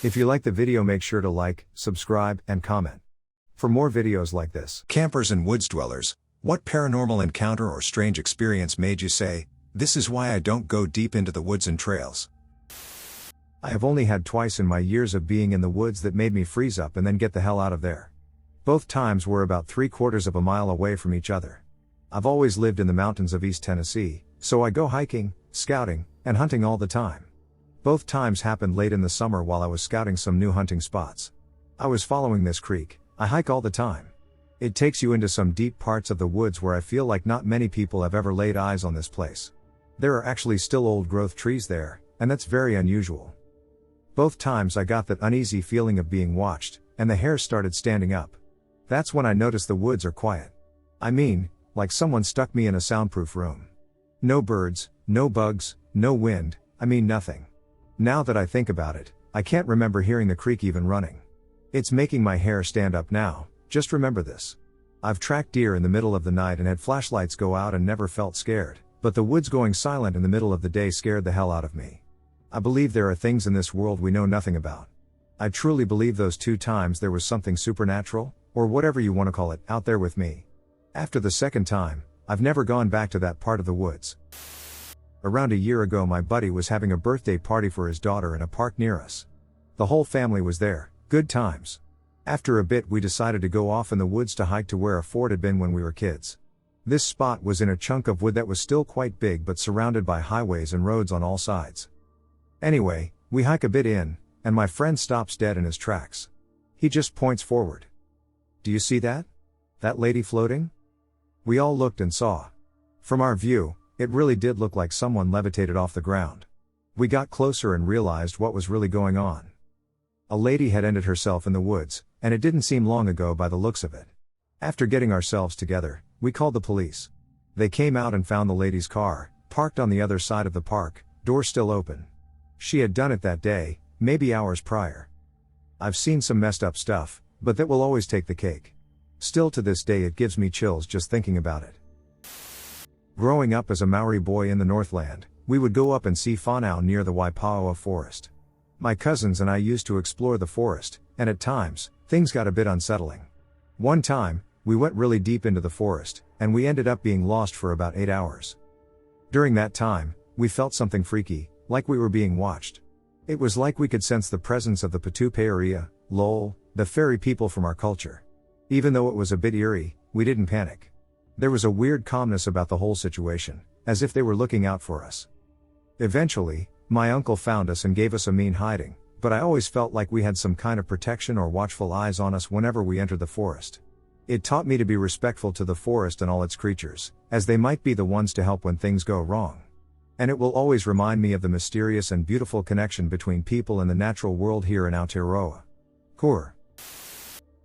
If you like the video, make sure to like, subscribe, and comment for more videos like this. Campers and woods dwellers, what paranormal encounter or strange experience made you say, "This is why I don't go deep into the woods and trails"? I have only had twice in my years of being in the woods that made me freeze up and then get the hell out of there. Both times were about 3/4 of a mile away from each other. I've always lived in the mountains of East Tennessee, so I go hiking, scouting, and hunting all the time. Both times happened late in the summer while I was scouting some new hunting spots. I was following this creek. I hike all the time. It takes you into some deep parts of the woods where I feel like not many people have ever laid eyes on this place. There are actually still old growth trees there, and that's very unusual. Both times I got that uneasy feeling of being watched, and the hairs started standing up. That's when I noticed the woods are quiet. I mean, like someone stuck me in a soundproof room. No birds, no bugs, no wind, I mean nothing. Now that I think about it, I can't remember hearing the creek even running. It's making my hair stand up now, just remember this. I've tracked deer in the middle of the night and had flashlights go out and never felt scared, but the woods going silent in the middle of the day scared the hell out of me. I believe there are things in this world we know nothing about. I truly believe those 2 times there was something supernatural, or whatever you want to call it, out there with me. After the second time, I've never gone back to that part of the woods. Around a year ago, my buddy was having a birthday party for his daughter in a park near us. The whole family was there, good times. After a bit, we decided to go off in the woods to hike to where a fort had been when we were kids. This spot was in a chunk of wood that was still quite big but surrounded by highways and roads on all sides. Anyway, we hike a bit in, and my friend stops dead in his tracks. He just points forward. "Do you see that? That lady floating?" We all looked and saw. From our view, it really did look like someone levitated off the ground. We got closer and realized what was really going on. A lady had ended herself in the woods, and it didn't seem long ago by the looks of it. After getting ourselves together, we called the police. They came out and found the lady's car, parked on the other side of the park, door still open. She had done it that day, maybe hours prior. I've seen some messed up stuff, but that will always take the cake. Still to this day it gives me chills just thinking about it. Growing up as a Maori boy in the Northland, we would go up and see whānau near the Waipaoa forest. My cousins and I used to explore the forest, and at times, things got a bit unsettling. One time, we went really deep into the forest, and we ended up being lost for about 8 hours. During that time, we felt something freaky, like we were being watched. It was like we could sense the presence of the Patuperia, lol, the fairy people from our culture. Even though it was a bit eerie, we didn't panic. There was a weird calmness about the whole situation, as if they were looking out for us. Eventually, my uncle found us and gave us a mean hiding, but I always felt like we had some kind of protection or watchful eyes on us whenever we entered the forest. It taught me to be respectful to the forest and all its creatures, as they might be the ones to help when things go wrong. And it will always remind me of the mysterious and beautiful connection between people and the natural world here in Aotearoa. Cougar.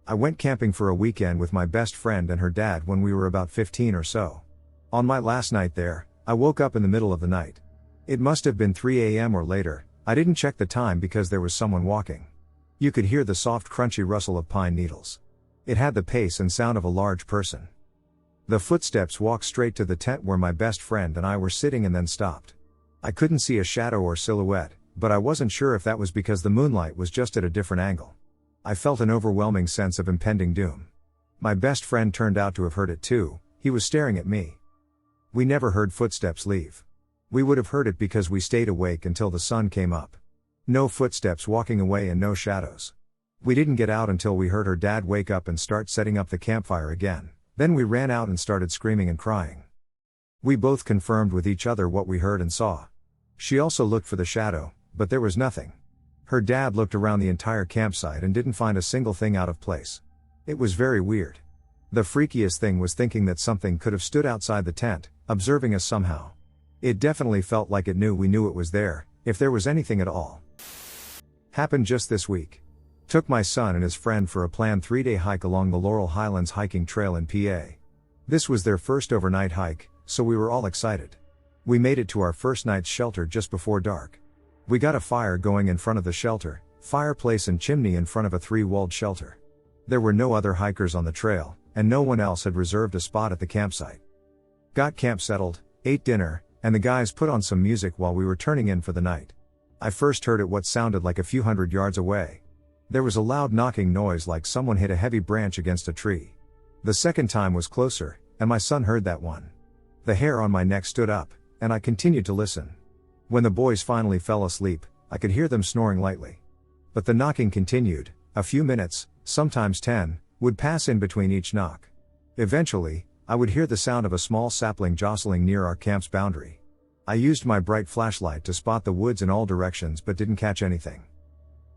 I went camping for a weekend with my best friend and her dad when we were about 15 or so. On my last night there, I woke up in the middle of the night. It must have been 3 a.m. or later. I didn't check the time because there was someone walking. You could hear the soft crunchy rustle of pine needles. It had the pace and sound of a large person. The footsteps walked straight to the tent where my best friend and I were sitting and then stopped. I couldn't see a shadow or silhouette, but I wasn't sure if that was because the moonlight was just at a different angle. I felt an overwhelming sense of impending doom. My best friend turned out to have heard it too. He was staring at me. We never heard footsteps leave. We would have heard it because we stayed awake until the sun came up. No footsteps walking away and no shadows. We didn't get out until we heard her dad wake up and start setting up the campfire again. Then we ran out and started screaming and crying. We both confirmed with each other what we heard and saw. She also looked for the shadow, but there was nothing. Her dad looked around the entire campsite and didn't find a single thing out of place. It was very weird. The freakiest thing was thinking that something could have stood outside the tent, observing us somehow. It definitely felt like it knew we knew it was there, if there was anything at all. Happened just this week. Took my son and his friend for a planned 3-day hike along the Laurel Highlands hiking trail in PA. This was their first overnight hike, so we were all excited. We made it to our first night's shelter just before dark. We got a fire going in front of the shelter, fireplace and chimney in front of a 3-walled shelter. There were no other hikers on the trail, and no one else had reserved a spot at the campsite. Got camp settled, ate dinner, and the guys put on some music while we were turning in for the night. I first heard it what sounded like a few hundred yards away. There was a loud knocking noise like someone hit a heavy branch against a tree. The second time was closer, and my son heard that one. The hair on my neck stood up, and I continued to listen. When the boys finally fell asleep, I could hear them snoring lightly. But the knocking continued. A few minutes, sometimes 10, would pass in between each knock. Eventually, I would hear the sound of a small sapling jostling near our camp's boundary. I used my bright flashlight to spot the woods in all directions but didn't catch anything.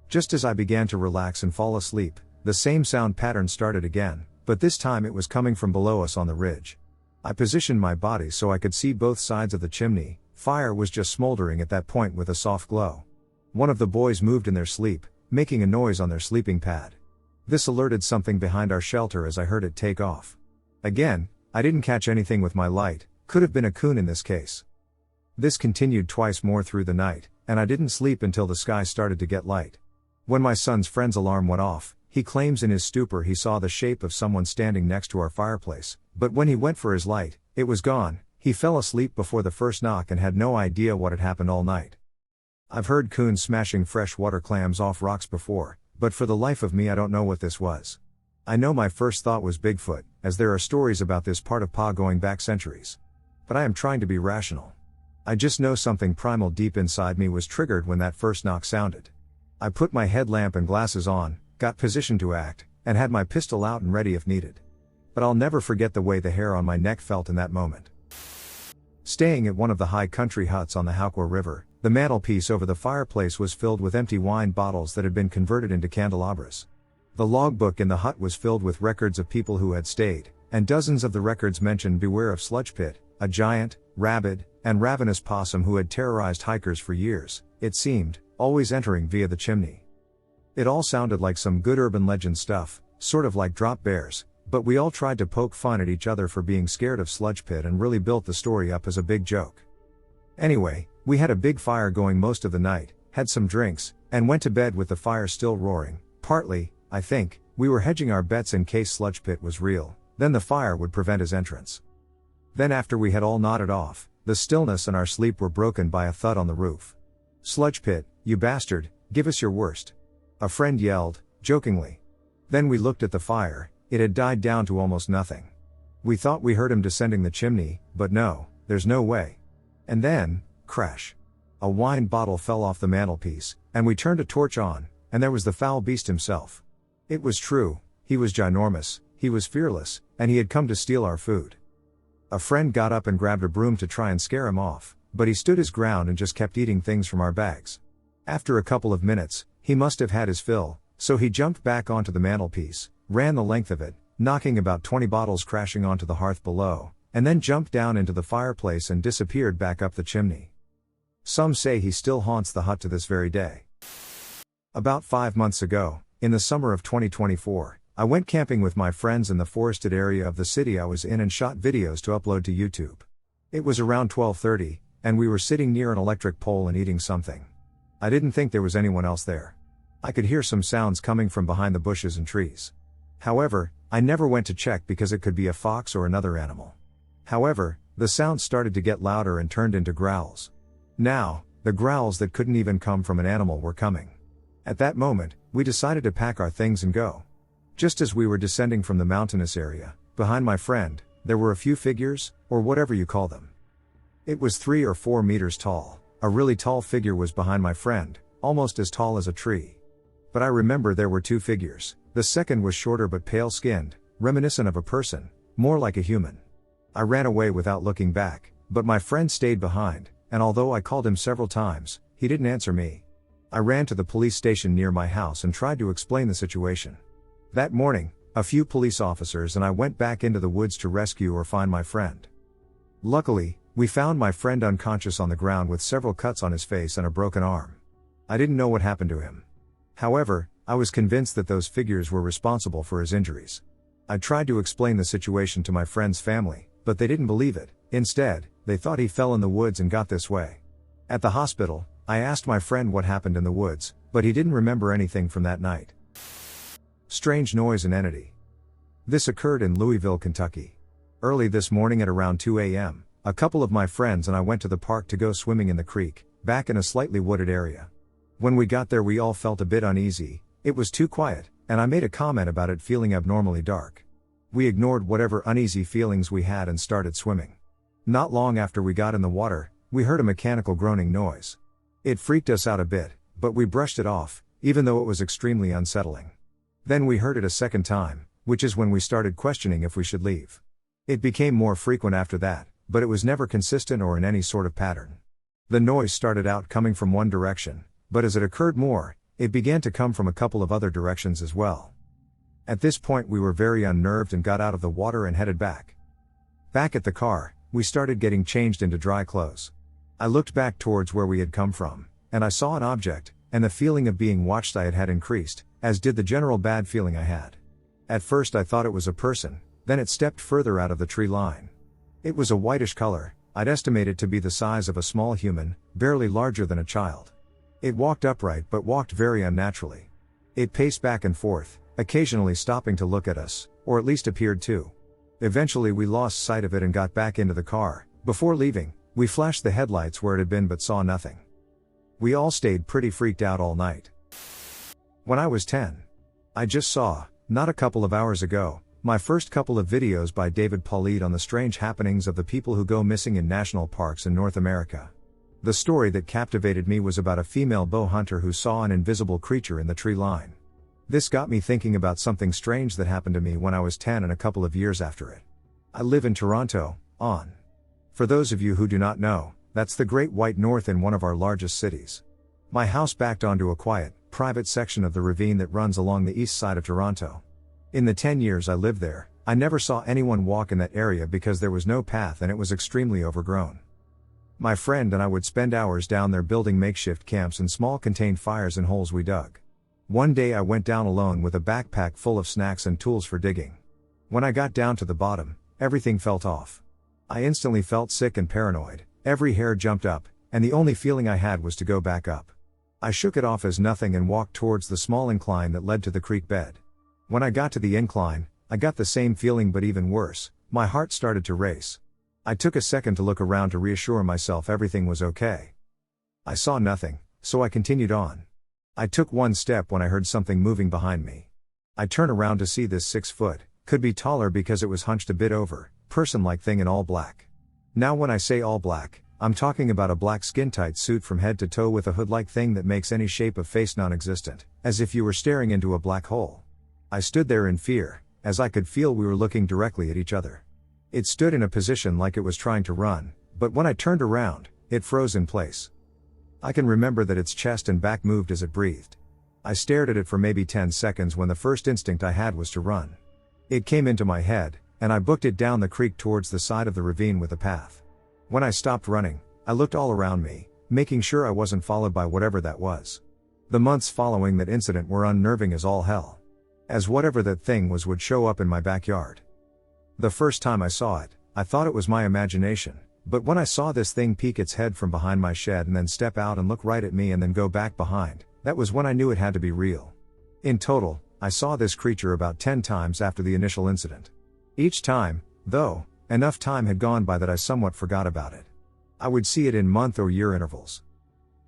Just as I began to relax and fall asleep, the same sound pattern started again, but this time it was coming from below us on the ridge. I positioned my body so I could see both sides of the chimney. Fire was just smoldering at that point with a soft glow. One of the boys moved in their sleep, making a noise on their sleeping pad. This alerted something behind our shelter as I heard it take off. Again, I didn't catch anything with my light, could have been a coon in this case. This continued twice more through the night, and I didn't sleep until the sky started to get light. When my son's friend's alarm went off, he claims in his stupor he saw the shape of someone standing next to our fireplace, but when he went for his light, it was gone. He fell asleep before the first knock and had no idea what had happened all night. I've heard coons smashing freshwater clams off rocks before, but for the life of me I don't know what this was. I know my first thought was Bigfoot, as there are stories about this part of PA going back centuries. But I am trying to be rational. I just know something primal deep inside me was triggered when that first knock sounded. I put my headlamp and glasses on, got positioned to act, and had my pistol out and ready if needed. But I'll never forget the way the hair on my neck felt in that moment. Staying at one of the high country huts on the Hauqua River, the mantelpiece over the fireplace was filled with empty wine bottles that had been converted into candelabras. The logbook in the hut was filled with records of people who had stayed, and dozens of the records mentioned beware of Sludge Pit, a giant, rabid, and ravenous possum who had terrorized hikers for years, it seemed, always entering via the chimney. It all sounded like some good urban legend stuff, sort of like drop bears, but we all tried to poke fun at each other for being scared of Sludge Pit and really built the story up as a big joke. Anyway, we had a big fire going most of the night, had some drinks, and went to bed with the fire still roaring. Partly, I think, we were hedging our bets in case Sludge Pit was real, then the fire would prevent his entrance. Then after we had all nodded off, the stillness and our sleep were broken by a thud on the roof. "Sludge Pit, you bastard, give us your worst," a friend yelled, jokingly. Then we looked at the fire, it had died down to almost nothing. We thought we heard him descending the chimney, but no, there's no way. And then, crash. A wine bottle fell off the mantelpiece, and we turned a torch on, and there was the foul beast himself. It was true, he was ginormous, he was fearless, and he had come to steal our food. A friend got up and grabbed a broom to try and scare him off, but he stood his ground and just kept eating things from our bags. After a couple of minutes, he must have had his fill, so he jumped back onto the mantelpiece, ran the length of it, knocking about 20 bottles crashing onto the hearth below, and then jumped down into the fireplace and disappeared back up the chimney. Some say he still haunts the hut to this very day. About 5 months ago, in the summer of 2024, I went camping with my friends in the forested area of the city I was in and shot videos to upload to YouTube. It was around 12:30, and we were sitting near an electric pole and eating something. I didn't think there was anyone else there. I could hear some sounds coming from behind the bushes and trees. However, I never went to check because it could be a fox or another animal. However, the sounds started to get louder and turned into growls. Now, the growls that couldn't even come from an animal were coming. At that moment, we decided to pack our things and go. Just as we were descending from the mountainous area, behind my friend, there were a few figures, or whatever you call them. It was 3 or 4 meters tall. A really tall figure was behind my friend, almost as tall as a tree. But I remember there were 2 figures. The second was shorter but pale-skinned, reminiscent of a person, more like a human. I ran away without looking back, but my friend stayed behind, and although I called him several times, he didn't answer me. I ran to the police station near my house and tried to explain the situation. That morning, a few police officers and I went back into the woods to rescue or find my friend. Luckily, we found my friend unconscious on the ground with several cuts on his face and a broken arm. I didn't know what happened to him. However, I was convinced that those figures were responsible for his injuries. I tried to explain the situation to my friend's family, but they didn't believe it. Instead, they thought he fell in the woods and got this way. At the hospital, I asked my friend what happened in the woods, but he didn't remember anything from that night. Strange noise and entity. This occurred in Louisville, Kentucky. Early this morning at around 2 a.m., a couple of my friends and I went to the park to go swimming in the creek, back in a slightly wooded area. When we got there we all felt a bit uneasy, it was too quiet, and I made a comment about it feeling abnormally dark. We ignored whatever uneasy feelings we had and started swimming. Not long after we got in the water, we heard a mechanical groaning noise. It freaked us out a bit, but we brushed it off, even though it was extremely unsettling. Then we heard it a second time, which is when we started questioning if we should leave. It became more frequent after that, but it was never consistent or in any sort of pattern. The noise started out coming from one direction, but as it occurred more, it began to come from a couple of other directions as well. At this point we were very unnerved and got out of the water and headed back. Back at the car, we started getting changed into dry clothes. I looked back towards where we had come from, and I saw an object, and the feeling of being watched I had increased, as did the general bad feeling I had. At first I thought it was a person, then it stepped further out of the tree line. It was a whitish color, I'd estimate it to be the size of a small human, barely larger than a child. It walked upright but walked very unnaturally. It paced back and forth, occasionally stopping to look at us, or at least appeared to. Eventually we lost sight of it and got back into the car. Before leaving, we flashed the headlights where it had been but saw nothing. We all stayed pretty freaked out all night. When I was 10, I just saw, not a couple of hours ago, my first couple of videos by David Paulides on the strange happenings of the people who go missing in national parks in North America. The story that captivated me was about a female bow hunter who saw an invisible creature in the tree line. This got me thinking about something strange that happened to me when I was 10 and a couple of years after it. I live in Toronto, On. For those of you who do not know, that's the Great White North in one of our largest cities. My house backed onto a quiet, private section of the ravine that runs along the east side of Toronto. In the 10 years I lived there, I never saw anyone walk in that area because there was no path and it was extremely overgrown. My friend and I would spend hours down there building makeshift camps and small contained fires in holes we dug. One day I went down alone with a backpack full of snacks and tools for digging. When I got down to the bottom, everything felt off. I instantly felt sick and paranoid, every hair jumped up, and the only feeling I had was to go back up. I shook it off as nothing and walked towards the small incline that led to the creek bed. When I got to the incline, I got the same feeling but even worse, my heart started to race. I took a second to look around to reassure myself everything was okay. I saw nothing, so I continued on. I took one step when I heard something moving behind me. I turned around to see this 6-foot, could be taller because it was hunched a bit over, person-like thing in all black. Now when I say all black, I'm talking about a black skin-tight suit from head to toe with a hood-like thing that makes any shape of face non-existent, as if you were staring into a black hole. I stood there in fear, as I could feel we were looking directly at each other. It stood in a position like it was trying to run, but when I turned around, it froze in place. I can remember that its chest and back moved as it breathed. I stared at it for maybe 10 seconds when the first instinct I had was to run. It came into my head, and I booked it down the creek towards the side of the ravine with a path. When I stopped running, I looked all around me, making sure I wasn't followed by whatever that was. The months following that incident were unnerving as all hell. As whatever that thing was would show up in my backyard. The first time I saw it, I thought it was my imagination, but when I saw this thing peek its head from behind my shed and then step out and look right at me and then go back behind, that was when I knew it had to be real. In total, I saw this creature about 10 times after the initial incident. Each time, though, enough time had gone by that I somewhat forgot about it. I would see it in month or year intervals.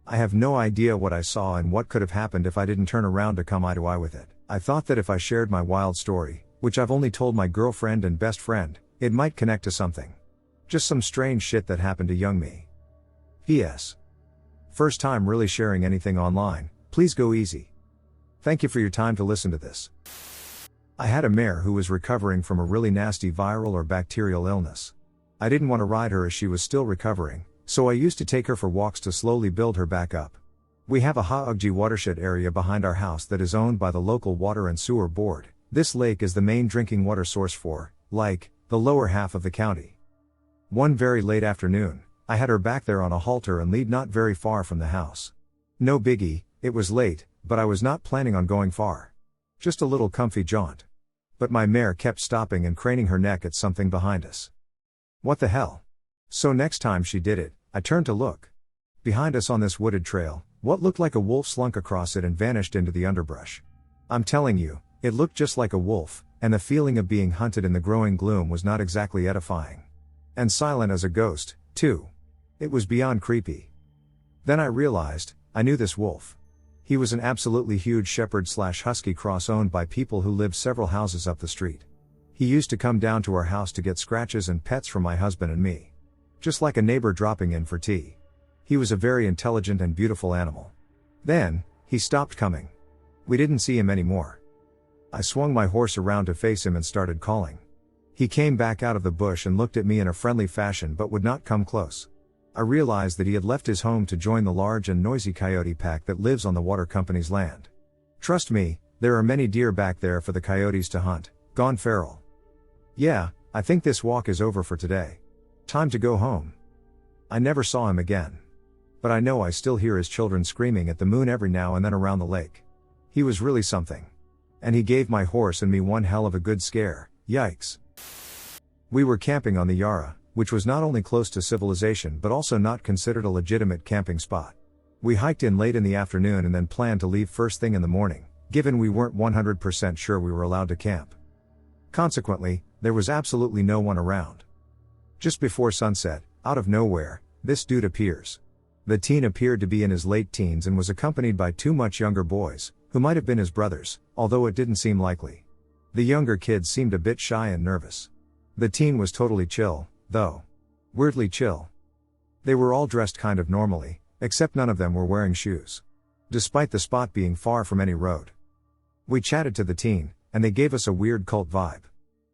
I have no idea what I saw and what could have happened if I didn't turn around to come eye to eye with it. I thought that if I shared my wild story, which I've only told my girlfriend and best friend, it might connect to something. Just some strange shit that happened to young me. P.S. First time really sharing anything online, please go easy. Thank you for your time to listen to this. I had a mare who was recovering from a really nasty viral or bacterial illness. I didn't want to ride her as she was still recovering, so I used to take her for walks to slowly build her back up. We have a Haugji watershed area behind our house that is owned by the local water and sewer board. This lake is the main drinking water source for, like, the lower half of the county. One very late afternoon, I had her back there on a halter and lead not very far from the house. No biggie, it was late, but I was not planning on going far. Just a little comfy jaunt. But my mare kept stopping and craning her neck at something behind us. What the hell? So next time she did it, I turned to look. Behind us on this wooded trail, what looked like a wolf slunk across it and vanished into the underbrush. I'm telling you, it looked just like a wolf, and the feeling of being hunted in the growing gloom was not exactly edifying. And silent as a ghost, too. It was beyond creepy. Then I realized, I knew this wolf. He was an absolutely huge shepherd/husky cross owned by people who lived several houses up the street. He used to come down to our house to get scratches and pets from my husband and me. Just like a neighbor dropping in for tea. He was a very intelligent and beautiful animal. Then, he stopped coming. We didn't see him anymore. I swung my horse around to face him and started calling. He came back out of the bush and looked at me in a friendly fashion but would not come close. I realized that he had left his home to join the large and noisy coyote pack that lives on the water company's land. Trust me, there are many deer back there for the coyotes to hunt, gone feral. Yeah, I think this walk is over for today. Time to go home. I never saw him again. But I know I still hear his children screaming at the moon every now and then around the lake. He was really something. And he gave my horse and me one hell of a good scare, yikes. We were camping on the Yarra, which was not only close to civilization but also not considered a legitimate camping spot. We hiked in late in the afternoon and then planned to leave first thing in the morning, given we weren't 100% sure we were allowed to camp. Consequently, there was absolutely no one around. Just before sunset, out of nowhere, this dude appears. The teen appeared to be in his late teens and was accompanied by two much younger boys, who might have been his brothers, although it didn't seem likely. The younger kids seemed a bit shy and nervous. The teen was totally chill, though. Weirdly chill. They were all dressed kind of normally, except none of them were wearing shoes. Despite the spot being far from any road. We chatted to the teen, and they gave us a weird cult vibe.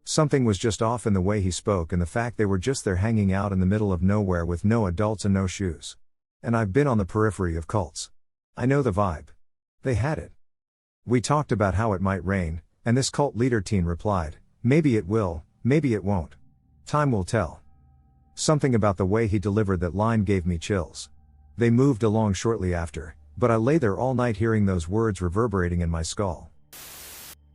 Something was just off in the way he spoke and the fact they were just there hanging out in the middle of nowhere with no adults and no shoes. And I've been on the periphery of cults. I know the vibe. They had it. We talked about how it might rain, and this cult leader teen replied, maybe it will, maybe it won't. Time will tell. Something about the way he delivered that line gave me chills. They moved along shortly after, but I lay there all night hearing those words reverberating in my skull.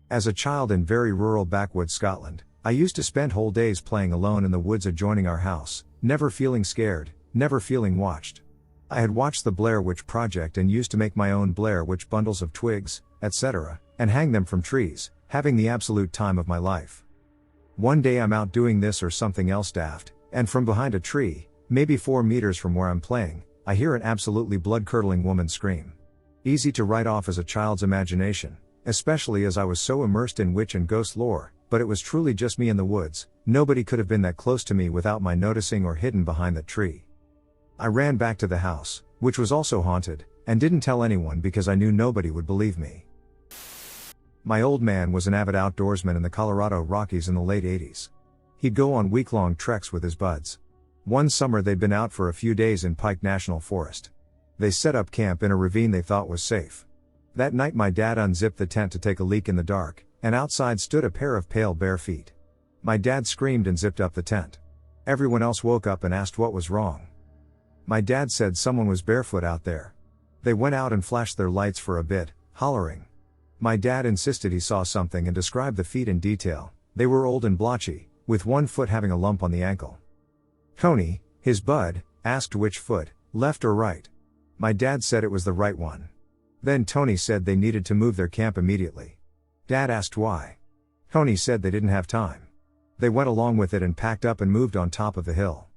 As a child in very rural backwoods Scotland, I used to spend whole days playing alone in the woods adjoining our house, never feeling scared, never feeling watched. I had watched the Blair Witch Project and used to make my own Blair Witch bundles of twigs, etc., and hang them from trees, having the absolute time of my life. One day I'm out doing this or something else daft, and from behind a tree, maybe 4 meters from where I'm playing, I hear an absolutely blood-curdling woman scream. Easy to write off as a child's imagination, especially as I was so immersed in witch and ghost lore, but it was truly just me in the woods. Nobody could have been that close to me without my noticing or hidden behind that tree. I ran back to the house, which was also haunted, and didn't tell anyone because I knew nobody would believe me. My old man was an avid outdoorsman in the Colorado Rockies in the late 80s. He'd go on week-long treks with his buds. One summer they'd been out for a few days in Pike National Forest. They set up camp in a ravine they thought was safe. That night my dad unzipped the tent to take a leak in the dark, and outside stood a pair of pale bare feet. My dad screamed and zipped up the tent. Everyone else woke up and asked what was wrong. My dad said someone was barefoot out there. They went out and flashed their lights for a bit, hollering. My dad insisted he saw something and described the feet in detail. They were old and blotchy, with one foot having a lump on the ankle. Tony, his bud, asked which foot, left or right. My dad said it was the right one. Then Tony said they needed to move their camp immediately. Dad asked why. Tony said they didn't have time. They went along with it and packed up and moved on top of the hill.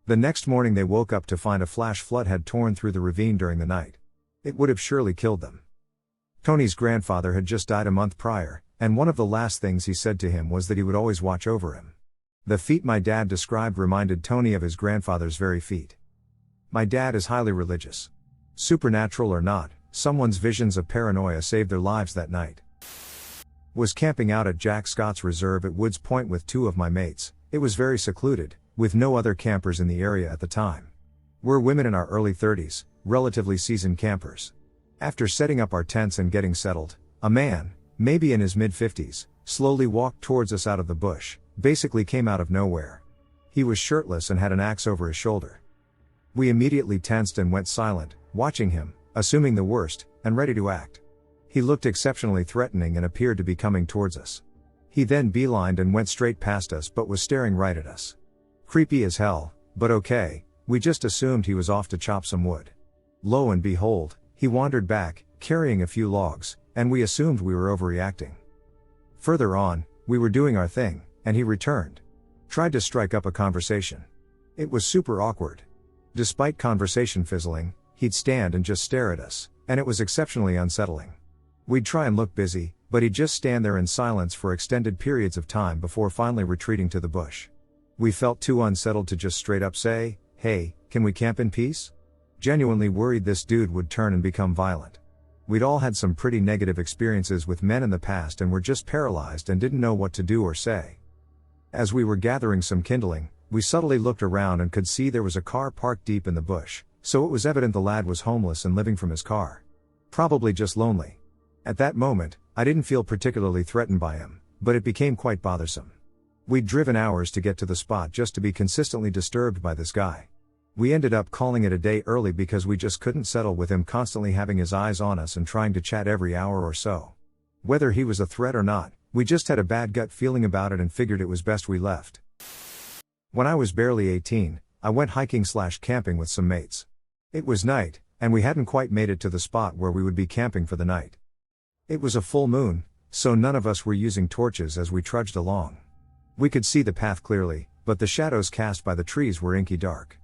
The next morning they woke up to find a flash flood had torn through the ravine during the night. It would have surely killed them. Tony's grandfather had just died a month prior, and one of the last things he said to him was that he would always watch over him. The feet my dad described reminded Tony of his grandfather's very feet. My dad is highly religious. Supernatural or not, someone's visions of paranoia saved their lives that night. Was camping out at Jack Scott's Reserve at Woods Point with 2 of my mates. It was very secluded, with no other campers in the area at the time. We're women in our early 30s, relatively seasoned campers. After setting up our tents and getting settled, a man, maybe in his mid-50s, slowly walked towards us out of the bush, basically came out of nowhere. He was shirtless and had an axe over his shoulder. We immediately tensed and went silent, watching him, assuming the worst, and ready to act. He looked exceptionally threatening and appeared to be coming towards us. He then beelined and went straight past us but was staring right at us. Creepy as hell, but okay, we just assumed he was off to chop some wood. Lo and behold, he wandered back, carrying a few logs, and we assumed we were overreacting. Further on, we were doing our thing, and he returned. Tried to strike up a conversation. It was super awkward. Despite conversation fizzling, He'd stand and just stare at us, and it was exceptionally unsettling. We'd try and look busy, but he'd just stand there in silence for extended periods of time before finally retreating to the bush. We felt too unsettled to just straight up say, "Hey, can we camp in peace?" Genuinely worried this dude would turn and become violent. We'd all had some pretty negative experiences with men in the past and were just paralyzed and didn't know what to do or say. As we were gathering some kindling, we subtly looked around and could see there was a car parked deep in the bush, so it was evident the lad was homeless and living from his car. Probably just lonely. At that moment, I didn't feel particularly threatened by him, but it became quite bothersome. We'd driven hours to get to the spot just to be consistently disturbed by this guy. We ended up calling it a day early because we just couldn't settle with him constantly having his eyes on us and trying to chat every hour or so. Whether he was a threat or not, we just had a bad gut feeling about it and figured it was best we left. When I was barely 18, I went hiking/camping with some mates. It was night, and we hadn't quite made it to the spot where we would be camping for the night. It was a full moon, so none of us were using torches as we trudged along. We could see the path clearly, but the shadows cast by the trees were inky dark.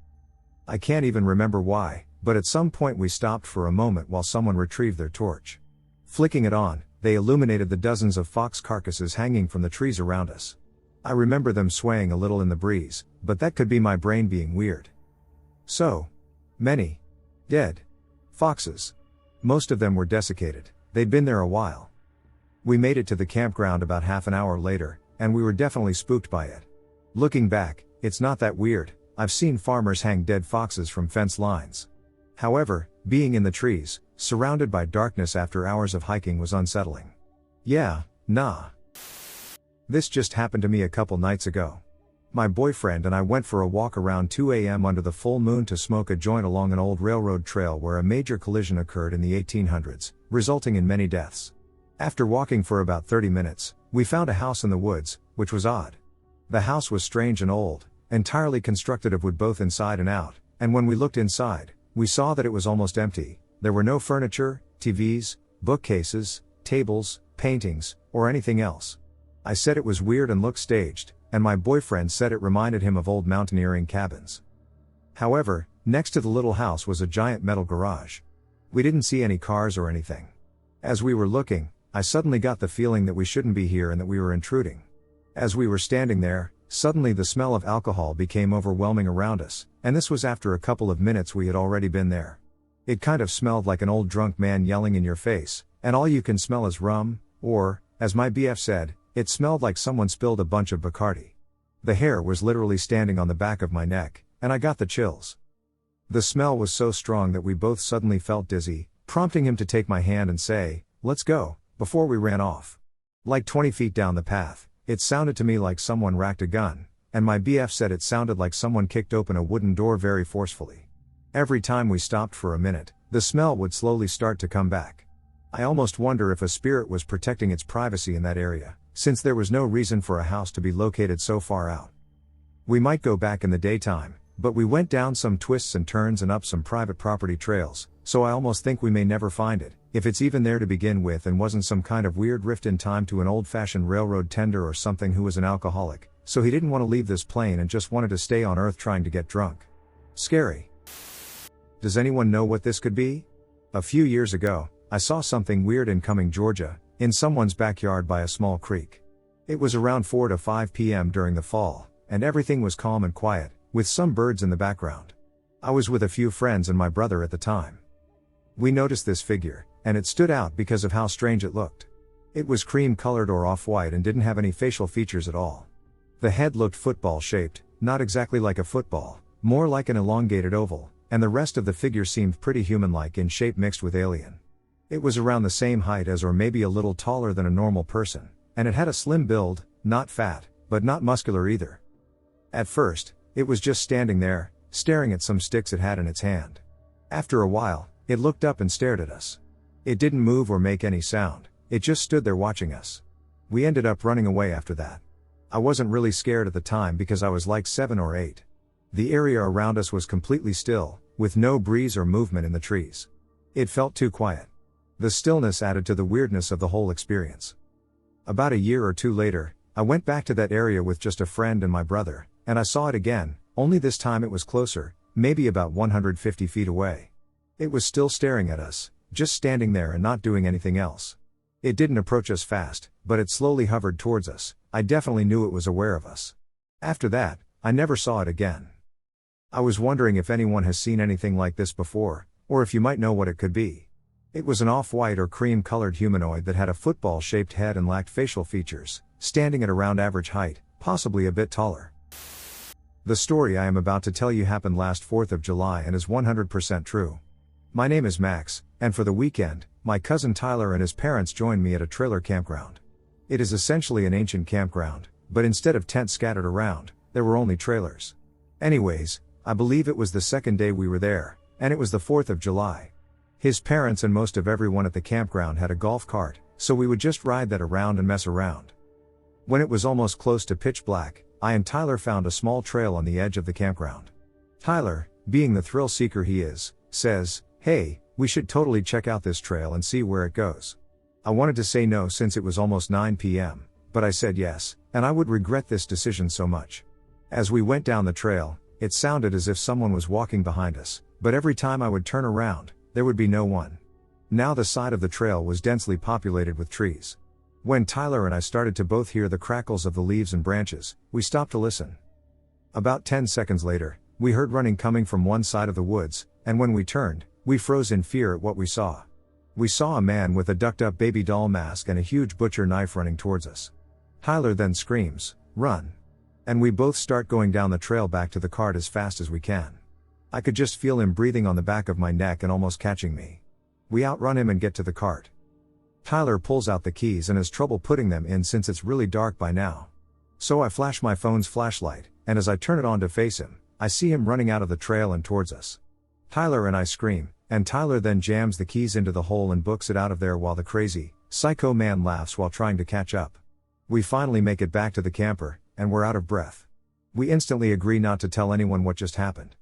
I can't even remember why, but at some point we stopped for a moment while someone retrieved their torch. Flicking it on, they illuminated the dozens of fox carcasses hanging from the trees around us. I remember them swaying a little in the breeze, but that could be my brain being weird. So many dead foxes. Most of them were desiccated. They'd been there a while. We made it to the campground about half an hour later, and we were definitely spooked by it. Looking back, it's not that weird. I've seen farmers hang dead foxes from fence lines. However, being in the trees, surrounded by darkness after hours of hiking was unsettling. Yeah, nah. This just happened to me a couple nights ago. My boyfriend and I went for a walk around 2 a.m. under the full moon to smoke a joint along an old railroad trail where a major collision occurred in the 1800s, resulting in many deaths. After walking for about 30 minutes, we found a house in the woods, which was odd. The house was strange and old, entirely constructed of wood both inside and out, and when we looked inside, we saw that it was almost empty. There were no furniture, TVs, bookcases, tables, paintings, or anything else. I said it was weird and looked staged, and my boyfriend said it reminded him of old mountaineering cabins. However, next to the little house was a giant metal garage. We didn't see any cars or anything. As we were looking, I suddenly got the feeling that we shouldn't be here and that we were intruding. As we were standing there, suddenly the smell of alcohol became overwhelming around us, and this was after a couple of minutes we had already been there. It kind of smelled like an old drunk man yelling in your face, and all you can smell is rum, or, as my BF said, it smelled like someone spilled a bunch of Bacardi. The hair was literally standing on the back of my neck, and I got the chills. The smell was so strong that we both suddenly felt dizzy, prompting him to take my hand and say, "Let's go," before we ran off. Like 20 feet down the path, it sounded to me like someone racked a gun, and my BF said it sounded like someone kicked open a wooden door very forcefully. Every time we stopped for a minute, the smell would slowly start to come back. I almost wonder if a spirit was protecting its privacy in that area, since there was no reason for a house to be located so far out. We might go back in the daytime, but we went down some twists and turns and up some private property trails, so I almost think we may never find it, if it's even there to begin with and wasn't some kind of weird rift in time to an old-fashioned railroad tender or something who was an alcoholic, so he didn't want to leave this plane and just wanted to stay on Earth trying to get drunk. Scary. Does anyone know what this could be? A few years ago, I saw something weird in Cumming, Georgia, in someone's backyard by a small creek. It was around 4 to 5 p.m. during the fall, and everything was calm and quiet, with some birds in the background. I was with a few friends and my brother at the time. We noticed this figure, and it stood out because of how strange it looked. It was cream-colored or off-white and didn't have any facial features at all. The head looked football-shaped, not exactly like a football, more like an elongated oval, and the rest of the figure seemed pretty human-like in shape mixed with alien. It was around the same height as or maybe a little taller than a normal person, and it had a slim build, not fat, but not muscular either. At first, it was just standing there, staring at some sticks it had in its hand. After a while, it looked up and stared at us. It didn't move or make any sound, it just stood there watching us. We ended up running away after that. I wasn't really scared at the time because I was like 7 or 8. The area around us was completely still, with no breeze or movement in the trees. It felt too quiet. The stillness added to the weirdness of the whole experience. About a year or two later, I went back to that area with just a friend and my brother, and I saw it again, only this time it was closer, maybe about 150 feet away. It was still staring at us, just standing there and not doing anything else. It didn't approach us fast, but it slowly hovered towards us. I definitely knew it was aware of us. After that, I never saw it again. I was wondering if anyone has seen anything like this before, or if you might know what it could be. It was an off-white or cream-colored humanoid that had a football-shaped head and lacked facial features, standing at around average height, possibly a bit taller. The story I am about to tell you happened last 4th of July and is 100% true. My name is Max, and for the weekend, my cousin Tyler and his parents joined me at a trailer campground. It is essentially an ancient campground, but instead of tents scattered around, there were only trailers. Anyways, I believe it was the second day we were there, and it was the 4th of July. His parents and most of everyone at the campground had a golf cart, so we would just ride that around and mess around. When it was almost close to pitch black, I and Tyler found a small trail on the edge of the campground. Tyler, being the thrill seeker he is, says, "Hey, we should totally check out this trail and see where it goes." I wanted to say no since it was almost 9 p.m., but I said yes, and I would regret this decision so much. As we went down the trail, it sounded as if someone was walking behind us, but every time I would turn around, there would be no one. Now the side of the trail was densely populated with trees. When Tyler and I started to both hear the crackles of the leaves and branches, we stopped to listen. About 10 seconds later, we heard running coming from one side of the woods, and when we turned, we froze in fear at what we saw. We saw a man with a ducked-up baby doll mask and a huge butcher knife running towards us. Tyler then screams, "Run!" And we both start going down the trail back to the cart as fast as we can. I could just feel him breathing on the back of my neck and almost catching me. We outrun him and get to the cart. Tyler pulls out the keys and has trouble putting them in since it's really dark by now. So I flash my phone's flashlight, and as I turn it on to face him, I see him running out of the trail and towards us. Tyler and I scream, and Tyler then jams the keys into the hole and books it out of there while the crazy, psycho man laughs while trying to catch up. We finally make it back to the camper, and we're out of breath. We instantly agree not to tell anyone what just happened.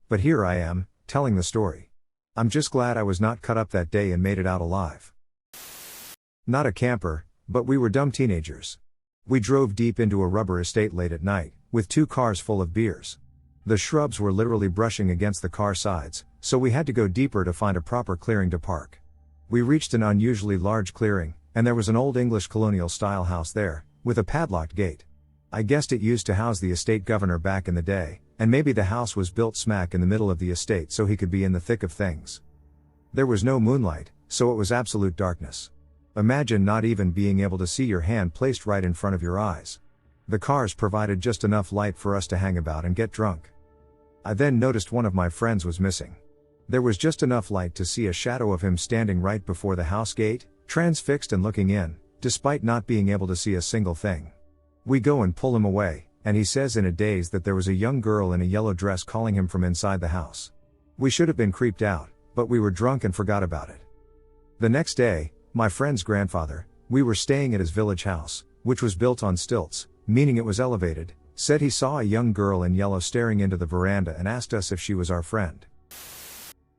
But here I am, telling the story. I'm just glad I was not cut up that day and made it out alive. Not a camper, but we were dumb teenagers. We drove deep into a rubber estate late at night, with 2 cars full of beers. The shrubs were literally brushing against the car sides, so we had to go deeper to find a proper clearing to park. We reached an unusually large clearing, and there was an old English colonial-style house there, with a padlocked gate. I guessed it used to house the estate governor back in the day, and maybe the house was built smack in the middle of the estate so he could be in the thick of things. There was no moonlight, so it was absolute darkness. Imagine not even being able to see your hand placed right in front of your eyes. The cars provided just enough light for us to hang about and get drunk. I then noticed one of my friends was missing. There was just enough light to see a shadow of him standing right before the house gate, transfixed and looking in, despite not being able to see a single thing. We go and pull him away, and he says in a daze that there was a young girl in a yellow dress calling him from inside the house. We should have been creeped out, but we were drunk and forgot about it. The next day, my friend's grandfather, we were staying at his village house, which was built on stilts, meaning it was elevated, said he saw a young girl in yellow staring into the veranda and asked us if she was our friend.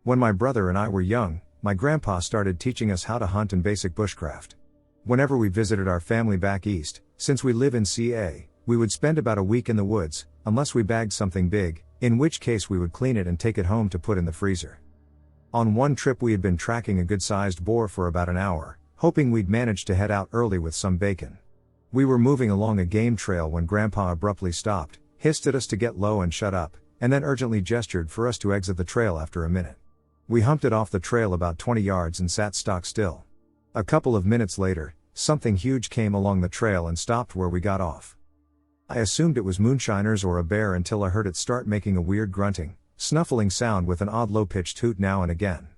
When my brother and I were young, my grandpa started teaching us how to hunt and basic bushcraft. Whenever we visited our family back east, since we live in CA, we would spend about a week in the woods, unless we bagged something big, in which case we would clean it and take it home to put in the freezer. On one trip we had been tracking a good-sized boar for about an hour, hoping we'd manage to head out early with some bacon. We were moving along a game trail when Grandpa abruptly stopped, hissed at us to get low and shut up, and then urgently gestured for us to exit the trail after a minute. We humped it off the trail about 20 yards and sat stock still. A couple of minutes later, something huge came along the trail and stopped where we got off. I assumed it was moonshiners or a bear until I heard it start making a weird grunting, snuffling sound with an odd low-pitched hoot now and again.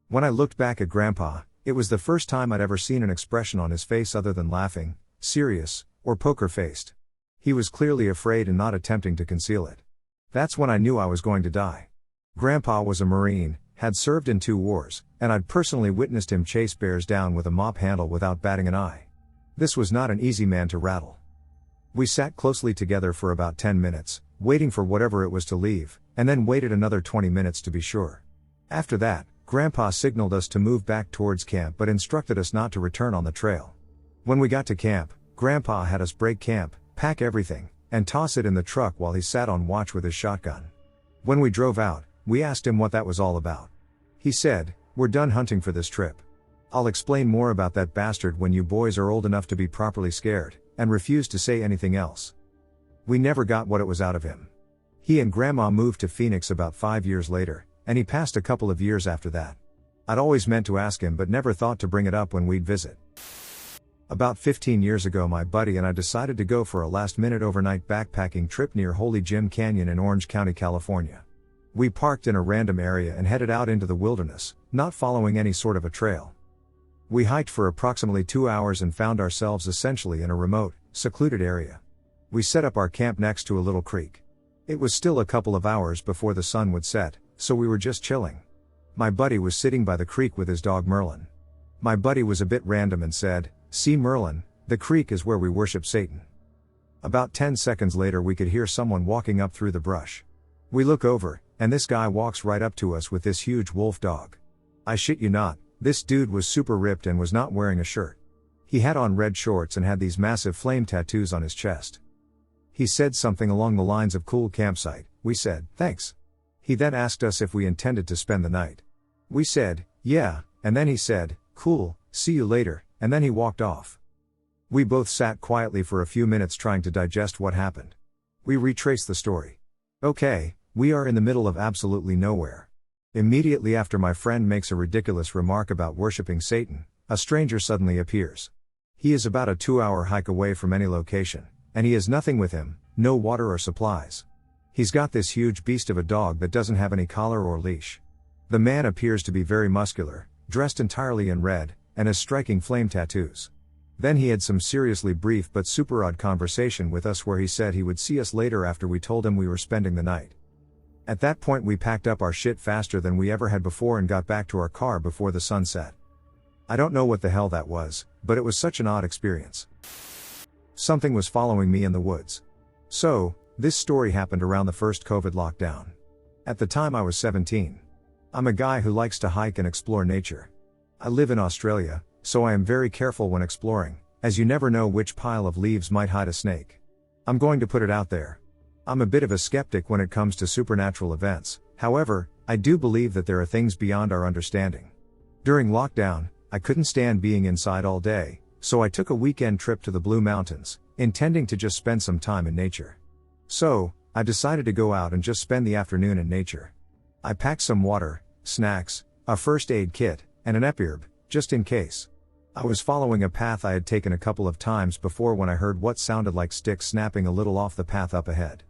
When I looked back at Grandpa, it was the first time I'd ever seen an expression on his face other than laughing, serious, or poker-faced. He was clearly afraid and not attempting to conceal it. That's when I knew I was going to die. Grandpa was a Marine, had served in 2 wars, and I'd personally witnessed him chase bears down with a mop handle without batting an eye. This was not an easy man to rattle. We sat closely together for about 10 minutes, waiting for whatever it was to leave, and then waited another 20 minutes to be sure. After that, Grandpa signaled us to move back towards camp but instructed us not to return on the trail. When we got to camp, Grandpa had us break camp, pack everything, and toss it in the truck while he sat on watch with his shotgun. When we drove out, we asked him what that was all about. He said, "We're done hunting for this trip. I'll explain more about that bastard when you boys are old enough to be properly scared," and refused to say anything else. We never got what it was out of him. He and Grandma moved to Phoenix about 5 years later, and he passed a couple of years after that. I'd always meant to ask him but never thought to bring it up when we'd visit. About 15 years ago, my buddy and I decided to go for a last-minute overnight backpacking trip near Holy Jim Canyon in Orange County, California. We parked in a random area and headed out into the wilderness, not following any sort of a trail. We hiked for approximately 2 hours and found ourselves essentially in a remote, secluded area. We set up our camp next to a little creek. It was still a couple of hours before the sun would set, so we were just chilling. My buddy was sitting by the creek with his dog Merlin. My buddy was a bit random and said, "See Merlin, the creek is where we worship Satan." About 10 seconds later we could hear someone walking up through the brush. We look over, and this guy walks right up to us with this huge wolf dog. I shit you not, this dude was super ripped and was not wearing a shirt. He had on red shorts and had these massive flame tattoos on his chest. He said something along the lines of "cool campsite." We said, "Thanks." He then asked us if we intended to spend the night. We said, "Yeah," and then he said, "Cool, see you later," and then he walked off. We both sat quietly for a few minutes trying to digest what happened. We retraced the story. Okay, we are in the middle of absolutely nowhere. Immediately after my friend makes a ridiculous remark about worshipping Satan, a stranger suddenly appears. He is about a 2-hour hike away from any location, and he has nothing with him, no water or supplies. He's got this huge beast of a dog that doesn't have any collar or leash. The man appears to be very muscular, dressed entirely in red, and has striking flame tattoos. Then he had some seriously brief but super odd conversation with us where he said he would see us later after we told him we were spending the night. At that point we packed up our shit faster than we ever had before and got back to our car before the sun set. I don't know what the hell that was, but it was such an odd experience. Something was following me in the woods. So, this story happened around the first COVID lockdown. At the time I was 17. I'm a guy who likes to hike and explore nature. I live in Australia, so I am very careful when exploring, as you never know which pile of leaves might hide a snake. I'm going to put it out there. I'm a bit of a skeptic when it comes to supernatural events, however, I do believe that there are things beyond our understanding. During lockdown, I couldn't stand being inside all day, so I took a weekend trip to the Blue Mountains, intending to just spend some time in nature. So, I decided to go out and just spend the afternoon in nature. I packed some water, snacks, a first aid kit, and an epirb, just in case. I was following a path I had taken a couple of times before when I heard what sounded like sticks snapping a little off the path up ahead.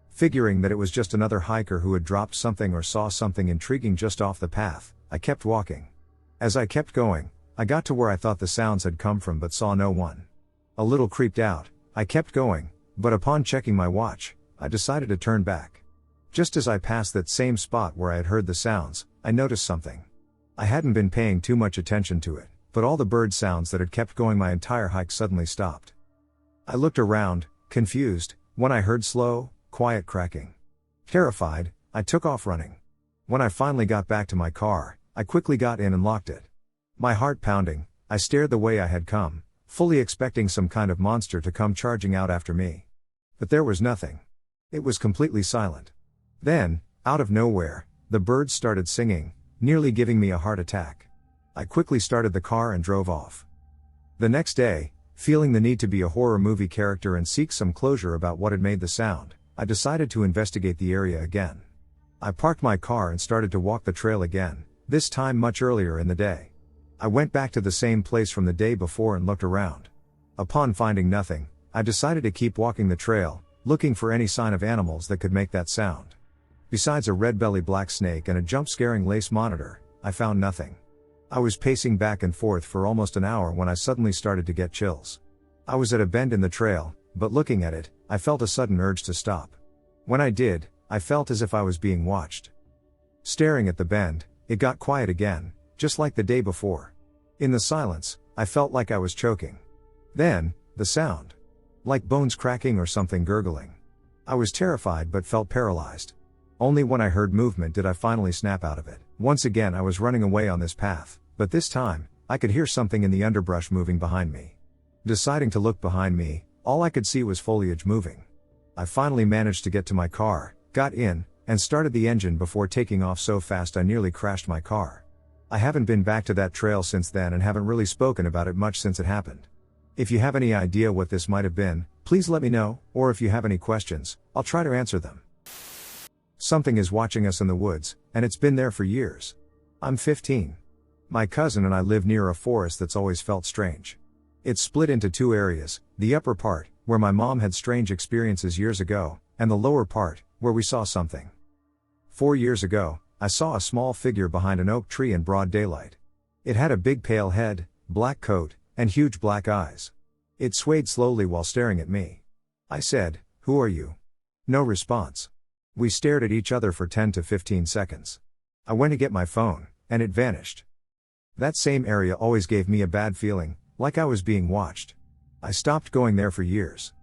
Figuring that it was just another hiker who had dropped something or saw something intriguing just off the path, I kept walking. As I kept going, I got to where I thought the sounds had come from but saw no one. A little creeped out, I kept going, but upon checking my watch, I decided to turn back. Just as I passed that same spot where I had heard the sounds, I noticed something. I hadn't been paying too much attention to it, but all the bird sounds that had kept going my entire hike suddenly stopped. I looked around, confused, when I heard slow, quiet cracking. Terrified, I took off running. When I finally got back to my car, I quickly got in and locked it. My heart pounding, I stared the way I had come, fully expecting some kind of monster to come charging out after me. But there was nothing. It was completely silent. Then, out of nowhere, the birds started singing, nearly giving me a heart attack. I quickly started the car and drove off. The next day, feeling the need to be a horror movie character and seek some closure about what had made the sound, I decided to investigate the area again. I parked my car and started to walk the trail again, this time much earlier in the day. I went back to the same place from the day before and looked around. Upon finding nothing, I decided to keep walking the trail, looking for any sign of animals that could make that sound. Besides a red-belly black snake and a jump-scaring lace monitor, I found nothing. I was pacing back and forth for almost an hour when I suddenly started to get chills. I was at a bend in the trail, but looking at it, I felt a sudden urge to stop. When I did, I felt as if I was being watched. Staring at the bend, it got quiet again, just like the day before. In the silence, I felt like I was choking. Then, the sound. Like bones cracking or something gurgling. I was terrified but felt paralyzed. Only when I heard movement did I finally snap out of it. Once again I was running away on this path, but this time, I could hear something in the underbrush moving behind me. Deciding to look behind me, all I could see was foliage moving. I finally managed to get to my car, got in, and started the engine before taking off so fast I nearly crashed my car. I haven't been back to that trail since then and haven't really spoken about it much since it happened. If you have any idea what this might have been, please let me know, or if you have any questions, I'll try to answer them. Something is watching us in the woods, and it's been there for years. I'm 15. My cousin and I live near a forest that's always felt strange. It's split into two areas, the upper part, where my mom had strange experiences years ago, and the lower part, where we saw something. 4 years ago, I saw a small figure behind an oak tree in broad daylight. It had a big pale head, black coat, and huge black eyes. It swayed slowly while staring at me. I said, "Who are you?" No response. We stared at each other for 10 to 15 seconds. I went to get my phone, and it vanished. That same area always gave me a bad feeling, like I was being watched. I stopped going there for years.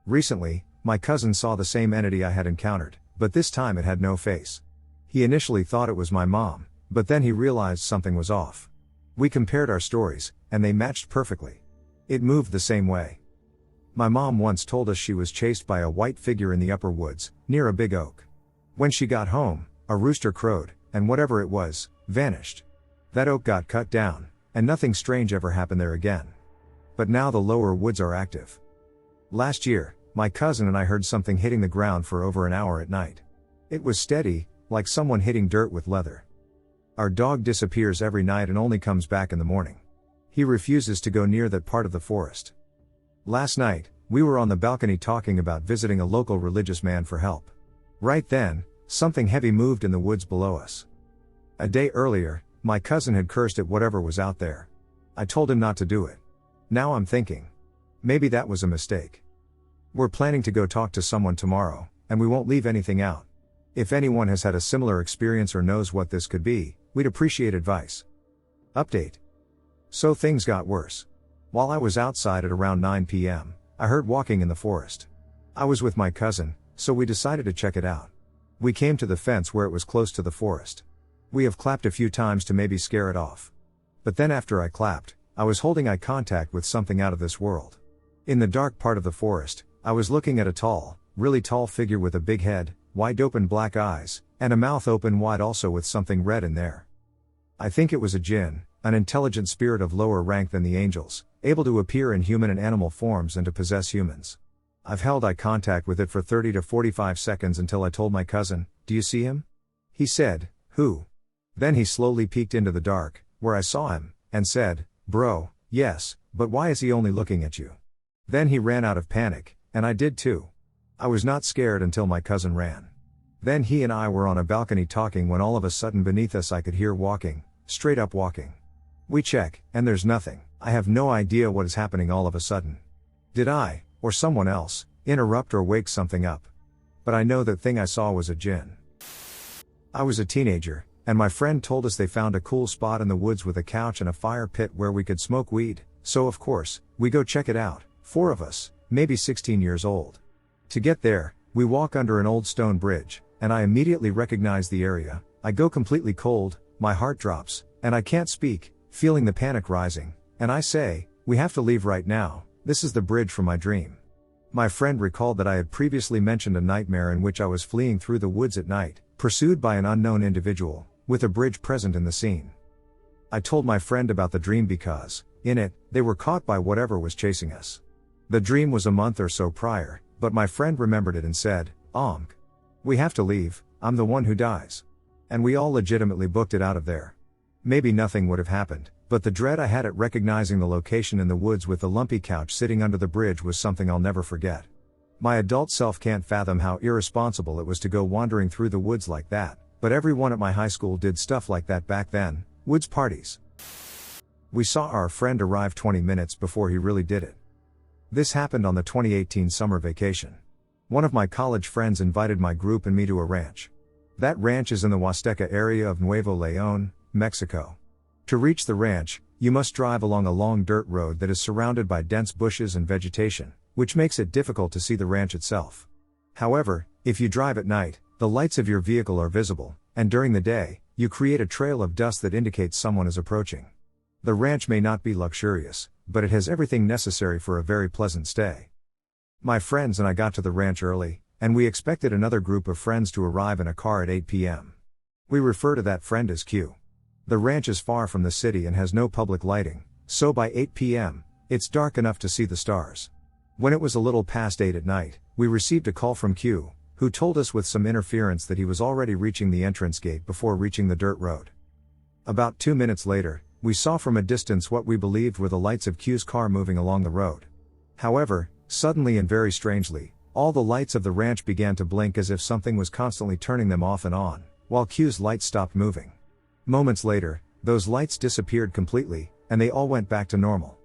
Recently, my cousin saw the same entity I had encountered, but this time it had no face. He initially thought it was my mom, but then he realized something was off. We compared our stories, and they matched perfectly. It moved the same way. My mom once told us she was chased by a white figure in the upper woods, near a big oak. When she got home, a rooster crowed, and whatever it was, vanished. That oak got cut down, and nothing strange ever happened there again. But now the lower woods are active. Last year, my cousin and I heard something hitting the ground for over an hour at night. It was steady, like someone hitting dirt with leather. Our dog disappears every night and only comes back in the morning. He refuses to go near that part of the forest. Last night, we were on the balcony talking about visiting a local religious man for help. Right then, something heavy moved in the woods below us. A day earlier, my cousin had cursed at whatever was out there. I told him not to do it. Now I'm thinking, maybe that was a mistake. We're planning to go talk to someone tomorrow, and we won't leave anything out. If anyone has had a similar experience or knows what this could be, we'd appreciate advice. Update. So things got worse. While I was outside at around 9 p.m., I heard walking in the forest. I was with my cousin, so we decided to check it out. We came to the fence where it was close to the forest. We have clapped a few times to maybe scare it off. But then after I clapped, I was holding eye contact with something out of this world. In the dark part of the forest, I was looking at a tall, really tall figure with a big head, wide open black eyes, and a mouth open wide also with something red in there. I think it was a jinn, an intelligent spirit of lower rank than the angels, able to appear in human and animal forms and to possess humans. I've held eye contact with it for 30 to 45 seconds until I told my cousin, "Do you see him?" He said, "Who?" Then he slowly peeked into the dark, where I saw him, and said, "Bro, yes, but why is he only looking at you?" Then he ran out of panic, and I did too. I was not scared until my cousin ran. Then he and I were on a balcony talking when all of a sudden beneath us I could hear walking, straight up walking. We check, and there's nothing. I have no idea what is happening all of a sudden. Did I, or someone else, interrupt or wake something up? But I know that thing I saw was a jinn. I was a teenager, and my friend told us they found a cool spot in the woods with a couch and a fire pit where we could smoke weed, so of course, we go check it out, 4 of us, maybe 16 years old. To get there, we walk under an old stone bridge, and I immediately recognize the area. I go completely cold, my heart drops, and I can't speak, feeling the panic rising, and I say, "We have to leave right now, this is the bridge from my dream." My friend recalled that I had previously mentioned a nightmare in which I was fleeing through the woods at night, pursued by an unknown individual, with a bridge present in the scene. I told my friend about the dream because, in it, they were caught by whatever was chasing us. The dream was a month or so prior, but my friend remembered it and said, "We have to leave, I'm the one who dies." And we all legitimately booked it out of there. Maybe nothing would have happened, but the dread I had at recognizing the location in the woods with the lumpy couch sitting under the bridge was something I'll never forget. My adult self can't fathom how irresponsible it was to go wandering through the woods like that, but everyone at my high school did stuff like that back then, woods parties. We saw our friend arrive 20 minutes before he really did it. This happened on the 2018 summer vacation. One of my college friends invited my group and me to a ranch. That ranch is in the Huasteca area of Nuevo León, Mexico. To reach the ranch, you must drive along a long dirt road that is surrounded by dense bushes and vegetation, which makes it difficult to see the ranch itself. However, if you drive at night, the lights of your vehicle are visible, and during the day, you create a trail of dust that indicates someone is approaching. The ranch may not be luxurious, but it has everything necessary for a very pleasant stay. My friends and I got to the ranch early, and we expected another group of friends to arrive in a car at 8 p.m. We refer to that friend as Q. The ranch is far from the city and has no public lighting, so by 8 p.m., it's dark enough to see the stars. When it was a little past 8 at night, we received a call from Q, who told us with some interference that he was already reaching the entrance gate before reaching the dirt road. About 2 minutes later, we saw from a distance what we believed were the lights of Q's car moving along the road. However, suddenly and very strangely, all the lights of the ranch began to blink as if something was constantly turning them off and on, while Q's lights stopped moving. Moments later, those lights disappeared completely, and they all went back to normal.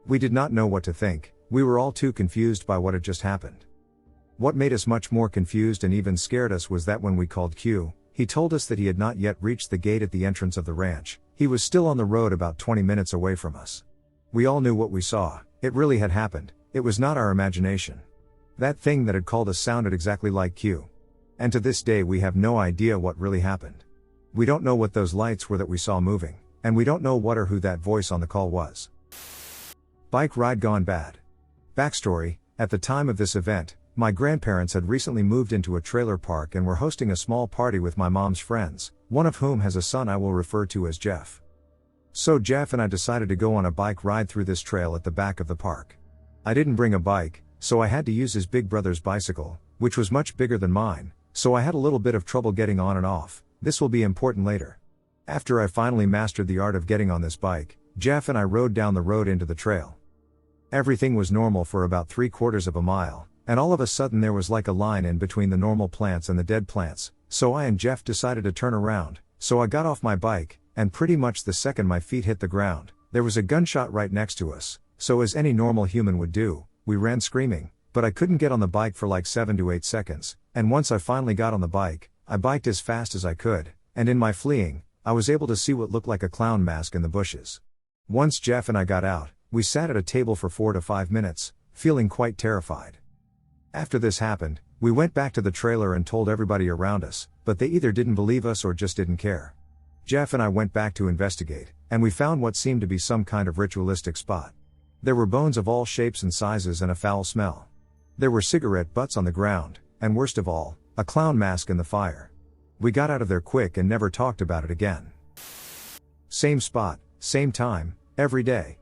We did not know what to think, we were all too confused by what had just happened. What made us much more confused and even scared us was that when we called Q, he told us that he had not yet reached the gate at the entrance of the ranch, he was still on the road about 20 minutes away from us. We all knew what we saw, it really had happened, it was not our imagination. That thing that had called us sounded exactly like Q. And to this day we have no idea what really happened. We don't know what those lights were that we saw moving, and we don't know what or who that voice on the call was. Bike ride gone bad. Backstory: at the time of this event, my grandparents had recently moved into a trailer park and were hosting a small party with my mom's friends, one of whom has a son I will refer to as Jeff. So Jeff and I decided to go on a bike ride through this trail at the back of the park. I didn't bring a bike, so I had to use his big brother's bicycle, which was much bigger than mine, so I had a little bit of trouble getting on and off. This will be important later. After I finally mastered the art of getting on this bike, Jeff and I rode down the road into the trail. Everything was normal for about 3/4 of a mile, and all of a sudden there was like a line in between the normal plants and the dead plants, so I and Jeff decided to turn around, so I got off my bike, and pretty much the second my feet hit the ground, there was a gunshot right next to us, so as any normal human would do, we ran screaming, but I couldn't get on the bike for like 7 to 8 seconds, and once I finally got on the bike, I biked as fast as I could, and in my fleeing, I was able to see what looked like a clown mask in the bushes. Once Jeff and I got out, we sat at a table for 4 to 5 minutes, feeling quite terrified. After this happened, we went back to the trailer and told everybody around us, but they either didn't believe us or just didn't care. Jeff and I went back to investigate, and we found what seemed to be some kind of ritualistic spot. There were bones of all shapes and sizes and a foul smell. There were cigarette butts on the ground, and worst of all, a clown mask in the fire. We got out of there quick and never talked about it again. Same spot, same time, every day.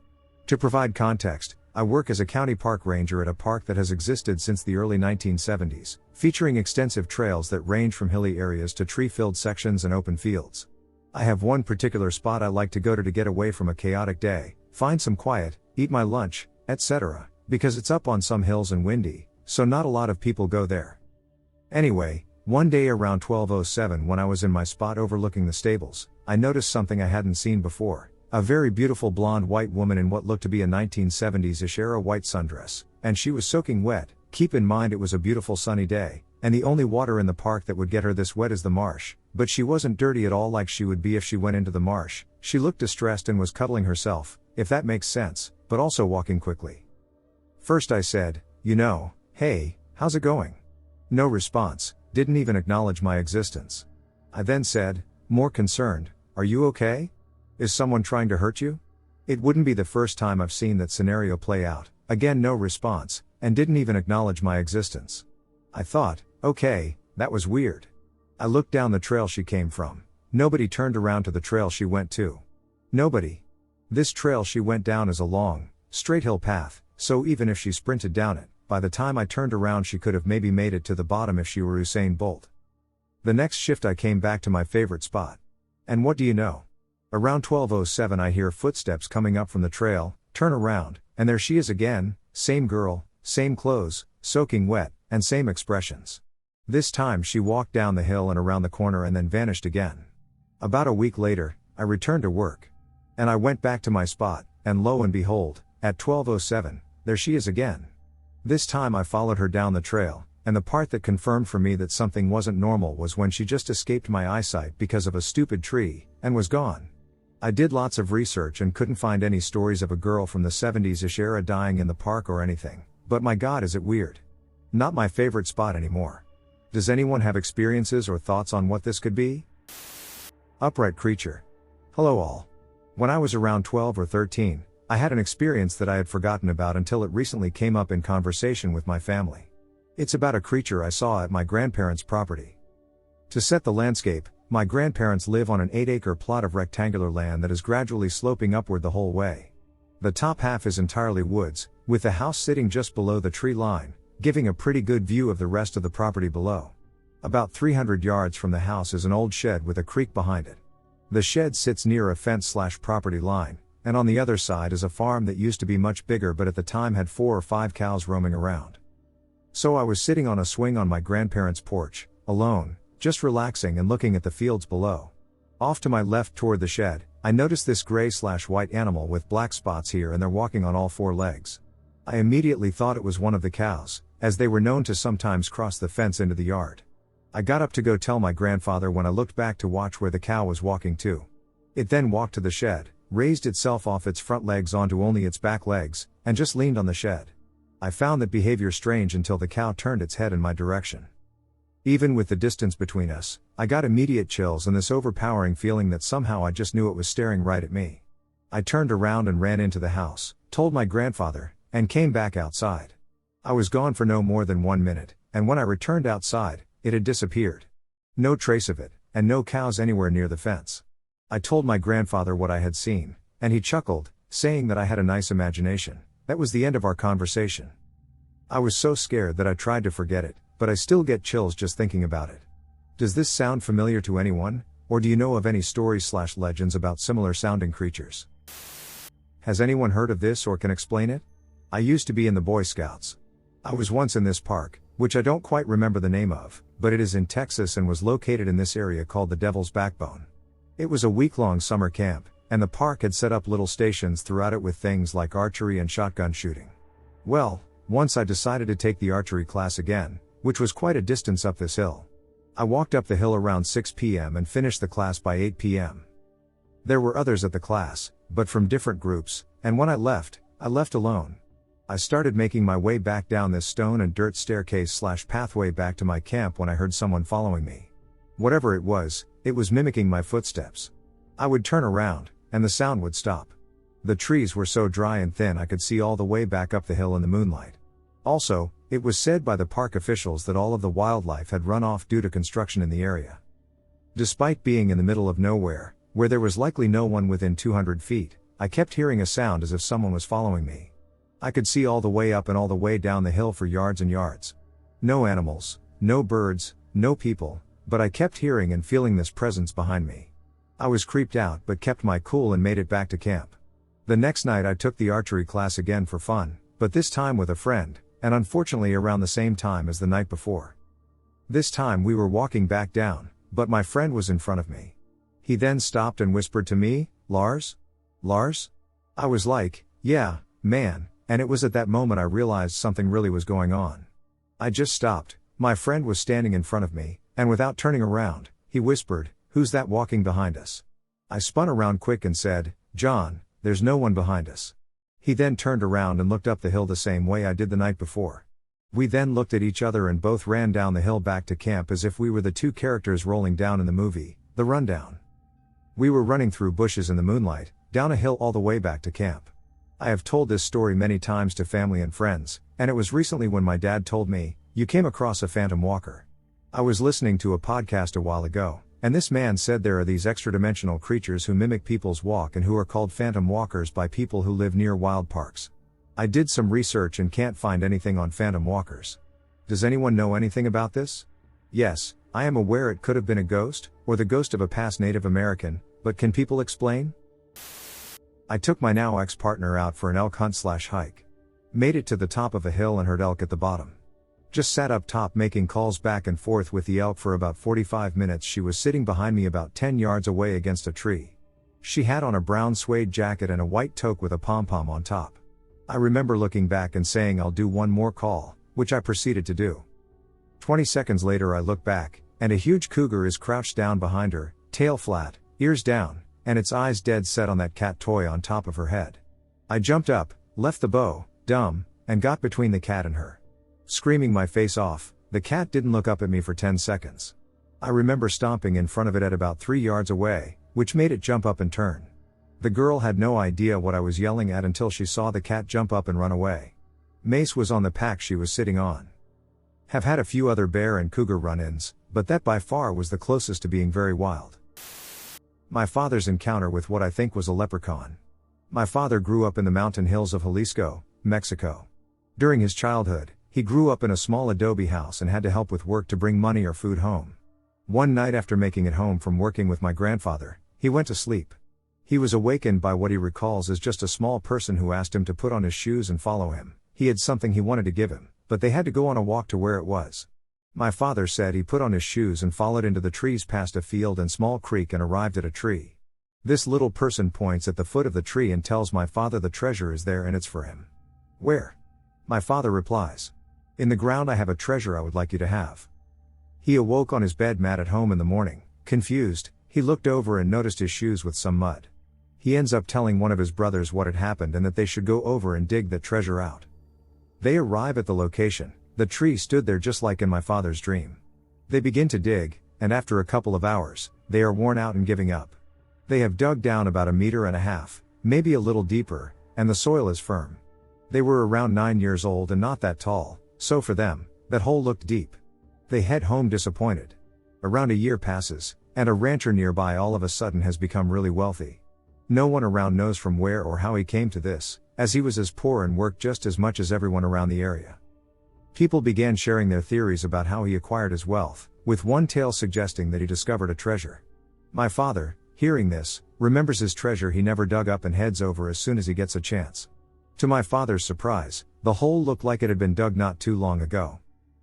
To provide context, I work as a county park ranger at a park that has existed since the early 1970s, featuring extensive trails that range from hilly areas to tree-filled sections and open fields. I have one particular spot I like to go to get away from a chaotic day, find some quiet, eat my lunch, etc., because it's up on some hills and windy, so not a lot of people go there. Anyway, one day around 12:07 when I was in my spot overlooking the stables, I noticed something I hadn't seen before. A very beautiful blonde white woman in what looked to be a 1970s-ish era white sundress, and she was soaking wet. Keep in mind it was a beautiful sunny day, and the only water in the park that would get her this wet is the marsh, but she wasn't dirty at all like she would be if she went into the marsh. She looked distressed and was cuddling herself, if that makes sense, but also walking quickly. First I said, hey, how's it going? No response, didn't even acknowledge my existence. I then said, more concerned, are you okay? Is someone trying to hurt you? It wouldn't be the first time I've seen that scenario play out. Again no response, and didn't even acknowledge my existence. I thought, okay, that was weird. I looked down the trail she came from. Nobody turned around to the trail she went to. Nobody. This trail she went down is a long, straight hill path, so even if she sprinted down it, by the time I turned around she could have maybe made it to the bottom if she were Usain Bolt. The next shift I came back to my favorite spot. And what do you know? Around 12:07 I hear footsteps coming up from the trail, turn around, and there she is again, same girl, same clothes, soaking wet, and same expressions. This time she walked down the hill and around the corner and then vanished again. About a week later, I returned to work. And I went back to my spot, and lo and behold, at 12:07, there she is again. This time I followed her down the trail, and the part that confirmed for me that something wasn't normal was when she just escaped my eyesight because of a stupid tree, and was gone. I did lots of research and couldn't find any stories of a girl from the 70s-ish era dying in the park or anything, but my god is it weird. Not my favorite spot anymore. Does anyone have experiences or thoughts on what this could be? Upright creature. Hello all. When I was around 12 or 13, I had an experience that I had forgotten about until it recently came up in conversation with my family. It's about a creature I saw at my grandparents' property. To set the landscape, my grandparents live on an 8-acre plot of rectangular land that is gradually sloping upward the whole way. The top half is entirely woods, with the house sitting just below the tree line, giving a pretty good view of the rest of the property below. About 300 yards from the house is an old shed with a creek behind it. The shed sits near a fence/property line, and on the other side is a farm that used to be much bigger but at the time had 4 or 5 cows roaming around. So I was sitting on a swing on my grandparents' porch, alone, just relaxing and looking at the fields below. Off to my left toward the shed, I noticed this gray/white animal with black spots here, and they're walking on all 4 legs. I immediately thought it was one of the cows, as they were known to sometimes cross the fence into the yard. I got up to go tell my grandfather when I looked back to watch where the cow was walking to. It then walked to the shed, raised itself off its front legs onto only its back legs, and just leaned on the shed. I found that behavior strange until the cow turned its head in my direction. Even with the distance between us, I got immediate chills and this overpowering feeling that somehow I just knew it was staring right at me. I turned around and ran into the house, told my grandfather, and came back outside. I was gone for no more than 1 minute, and when I returned outside, it had disappeared. No trace of it, and no cows anywhere near the fence. I told my grandfather what I had seen, and he chuckled, saying that I had a nice imagination. That was the end of our conversation. I was so scared that I tried to forget it, but I still get chills just thinking about it. Does this sound familiar to anyone, or do you know of any stories/legends about similar sounding creatures? Has anyone heard of this or can explain it? I used to be in the Boy Scouts. I was once in this park, which I don't quite remember the name of, but it is in Texas and was located in this area called the Devil's Backbone. It was a week-long summer camp, and the park had set up little stations throughout it with things like archery and shotgun shooting. Well, once I decided to take the archery class again, which was quite a distance up this hill. I walked up the hill around 6 p.m. and finished the class by 8 p.m. There were others at the class, but from different groups, and when I left alone. I started making my way back down this stone and dirt staircase/pathway back to my camp when I heard someone following me. Whatever it was mimicking my footsteps. I would turn around, and the sound would stop. The trees were so dry and thin I could see all the way back up the hill in the moonlight. Also, it was said by the park officials that all of the wildlife had run off due to construction in the area. Despite being in the middle of nowhere, where there was likely no one within 200 feet, I kept hearing a sound as if someone was following me. I could see all the way up and all the way down the hill for yards and yards. No animals, no birds, no people, but I kept hearing and feeling this presence behind me. I was creeped out but kept my cool and made it back to camp. The next night I took the archery class again for fun, but this time with a friend, and unfortunately around the same time as the night before. This time we were walking back down, but my friend was in front of me. He then stopped and whispered to me, "Lars? Lars?" I was like, "Yeah, man," and it was at that moment I realized something really was going on. I just stopped, my friend was standing in front of me, and without turning around, he whispered, "Who's that walking behind us?" I spun around quick and said, "John, there's no one behind us." He then turned around and looked up the hill the same way I did the night before. We then looked at each other and both ran down the hill back to camp as if we were the 2 characters rolling down in the movie, The Rundown. We were running through bushes in the moonlight, down a hill all the way back to camp. I have told this story many times to family and friends, and it was recently when my dad told me, "You came across a phantom walker." I was listening to a podcast a while ago, and this man said there are these extra-dimensional creatures who mimic people's walk and who are called phantom walkers by people who live near wild parks. I did some research and can't find anything on phantom walkers. Does anyone know anything about this? Yes, I am aware it could have been a ghost, or the ghost of a past Native American, but can people explain? I took my now ex-partner out for an elk hunt/hike. Made it to the top of a hill and heard elk at the bottom. Just sat up top making calls back and forth with the elk for about 45 minutes. She was sitting behind me about 10 yards away against a tree. She had on a brown suede jacket and a white toque with a pom-pom on top. I remember looking back and saying I'll do one more call, which I proceeded to do. 20 seconds later I look back, and a huge cougar is crouched down behind her, tail flat, ears down, and its eyes dead set on that cat toy on top of her head. I jumped up, left the bow, dumb, and got between the cat and her. Screaming my face off, the cat didn't look up at me for 10 seconds. I remember stomping in front of it at about 3 yards away, which made it jump up and turn. The girl had no idea what I was yelling at until she saw the cat jump up and run away. Mace was on the pack she was sitting on. Have had a few other bear and cougar run-ins, but that by far was the closest to being very wild. My father's encounter with what I think was a leprechaun. My father grew up in the mountain hills of Jalisco, Mexico. During his childhood, he grew up in a small adobe house and had to help with work to bring money or food home. One night after making it home from working with my grandfather, he went to sleep. He was awakened by what he recalls as just a small person who asked him to put on his shoes and follow him. He had something he wanted to give him, but they had to go on a walk to where it was. My father said he put on his shoes and followed into the trees past a field and small creek and arrived at a tree. This little person points at the foot of the tree and tells my father the treasure is there and it's for him. Where? My father replies. In the ground. I have a treasure I would like you to have. He awoke on his bed mat at home in the morning, confused. He looked over and noticed his shoes with some mud. He ends up telling one of his brothers what had happened and that they should go over and dig that treasure out. They arrive at the location. The tree stood there just like in my father's dream. They begin to dig, and after a couple of hours, they are worn out and giving up. They have dug down about 1.5 meters, maybe a little deeper, and the soil is firm. They were around 9 years old and not that tall, so for them, that hole looked deep. They head home disappointed. Around a year passes, and a rancher nearby all of a sudden has become really wealthy. No one around knows from where or how he came to this, as he was as poor and worked just as much as everyone around the area. People began sharing their theories about how he acquired his wealth, with one tale suggesting that he discovered a treasure. My father, hearing this, remembers his treasure he never dug up and heads over as soon as he gets a chance. To my father's surprise, the hole looked like it had been dug not too long ago.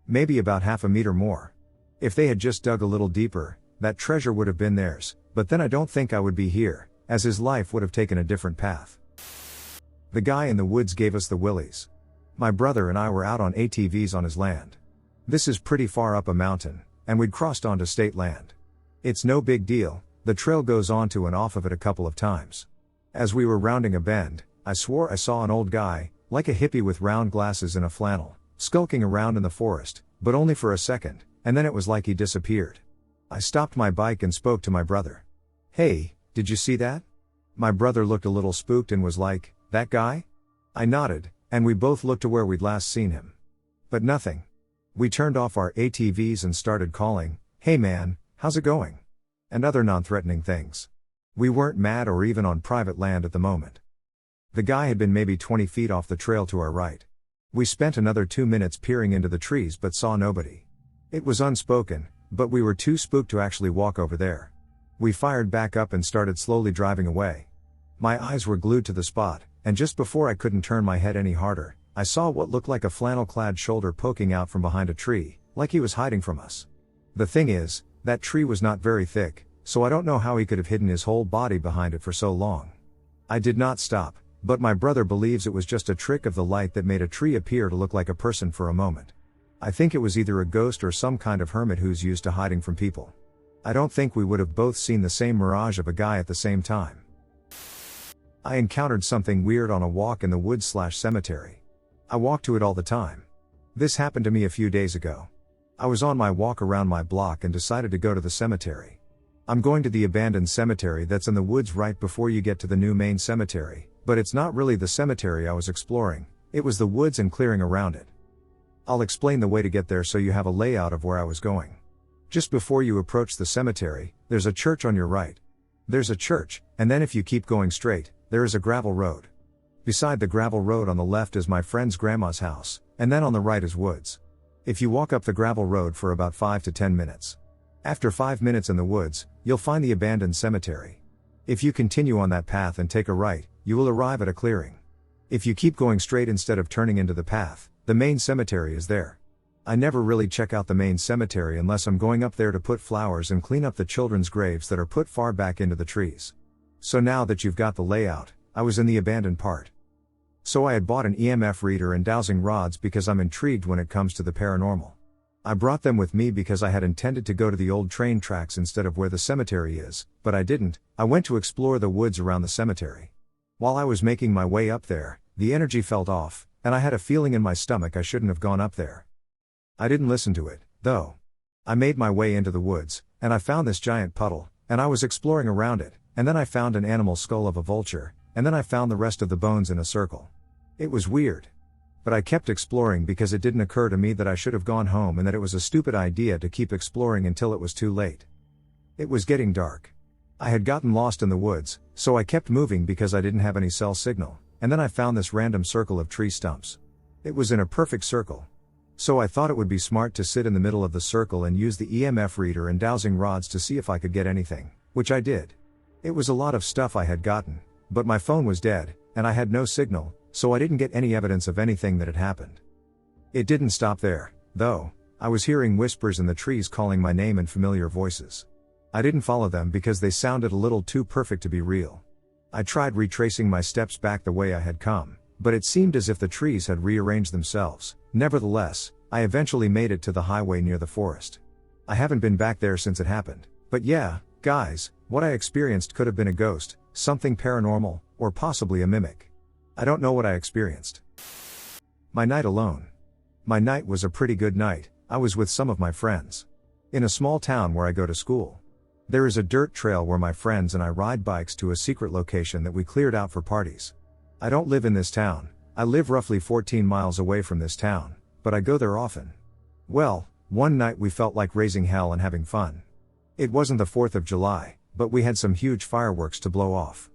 Maybe about 0.5 meters more. If they had just dug a little deeper, that treasure would have been theirs, but then I don't think I would be here, as his life would have taken a different path. The guy in the woods gave us the willies. My brother and I were out on ATVs on his land. This is pretty far up a mountain, and we'd crossed onto state land. It's no big deal, the trail goes onto and off of it a couple of times. As we were rounding a bend, I swore I saw an old guy, like a hippie with round glasses and a flannel, skulking around in the forest, but only for a second, and then it was like he disappeared. I stopped my bike and spoke to my brother. Hey, did you see that? My brother looked a little spooked and was like, that guy? I nodded, and we both looked to where we'd last seen him. But nothing. We turned off our ATVs and started calling, hey man, how's it going? And other non-threatening things. We weren't mad or even on private land at the moment. The guy had been maybe 20 feet off the trail to our right. We spent another 2 minutes peering into the trees but saw nobody. It was unspoken, but we were too spooked to actually walk over there. We fired back up and started slowly driving away. My eyes were glued to the spot, and just before I couldn't turn my head any harder, I saw what looked like a flannel-clad shoulder poking out from behind a tree, like he was hiding from us. The thing is, that tree was not very thick, so I don't know how he could have hidden his whole body behind it for so long. I did not stop, but my brother believes it was just a trick of the light that made a tree appear to look like a person for a moment. I think it was either a ghost or some kind of hermit who's used to hiding from people. I don't think we would have both seen the same mirage of a guy at the same time. I encountered something weird on a walk in the woods/cemetery. I walk to it all the time. This happened to me a few days ago. I was on my walk around my block and decided to go to the cemetery. I'm going to the abandoned cemetery that's in the woods right before you get to the new main cemetery, but it's not really the cemetery I was exploring, it was the woods and clearing around it. I'll explain the way to get there so you have a layout of where I was going. Just before you approach the cemetery, there's a church on your right. There's a church, and then if you keep going straight, there is a gravel road. Beside the gravel road on the left is my friend's grandma's house, and then on the right is woods. If you walk up the gravel road for about 5 to 10 minutes. After 5 minutes in the woods, you'll find the abandoned cemetery. If you continue on that path and take a right, you will arrive at a clearing. If you keep going straight instead of turning into the path, the main cemetery is there. I never really check out the main cemetery unless I'm going up there to put flowers and clean up the children's graves that are put far back into the trees. So now that you've got the layout, I was in the abandoned part. So I had bought an EMF reader and dowsing rods because I'm intrigued when it comes to the paranormal. I brought them with me because I had intended to go to the old train tracks instead of where the cemetery is, but I didn't. I went to explore the woods around the cemetery. While I was making my way up there, the energy felt off, and I had a feeling in my stomach I shouldn't have gone up there. I didn't listen to it, though. I made my way into the woods, and I found this giant puddle, and I was exploring around it, and then I found an animal skull of a vulture, and then I found the rest of the bones in a circle. It was weird. But I kept exploring because it didn't occur to me that I should have gone home and that it was a stupid idea to keep exploring until it was too late. It was getting dark. I had gotten lost in the woods, so I kept moving because I didn't have any cell signal, and then I found this random circle of tree stumps. It was in a perfect circle. So I thought it would be smart to sit in the middle of the circle and use the EMF reader and dowsing rods to see if I could get anything, which I did. It was a lot of stuff I had gotten, but my phone was dead, and I had no signal, so I didn't get any evidence of anything that had happened. It didn't stop there, though. I was hearing whispers in the trees calling my name in familiar voices. I didn't follow them because they sounded a little too perfect to be real. I tried retracing my steps back the way I had come, but it seemed as if the trees had rearranged themselves. Nevertheless, I eventually made it to the highway near the forest. I haven't been back there since it happened, but yeah, guys, what I experienced could have been a ghost, something paranormal, or possibly a mimic. I don't know what I experienced. My night alone. My night was a pretty good night. I was with some of my friends. In a small town where I go to school. There is a dirt trail where my friends and I ride bikes to a secret location that we cleared out for parties. I don't live in this town. I live roughly 14 miles away from this town, but I go there often. Well, one night we felt like raising hell and having fun. It wasn't the 4th of July, but we had some huge fireworks to blow off.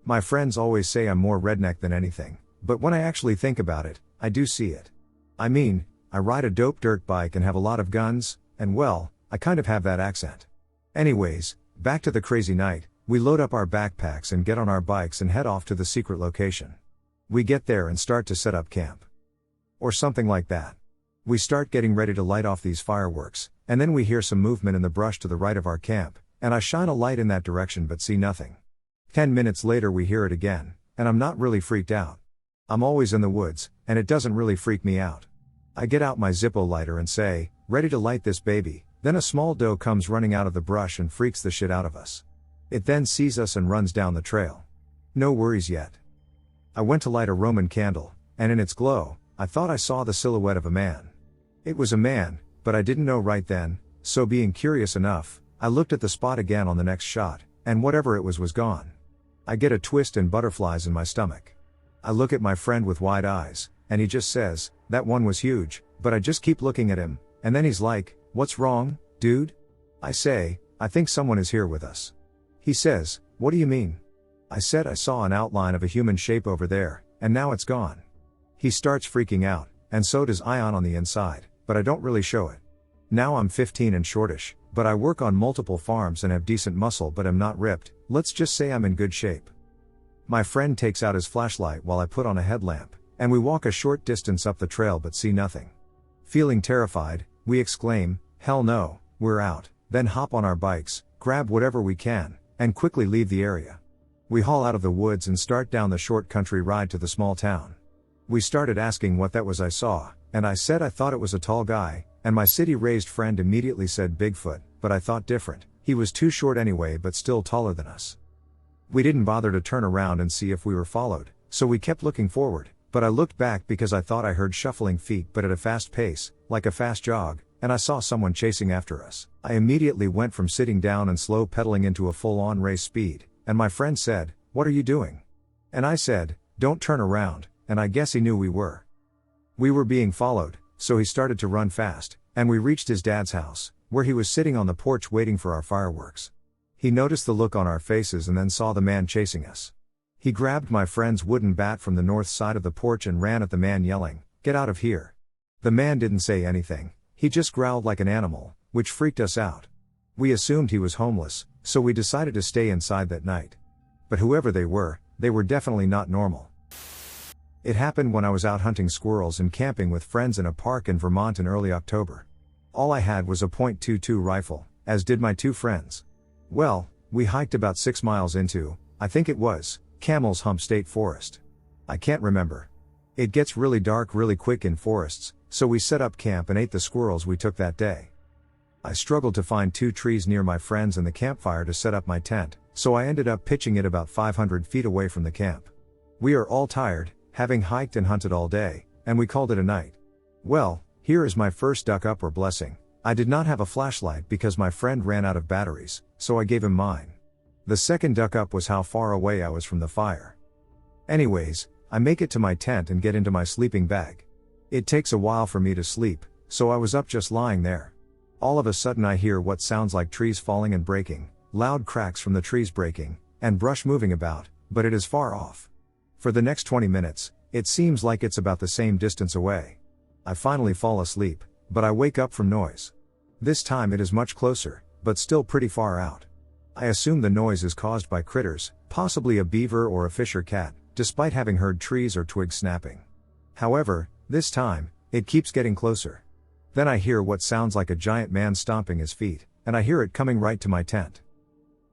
My friends always say I'm more redneck than anything, but when I actually think about it, I do see it. I mean, I ride a dope dirt bike and have a lot of guns, and well, I kind of have that accent. Anyways, back to the crazy night, we load up our backpacks and get on our bikes and head off to the secret location. We get there and start to set up camp. Or something like that. We start getting ready to light off these fireworks, and then we hear some movement in the brush to the right of our camp, and I shine a light in that direction but see nothing. 10 minutes later we hear it again, and I'm not really freaked out. I'm always in the woods, and it doesn't really freak me out. I get out my Zippo lighter and say, ready to light this baby, then a small doe comes running out of the brush and freaks the shit out of us. It then sees us and runs down the trail. No worries yet. I went to light a Roman candle, and in its glow, I thought I saw the silhouette of a man. It was a man, but I didn't know right then, so being curious enough, I looked at the spot again on the next shot, and whatever it was gone. I get a twist and butterflies in my stomach. I look at my friend with wide eyes, and he just says, that one was huge, but I just keep looking at him, and then he's like, what's wrong, dude? I say, I think someone is here with us. He says, what do you mean? I said I saw an outline of a human shape over there, and now it's gone. He starts freaking out, and so does Ion on the inside, but I don't really show it. Now I'm 15 and shortish, but I work on multiple farms and have decent muscle but am not ripped. Let's just say I'm in good shape. My friend takes out his flashlight while I put on a headlamp, and we walk a short distance up the trail but see nothing. Feeling terrified, we exclaim, hell no, we're out, then hop on our bikes, grab whatever we can, and quickly leave the area. We haul out of the woods and start down the short country ride to the small town. We started asking what that was I saw, and I said I thought it was a tall guy, and my city-raised friend immediately said Bigfoot, but I thought different. He was too short anyway but still taller than us. We didn't bother to turn around and see if we were followed, so we kept looking forward, but I looked back because I thought I heard shuffling feet but at a fast pace, like a fast jog, and I saw someone chasing after us. I immediately went from sitting down and slow pedaling into a full-on race speed, and my friend said, what are you doing? And I said, don't turn around, and I guess he knew we were. We were being followed, so he started to run fast, and we reached his dad's house, where he was sitting on the porch waiting for our fireworks. He noticed the look on our faces and then saw the man chasing us. He grabbed my friend's wooden bat from the north side of the porch and ran at the man yelling, get out of here. The man didn't say anything, he just growled like an animal, which freaked us out. We assumed he was homeless, so we decided to stay inside that night. But whoever they were definitely not normal. It happened when I was out hunting squirrels and camping with friends in a park in Vermont in early October. All I had was a .22 rifle, as did my two friends. Well, we hiked about 6 miles into, I think it was, Camel's Hump State Forest. I can't remember. It gets really dark really quick in forests, so we set up camp and ate the squirrels we took that day. I struggled to find 2 trees near my friends and the campfire to set up my tent, so I ended up pitching it about 500 feet away from the camp. We are all tired, having hiked and hunted all day, and we called it a night. Well, here is my first duck up or blessing. I did not have a flashlight because my friend ran out of batteries, so I gave him mine. The second duck up was how far away I was from the fire. Anyways, I make it to my tent and get into my sleeping bag. It takes a while for me to sleep, so I was up just lying there. All of a sudden I hear what sounds like trees falling and breaking, loud cracks from the trees breaking, and brush moving about, but it is far off. For the next 20 minutes, it seems like it's about the same distance away. I finally fall asleep, but I wake up from noise. This time it is much closer, but still pretty far out. I assume the noise is caused by critters, possibly a beaver or a fish or cat, despite having heard trees or twigs snapping. However, this time, it keeps getting closer. Then I hear what sounds like a giant man stomping his feet, and I hear it coming right to my tent.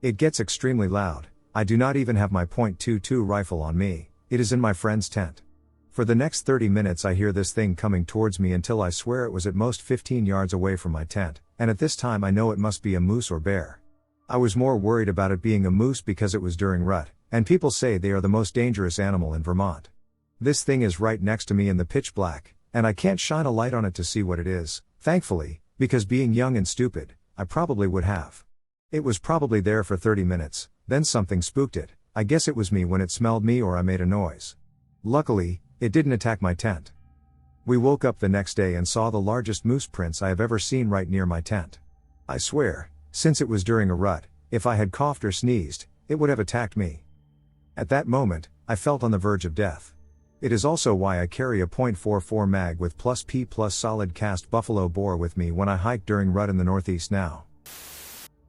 It gets extremely loud. I do not even have my .22 rifle on me, it is in my friend's tent. For the next 30 minutes I hear this thing coming towards me until I swear it was at most 15 yards away from my tent, and at this time I know it must be a moose or bear. I was more worried about it being a moose because it was during rut, and people say they are the most dangerous animal in Vermont. This thing is right next to me in the pitch black, and I can't shine a light on it to see what it is, thankfully, because being young and stupid, I probably would have. It was probably there for 30 minutes, then something spooked it. I guess it was me when it smelled me or I made a noise. Luckily, it didn't attack my tent. We woke up the next day and saw the largest moose prints I have ever seen right near my tent. I swear, since it was during a rut, if I had coughed or sneezed, it would have attacked me. At that moment, I felt on the verge of death. It is also why I carry a .44 mag with +P+ solid cast buffalo bore with me when I hike during rut in the Northeast now.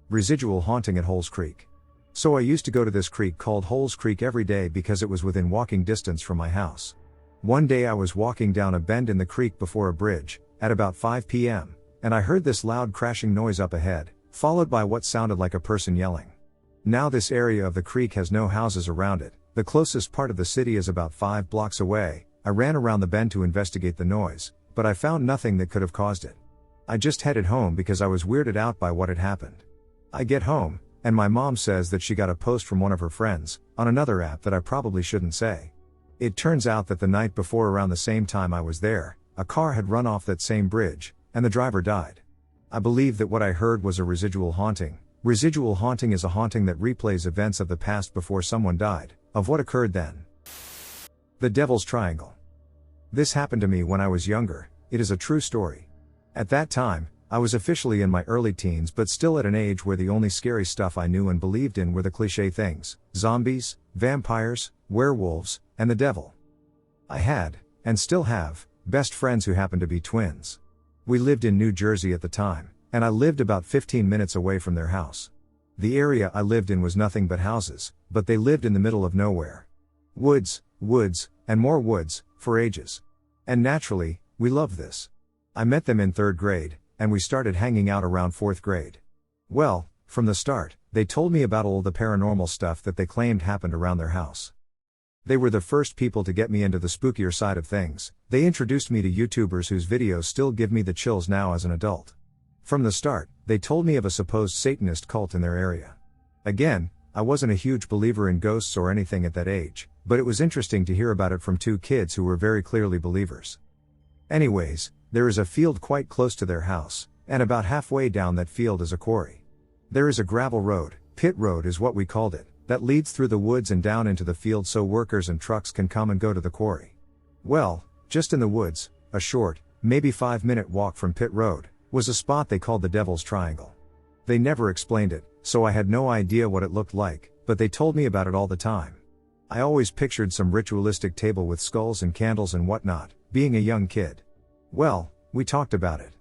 Residual haunting at Holes Creek. So I used to go to this creek called Holes Creek every day because it was within walking distance from my house. One day I was walking down a bend in the creek before a bridge, at about 5 p.m., and I heard this loud crashing noise up ahead, followed by what sounded like a person yelling. Now this area of the creek has no houses around it, the closest part of the city is about 5 blocks away. I ran around the bend to investigate the noise, but I found nothing that could have caused it. I just headed home because I was weirded out by what had happened. I get home, and my mom says that she got a post from one of her friends, on another app that I probably shouldn't say. It turns out that the night before around the same time I was there, a car had run off that same bridge, and the driver died. I believe that what I heard was a residual haunting. Residual haunting is a haunting that replays events of the past before someone died, of what occurred then. The Devil's Triangle. This happened to me when I was younger, it is a true story. At that time, I was officially in my early teens but still at an age where the only scary stuff I knew and believed in were the cliché things: zombies, vampires, werewolves, and the devil. I had, and still have, best friends who happened to be twins. We lived in New Jersey at the time, and I lived about 15 minutes away from their house. The area I lived in was nothing but houses, but they lived in the middle of nowhere. Woods, and more woods, for ages. And naturally, we loved this. I met them in 3rd grade, and we started hanging out around 4th grade. Well, from the start, they told me about all the paranormal stuff that they claimed happened around their house. They were the first people to get me into the spookier side of things. They introduced me to YouTubers whose videos still give me the chills now as an adult. From the start, they told me of a supposed Satanist cult in their area. Again, I wasn't a huge believer in ghosts or anything at that age, but it was interesting to hear about it from 2 kids who were very clearly believers. Anyways, there is a field quite close to their house, and about halfway down that field is a quarry. There is a gravel road, pit road is what we called it, that leads through the woods and down into the field so workers and trucks can come and go to the quarry. Well, just in the woods, a short, maybe 5-minute walk from pit road, was a spot they called the Devil's Triangle. They never explained it, so I had no idea what it looked like, but they told me about it all the time. I always pictured some ritualistic table with skulls and candles and whatnot, being a young kid. Well, we talked about it.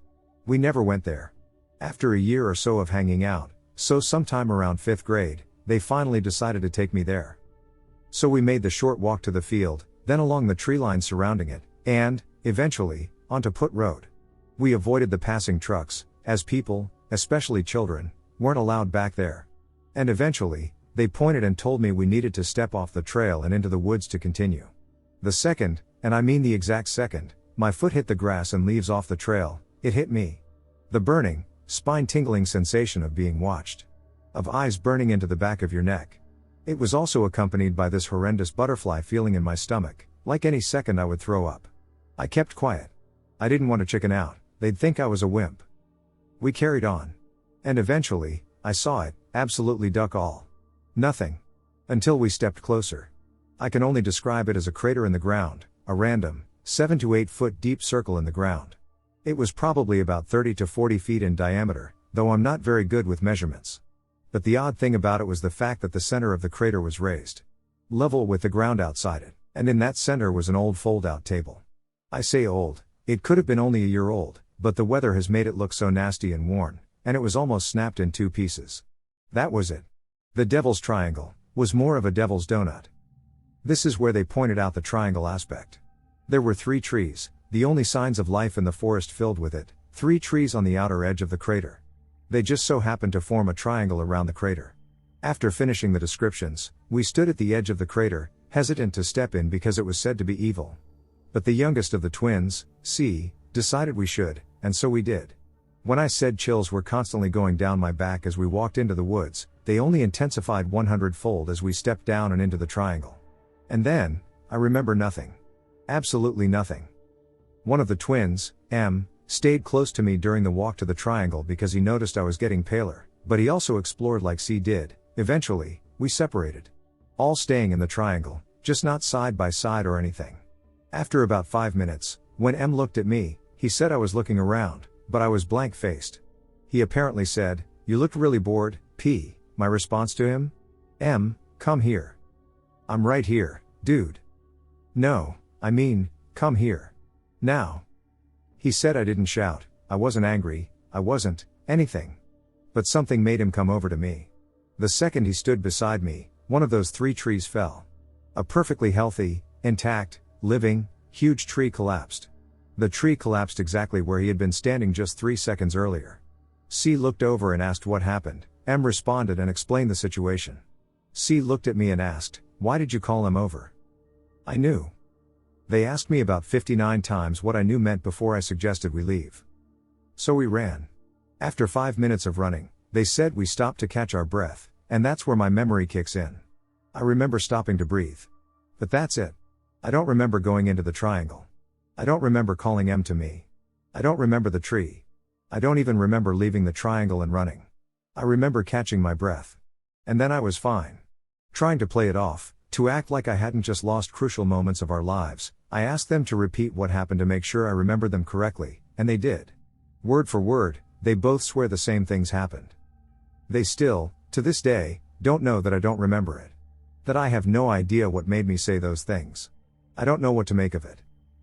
We never went there. After a year or so of hanging out, so sometime around 5th grade, they finally decided to take me there. So we made the short walk to the field, then along the tree line surrounding it, and, eventually, onto Put Road. We avoided the passing trucks, as people, especially children, weren't allowed back there. And eventually, they pointed and told me we needed to step off the trail and into the woods to continue. The second, and I mean the exact second, my foot hit the grass and leaves off the trail, it hit me. The burning, spine-tingling sensation of being watched. Of eyes burning into the back of your neck. It was also accompanied by this horrendous butterfly feeling in my stomach, like any second I would throw up. I kept quiet. I didn't want to chicken out, they'd think I was a wimp. We carried on. And eventually, I saw it, absolutely duck all. Nothing. Until we stepped closer. I can only describe it as a crater in the ground, a random, 7 to 8 foot deep circle in the ground. It was probably about 30 to 40 feet in diameter, though I'm not very good with measurements. But the odd thing about it was the fact that the center of the crater was raised, level with the ground outside it, and in that center was an old fold-out table. I say old, it could have been only a year old, but the weather has made it look so nasty and worn, and it was almost snapped in 2 pieces. That was it. The Devil's Triangle was more of a devil's donut. This is where they pointed out the triangle aspect. There were 3 trees, the only signs of life in the forest filled with it, 3 trees on the outer edge of the crater. They just so happened to form a triangle around the crater. After finishing the descriptions, we stood at the edge of the crater, hesitant to step in because it was said to be evil. But the youngest of the twins, C, decided we should, and so we did. When I said chills were constantly going down my back as we walked into the woods, they only intensified 100-fold as we stepped down and into the triangle. And then, I remember nothing. Absolutely nothing. One of the twins, M, stayed close to me during the walk to the triangle because he noticed I was getting paler, but he also explored like C did. Eventually, we separated. All staying in the triangle, just not side by side or anything. After about 5 minutes, when M looked at me, he said I was looking around, but I was blank-faced. He apparently said, "You looked really bored, P." My response to him? "M, come here." "I'm right here, dude." "No, I mean, come here. Now." He said I didn't shout, I wasn't angry, I wasn't anything. But something made him come over to me. The second he stood beside me, one of those 3 trees fell. A perfectly healthy, intact, living, huge tree collapsed. The tree collapsed exactly where he had been standing just 3 seconds earlier. C looked over and asked what happened. M responded and explained the situation. C looked at me and asked, "Why did you call him over?" I knew. They asked me about 59 times what I knew meant before I suggested we leave. So we ran. After 5 minutes of running, they said we stopped to catch our breath, and that's where my memory kicks in. I remember stopping to breathe. But that's it. I don't remember going into the triangle. I don't remember calling M to me. I don't remember the tree. I don't even remember leaving the triangle and running. I remember catching my breath. And then I was fine. Trying to play it off, to act like I hadn't just lost crucial moments of our lives, I asked them to repeat what happened to make sure I remembered them correctly, and they did. Word for word, they both swear the same things happened. They still, to this day, don't know that I don't remember it. That I have no idea what made me say those things. I don't know what to make of it.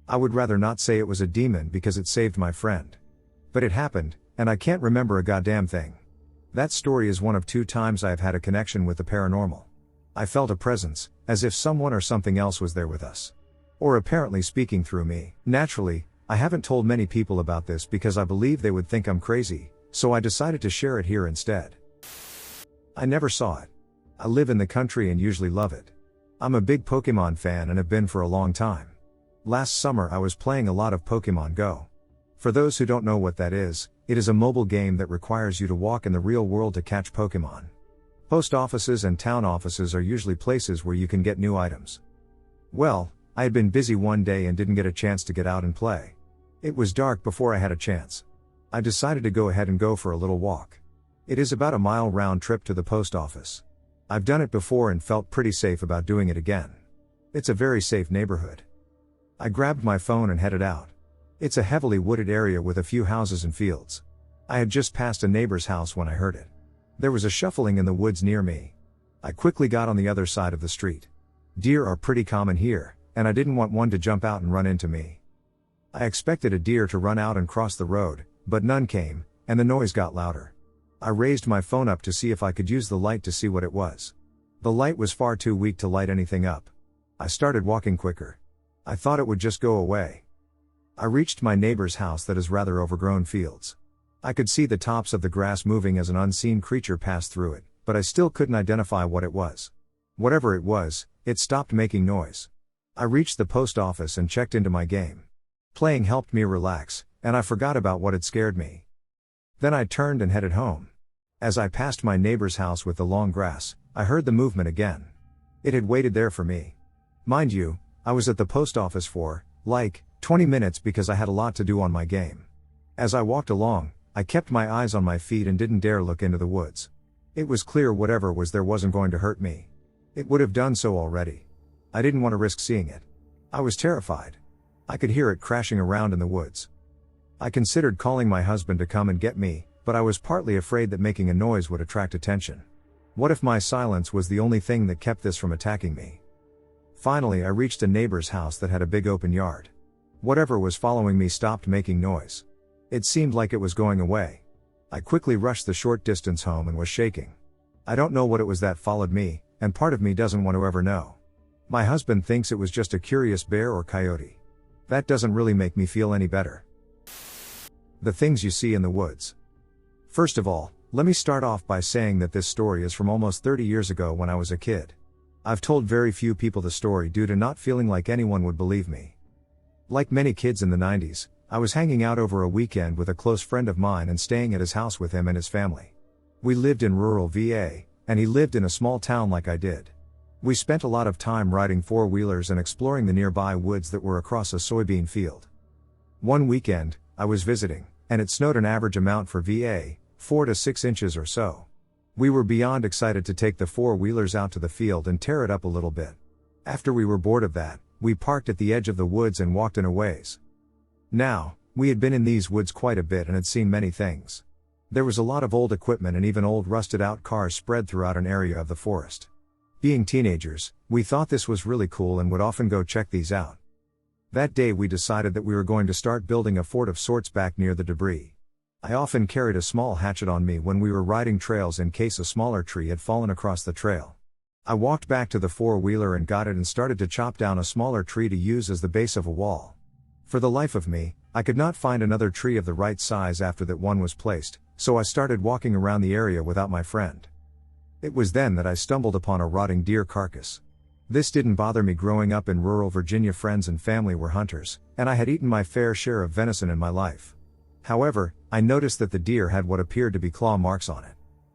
I would rather not say it was a demon because it saved my friend. But it happened, and I can't remember a goddamn thing. That story is one of 2 times I have had a connection with the paranormal. I felt a presence, as if someone or something else was there with us. Or apparently speaking through me. Naturally, I haven't told many people about this because I believe they would think I'm crazy, so I decided to share it here instead. I never saw it. I live in the country and usually love it. I'm a big Pokemon fan and have been for a long time. Last summer I was playing a lot of Pokemon Go. For those who don't know what that is, it is a mobile game that requires you to walk in the real world to catch Pokemon. Post offices and town offices are usually places where you can get new items. Well, I had been busy one day and didn't get a chance to get out and play. It was dark before I had a chance. I decided to go ahead and go for a little walk. It is about a mile round trip to the post office. I've done it before and felt pretty safe about doing it again. It's a very safe neighborhood. I grabbed my phone and headed out. It's a heavily wooded area with a few houses and fields. I had just passed a neighbor's house when I heard it. There was a shuffling in the woods near me. I quickly got on the other side of the street. Deer are pretty common here, and I didn't want one to jump out and run into me. I expected a deer to run out and cross the road, but none came, and the noise got louder. I raised my phone up to see if I could use the light to see what it was. The light was far too weak to light anything up. I started walking quicker. I thought it would just go away. I reached my neighbor's house that is rather overgrown fields. I could see the tops of the grass moving as an unseen creature passed through it, but I still couldn't identify what it was. Whatever it was, it stopped making noise. I reached the post office and checked into my game. Playing helped me relax, and I forgot about what had scared me. Then I turned and headed home. As I passed my neighbor's house with the long grass, I heard the movement again. It had waited there for me. Mind you, I was at the post office for, 20 minutes because I had a lot to do on my game. As I walked along, I kept my eyes on my feet and didn't dare look into the woods. It was clear whatever was there wasn't going to hurt me. It would have done so already. I didn't want to risk seeing it. I was terrified. I could hear it crashing around in the woods. I considered calling my husband to come and get me, but I was partly afraid that making a noise would attract attention. What if my silence was the only thing that kept this from attacking me? Finally, I reached a neighbor's house that had a big open yard. Whatever was following me stopped making noise. It seemed like it was going away. I quickly rushed the short distance home and was shaking. I don't know what it was that followed me, and part of me doesn't want to ever know. My husband thinks it was just a curious bear or coyote. That doesn't really make me feel any better. The things you see in the woods. First of all, let me start off by saying that this story is from almost 30 years ago when I was a kid. I've told very few people the story due to not feeling like anyone would believe me. Like many kids in the 90s, I was hanging out over a weekend with a close friend of mine and staying at his house with him and his family. We lived in rural VA, and he lived in a small town like I did. We spent a lot of time riding four-wheelers and exploring the nearby woods that were across a soybean field. One weekend, I was visiting, and it snowed an average amount for VA, 4 to 6 inches or so. We were beyond excited to take the four-wheelers out to the field and tear it up a little bit. After we were bored of that, we parked at the edge of the woods and walked in a ways. Now, we had been in these woods quite a bit and had seen many things. There was a lot of old equipment and even old rusted-out cars spread throughout an area of the forest. Being teenagers, we thought this was really cool and would often go check these out. That day we decided that we were going to start building a fort of sorts back near the debris. I often carried a small hatchet on me when we were riding trails in case a smaller tree had fallen across the trail. I walked back to the four-wheeler and got it and started to chop down a smaller tree to use as the base of a wall. For the life of me, I could not find another tree of the right size after that one was placed, so I started walking around the area without my friend. It was then that I stumbled upon a rotting deer carcass. This didn't bother me growing up in rural Virginia. Friends and family were hunters, and I had eaten my fair share of venison in my life. However, I noticed that the deer had what appeared to be claw marks on it.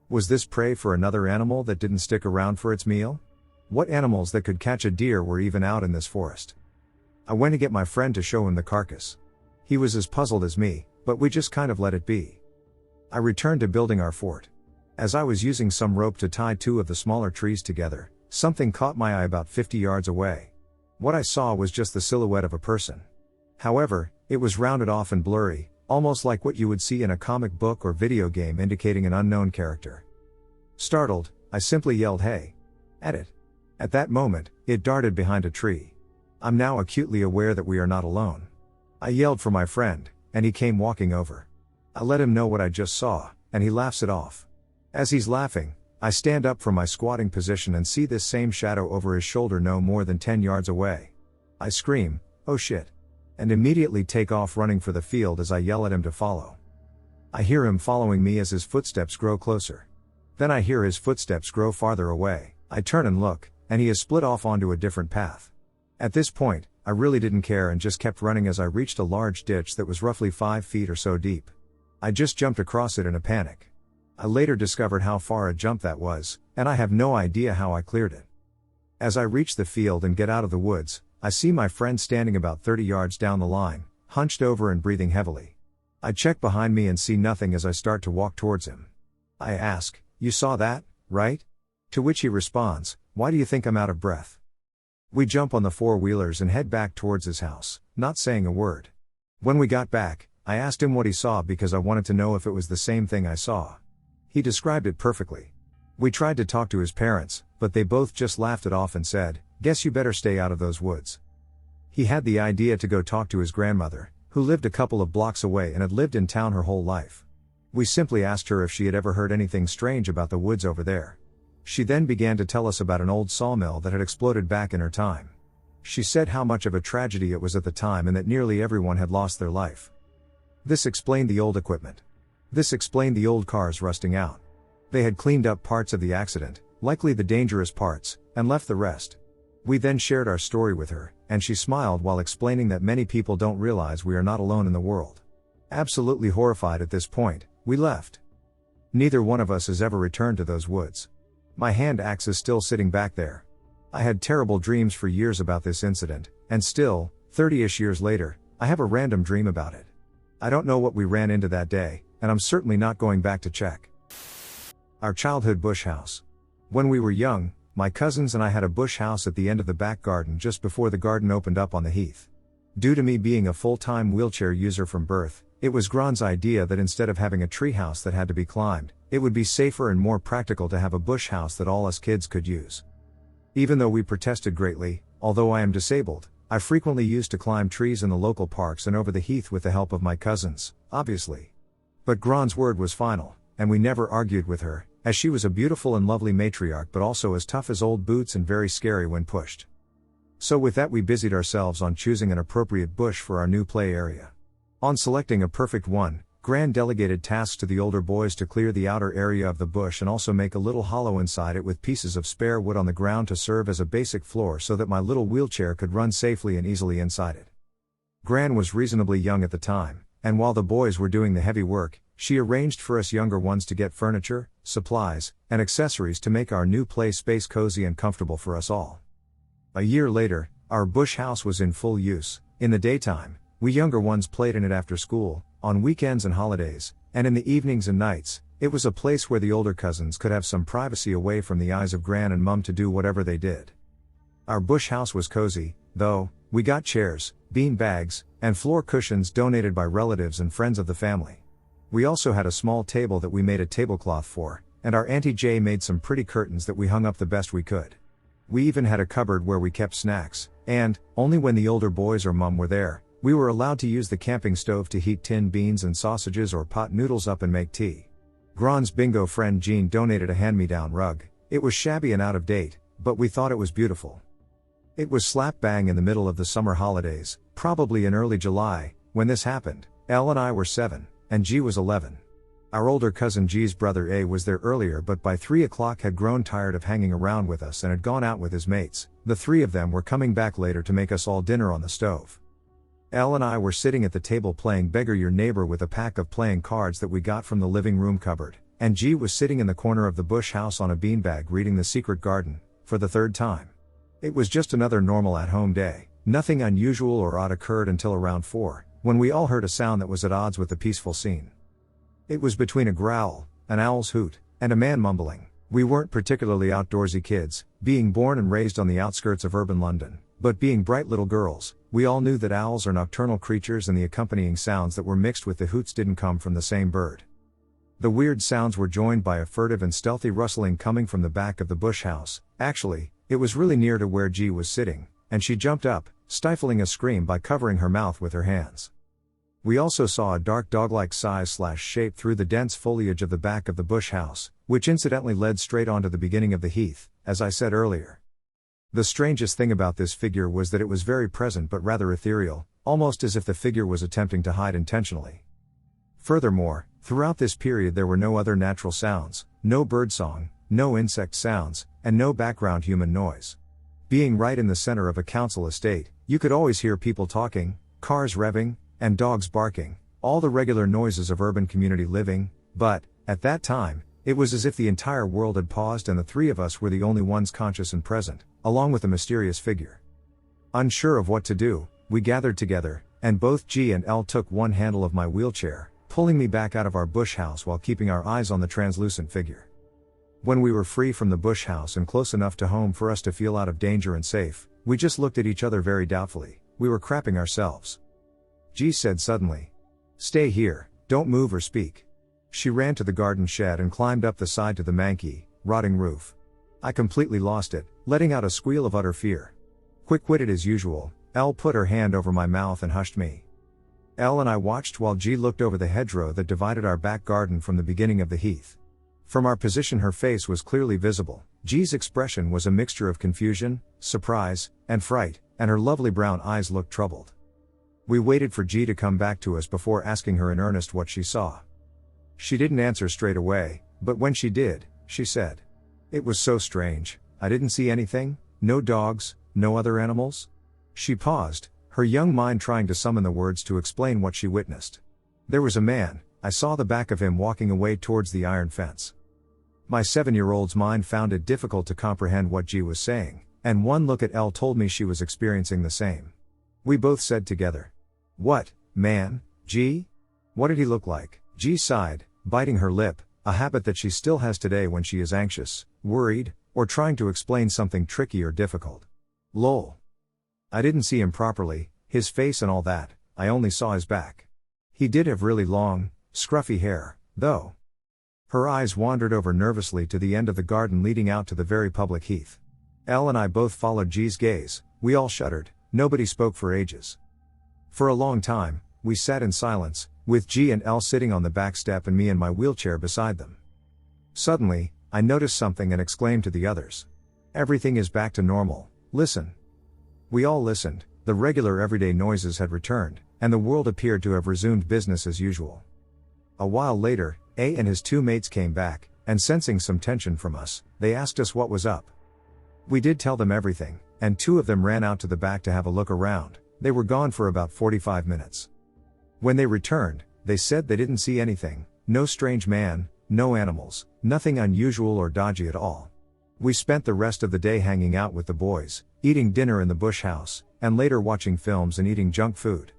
Was this prey for another animal that didn't stick around for its meal? What animals that could catch a deer were even out in this forest? I went to get my friend to show him the carcass. He was as puzzled as me, but we just kind of let it be. I returned to building our fort. As I was using some rope to tie two of the smaller trees together, something caught my eye about 50 yards away. What I saw was just the silhouette of a person. However, it was rounded off and blurry, almost like what you would see in a comic book or video game indicating an unknown character. Startled, I simply yelled "Hey!" at it. At that moment, it darted behind a tree. I'm now acutely aware that we are not alone. I yelled for my friend, and he came walking over. I let him know what I just saw, and he laughs it off. As he's laughing, I stand up from my squatting position and see this same shadow over his shoulder no more than 10 yards away. I scream, "Oh shit!" and immediately take off running for the field as I yell at him to follow. I hear him following me as his footsteps grow closer. Then I hear his footsteps grow farther away. I turn and look, and he has split off onto a different path. At this point, I really didn't care and just kept running as I reached a large ditch that was roughly 5 feet or so deep. I just jumped across it in a panic. I later discovered how far a jump that was, and I have no idea how I cleared it. As I reach the field and get out of the woods, I see my friend standing about 30 yards down the line, hunched over and breathing heavily. I check behind me and see nothing as I start to walk towards him. I ask, "You saw that, right?" To which he responds, "Why do you think I'm out of breath?" We jump on the four-wheelers and head back towards his house, not saying a word. When we got back, I asked him what he saw because I wanted to know if it was the same thing I saw. He described it perfectly. We tried to talk to his parents, but they both just laughed it off and said, "Guess you better stay out of those woods." He had the idea to go talk to his grandmother, who lived a couple of blocks away and had lived in town her whole life. We simply asked her if she had ever heard anything strange about the woods over there. She then began to tell us about an old sawmill that had exploded back in her time. She said how much of a tragedy it was at the time and that nearly everyone had lost their life. This explained the old equipment. This explained the old cars rusting out. They had cleaned up parts of the accident, likely the dangerous parts, and left the rest. We then shared our story with her, and she smiled while explaining that many people don't realize we are not alone in the world. Absolutely horrified at this point, we left. Neither one of us has ever returned to those woods. My hand axe is still sitting back there. I had terrible dreams for years about this incident, and still, 30-ish years later, I have a random dream about it. I don't know what we ran into that day, and I'm certainly not going back to check. Our childhood bush house. When we were young, my cousins and I had a bush house at the end of the back garden just before the garden opened up on the heath. Due to me being a full-time wheelchair user from birth, it was Gron's idea that instead of having a treehouse that had to be climbed, it would be safer and more practical to have a bush house that all us kids could use. Even though we protested greatly, although I am disabled, I frequently used to climb trees in the local parks and over the heath with the help of my cousins, obviously. But Gron's word was final, and we never argued with her, as she was a beautiful and lovely matriarch but also as tough as old boots and very scary when pushed. So with that we busied ourselves on choosing an appropriate bush for our new play area. On selecting a perfect one, Gran delegated tasks to the older boys to clear the outer area of the bush and also make a little hollow inside it with pieces of spare wood on the ground to serve as a basic floor so that my little wheelchair could run safely and easily inside it. Gran was reasonably young at the time, and while the boys were doing the heavy work, she arranged for us younger ones to get furniture, supplies, and accessories to make our new play space cozy and comfortable for us all. A year later, our bush house was in full use. In the daytime, we younger ones played in it after school, on weekends and holidays, and in the evenings and nights, it was a place where the older cousins could have some privacy away from the eyes of Gran and Mum to do whatever they did. Our bush house was cozy, though. We got chairs, bean bags, and floor cushions donated by relatives and friends of the family. We also had a small table that we made a tablecloth for, and our Auntie Jay made some pretty curtains that we hung up the best we could. We even had a cupboard where we kept snacks, and, only when the older boys or Mum were there, we were allowed to use the camping stove to heat tinned beans and sausages or pot noodles up and make tea. Gron's bingo friend Jean donated a hand-me-down rug. It was shabby and out of date, but we thought it was beautiful. It was slap bang in the middle of the summer holidays, probably in early July, when this happened. Elle and I were 7, and G was 11. Our older cousin G's brother A was there earlier but by 3 o'clock had grown tired of hanging around with us and had gone out with his mates. The three of them were coming back later to make us all dinner on the stove. Elle and I were sitting at the table playing Beggar Your Neighbor with a pack of playing cards that we got from the living room cupboard, and G was sitting in the corner of the bush house on a beanbag reading The Secret Garden, for the third time. It was just another normal at-home day. Nothing unusual or odd occurred until around 4, when we all heard a sound that was at odds with the peaceful scene. It was between a growl, an owl's hoot, and a man mumbling. We weren't particularly outdoorsy kids, being born and raised on the outskirts of urban London, but being bright little girls, we all knew that owls are nocturnal creatures and the accompanying sounds that were mixed with the hoots didn't come from the same bird. The weird sounds were joined by a furtive and stealthy rustling coming from the back of the bush house. Actually, it was really near to where G was sitting, and she jumped up, stifling a scream by covering her mouth with her hands. We also saw a dark dog-like size/shape through the dense foliage of the back of the bush house, which incidentally led straight onto the beginning of the heath, as I said earlier. The strangest thing about this figure was that it was very present but rather ethereal, almost as if the figure was attempting to hide intentionally. Furthermore, throughout this period there were no other natural sounds, no birdsong, no insect sounds, and no background human noise. Being right in the center of a council estate, you could always hear people talking, cars revving, and dogs barking, all the regular noises of urban community living, but, at that time, it was as if the entire world had paused and the three of us were the only ones conscious and present, along with the mysterious figure. Unsure of what to do, we gathered together, and both G and L took one handle of my wheelchair, pulling me back out of our bush house while keeping our eyes on the translucent figure. When we were free from the bush house and close enough to home for us to feel out of danger and safe, we just looked at each other very doubtfully. We were crapping ourselves. G said suddenly, "Stay here, don't move or speak." She ran to the garden shed and climbed up the side to the manky, rotting roof. I completely lost it, letting out a squeal of utter fear. Quick-witted as usual, Elle put her hand over my mouth and hushed me. Elle and I watched while G looked over the hedgerow that divided our back garden from the beginning of the heath. From our position her face was clearly visible. G's expression was a mixture of confusion, surprise, and fright, and her lovely brown eyes looked troubled. We waited for G to come back to us before asking her in earnest what she saw. She didn't answer straight away, but when she did, she said, "It was so strange, I didn't see anything, no dogs, no other animals." She paused, her young mind trying to summon the words to explain what she witnessed. "There was a man, I saw the back of him walking away towards the iron fence." My 7-year-old's mind found it difficult to comprehend what G was saying, and one look at Elle told me she was experiencing the same. We both said together, "What, man, G? What did he look like?" G sighed, biting her lip, a habit that she still has today when she is anxious, worried, or trying to explain something tricky or difficult. "Lol. I didn't see him properly, His face and all that, I only saw his back. He did have really long, scruffy hair, though. Her eyes wandered over nervously to the end of the garden leading out to the very public heath. Elle and I both followed G's gaze, we all shuddered, nobody spoke for ages. For a long time, we sat in silence, with G and Elle sitting on the back step and me in my wheelchair beside them. Suddenly, I noticed something and exclaimed to the others. Everything is back to normal, listen. We all listened, the regular everyday noises had returned, and the world appeared to have resumed business as usual. A while later, A and his two mates came back, and sensing some tension from us, they asked us what was up. We did tell them everything, and two of them ran out to the back to have a look around. They were gone for about 45 minutes. When they returned, they said they didn't see anything, no strange man, no animals, nothing unusual or dodgy at all. We spent the rest of the day hanging out with the boys, eating dinner in the bush house, and later watching films and eating junk food.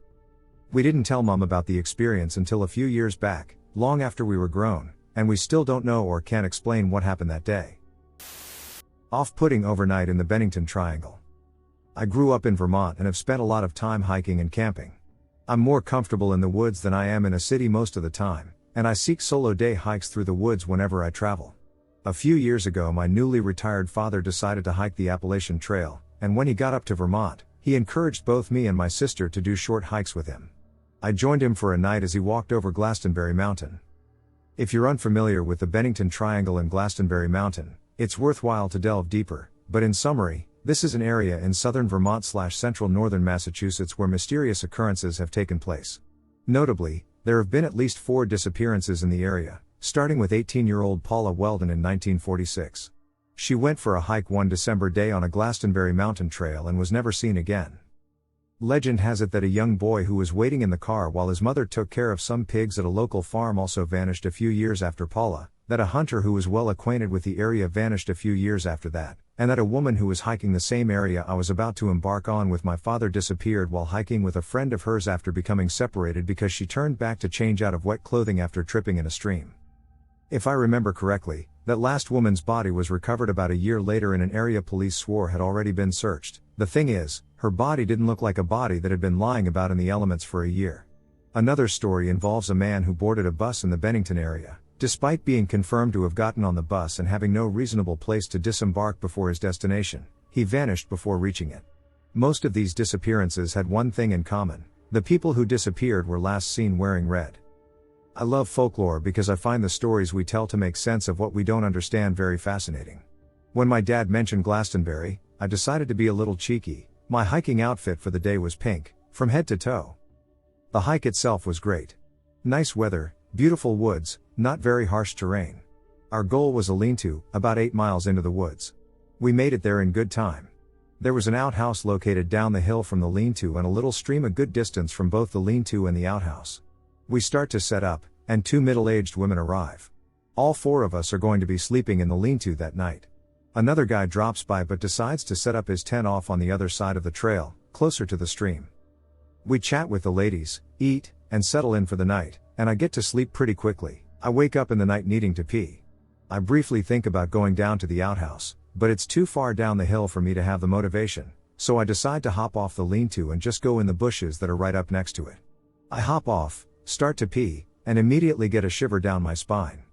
We didn't tell Mom about the experience until a few years back, long after we were grown, and we still don't know or can't explain what happened that day. Off-putting overnight in the Bennington Triangle. I grew up in Vermont and have spent a lot of time hiking and camping. I'm more comfortable in the woods than I am in a city most of the time, and I seek solo day hikes through the woods whenever I travel. A few years ago my newly retired father decided to hike the Appalachian Trail, and when he got up to Vermont, he encouraged both me and my sister to do short hikes with him. I joined him for a night as he walked over Glastonbury Mountain. If you're unfamiliar with the Bennington Triangle and Glastonbury Mountain, it's worthwhile to delve deeper, but in summary, this is an area in southern Vermont/central northern Massachusetts where mysterious occurrences have taken place. Notably, there have been at least 4 disappearances in the area, starting with 18-year-old Paula Weldon in 1946. She went for a hike one December day on a Glastonbury Mountain trail and was never seen again. Legend has it that a young boy who was waiting in the car while his mother took care of some pigs at a local farm also vanished a few years after Paula, that a hunter who was well acquainted with the area vanished a few years after that, and that a woman who was hiking the same area I was about to embark on with my father disappeared while hiking with a friend of hers after becoming separated because she turned back to change out of wet clothing after tripping in a stream. If I remember correctly, that last woman's body was recovered about a year later in an area police swore had already been searched. The thing is, her body didn't look like a body that had been lying about in the elements for a year. Another story involves a man who boarded a bus in the Bennington area. Despite being confirmed to have gotten on the bus and having no reasonable place to disembark before his destination, he vanished before reaching it. Most of these disappearances had one thing in common: the people who disappeared were last seen wearing red. I love folklore because I find the stories we tell to make sense of what we don't understand very fascinating. When my dad mentioned Glastonbury, I decided to be a little cheeky. My hiking outfit for the day was pink, from head to toe. The hike itself was great. Nice weather, beautiful woods, not very harsh terrain. Our goal was a lean-to, about 8 miles into the woods. We made it there in good time. There was an outhouse located down the hill from the lean-to and a little stream a good distance from both the lean-to and the outhouse. We start to set up, and 2 middle-aged women arrive. All 4 of us are going to be sleeping in the lean-to that night. Another guy drops by but decides to set up his tent off on the other side of the trail, closer to the stream. We chat with the ladies, eat, and settle in for the night, and I get to sleep pretty quickly. I wake up in the night needing to pee. I briefly think about going down to the outhouse, but it's too far down the hill for me to have the motivation, so I decide to hop off the lean-to and just go in the bushes that are right up next to it. I hop off, start to pee, and immediately get a shiver down my spine.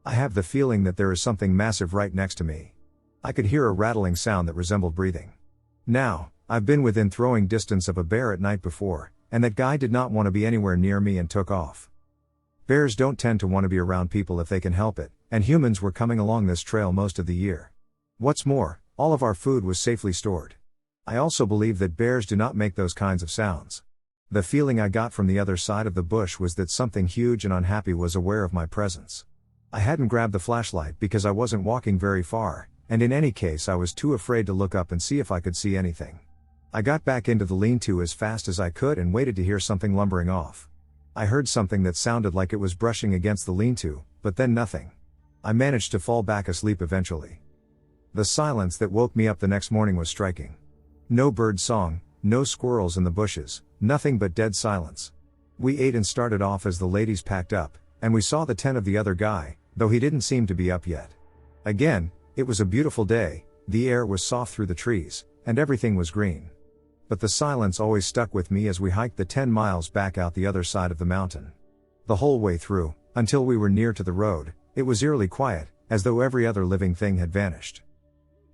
I have the feeling that there is something massive right next to me. I could hear a rattling sound that resembled breathing. Now, I've been within throwing distance of a bear at night before, and that guy did not want to be anywhere near me and took off. Bears don't tend to want to be around people if they can help it, and humans were coming along this trail most of the year. What's more, all of our food was safely stored. I also believe that bears do not make those kinds of sounds. The feeling I got from the other side of the bush was that something huge and unhappy was aware of my presence. I hadn't grabbed the flashlight because I wasn't walking very far, and in any case I was too afraid to look up and see if I could see anything. I got back into the lean-to as fast as I could and waited to hear something lumbering off. I heard something that sounded like it was brushing against the lean-to, but then nothing. I managed to fall back asleep eventually. The silence that woke me up the next morning was striking. No bird song, no squirrels in the bushes, nothing but dead silence. We ate and started off as the ladies packed up, and we saw the tent of the other guy, though he didn't seem to be up yet. Again, it was a beautiful day, the air was soft through the trees, and everything was green. but the silence always stuck with me as we hiked the 10 miles back out the other side of the mountain. The whole way through, until we were near to the road, it was eerily quiet, as though every other living thing had vanished.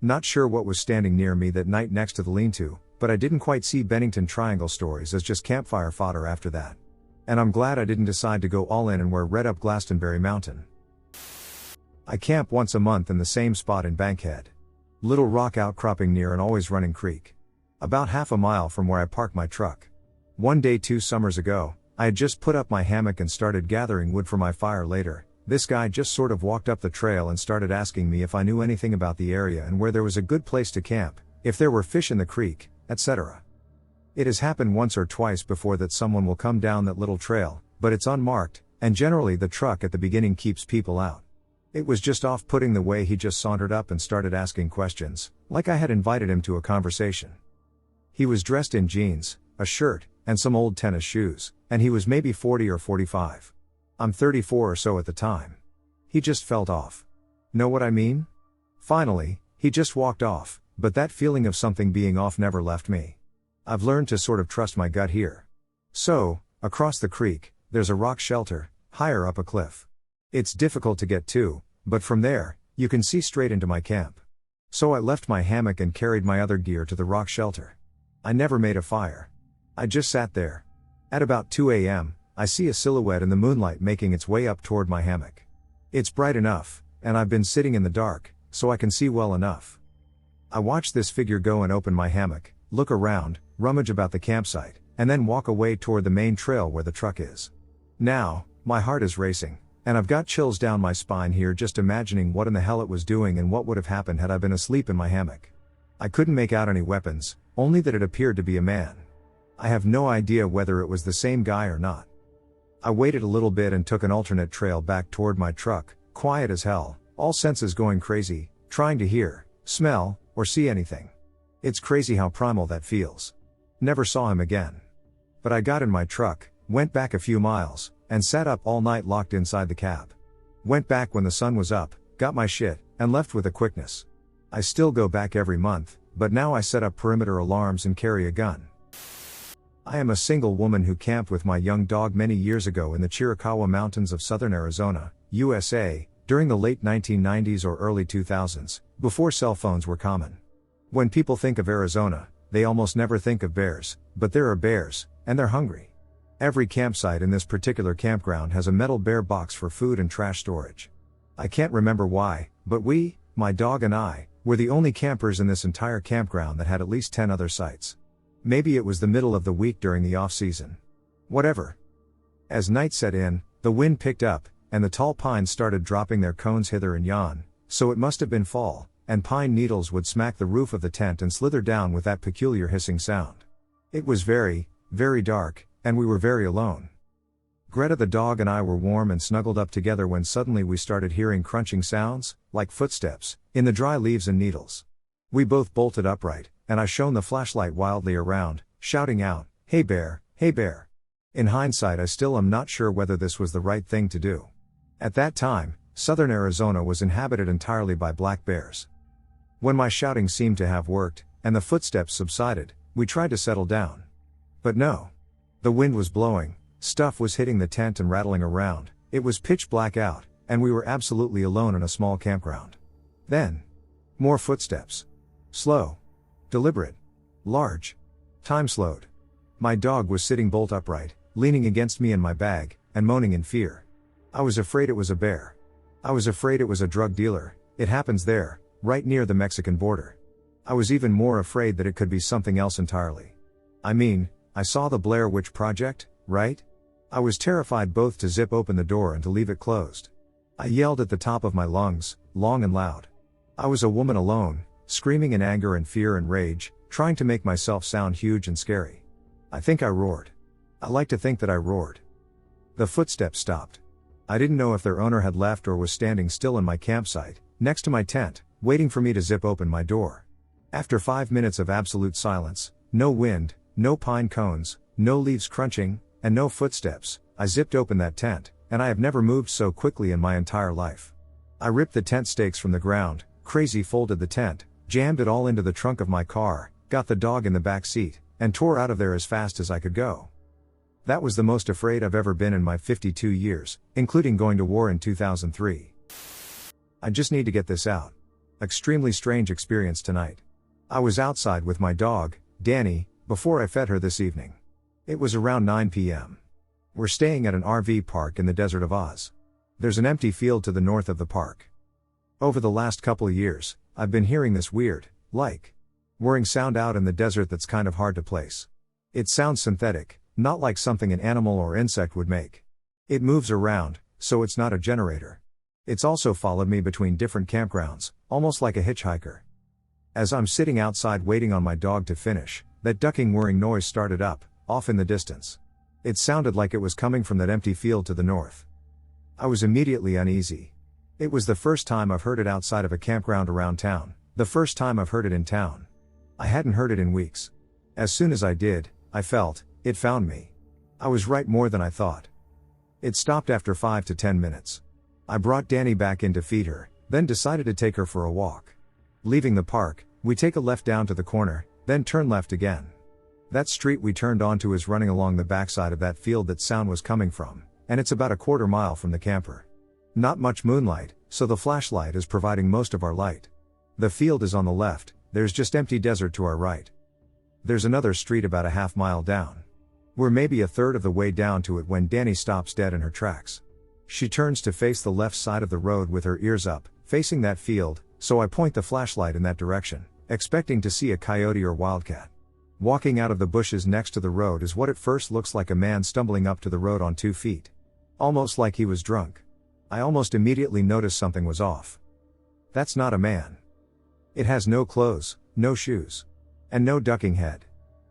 Not sure what was standing near me that night next to the lean-to, but I didn't quite see Bennington Triangle stories as just campfire fodder after that. And I'm glad I didn't decide to go all in and wear red up Glastonbury Mountain. I camp once a month in the same spot in Bankhead. Little rock outcropping near an always running creek. About half a mile from where I park my truck. One day 2 summers ago, I had just put up my hammock and started gathering wood for my fire later. This guy just sort of walked up the trail and started asking me if I knew anything about the area and where there was a good place to camp, if there were fish in the creek, etc. It has happened once or twice before that someone will come down that little trail, but it's unmarked, and generally the truck at the beginning keeps people out. It was just off-putting the way he just sauntered up and started asking questions, like I had invited him to a conversation. He was dressed in jeans, a shirt, and some old tennis shoes, and he was maybe 40 or 45. I'm 34 or so at the time. He just felt off. Know what I mean? Finally, he just walked off, but that feeling of something being off never left me. I've learned to sort of trust my gut here. So, across the creek, there's a rock shelter, higher up a cliff. It's difficult to get to, but from there, you can see straight into my camp. So I left my hammock and carried my other gear to the rock shelter. I never made a fire. I just sat there. At about 2 a.m., I see a silhouette in the moonlight making its way up toward my hammock. It's bright enough, and I've been sitting in the dark, so I can see well enough. I watch this figure go and open my hammock, look around, rummage about the campsite, and then walk away toward the main trail where the truck is. Now, my heart is racing, and I've got chills down my spine here just imagining what in the hell it was doing and what would have happened had I been asleep in my hammock. I couldn't make out any weapons, only that it appeared to be a man. I have no idea whether it was the same guy or not. I waited a little bit and took an alternate trail back toward my truck, quiet as hell, all senses going crazy, trying to hear, smell, or see anything. It's crazy how primal that feels. Never saw him again. But I got in my truck, went back a few miles, and sat up all night locked inside the cab. Went back when the sun was up, got my shit, and left with a quickness. I still go back every month, but now I set up perimeter alarms and carry a gun. I am a single woman who camped with my young dog many years ago in the Chiricahua Mountains of southern Arizona, USA, during the late 1990s or early 2000s, before cell phones were common. When people think of Arizona, they almost never think of bears, but there are bears, and they're hungry. Every campsite in this particular campground has a metal bear box for food and trash storage. I can't remember why, but we, my dog and I, were the only campers in this entire campground that had at least 10 other sites. Maybe it was the middle of the week during the off-season. Whatever. As night set in, the wind picked up, and the tall pines started dropping their cones hither and yon, so it must have been fall, and pine needles would smack the roof of the tent and slither down with that peculiar hissing sound. It was very, very dark, and we were very alone. Greta the dog and I were warm and snuggled up together when suddenly we started hearing crunching sounds, like footsteps, in the dry leaves and needles. We both bolted upright, and I shone the flashlight wildly around, shouting out, "Hey bear, hey bear." In hindsight I still am not sure whether this was the right thing to do. At that time, southern Arizona was inhabited entirely by black bears. When my shouting seemed to have worked, and the footsteps subsided, we tried to settle down. But no. The wind was blowing, stuff was hitting the tent and rattling around, it was pitch black out, and we were absolutely alone in a small campground. Then, more footsteps. Slow. Deliberate. Large. Time slowed. My dog was sitting bolt upright, leaning against me and my bag, and moaning in fear. I was afraid it was a bear. I was afraid it was a drug dealer. It happens there, right near the Mexican border. I was even more afraid that it could be something else entirely. I mean, I saw the Blair Witch Project, right? I was terrified both to zip open the door and to leave it closed. I yelled at the top of my lungs, long and loud. I was a woman alone, screaming in anger and fear and rage, trying to make myself sound huge and scary. I think I roared. I like to think that I roared. The footsteps stopped. I didn't know if their owner had left or was standing still in my campsite, next to my tent, waiting for me to zip open my door. After 5 minutes of absolute silence, no wind, no pine cones, no leaves crunching, and no footsteps, I zipped open that tent, and I have never moved so quickly in my entire life. I ripped the tent stakes from the ground, crazy folded the tent, jammed it all into the trunk of my car, got the dog in the back seat, and tore out of there as fast as I could go. That was the most afraid I've ever been in my 52 years, including going to war in 2003. I just need to get this out. Extremely strange experience tonight. I was outside with my dog, Danny, before I fed her this evening. It was around 9 p.m. We're staying at an RV park in the desert of Oz. There's an empty field to the north of the park. Over the last couple of years, I've been hearing this weird, whirring sound out in the desert that's kind of hard to place. It sounds synthetic, not like something an animal or insect would make. It moves around, so it's not a generator. It's also followed me between different campgrounds, almost like a hitchhiker. As I'm sitting outside waiting on my dog to finish, that ducking whirring noise started up, off in the distance. It sounded like it was coming from that empty field to the north. I was immediately uneasy. It was the first time I've heard it outside of a campground around town, the first time I've heard it in town. I hadn't heard it in weeks. As soon as I did, I felt, it found me. I was right more than I thought. It stopped after 5 to 10 minutes. I brought Danny back in to feed her, then decided to take her for a walk. Leaving the park, we take a left down to the corner, then turn left again. That street we turned onto is running along the backside of that field that sound was coming from, and it's about a quarter mile from the camper. Not much moonlight, so the flashlight is providing most of our light. The field is on the left, there's just empty desert to our right. There's another street about a half mile down. We're maybe a third of the way down to it when Danny stops dead in her tracks. She turns to face the left side of the road with her ears up, facing that field, so I point the flashlight in that direction, expecting to see a coyote or wildcat. Walking out of the bushes next to the road is what at first looks like a man stumbling up to the road on 2 feet. Almost like he was drunk. I almost immediately noticed something was off. That's not a man. It has no clothes, no shoes, and no ducking head.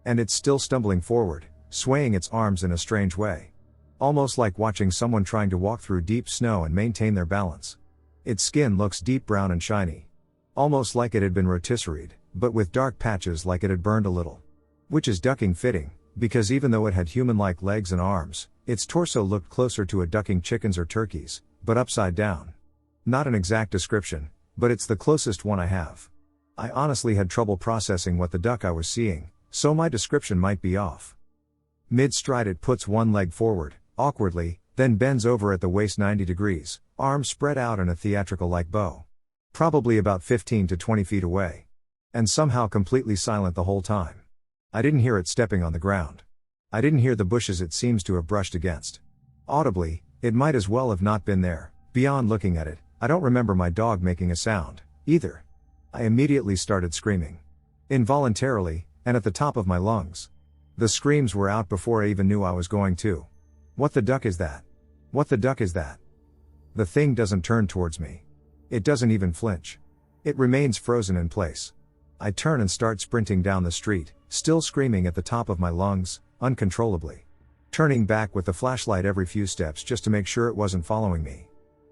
And it's still stumbling forward, swaying its arms in a strange way. Almost like watching someone trying to walk through deep snow and maintain their balance. Its skin looks deep brown and shiny. Almost like it had been rotisseried, but with dark patches like it had burned a little. Which is ducking fitting, because even though it had human-like legs and arms, its torso looked closer to a ducking chickens or turkeys, but upside down. Not an exact description, but it's the closest one I have. I honestly had trouble processing what the duck I was seeing, so my description might be off. Mid-stride it puts one leg forward, awkwardly, then bends over at the waist 90 degrees, arms spread out in a theatrical-like bow. Probably about 15 to 20 feet away. And somehow completely silent the whole time. I didn't hear it stepping on the ground. I didn't hear the bushes it seems to have brushed against. Audibly, it might as well have not been there. Beyond looking at it, I don't remember my dog making a sound, either. I immediately started screaming. Involuntarily, and at the top of my lungs. The screams were out before I even knew I was going to. What the duck is that? What the duck is that? The thing doesn't turn towards me. It doesn't even flinch. It remains frozen in place. I turn and start sprinting down the street, still screaming at the top of my lungs, uncontrollably. Turning back with the flashlight every few steps just to make sure it wasn't following me.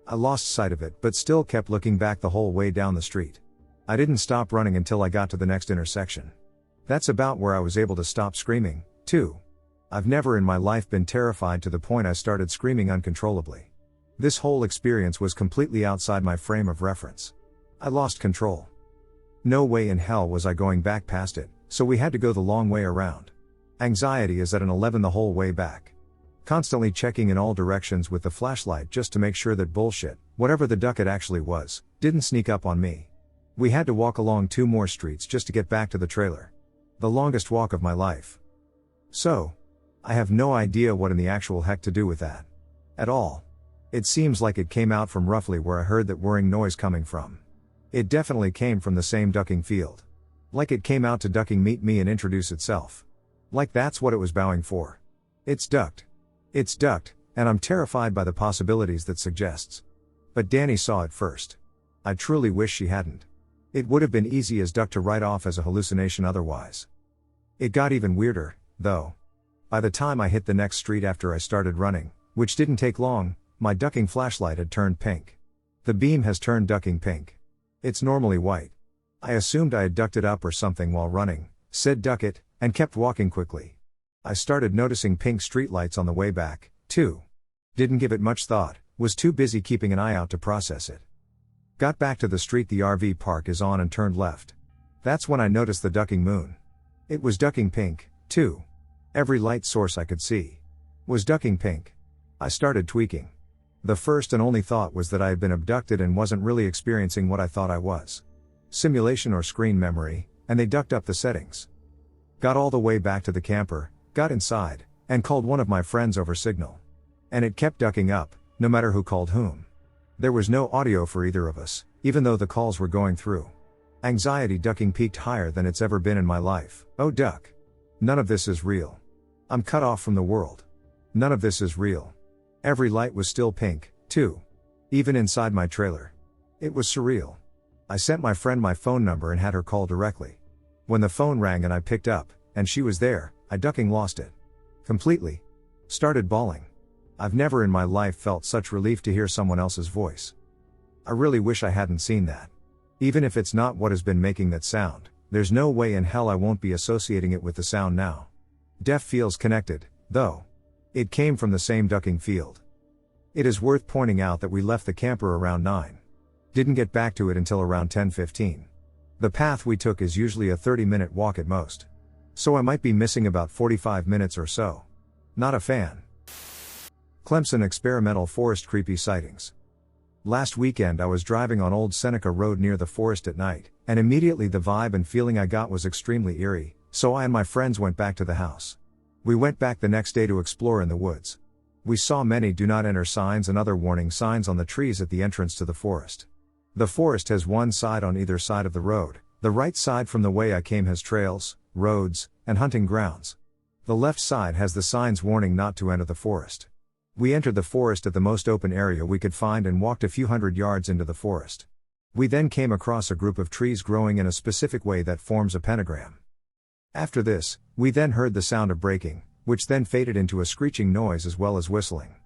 I lost sight of it but still kept looking back the whole way down the street. I didn't stop running until I got to the next intersection. That's about where I was able to stop screaming, too. I've never in my life been terrified to the point I started screaming uncontrollably. This whole experience was completely outside my frame of reference. I lost control. No way in hell was I going back past it, so we had to go the long way around. Anxiety is at an 11 the whole way back. Constantly checking in all directions with the flashlight just to make sure that bullshit, whatever the duck it actually was, didn't sneak up on me. We had to walk along 2 more streets just to get back to the trailer. The longest walk of my life. So, I have no idea what in the actual heck to do with that. At all. It seems like it came out from roughly where I heard that whirring noise coming from. It definitely came from the same ducking field. Like it came out to ducking meet me and introduce itself. Like that's what it was bowing for. It's ducked. It's ducked, and I'm terrified by the possibilities that suggests. But Danny saw it first. I truly wish she hadn't. It would have been easy as duck to write off as a hallucination otherwise. It got even weirder, though. By the time I hit the next street after I started running, which didn't take long, my ducking flashlight had turned pink. The beam has turned ducking pink. It's normally white. I assumed I had ducked it up or something while running, said duck it, and kept walking quickly. I started noticing pink streetlights on the way back, too. Didn't give it much thought, was too busy keeping an eye out to process it. Got back to the street the RV park is on and turned left. That's when I noticed the ducking moon. It was ducking pink, 2. Every light source I could see was ducking pink. I started tweaking. The first and only thought was that I had been abducted and wasn't really experiencing what I thought I was. Simulation or screen memory, and they ducked up the settings. Got all the way back to the camper, got inside, and called one of my friends over Signal. And it kept ducking up, no matter who called whom. There was no audio for either of us, even though the calls were going through. Anxiety ducking peaked higher than it's ever been in my life. Oh duck. None of this is real. I'm cut off from the world. None of this is real. Every light was still pink, too. Even inside my trailer. It was surreal. I sent my friend my phone number and had her call directly. When the phone rang and I picked up, and she was there, I ducking lost it. Completely. Started bawling. I've never in my life felt such relief to hear someone else's voice. I really wish I hadn't seen that. Even if it's not what has been making that sound, there's no way in hell I won't be associating it with the sound now. Deaf feels connected, though. It came from the same ducking field. It is worth pointing out that we left the camper around 9. Didn't get back to it until around 10:15. The path we took is usually a 30-minute walk at most. So I might be missing about 45 minutes or so. Not a fan. Clemson experimental forest creepy sightings. Last weekend I was driving on Old Seneca Road near the forest at night, and immediately the vibe and feeling I got was extremely eerie, so I and my friends went back to the house. We went back the next day to explore in the woods. We saw many do not enter signs and other warning signs on the trees at the entrance to the forest. The forest has one side on either side of the road. The right side from the way I came has trails, roads, and hunting grounds. The left side has the signs warning not to enter the forest. We entered the forest at the most open area we could find and walked a few hundred yards into the forest. We then came across a group of trees growing in a specific way that forms a pentagram. After this, we then heard the sound of breaking, which then faded into a screeching noise as well as whistling.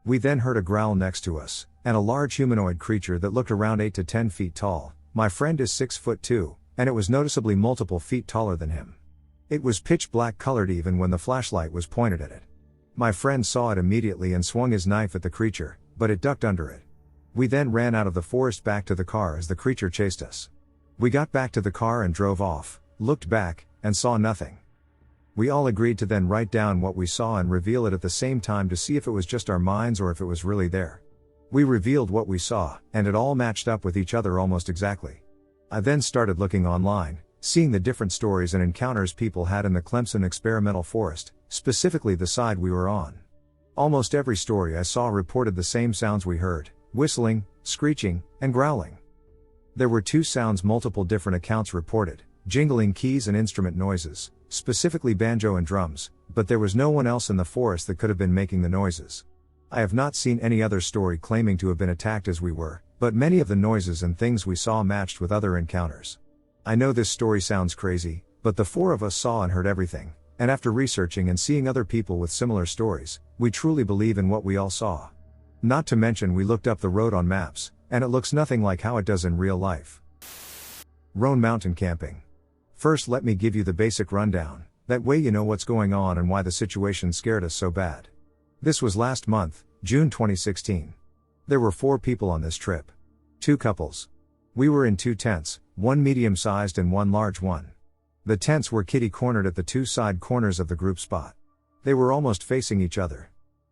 We then heard a growl next to us, and a large humanoid creature that looked around 8 to 10 feet tall. My friend is 6'2", and it was noticeably multiple feet taller than him. It was pitch black colored even when the flashlight was pointed at it. My friend saw it immediately and swung his knife at the creature, but it ducked under it. We then ran out of the forest back to the car as the creature chased us. We got back to the car and drove off, looked back, and saw nothing. We all agreed to then write down what we saw and reveal it at the same time to see if it was just our minds or if it was really there. We revealed what we saw, and it all matched up with each other almost exactly. I then started looking online, seeing the different stories and encounters people had in the Clemson experimental forest, specifically the side we were on. Almost every story I saw reported the same sounds we heard: whistling, screeching, and growling. There were 2 sounds multiple different accounts reported: jingling keys and instrument noises, specifically banjo and drums, but there was no one else in the forest that could have been making the noises. I have not seen any other story claiming to have been attacked as we were, but many of the noises and things we saw matched with other encounters. I know this story sounds crazy, but the 4 of us saw and heard everything, and after researching and seeing other people with similar stories, we truly believe in what we all saw. Not to mention we looked up the road on maps, and it looks nothing like how it does in real life. Roan mountain camping. First let me give you the basic rundown, that way you know what's going on and why the situation scared us so bad. This was last month, June 2016. There were 4 people on this trip. 2 couples. We were in 2 tents, one medium-sized and one large one. The tents were kitty-cornered at the 2 side corners of the group spot. They were almost facing each other.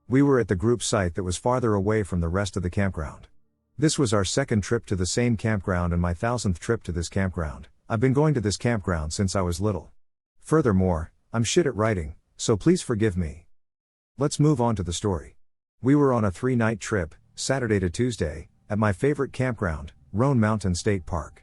We were at the group site that was farther away from the rest of the campground. This was our 2nd trip to the same campground and my 1,000th trip to this campground. I've been going to this campground since I was little. Furthermore, I'm shit at writing, so please forgive me. Let's move on to the story. We were on a 3-night trip, Saturday to Tuesday, at my favorite campground, Roan Mountain State Park.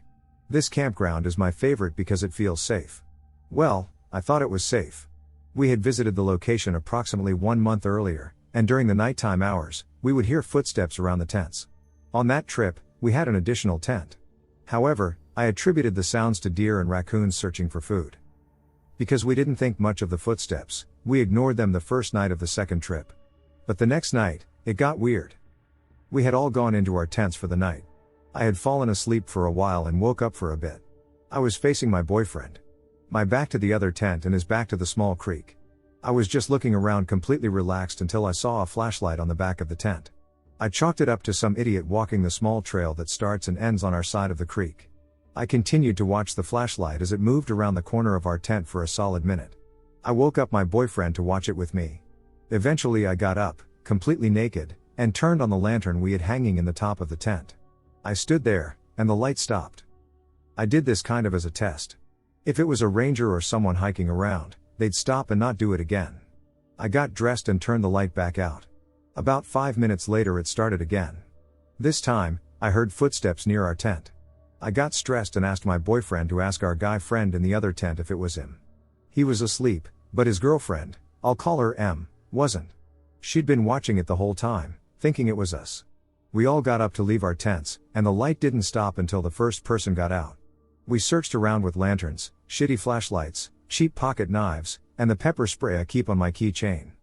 This campground is my favorite because it feels safe. Well, I thought it was safe. We had visited the location approximately 1 month earlier, and during the nighttime hours, we would hear footsteps around the tents. On that trip, we had an additional tent. However, I attributed the sounds to deer and raccoons searching for food. Because we didn't think much of the footsteps, we ignored them the first night of the 2nd trip. But the next night, it got weird. We had all gone into our tents for the night. I had fallen asleep for a while and woke up for a bit. I was facing my boyfriend. My back to the other tent and his back to the small creek. I was just looking around completely relaxed until I saw a flashlight on the back of the tent. I chalked it up to some idiot walking the small trail that starts and ends on our side of the creek. I continued to watch the flashlight as it moved around the corner of our tent for a solid minute. I woke up my boyfriend to watch it with me. Eventually I got up, completely naked, and turned on the lantern we had hanging in the top of the tent. I stood there, and the light stopped. I did this kind of as a test. If it was a ranger or someone hiking around, they'd stop and not do it again. I got dressed and turned the light back out. About 5 minutes later it started again. This time, I heard footsteps near our tent. I got stressed and asked my boyfriend to ask our guy friend in the other tent if it was him. He was asleep, but his girlfriend, I'll call her M, wasn't. She'd been watching it the whole time, thinking it was us. We all got up to leave our tents, and the light didn't stop until the first person got out. We searched around with lanterns, shitty flashlights, cheap pocket knives, and the pepper spray I keep on my keychain.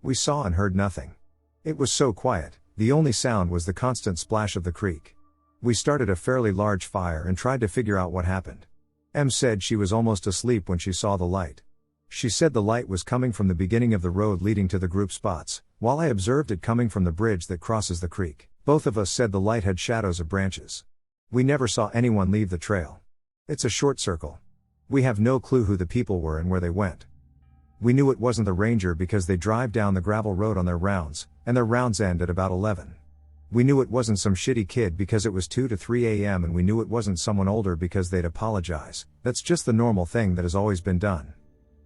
We saw and heard nothing. It was so quiet, the only sound was the constant splash of the creek. We started a fairly large fire and tried to figure out what happened. M said she was almost asleep when she saw the light. She said the light was coming from the beginning of the road leading to the group spots, while I observed it coming from the bridge that crosses the creek. Both of us said the light had shadows of branches. We never saw anyone leave the trail. It's a short circle. We have no clue who the people were and where they went. We knew it wasn't the ranger because they drive down the gravel road on their rounds, and their rounds end at about 11. We knew it wasn't some shitty kid because it was 2 to 3 a.m. and we knew it wasn't someone older because they'd apologize. That's just the normal thing that has always been done.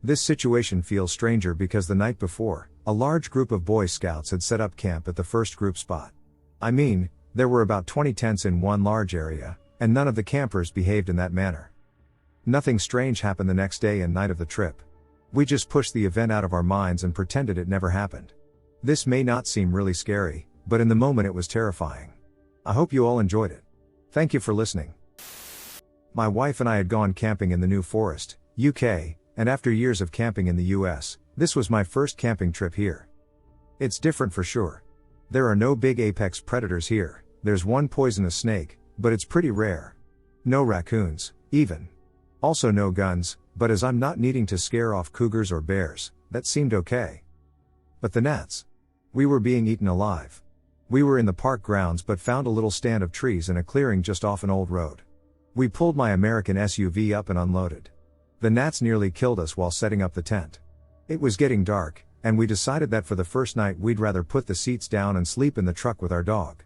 This situation feels stranger because the night before, a large group of Boy Scouts had set up camp at the first group spot. I mean, there were about 20 tents in one large area, and none of the campers behaved in that manner. Nothing strange happened the next day and night of the trip. We just pushed the event out of our minds and pretended it never happened. This may not seem really scary, but in the moment it was terrifying. I hope you all enjoyed it. Thank you for listening. My wife and I had gone camping in the New Forest, UK, and after years of camping in the US, this was my first camping trip here. It's different for sure. There are no big apex predators here, there's one poisonous snake, but it's pretty rare. No raccoons, even. Also no guns, but as I'm not needing to scare off cougars or bears, that seemed okay. But the gnats. We were being eaten alive. We were in the park grounds but found a little stand of trees in a clearing just off an old road. We pulled my American SUV up and unloaded. The gnats nearly killed us while setting up the tent. It was getting dark, and we decided that for the first night we'd rather put the seats down and sleep in the truck with our dog.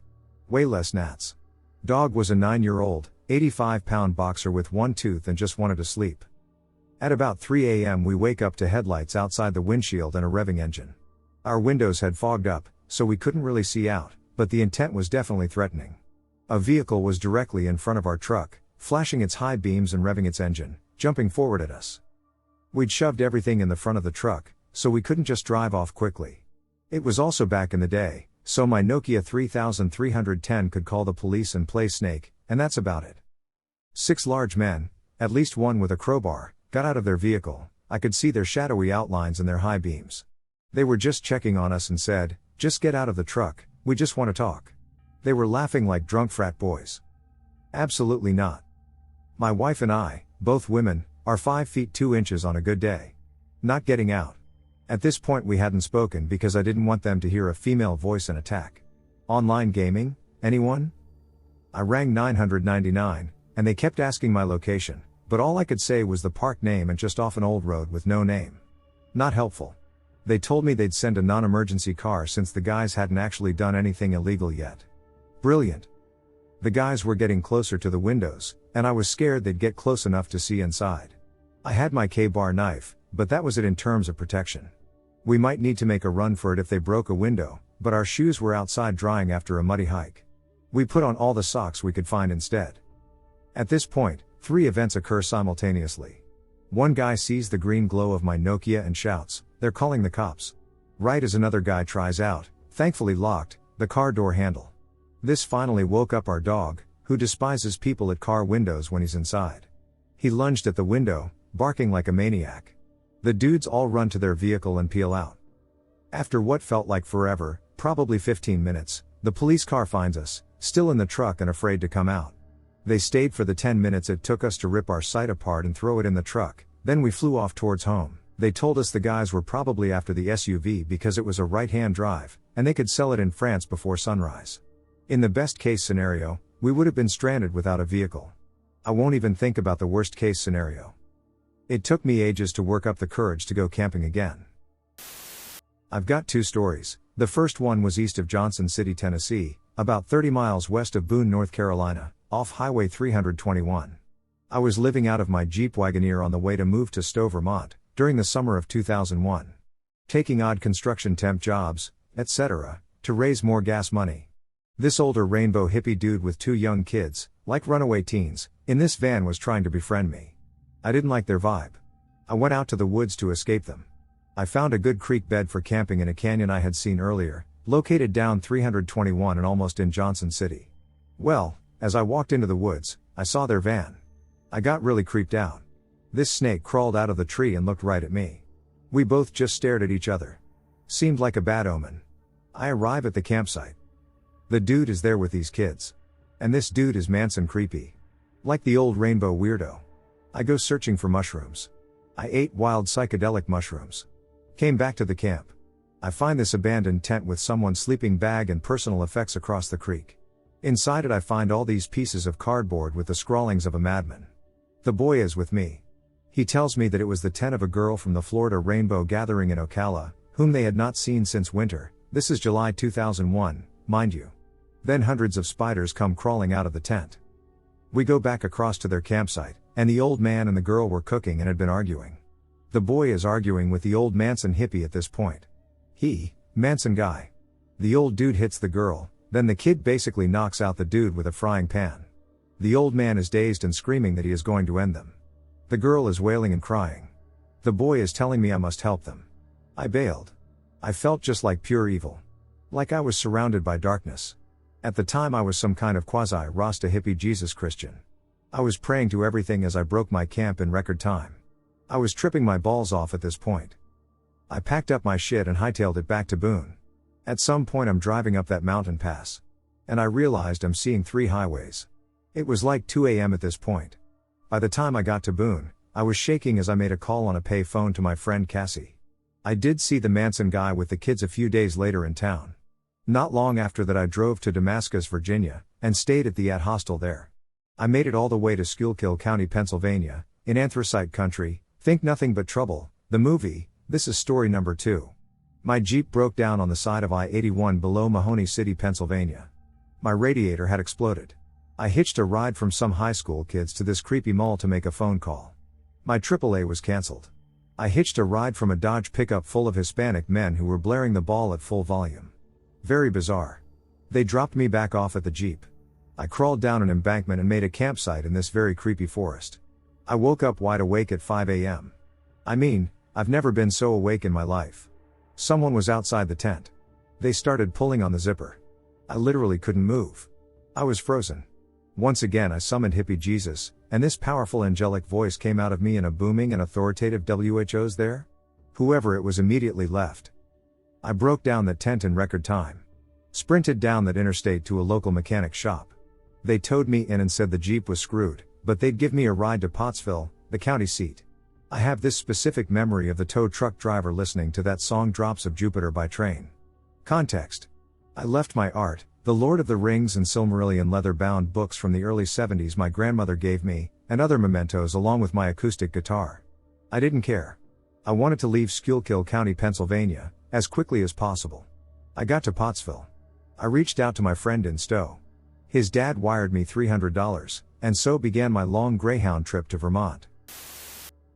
Way less gnats. Dog was a 9-year-old, 85-pound boxer with one tooth and just wanted to sleep. At about 3 a.m. we wake up to headlights outside the windshield and a revving engine. Our windows had fogged up, so we couldn't really see out, but the intent was definitely threatening. A vehicle was directly in front of our truck, flashing its high beams and revving its engine, jumping forward at us. We'd shoved everything in the front of the truck, so we couldn't just drive off quickly. It was also back in the day, so my Nokia 3310 could call the police and play Snake, and that's about it. 6 large men, at least one with a crowbar, got out of their vehicle. I could see their shadowy outlines and their high beams. They were just checking on us and said, "Just get out of the truck, we just want to talk." They were laughing like drunk frat boys. Absolutely not. My wife and I, both women, are 5 feet 2 inches on a good day. Not getting out. At this point we hadn't spoken because I didn't want them to hear a female voice and attack. Online gaming, anyone? I rang 999, and they kept asking my location, but all I could say was the park name and just off an old road with no name. Not helpful. They told me they'd send a non-emergency car since the guys hadn't actually done anything illegal yet. Brilliant. The guys were getting closer to the windows, and I was scared they'd get close enough to see inside. I had my K-bar knife, but that was it in terms of protection. We might need to make a run for it if they broke a window, but our shoes were outside drying after a muddy hike. We put on all the socks we could find instead. At this point, 3 events occur simultaneously. One guy sees the green glow of my Nokia and shouts, "They're calling the cops." Right as another guy tries out, thankfully locked, the car door handle. This finally woke up our dog, who despises people at car windows when he's inside. He lunged at the window, barking like a maniac. The dudes all run to their vehicle and peel out. After what felt like forever, probably 15 minutes, the police car finds us, still in the truck and afraid to come out. They stayed for the 10 minutes it took us to rip our sight apart and throw it in the truck, then we flew off towards home. They told us the guys were probably after the SUV because it was a right-hand drive, and they could sell it in France before sunrise. In the best case scenario, we would have been stranded without a vehicle. I won't even think about the worst case scenario. It took me ages to work up the courage to go camping again. I've got 2 stories. The first one was east of Johnson City, Tennessee, about 30 miles west of Boone, North Carolina, off Highway 321. I was living out of my Jeep Wagoneer on the way to move to Stowe, Vermont, during the summer of 2001. Taking odd construction temp jobs, etc., to raise more gas money. This older rainbow hippie dude with 2 young kids, like runaway teens, in this van was trying to befriend me. I didn't like their vibe. I went out to the woods to escape them. I found a good creek bed for camping in a canyon I had seen earlier, located down 321 and almost in Johnson City. Well, as I walked into the woods, I saw their van. I got really creeped out. This snake crawled out of the tree and looked right at me. We both just stared at each other. Seemed like a bad omen. I arrive at the campsite. The dude is there with these kids. And this dude is Manson creepy. Like the old rainbow weirdo. I go searching for mushrooms. I ate wild psychedelic mushrooms. Came back to the camp. I find this abandoned tent with someone's sleeping bag and personal effects across the creek. Inside it I find all these pieces of cardboard with the scrawlings of a madman. The boy is with me. He tells me that it was the tent of a girl from the Florida Rainbow Gathering in Ocala, whom they had not seen since winter. This is July 2001, mind you. Then hundreds of spiders come crawling out of the tent. We go back across to their campsite, and the old man and the girl were cooking and had been arguing. The boy is arguing with the old Manson hippie at this point. Manson guy. The old dude hits the girl, then the kid basically knocks out the dude with a frying pan. The old man is dazed and screaming that he is going to end them. The girl is wailing and crying. The boy is telling me I must help them. I bailed. I felt just like pure evil. Like I was surrounded by darkness. At the time I was some kind of quasi-Rasta hippie Jesus Christian. I was praying to everything as I broke my camp in record time. I was tripping my balls off at this point. I packed up my shit and hightailed it back to Boone. At some point I'm driving up that mountain pass. And I realized I'm seeing 3 highways. It was like 2 a.m. at this point. By the time I got to Boone, I was shaking as I made a call on a pay phone to my friend Cassie. I did see the Manson guy with the kids a few days later in town. Not long after that I drove to Damascus, Virginia, and stayed at the hostel there. I made it all the way to Schuylkill County, Pennsylvania, in anthracite country. Think nothing but trouble, the movie. This is story number 2. My Jeep broke down on the side of I-81 below Mahoney City, Pennsylvania. My radiator had exploded. I hitched a ride from some high school kids to this creepy mall to make a phone call. My AAA was cancelled. I hitched a ride from a Dodge pickup full of Hispanic men who were blaring the ball at full volume. Very bizarre. They dropped me back off at the Jeep. I crawled down an embankment and made a campsite in this very creepy forest. I woke up wide awake at 5 a.m. I mean, I've never been so awake in my life. Someone was outside the tent. They started pulling on the zipper. I literally couldn't move. I was frozen. Once again I summoned hippie Jesus, and this powerful angelic voice came out of me in a booming and authoritative "WHO's there?" Whoever it was immediately left. I broke down that tent in record time. Sprinted down that interstate to a local mechanic shop. They towed me in and said the Jeep was screwed, but they'd give me a ride to Pottsville, the county seat. I have this specific memory of the tow truck driver listening to that song Drops of Jupiter by Train. Context. I left my art, the Lord of the Rings and Silmarillion leather-bound books from the early 70s my grandmother gave me, and other mementos along with my acoustic guitar. I didn't care. I wanted to leave Schuylkill County, Pennsylvania, as quickly as possible. I got to Pottsville. I reached out to my friend in Stowe. His dad wired me $300, and so began my long Greyhound trip to Vermont.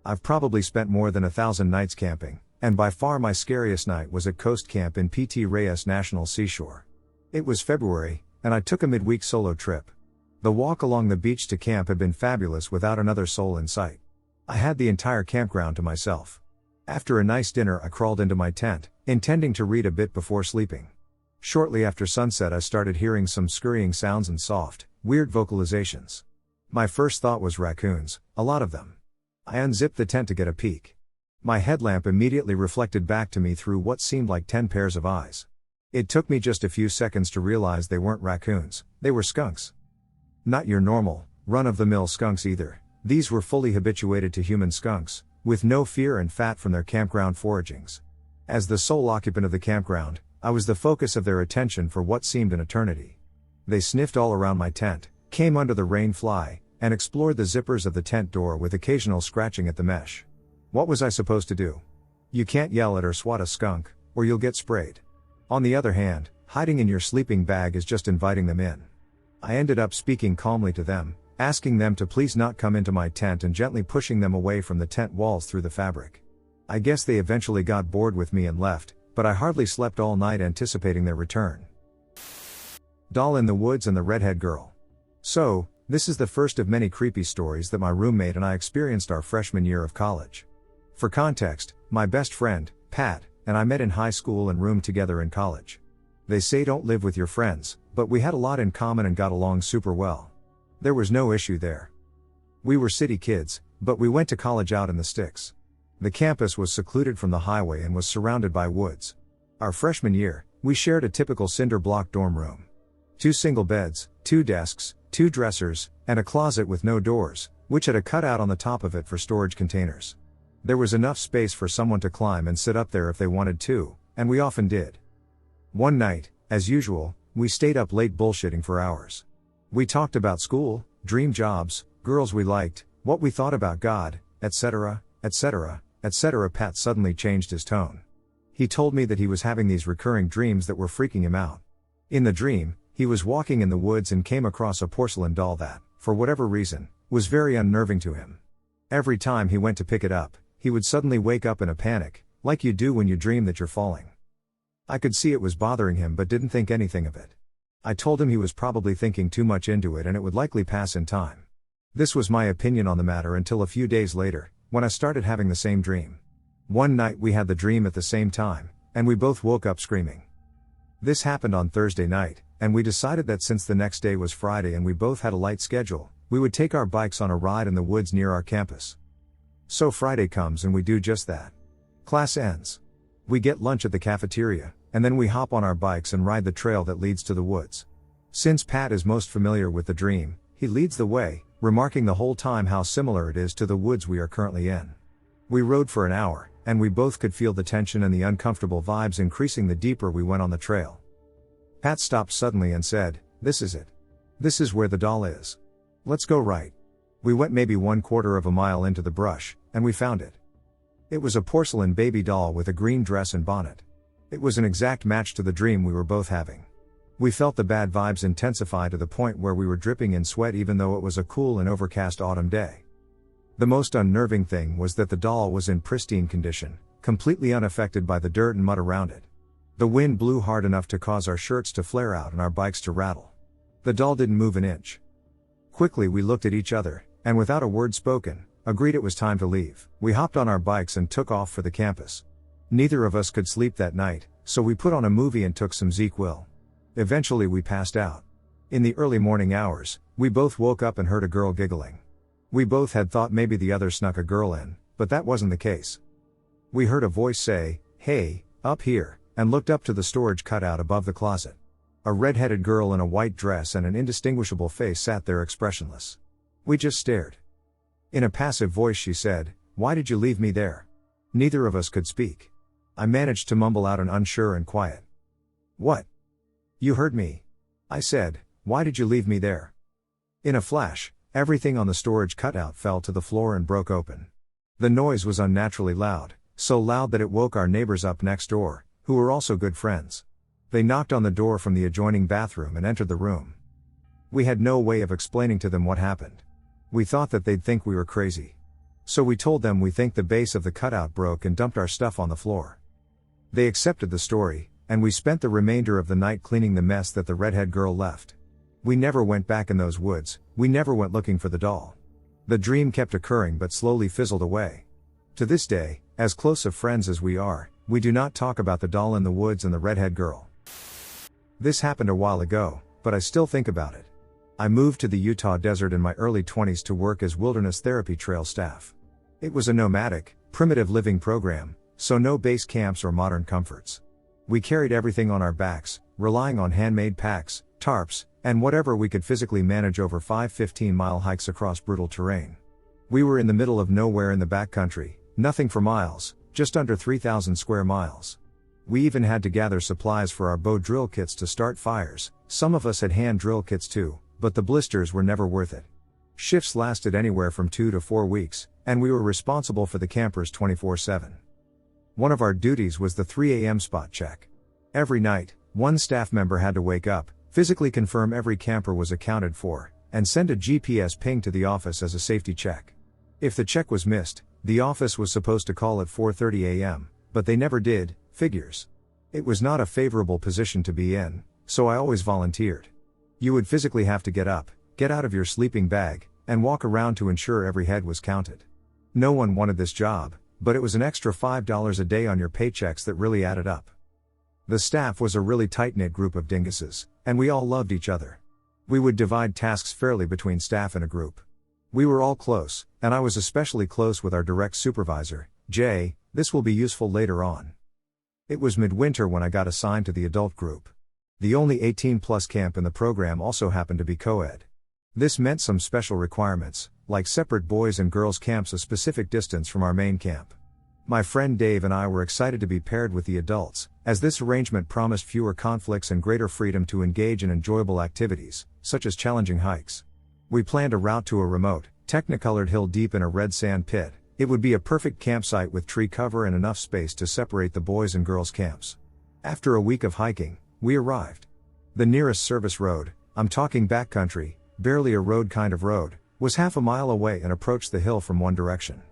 I've probably spent more than 1,000 nights camping, and by far my scariest night was at Coast Camp in Pt. Reyes National Seashore. It was February, and I took a midweek solo trip. The walk along the beach to camp had been fabulous without another soul in sight. I had the entire campground to myself. After a nice dinner I crawled into my tent, intending to read a bit before sleeping. Shortly after sunset I started hearing some scurrying sounds and soft, weird vocalizations. My first thought was raccoons, a lot of them. I unzipped the tent to get a peek. My headlamp immediately reflected back to me through what seemed like 10 pairs of eyes. It took me just a few seconds to realize they weren't raccoons, they were skunks. Not your normal, run-of-the-mill skunks either. These were fully habituated to human skunks, with no fear and fat from their campground foragings. As the sole occupant of the campground, I was the focus of their attention for what seemed an eternity. They sniffed all around my tent, came under the rain fly, and explored the zippers of the tent door with occasional scratching at the mesh. What was I supposed to do? You can't yell at or swat a skunk, or you'll get sprayed. On the other hand, hiding in your sleeping bag is just inviting them in. I ended up speaking calmly to them, asking them to please not come into my tent and gently pushing them away from the tent walls through the fabric. I guess they eventually got bored with me and left, but I hardly slept all night anticipating their return. Doll in the Woods and the Redhead Girl. So, this is the first of many creepy stories that my roommate and I experienced our freshman year of college. For context, my best friend, Pat, and I met in high school and roomed together in college. They say don't live with your friends, but we had a lot in common and got along super well. There was no issue there. We were city kids, but we went to college out in the sticks. The campus was secluded from the highway and was surrounded by woods. Our freshman year, we shared a typical cinder block dorm room. 2 single beds, 2 desks, 2 dressers, and a closet with no doors, which had a cutout on the top of it for storage containers. There was enough space for someone to climb and sit up there if they wanted to, and we often did. One night, as usual, we stayed up late bullshitting for hours. We talked about school, dream jobs, girls we liked, what we thought about God, etc., etc., etc. Pat suddenly changed his tone. He told me that he was having these recurring dreams that were freaking him out. In the dream, he was walking in the woods and came across a porcelain doll that, for whatever reason, was very unnerving to him. Every time he went to pick it up, he would suddenly wake up in a panic, like you do when you dream that you're falling. I could see it was bothering him but didn't think anything of it. I told him he was probably thinking too much into it and it would likely pass in time. This was my opinion on the matter until a few days later, when I started having the same dream. One night we had the dream at the same time, and we both woke up screaming. This happened on Thursday night, and we decided that since the next day was Friday and we both had a light schedule, we would take our bikes on a ride in the woods near our campus. So Friday comes and we do just that. Class ends. We get lunch at the cafeteria, and then we hop on our bikes and ride the trail that leads to the woods. Since Pat is most familiar with the dream, he leads the way, remarking the whole time how similar it is to the woods we are currently in. We rode for an hour, and we both could feel the tension and the uncomfortable vibes increasing the deeper we went on the trail. Pat stopped suddenly and said, "This is it. This is where the doll is. Let's go right." We went maybe 1/4 of a mile into the brush, and we found it. It was a porcelain baby doll with a green dress and bonnet. It was an exact match to the dream we were both having. We felt the bad vibes intensify to the point where we were dripping in sweat even though it was a cool and overcast autumn day. The most unnerving thing was that the doll was in pristine condition, completely unaffected by the dirt and mud around it. The wind blew hard enough to cause our shirts to flare out and our bikes to rattle. The doll didn't move an inch. Quickly we looked at each other, and without a word spoken, agreed it was time to leave. We hopped on our bikes and took off for the campus. Neither of us could sleep that night, so we put on a movie and took some ZzzQuil. Eventually we passed out. In the early morning hours, we both woke up and heard a girl giggling. We both had thought maybe the other snuck a girl in, but that wasn't the case. We heard a voice say, "Hey, up here," and looked up to the storage cutout above the closet. A red-headed girl in a white dress and an indistinguishable face sat there expressionless. We just stared. In a passive voice she said, "Why did you leave me there?" Neither of us could speak. I managed to mumble out an unsure and quiet, "What?" "You heard me. I said, why did you leave me there?" In a flash, everything on the storage cutout fell to the floor and broke open. The noise was unnaturally loud, so loud that it woke our neighbors up next door, who were also good friends. They knocked on the door from the adjoining bathroom and entered the room. We had no way of explaining to them what happened. We thought that they'd think we were crazy. So we told them we think the base of the cutout broke and dumped our stuff on the floor. They accepted the story, and we spent the remainder of the night cleaning the mess that the redhead girl left. We never went back in those woods, we never went looking for the doll. The dream kept occurring but slowly fizzled away. To this day, as close of friends as we are, we do not talk about the doll in the woods and the redhead girl. This happened a while ago, but I still think about it. I moved to the Utah desert in my early 20s to work as wilderness therapy trail staff. It was a nomadic, primitive living program, so no base camps or modern comforts. We carried everything on our backs, relying on handmade packs, tarps, and whatever we could physically manage over 5 15-mile hikes across brutal terrain. We were in the middle of nowhere in the backcountry, nothing for miles, just under 3,000 square miles. We even had to gather supplies for our bow drill kits to start fires. Some of us had hand drill kits too, but the blisters were never worth it. Shifts lasted anywhere from 2 to 4 weeks, and we were responsible for the campers 24/7. One of our duties was the 3 a.m. spot check. Every night, one staff member had to wake up, physically confirm every camper was accounted for, and send a GPS ping to the office as a safety check. If the check was missed, the office was supposed to call at 4:30 a.m., but they never did. Figures. It was not a favorable position to be in, so I always volunteered. You would physically have to get up, get out of your sleeping bag, and walk around to ensure every head was counted. No one wanted this job, but it was an extra $5 a day on your paychecks that really added up. The staff was a really tight-knit group of dinguses, and we all loved each other. We would divide tasks fairly between staff in a group. We were all close, and I was especially close with our direct supervisor, Jay. This will be useful later on. It was midwinter when I got assigned to the adult group. The only 18-plus camp in the program also happened to be co-ed. This meant some special requirements, like separate boys and girls camps a specific distance from our main camp. My friend Dave and I were excited to be paired with the adults, as this arrangement promised fewer conflicts and greater freedom to engage in enjoyable activities, such as challenging hikes. We planned a route to a remote, technicolored hill deep in a red sand pit. It would be a perfect campsite with tree cover and enough space to separate the boys and girls camps. After a week of hiking, we arrived. The nearest service road, I'm talking backcountry, barely a road kind of road, was half a mile away and approached the hill from one direction.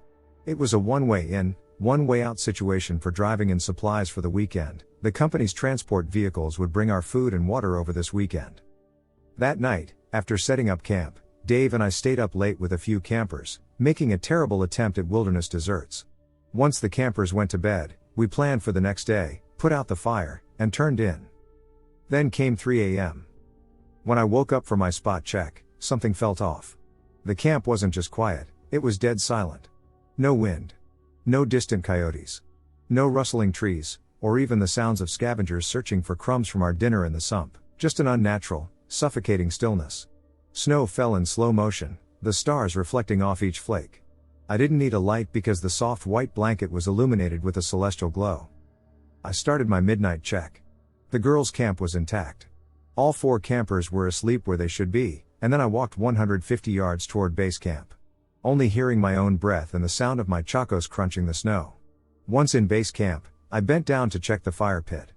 It was a one-way in, one-way out situation for driving in supplies for the weekend. The company's transport vehicles would bring our food and water over this weekend. That night, after setting up camp, Dave and I stayed up late with a few campers, making a terrible attempt at wilderness desserts. Once the campers went to bed, we planned for the next day, put out the fire, and turned in. Then came 3 a.m. When I woke up for my spot check, something felt off. The camp wasn't just quiet, it was dead silent. No wind. No distant coyotes. No rustling trees, or even the sounds of scavengers searching for crumbs from our dinner in the sump, just an unnatural, suffocating stillness. Snow fell in slow motion, the stars reflecting off each flake. I didn't need a light because the soft white blanket was illuminated with a celestial glow. I started my midnight check. The girls' camp was intact. All 4 campers were asleep where they should be, and then I walked 150 yards toward base camp. Only hearing my own breath and the sound of my chacos crunching the snow. Once in base camp, I bent down to check the fire pit.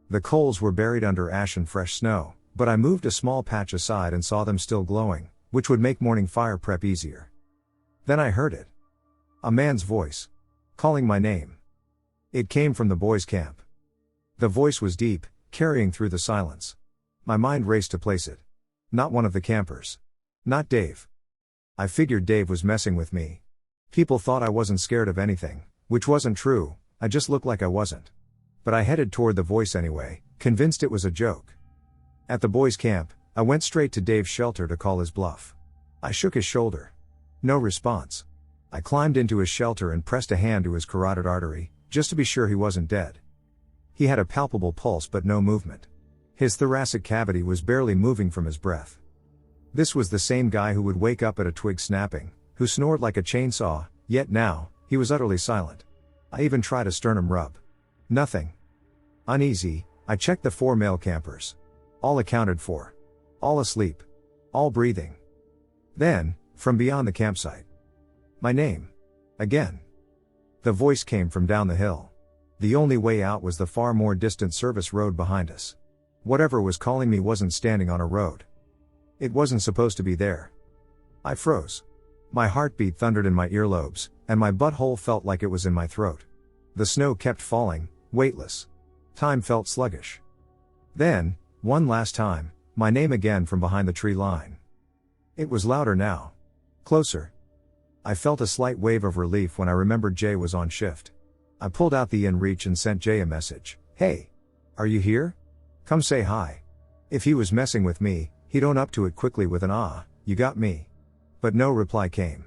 The coals were buried under ash and fresh snow, but I moved a small patch aside and saw them still glowing, which would make morning fire prep easier. Then I heard it. A man's voice. Calling my name. It came from the boys' camp. The voice was deep, carrying through the silence. My mind raced to place it. Not one of the campers. Not Dave. I figured Dave was messing with me. People thought I wasn't scared of anything, which wasn't true, I just looked like I wasn't. But I headed toward the voice anyway, convinced it was a joke. At the boys' camp, I went straight to Dave's shelter to call his bluff. I shook his shoulder. No response. I climbed into his shelter and pressed a hand to his carotid artery, just to be sure he wasn't dead. He had a palpable pulse but no movement. His thoracic cavity was barely moving from his breath. This was the same guy who would wake up at a twig snapping, who snored like a chainsaw, yet now, he was utterly silent. I even tried a sternum rub. Nothing. Uneasy, I checked the 4 male campers. All accounted for. All asleep. All breathing. Then, from beyond the campsite. My name. Again. The voice came from down the hill. The only way out was the far more distant service road behind us. Whatever was calling me wasn't standing on a road. It wasn't supposed to be there. I froze. My heartbeat thundered in my earlobes, and my butthole felt like it was in my throat. The snow kept falling, weightless. Time felt sluggish. Then, one last time, my name again from behind the tree line. It was louder now. Closer. I felt a slight wave of relief when I remembered Jay was on shift. I pulled out the inReach and sent Jay a message. Hey! Are you here? Come say hi. If he was messing with me, he'd own up to it quickly with an "Ah, you got me." But no reply came.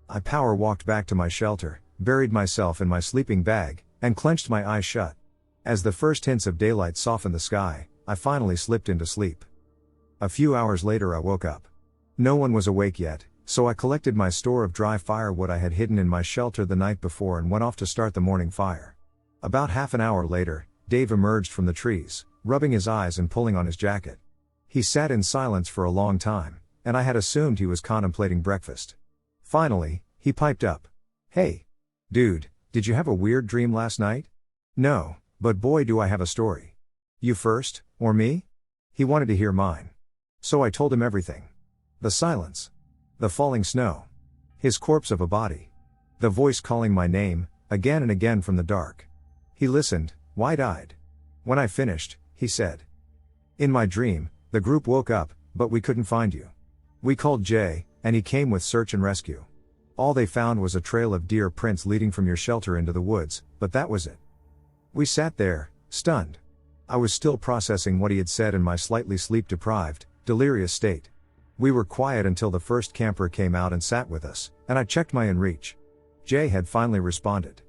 I power walked back to my shelter, buried myself in my sleeping bag, and clenched my eyes shut. As the first hints of daylight softened the sky, I finally slipped into sleep. A few hours later I woke up. No one was awake yet, so I collected my store of dry firewood I had hidden in my shelter the night before and went off to start the morning fire. About half an hour later, Dave emerged from the trees, rubbing his eyes and pulling on his jacket. He sat in silence for a long time, and I had assumed he was contemplating breakfast. Finally, he piped up. "Hey. Dude, did you have a weird dream last night?" "No, but boy do I have a story." "You first, or me?" He wanted to hear mine. So I told him everything. The silence. The falling snow. His corpse of a body. The voice calling my name, again and again from the dark. He listened, wide-eyed. When I finished, he said, "In my dream, the group woke up, but we couldn't find you. We called Jay, and he came with search and rescue. All they found was a trail of deer prints leading from your shelter into the woods, but that was it." We sat there, stunned. I was still processing what he had said in my slightly sleep-deprived, delirious state. We were quiet until the first camper came out and sat with us, and I checked my inReach. Jay had finally responded.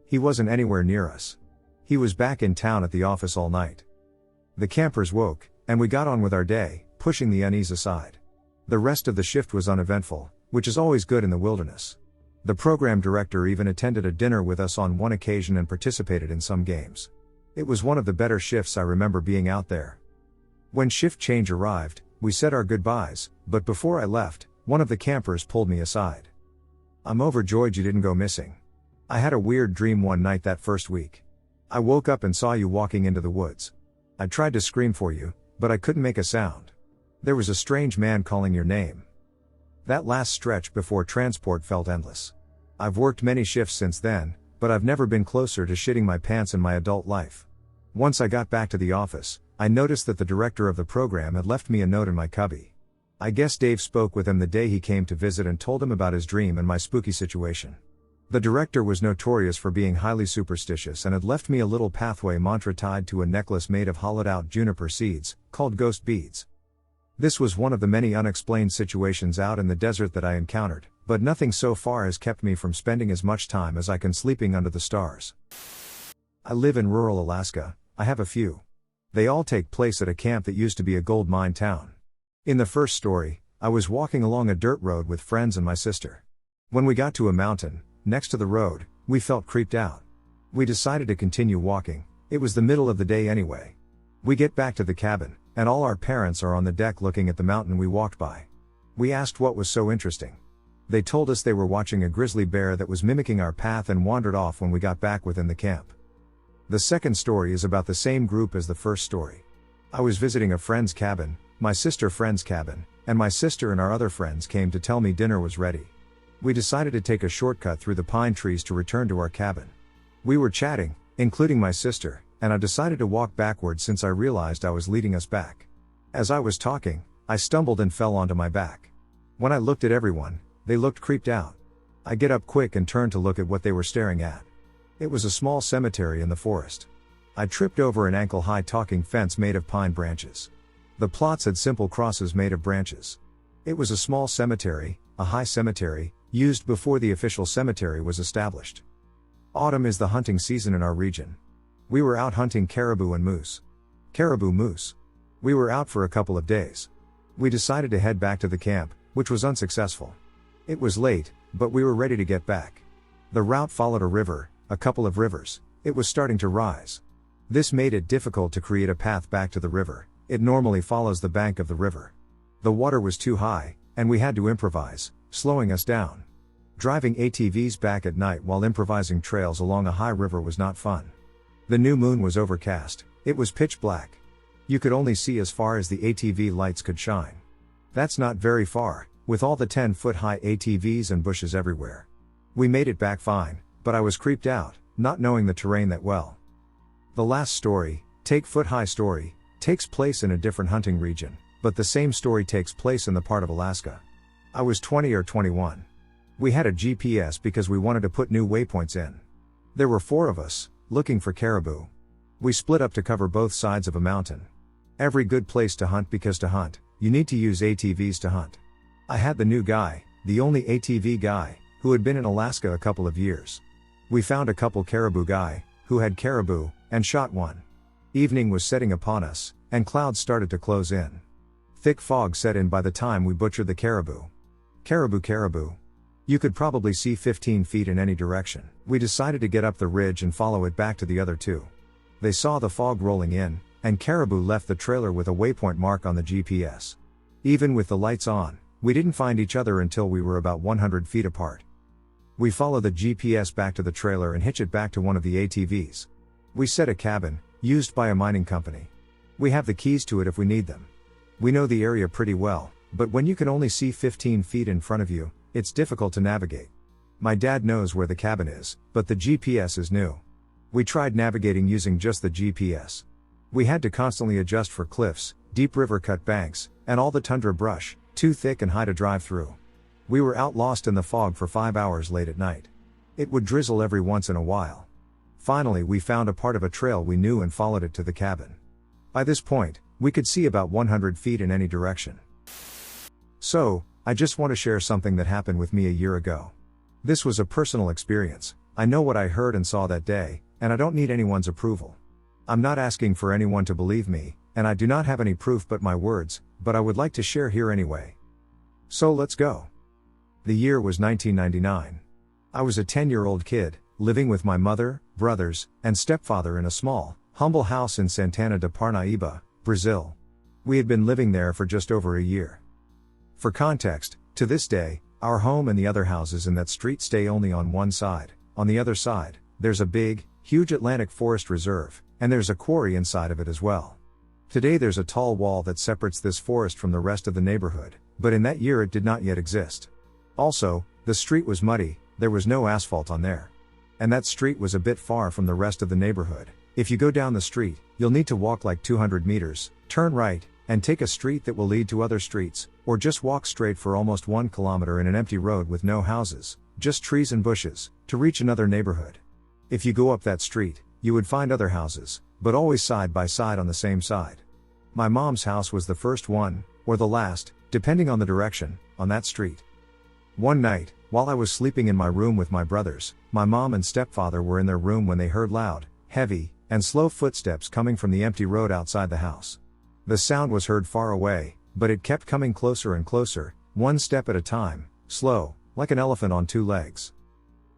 He wasn't anywhere near us. He was back in town at the office all night. The campers woke, and we got on with our day, pushing the unease aside. The rest of the shift was uneventful, which is always good in the wilderness. The program director even attended a dinner with us on one occasion and participated in some games. It was one of the better shifts I remember being out there. When shift change arrived, we said our goodbyes, but before I left, one of the campers pulled me aside. "I'm overjoyed you didn't go missing. I had a weird dream one night that first week. I woke up and saw you walking into the woods. I tried to scream for you, but I couldn't make a sound. There was a strange man calling your name." That last stretch before transport felt endless. I've worked many shifts since then, but I've never been closer to shitting my pants in my adult life. Once I got back to the office, I noticed that the director of the program had left me a note in my cubby. I guess Dave spoke with him the day he came to visit and told him about his dream and my spooky situation. The director was notorious for being highly superstitious and had left me a little pathway mantra tied to a necklace made of hollowed out juniper seeds, called ghost beads. This was one of the many unexplained situations out in the desert that I encountered, but nothing so far has kept me from spending as much time as I can sleeping under the stars. I live in rural Alaska. I have a few. They all take place at a camp that used to be a gold mine town. In the first story, I was walking along a dirt road with friends and my sister. When we got to a mountain, next to the road, we felt creeped out. We decided to continue walking. It was the middle of the day anyway. We get back to the cabin, and all our parents are on the deck looking at the mountain we walked by. We asked what was so interesting. They told us they were watching a grizzly bear that was mimicking our path and wandered off when we got back within the camp. The second story is about the same group as the first story. I was visiting a friend's cabin, my sister friend's cabin, and my sister and our other friends came to tell me dinner was ready. We decided to take a shortcut through the pine trees to return to our cabin. We were chatting, including my sister, and I decided to walk backwards since I realized I was leading us back. As I was talking, I stumbled and fell onto my back. When I looked at everyone, they looked creeped out. I get up quick and turned to look at what they were staring at. It was a small cemetery in the forest. I tripped over an ankle-high talking fence made of pine branches. The plots had simple crosses made of branches. It was a small cemetery, a high cemetery, used before the official cemetery was established. Autumn is the hunting season in our region. We were out hunting caribou and moose. Caribou moose. We were out for a couple of days. We decided to head back to the camp, which was unsuccessful. It was late, but we were ready to get back. The route followed a river, a couple of rivers. It was starting to rise. This made it difficult to create a path back to the river. It normally follows the bank of the river. The water was too high, and we had to improvise, slowing us down. Driving ATVs back at night while improvising trails along a high river was not fun. The new moon was overcast. It was pitch black. You could only see as far as the ATV lights could shine. That's not very far, with all the 10-foot-high ATVs and bushes everywhere. We made it back fine, but I was creeped out, not knowing the terrain that well. The last story, Take Foot-High Story, takes place in a different hunting region, but the same story takes place in the part of Alaska. I was 20 or 21. We had a GPS because we wanted to put new waypoints in. There were 4 of us, looking for caribou. We split up to cover both sides of a mountain. Every good place to hunt because to hunt, you need to use ATVs to hunt. I had the new guy, the only ATV guy, who had been in Alaska a couple of years. We found a couple caribou guy, who had caribou, and shot one. Evening was setting upon us, and clouds started to close in. Thick fog set in by the time we butchered the caribou. Caribou. You could probably see 15 feet in any direction. We decided to get up the ridge and follow it back to the other 2. They saw the fog rolling in, and caribou left the trailer with a waypoint mark on the GPS. Even with the lights on, We didn't find each other until we were about 100 feet apart. We follow the GPS back to the trailer and hitch it back to one of the ATVs. We set a cabin, used by a mining company. We have the keys to it if we need them. We know the area pretty well, but when you can only see 15 feet in front of you, it's difficult to navigate. My dad knows where the cabin is, but the GPS is new. We tried navigating using just the GPS. We had to constantly adjust for cliffs, deep river cut banks, and all the tundra brush, too thick and high to drive through. We were out lost in the fog for 5 hours late at night. It would drizzle every once in a while. Finally, we found a part of a trail we knew and followed it to the cabin. By this point, we could see about 100 feet in any direction. So, I just want to share something that happened with me a year ago. This was a personal experience. I know what I heard and saw that day, and I don't need anyone's approval. I'm not asking for anyone to believe me, and I do not have any proof but my words, but I would like to share here anyway. So let's go. The year was 1999. I was a 10-year-old kid, living with my mother, brothers, and stepfather in a small, humble house in Santana de Parnaíba, Brazil. We had been living there for just over a year. For context, to this day, our home and the other houses in that street stay only on one side. On the other side, there's a big, huge Atlantic Forest Reserve, and there's a quarry inside of it as well. Today there's a tall wall that separates this forest from the rest of the neighborhood, but in that year it did not yet exist. Also, the street was muddy, there was no asphalt on there. And that street was a bit far from the rest of the neighborhood. If you go down the street, you'll need to walk like 200 meters, turn right, and take a street that will lead to other streets, or just walk straight for almost 1 kilometer in an empty road with no houses, just trees and bushes, to reach another neighborhood. If you go up that street, you would find other houses, but always side by side on the same side. My mom's house was the first one, or the last, depending on the direction, on that street. One night, while I was sleeping in my room with my brothers, my mom and stepfather were in their room when they heard loud, heavy, and slow footsteps coming from the empty road outside the house. The sound was heard far away, but it kept coming closer and closer, one step at a time, slow, like an elephant on 2 legs.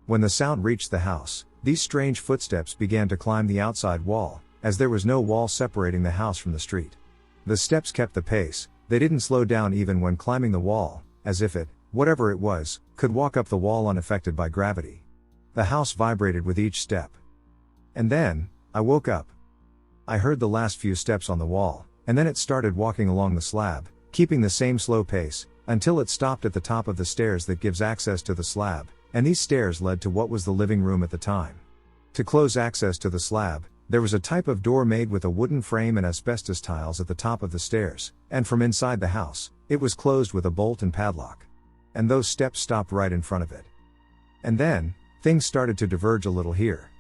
When the sound reached the house, these strange footsteps began to climb the outside wall, as there was no wall separating the house from the street. The steps kept the pace, they didn't slow down even when climbing the wall, as if it, whatever it was, could walk up the wall unaffected by gravity. The house vibrated with each step. And then, I woke up. I heard the last few steps on the wall, and then it started walking along the slab, keeping the same slow pace, until it stopped at the top of the stairs that gives access to the slab, and these stairs led to what was the living room at the time. To close access to the slab, there was a type of door made with a wooden frame and asbestos tiles at the top of the stairs, and from inside the house, it was closed with a bolt and padlock. And those steps stopped right in front of it. And then, things started to diverge a little here.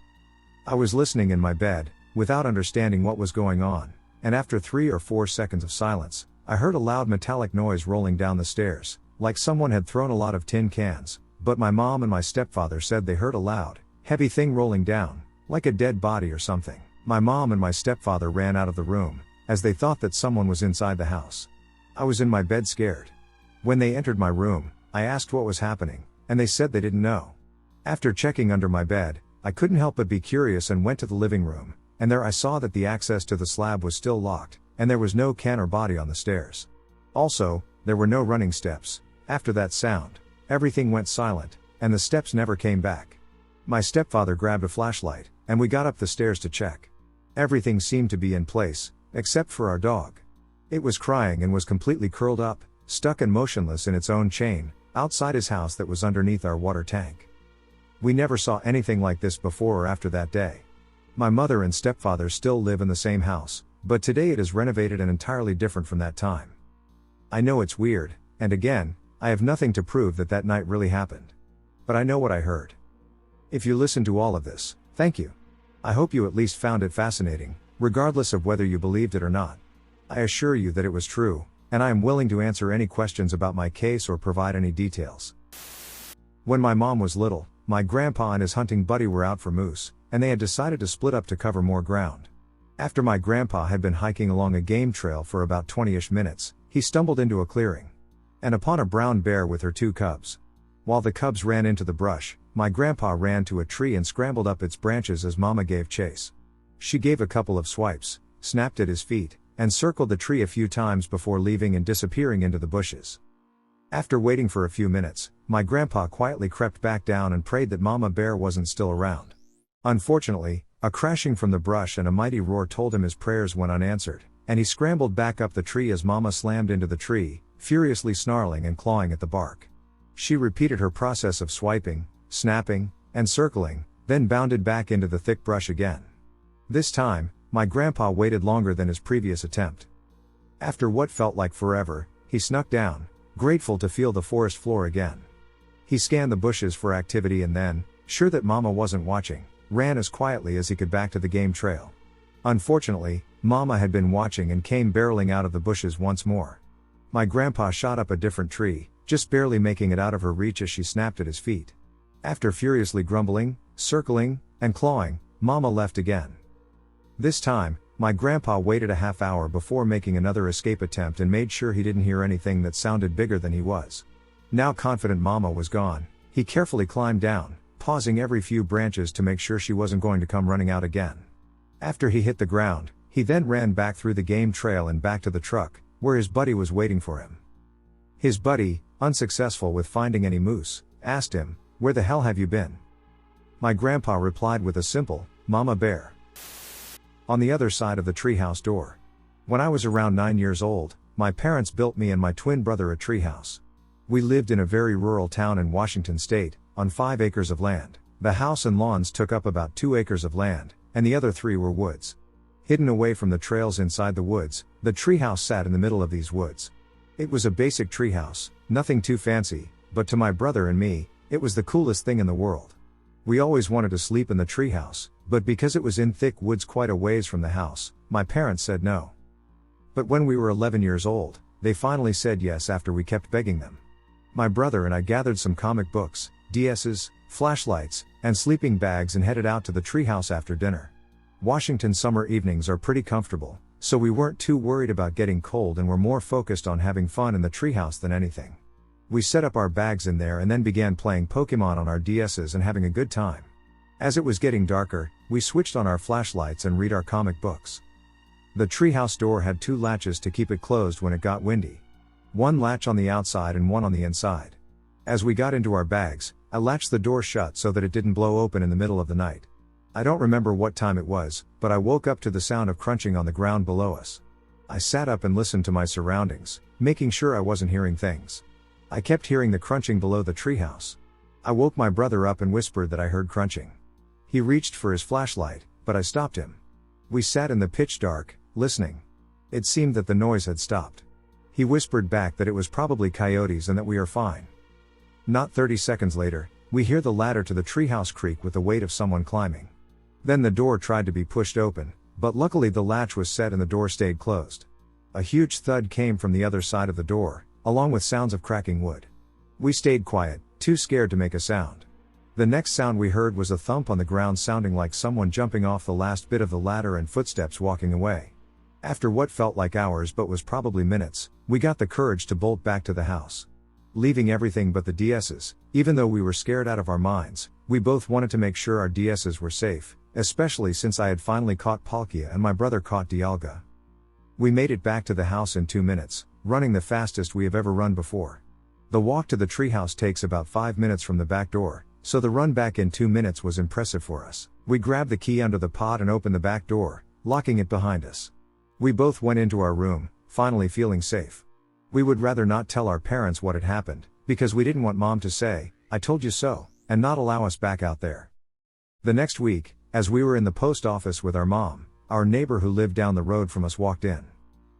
I was listening in my bed, without understanding what was going on, and after 3 or 4 seconds of silence, I heard a loud metallic noise rolling down the stairs, like someone had thrown a lot of tin cans, but my mom and my stepfather said they heard a loud, heavy thing rolling down, like a dead body or something. My mom and my stepfather ran out of the room, as they thought that someone was inside the house. I was in my bed scared. When they entered my room, I asked what was happening, and they said they didn't know. After checking under my bed, I couldn't help but be curious and went to the living room, and there I saw that the access to the slab was still locked, and there was no can or body on the stairs. Also, there were no running steps. After that sound, everything went silent, and the steps never came back. My stepfather grabbed a flashlight, and we got up the stairs to check. Everything seemed to be in place, except for our dog. It was crying and was completely curled up, stuck and motionless in its own chain, outside his house that was underneath our water tank. We never saw anything like this before or after that day. My mother and stepfather still live in the same house, but today it is renovated and entirely different from that time. I know it's weird, and again, I have nothing to prove that that night really happened. But I know what I heard. If you listened to all of this, thank you. I hope you at least found it fascinating, regardless of whether you believed it or not. I assure you that it was true, and I am willing to answer any questions about my case or provide any details. When my mom was little, my grandpa and his hunting buddy were out for moose, and they had decided to split up to cover more ground. After my grandpa had been hiking along a game trail for about 20-ish minutes, he stumbled into a clearing. And upon a brown bear with her 2 cubs. While the cubs ran into the brush, my grandpa ran to a tree and scrambled up its branches as Mama gave chase. She gave a couple of swipes, snapped at his feet, and circled the tree a few times before leaving and disappearing into the bushes. After waiting for a few minutes, my grandpa quietly crept back down and prayed that Mama Bear wasn't still around. Unfortunately, a crashing from the brush and a mighty roar told him his prayers went unanswered, and he scrambled back up the tree as Mama slammed into the tree, furiously snarling and clawing at the bark. She repeated her process of swiping, snapping, and circling, then bounded back into the thick brush again. This time, my grandpa waited longer than his previous attempt. After what felt like forever, he snuck down, grateful to feel the forest floor again. He scanned the bushes for activity and then, sure that Mama wasn't watching, ran as quietly as he could back to the game trail. Unfortunately, Mama had been watching and came barreling out of the bushes once more. My grandpa shot up a different tree, just barely making it out of her reach as she snapped at his feet. After furiously grumbling, circling, and clawing, Mama left again. This time, my grandpa waited a half hour before making another escape attempt and made sure he didn't hear anything that sounded bigger than he was. Now confident Mama was gone, he carefully climbed down, pausing every few branches to make sure she wasn't going to come running out again. After he hit the ground, he then ran back through the game trail and back to the truck, where his buddy was waiting for him. His buddy, unsuccessful with finding any moose, asked him, "Where the hell have you been?" My grandpa replied with a simple, "Mama Bear." On the other side of the treehouse door. When I was around 9 years old, my parents built me and my twin brother a treehouse. We lived in a very rural town in Washington state, on 5 acres of land. The house and lawns took up about 2 acres of land, and the other 3 were woods. Hidden away from the trails inside the woods, the treehouse sat in the middle of these woods. It was a basic treehouse, nothing too fancy, but to my brother and me, it was the coolest thing in the world. We always wanted to sleep in the treehouse, but because it was in thick woods quite a ways from the house, my parents said no. But when we were 11 years old, they finally said yes after we kept begging them. My brother and I gathered some comic books, DSs, flashlights, and sleeping bags and headed out to the treehouse after dinner. Washington summer evenings are pretty comfortable, so we weren't too worried about getting cold and were more focused on having fun in the treehouse than anything. We set up our bags in there and then began playing Pokemon on our DSs and having a good time. As it was getting darker, we switched on our flashlights and read our comic books. The treehouse door had 2 latches to keep it closed when it got windy. 1 latch on the outside and 1 on the inside. As we got into our bags, I latched the door shut so that it didn't blow open in the middle of the night. I don't remember what time it was, but I woke up to the sound of crunching on the ground below us. I sat up and listened to my surroundings, making sure I wasn't hearing things. I kept hearing the crunching below the treehouse. I woke my brother up and whispered that I heard crunching. He reached for his flashlight, but I stopped him. We sat in the pitch dark, listening. It seemed that the noise had stopped. He whispered back that it was probably coyotes and that we are fine. Not 30 seconds later, we hear the ladder to the treehouse creak with the weight of someone climbing. Then the door tried to be pushed open, but luckily the latch was set and the door stayed closed. A huge thud came from the other side of the door, along with sounds of cracking wood. We stayed quiet, too scared to make a sound. The next sound we heard was a thump on the ground sounding like someone jumping off the last bit of the ladder and footsteps walking away. After what felt like hours but was probably minutes, we got the courage to bolt back to the house. Leaving everything but the DSs, even though we were scared out of our minds, we both wanted to make sure our DSs were safe, especially since I had finally caught Palkia and my brother caught Dialga. We made it back to the house in 2 minutes, running the fastest we have ever run before. The walk to the treehouse takes about 5 minutes from the back door, so the run back in 2 minutes was impressive for us. We grabbed the key under the pod and opened the back door, locking it behind us. We both went into our room, finally feeling safe. We would rather not tell our parents what had happened, because we didn't want Mom to say, "I told you so," and not allow us back out there. The next week, as we were in the post office with our mom, our neighbor who lived down the road from us walked in.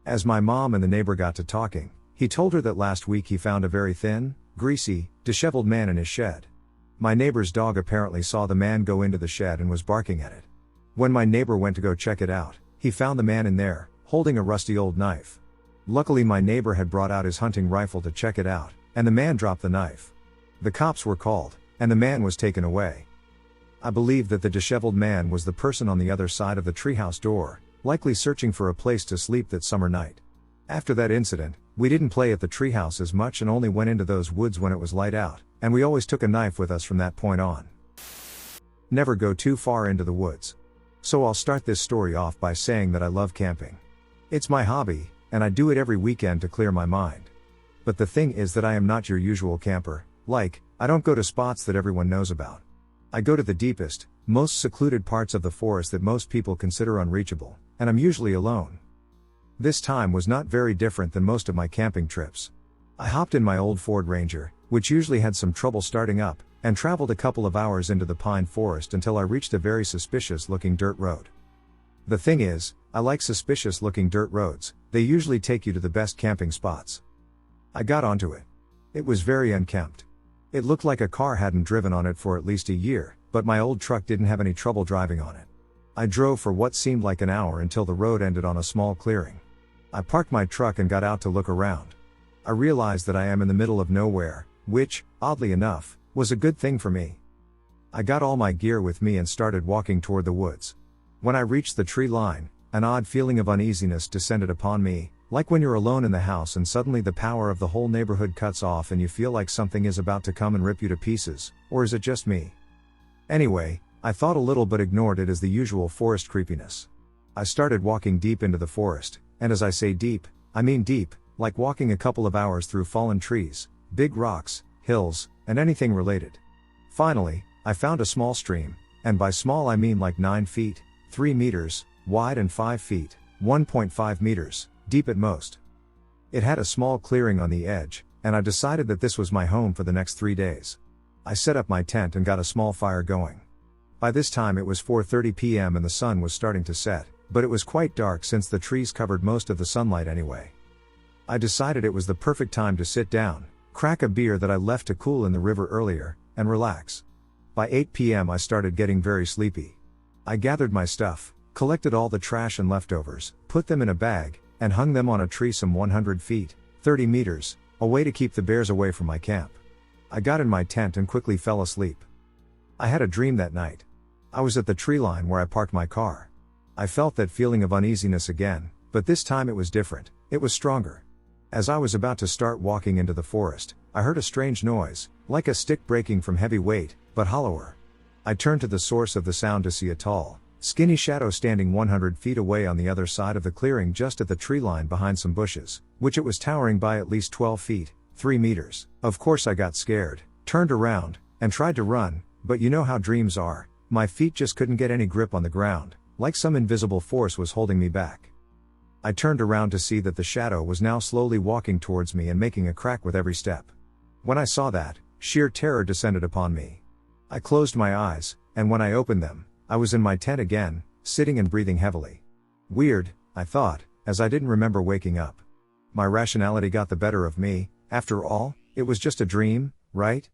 As my mom and the neighbor got to talking, he told her that last week he found a very thin, greasy, disheveled man in his shed. My neighbor's dog apparently saw the man go into the shed and was barking at it. When my neighbor went to go check it out, he found the man in there, holding a rusty old knife. Luckily my neighbor had brought out his hunting rifle to check it out, and the man dropped the knife. The cops were called, and the man was taken away. I believe that the disheveled man was the person on the other side of the treehouse door, likely searching for a place to sleep that summer night. After that incident, we didn't play at the treehouse as much and only went into those woods when it was light out, and we always took a knife with us from that point on. Never go too far into the woods. So I'll start this story off by saying that I love camping. It's my hobby, and I do it every weekend to clear my mind. But the thing is that I am not your usual camper, I don't go to spots that everyone knows about. I go to the deepest, most secluded parts of the forest that most people consider unreachable, and I'm usually alone. This time was not very different than most of my camping trips. I hopped in my old Ford Ranger, which usually had some trouble starting up, and traveled a couple of hours into the pine forest until I reached a very suspicious-looking dirt road. The thing is, I like suspicious-looking dirt roads, they usually take you to the best camping spots. I got onto it. It was very unkempt. It looked like a car hadn't driven on it for at least a year, but my old truck didn't have any trouble driving on it. I drove for what seemed like an hour until the road ended on a small clearing. I parked my truck and got out to look around. I realized that I am in the middle of nowhere, which, oddly enough, was a good thing for me. I got all my gear with me and started walking toward the woods. When I reached the tree line, an odd feeling of uneasiness descended upon me, like when you're alone in the house and suddenly the power of the whole neighborhood cuts off and you feel like something is about to come and rip you to pieces, or is it just me? Anyway, I thought a little but ignored it as the usual forest creepiness. I started walking deep into the forest, and as I say deep, I mean deep, like walking a couple of hours through fallen trees, big rocks, hills, and anything related. Finally, I found a small stream, and by small I mean like 9 feet, 3 meters, wide and 5 feet, 1.5 meters, deep at most. It had a small clearing on the edge, and I decided that this was my home for the next 3 days. I set up my tent and got a small fire going. By this time it was 4:30 p.m. and the sun was starting to set, but it was quite dark since the trees covered most of the sunlight anyway. I decided it was the perfect time to sit down, crack a beer that I left to cool in the river earlier, and relax. By 8 p.m. I started getting very sleepy. I gathered my stuff, collected all the trash and leftovers, put them in a bag, and hung them on a tree some 100 feet, 30 meters, away to keep the bears away from my camp. I got in my tent and quickly fell asleep. I had a dream that night. I was at the tree line where I parked my car. I felt that feeling of uneasiness again, but this time it was different, it was stronger. As I was about to start walking into the forest, I heard a strange noise, like a stick breaking from heavy weight, but hollower. I turned to the source of the sound to see a tall, skinny shadow standing 100 feet away on the other side of the clearing just at the tree line behind some bushes, which it was towering by at least 12 feet, 3 meters. Of course I got scared, turned around, and tried to run, but you know how dreams are, my feet just couldn't get any grip on the ground, like some invisible force was holding me back. I turned around to see that the shadow was now slowly walking towards me and making a crack with every step. When I saw that, sheer terror descended upon me. I closed my eyes, and when I opened them, I was in my tent again, sitting and breathing heavily. Weird, I thought, as I didn't remember waking up. My rationality got the better of me, after all, it was just a dream, right?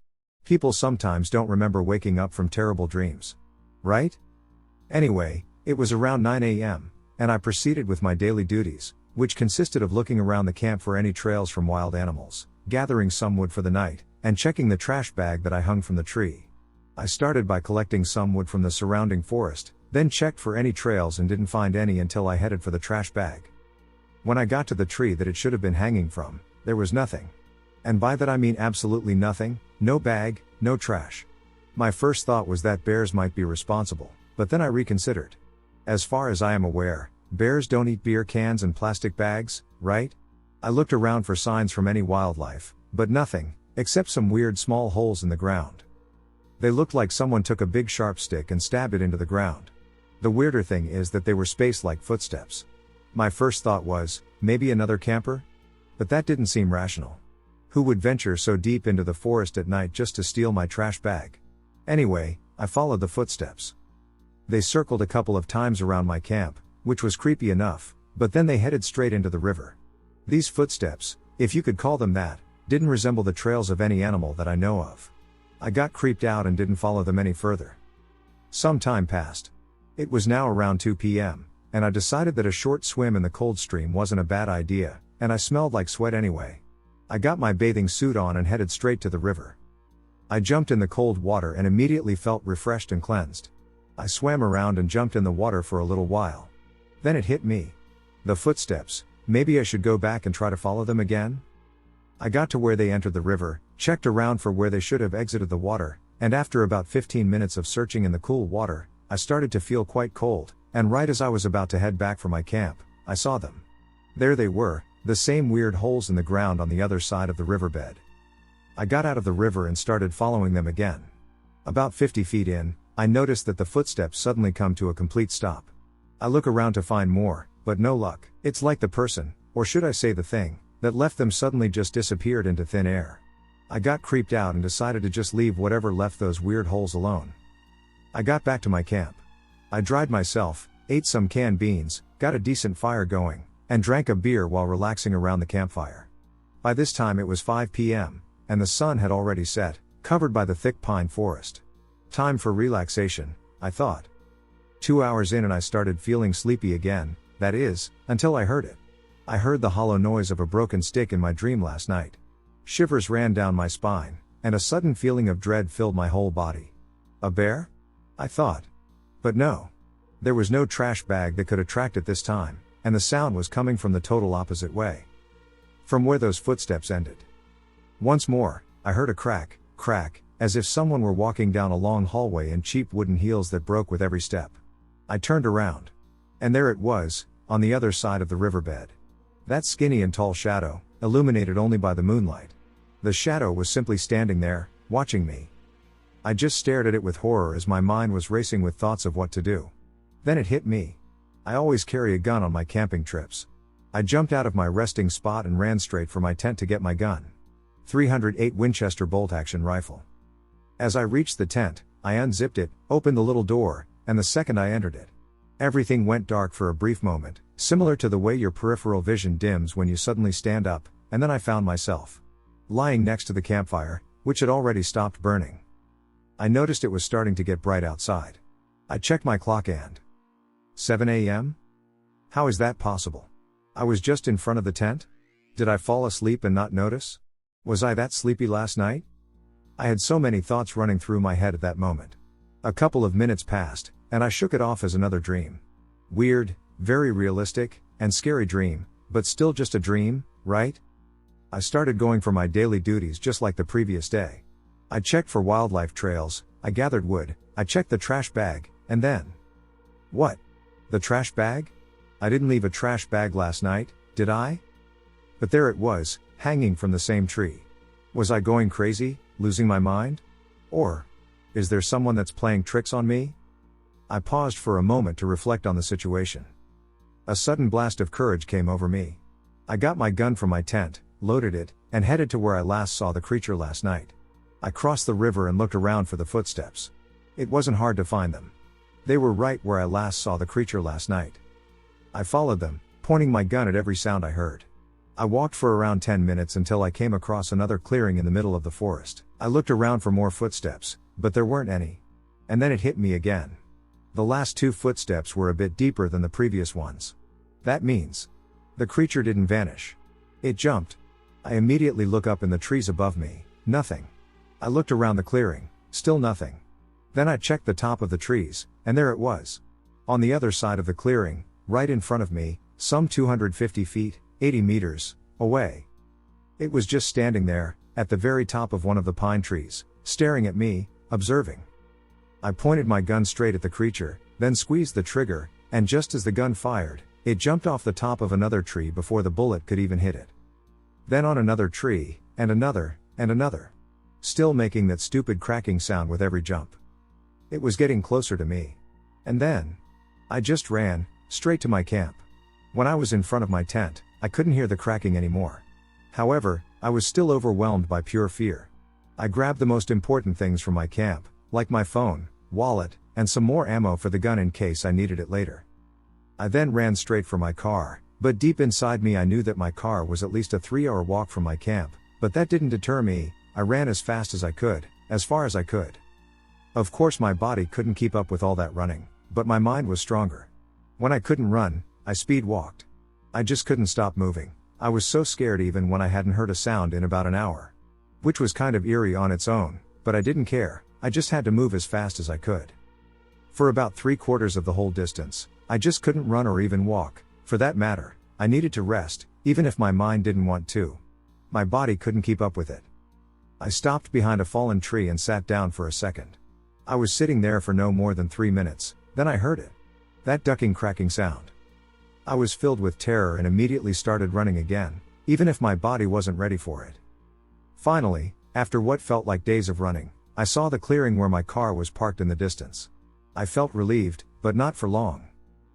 People sometimes don't remember waking up from terrible dreams. Right? Anyway, it was around 9 a.m., and I proceeded with my daily duties, which consisted of looking around the camp for any trails from wild animals, gathering some wood for the night, and checking the trash bag that I hung from the tree. I started by collecting some wood from the surrounding forest, then checked for any trails and didn't find any until I headed for the trash bag. When I got to the tree that it should have been hanging from, there was nothing. And by that I mean absolutely nothing, no bag, no trash. My first thought was that bears might be responsible, but then I reconsidered. As far as I am aware, bears don't eat beer cans and plastic bags, right? I looked around for signs from any wildlife, but nothing, except some weird small holes in the ground. They looked like someone took a big sharp stick and stabbed it into the ground. The weirder thing is that they were spaced like footsteps. My first thought was, maybe another camper? But that didn't seem rational. Who would venture so deep into the forest at night just to steal my trash bag? Anyway, I followed the footsteps. They circled a couple of times around my camp, which was creepy enough, but then they headed straight into the river. These footsteps, if you could call them that, didn't resemble the trails of any animal that I know of. I got creeped out and didn't follow them any further. Some time passed. It was now around 2 p.m., and I decided that a short swim in the cold stream wasn't a bad idea, and I smelled like sweat anyway. I got my bathing suit on and headed straight to the river. I jumped in the cold water and immediately felt refreshed and cleansed. I swam around and jumped in the water for a little while. Then it hit me. The footsteps, maybe I should go back and try to follow them again? I got to where they entered the river, checked around for where they should have exited the water, and after about 15 minutes of searching in the cool water, I started to feel quite cold, and right as I was about to head back for my camp, I saw them. There they were, The same weird holes in the ground on the other side of the riverbed. I got out of the river and started following them again. About 50 feet in, I noticed that the footsteps suddenly come to a complete stop. I look around to find more, but no luck. It's like the person, or should I say the thing, that left them suddenly just disappeared into thin air. I got creeped out and decided to just leave whatever left those weird holes alone. I got back to my camp. I dried myself, ate some canned beans, got a decent fire going, and drank a beer while relaxing around the campfire. By this time it was 5 p.m., and the sun had already set, covered by the thick pine forest. Time for relaxation, I thought. 2 hours in and I started feeling sleepy again, that is, until I heard it. I heard the hollow noise of a broken stick in my dream last night. Shivers ran down my spine, and a sudden feeling of dread filled my whole body. A bear? I thought. But no. There was no trash bag that could attract it this time, and the sound was coming from the total opposite way. From where those footsteps ended. Once more, I heard a crack, as if someone were walking down a long hallway in cheap wooden heels that broke with every step. I turned around. And there it was, on the other side of the riverbed. That skinny and tall shadow, illuminated only by the moonlight. The shadow was simply standing there, watching me. I just stared at it with horror as my mind was racing with thoughts of what to do. Then it hit me. I always carry a gun on my camping trips. I jumped out of my resting spot and ran straight for my tent to get my gun. 308 Winchester bolt-action rifle. As I reached the tent, I unzipped it, opened the little door, and the second I entered it, everything went dark for a brief moment, similar to the way your peripheral vision dims when you suddenly stand up, and then I found myself lying next to the campfire, which had already stopped burning. I noticed it was starting to get bright outside. I checked my clock and 7 a.m.? How is that possible? I was just in front of the tent? Did I fall asleep and not notice? Was I that sleepy last night? I had so many thoughts running through my head at that moment. A couple of minutes passed, and I shook it off as another dream. Weird, very realistic, and scary dream, but still just a dream, right? I started going for my daily duties just like the previous day. I checked for wildlife trails, I gathered wood, I checked the trash bag, and then... What? The trash bag? I didn't leave a trash bag last night, did I? But there it was, hanging from the same tree. Was I going crazy, losing my mind? Or... is there someone that's playing tricks on me? I paused for a moment to reflect on the situation. A sudden blast of courage came over me. I got my gun from my tent, loaded it, and headed to where I last saw the creature last night. I crossed the river and looked around for the footsteps. It wasn't hard to find them. They were right where I last saw the creature last night. I followed them, pointing my gun at every sound I heard. I walked for around 10 minutes until I came across another clearing in the middle of the forest. I looked around for more footsteps, but there weren't any. And then it hit me again. The last two footsteps were a bit deeper than the previous ones. That means the creature didn't vanish. It jumped. I immediately look up in the trees above me, nothing. I looked around the clearing, still nothing. Then I checked the top of the trees, and there it was. On the other side of the clearing, right in front of me, some 250 feet, 80 meters, away. It was just standing there, at the very top of one of the pine trees, staring at me, observing. I pointed my gun straight at the creature, then squeezed the trigger, and just as the gun fired, it jumped off the top of another tree before the bullet could even hit it. Then on another tree, and another, and another. Still making that stupid cracking sound with every jump. It was getting closer to me. And then, I just ran, straight to my camp. When I was in front of my tent, I couldn't hear the cracking anymore. However, I was still overwhelmed by pure fear. I grabbed the most important things from my camp, like my phone, wallet, and some more ammo for the gun in case I needed it later. I then ran straight for my car, but deep inside me I knew that my car was at least a 3-hour walk from my camp, but that didn't deter me. I ran as fast as I could, as far as I could. Of course my body couldn't keep up with all that running, but my mind was stronger. When I couldn't run, I speed walked. I just couldn't stop moving. I was so scared even when I hadn't heard a sound in about an hour. Which was kind of eerie on its own, but I didn't care, I just had to move as fast as I could. For about 3/4 of the whole distance, I just couldn't run or even walk. For that matter, I needed to rest, even if my mind didn't want to. My body couldn't keep up with it. I stopped behind a fallen tree and sat down for a second. I was sitting there for no more than 3 minutes, then I heard it. That ducking cracking sound. I was filled with terror and immediately started running again, even if my body wasn't ready for it. Finally, after what felt like days of running, I saw the clearing where my car was parked in the distance. I felt relieved, but not for long.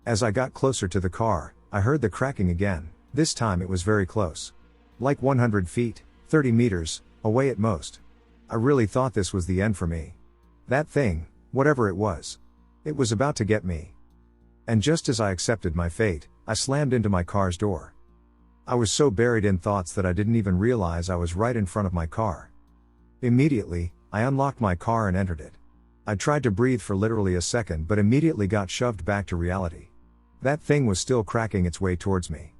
As I got closer to the car, I heard the cracking again. This time it was very close. Like 100 feet, 30 meters, away at most. I really thought this was the end for me. That thing, whatever it was about to get me. And just as I accepted my fate, I slammed into my car's door. I was so buried in thoughts that I didn't even realize I was right in front of my car. Immediately, I unlocked my car and entered it. I tried to breathe for literally a second but immediately got shoved back to reality. That thing was still cracking its way towards me.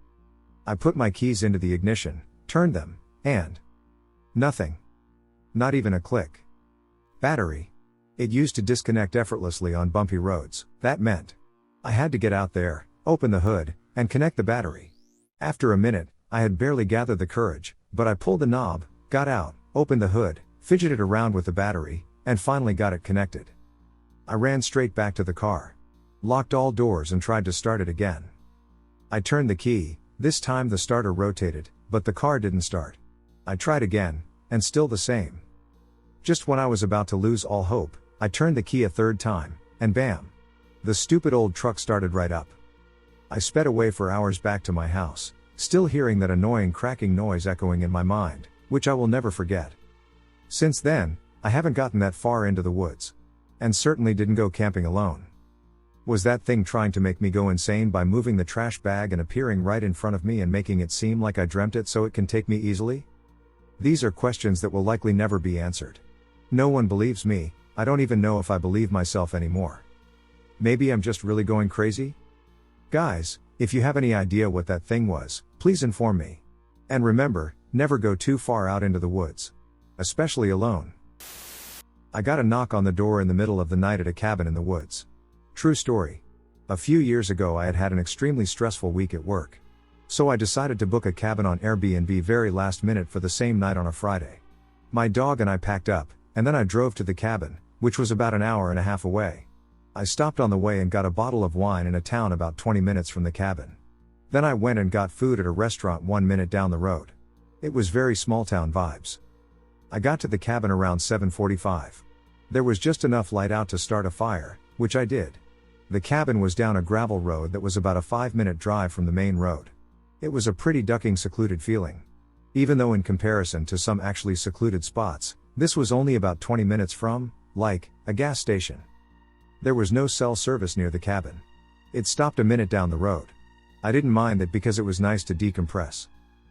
I put my keys into the ignition, turned them, and nothing. Not even a click. Battery. It used to disconnect effortlessly on bumpy roads. That meant I had to get out there, open the hood, and connect the battery. After a minute, I had barely gathered the courage, but I pulled the knob, got out, opened the hood, fidgeted around with the battery, and finally got it connected. I ran straight back to the car, locked all doors and tried to start it again. I turned the key, this time the starter rotated, but the car didn't start. I tried again, and still the same. Just when I was about to lose all hope, I turned the key a third time, and bam! The stupid old truck started right up. I sped away for hours back to my house, still hearing that annoying cracking noise echoing in my mind, which I will never forget. Since then, I haven't gotten that far into the woods. And certainly didn't go camping alone. Was that thing trying to make me go insane by moving the trash bag and appearing right in front of me and making it seem like I dreamt it so it can take me easily? These are questions that will likely never be answered. No one believes me. I don't even know if I believe myself anymore. Maybe I'm just really going crazy? Guys, if you have any idea what that thing was, please inform me. And remember, never go too far out into the woods. Especially alone. I got a knock on the door in the middle of the night at a cabin in the woods. True story. A few years ago I had had an extremely stressful week at work. So I decided to book a cabin on Airbnb very last minute for the same night on a Friday. My dog and I packed up, and then I drove to the cabin, which was about an hour and a half away. I stopped on the way and got a bottle of wine in a town about 20 minutes from the cabin. Then I went and got food at a restaurant 1 minute down the road. It was very small town vibes. I got to the cabin around 7:45. There was just enough light out to start a fire, which I did. The cabin was down a gravel road that was about a 5-minute drive from the main road. It was a pretty ducking secluded feeling. Even though in comparison to some actually secluded spots, this was only about 20 minutes from, like, a gas station. There was no cell service near the cabin. It stopped a minute down the road. I didn't mind that because it was nice to decompress.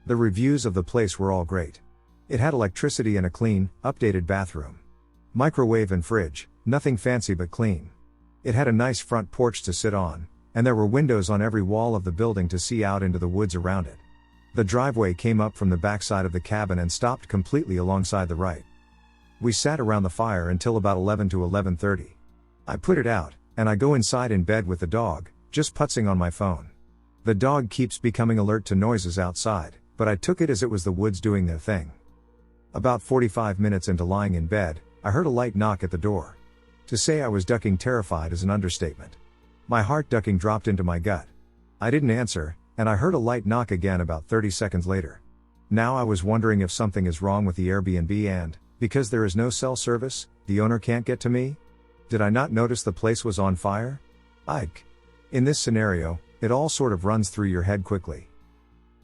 The reviews of the place were all great. It had electricity and a clean, updated bathroom. Microwave and fridge, nothing fancy but clean. It had a nice front porch to sit on, and there were windows on every wall of the building to see out into the woods around it. The driveway came up from the backside of the cabin and stopped completely alongside the right. We sat around the fire until about 11 to 11:30. I put it out, and I go inside in bed with the dog, just putzing on my phone. The dog keeps becoming alert to noises outside, but I took it as it was the woods doing their thing. About 45 minutes into lying in bed, I heard a light knock at the door. To say I was ducking terrified is an understatement. My heart ducking dropped into my gut. I didn't answer, and I heard a light knock again about 30 seconds later. Now I was wondering if something is wrong with the Airbnb and, because there is no cell service, the owner can't get to me? Did I not notice the place was on fire? In this scenario, it all sort of runs through your head quickly.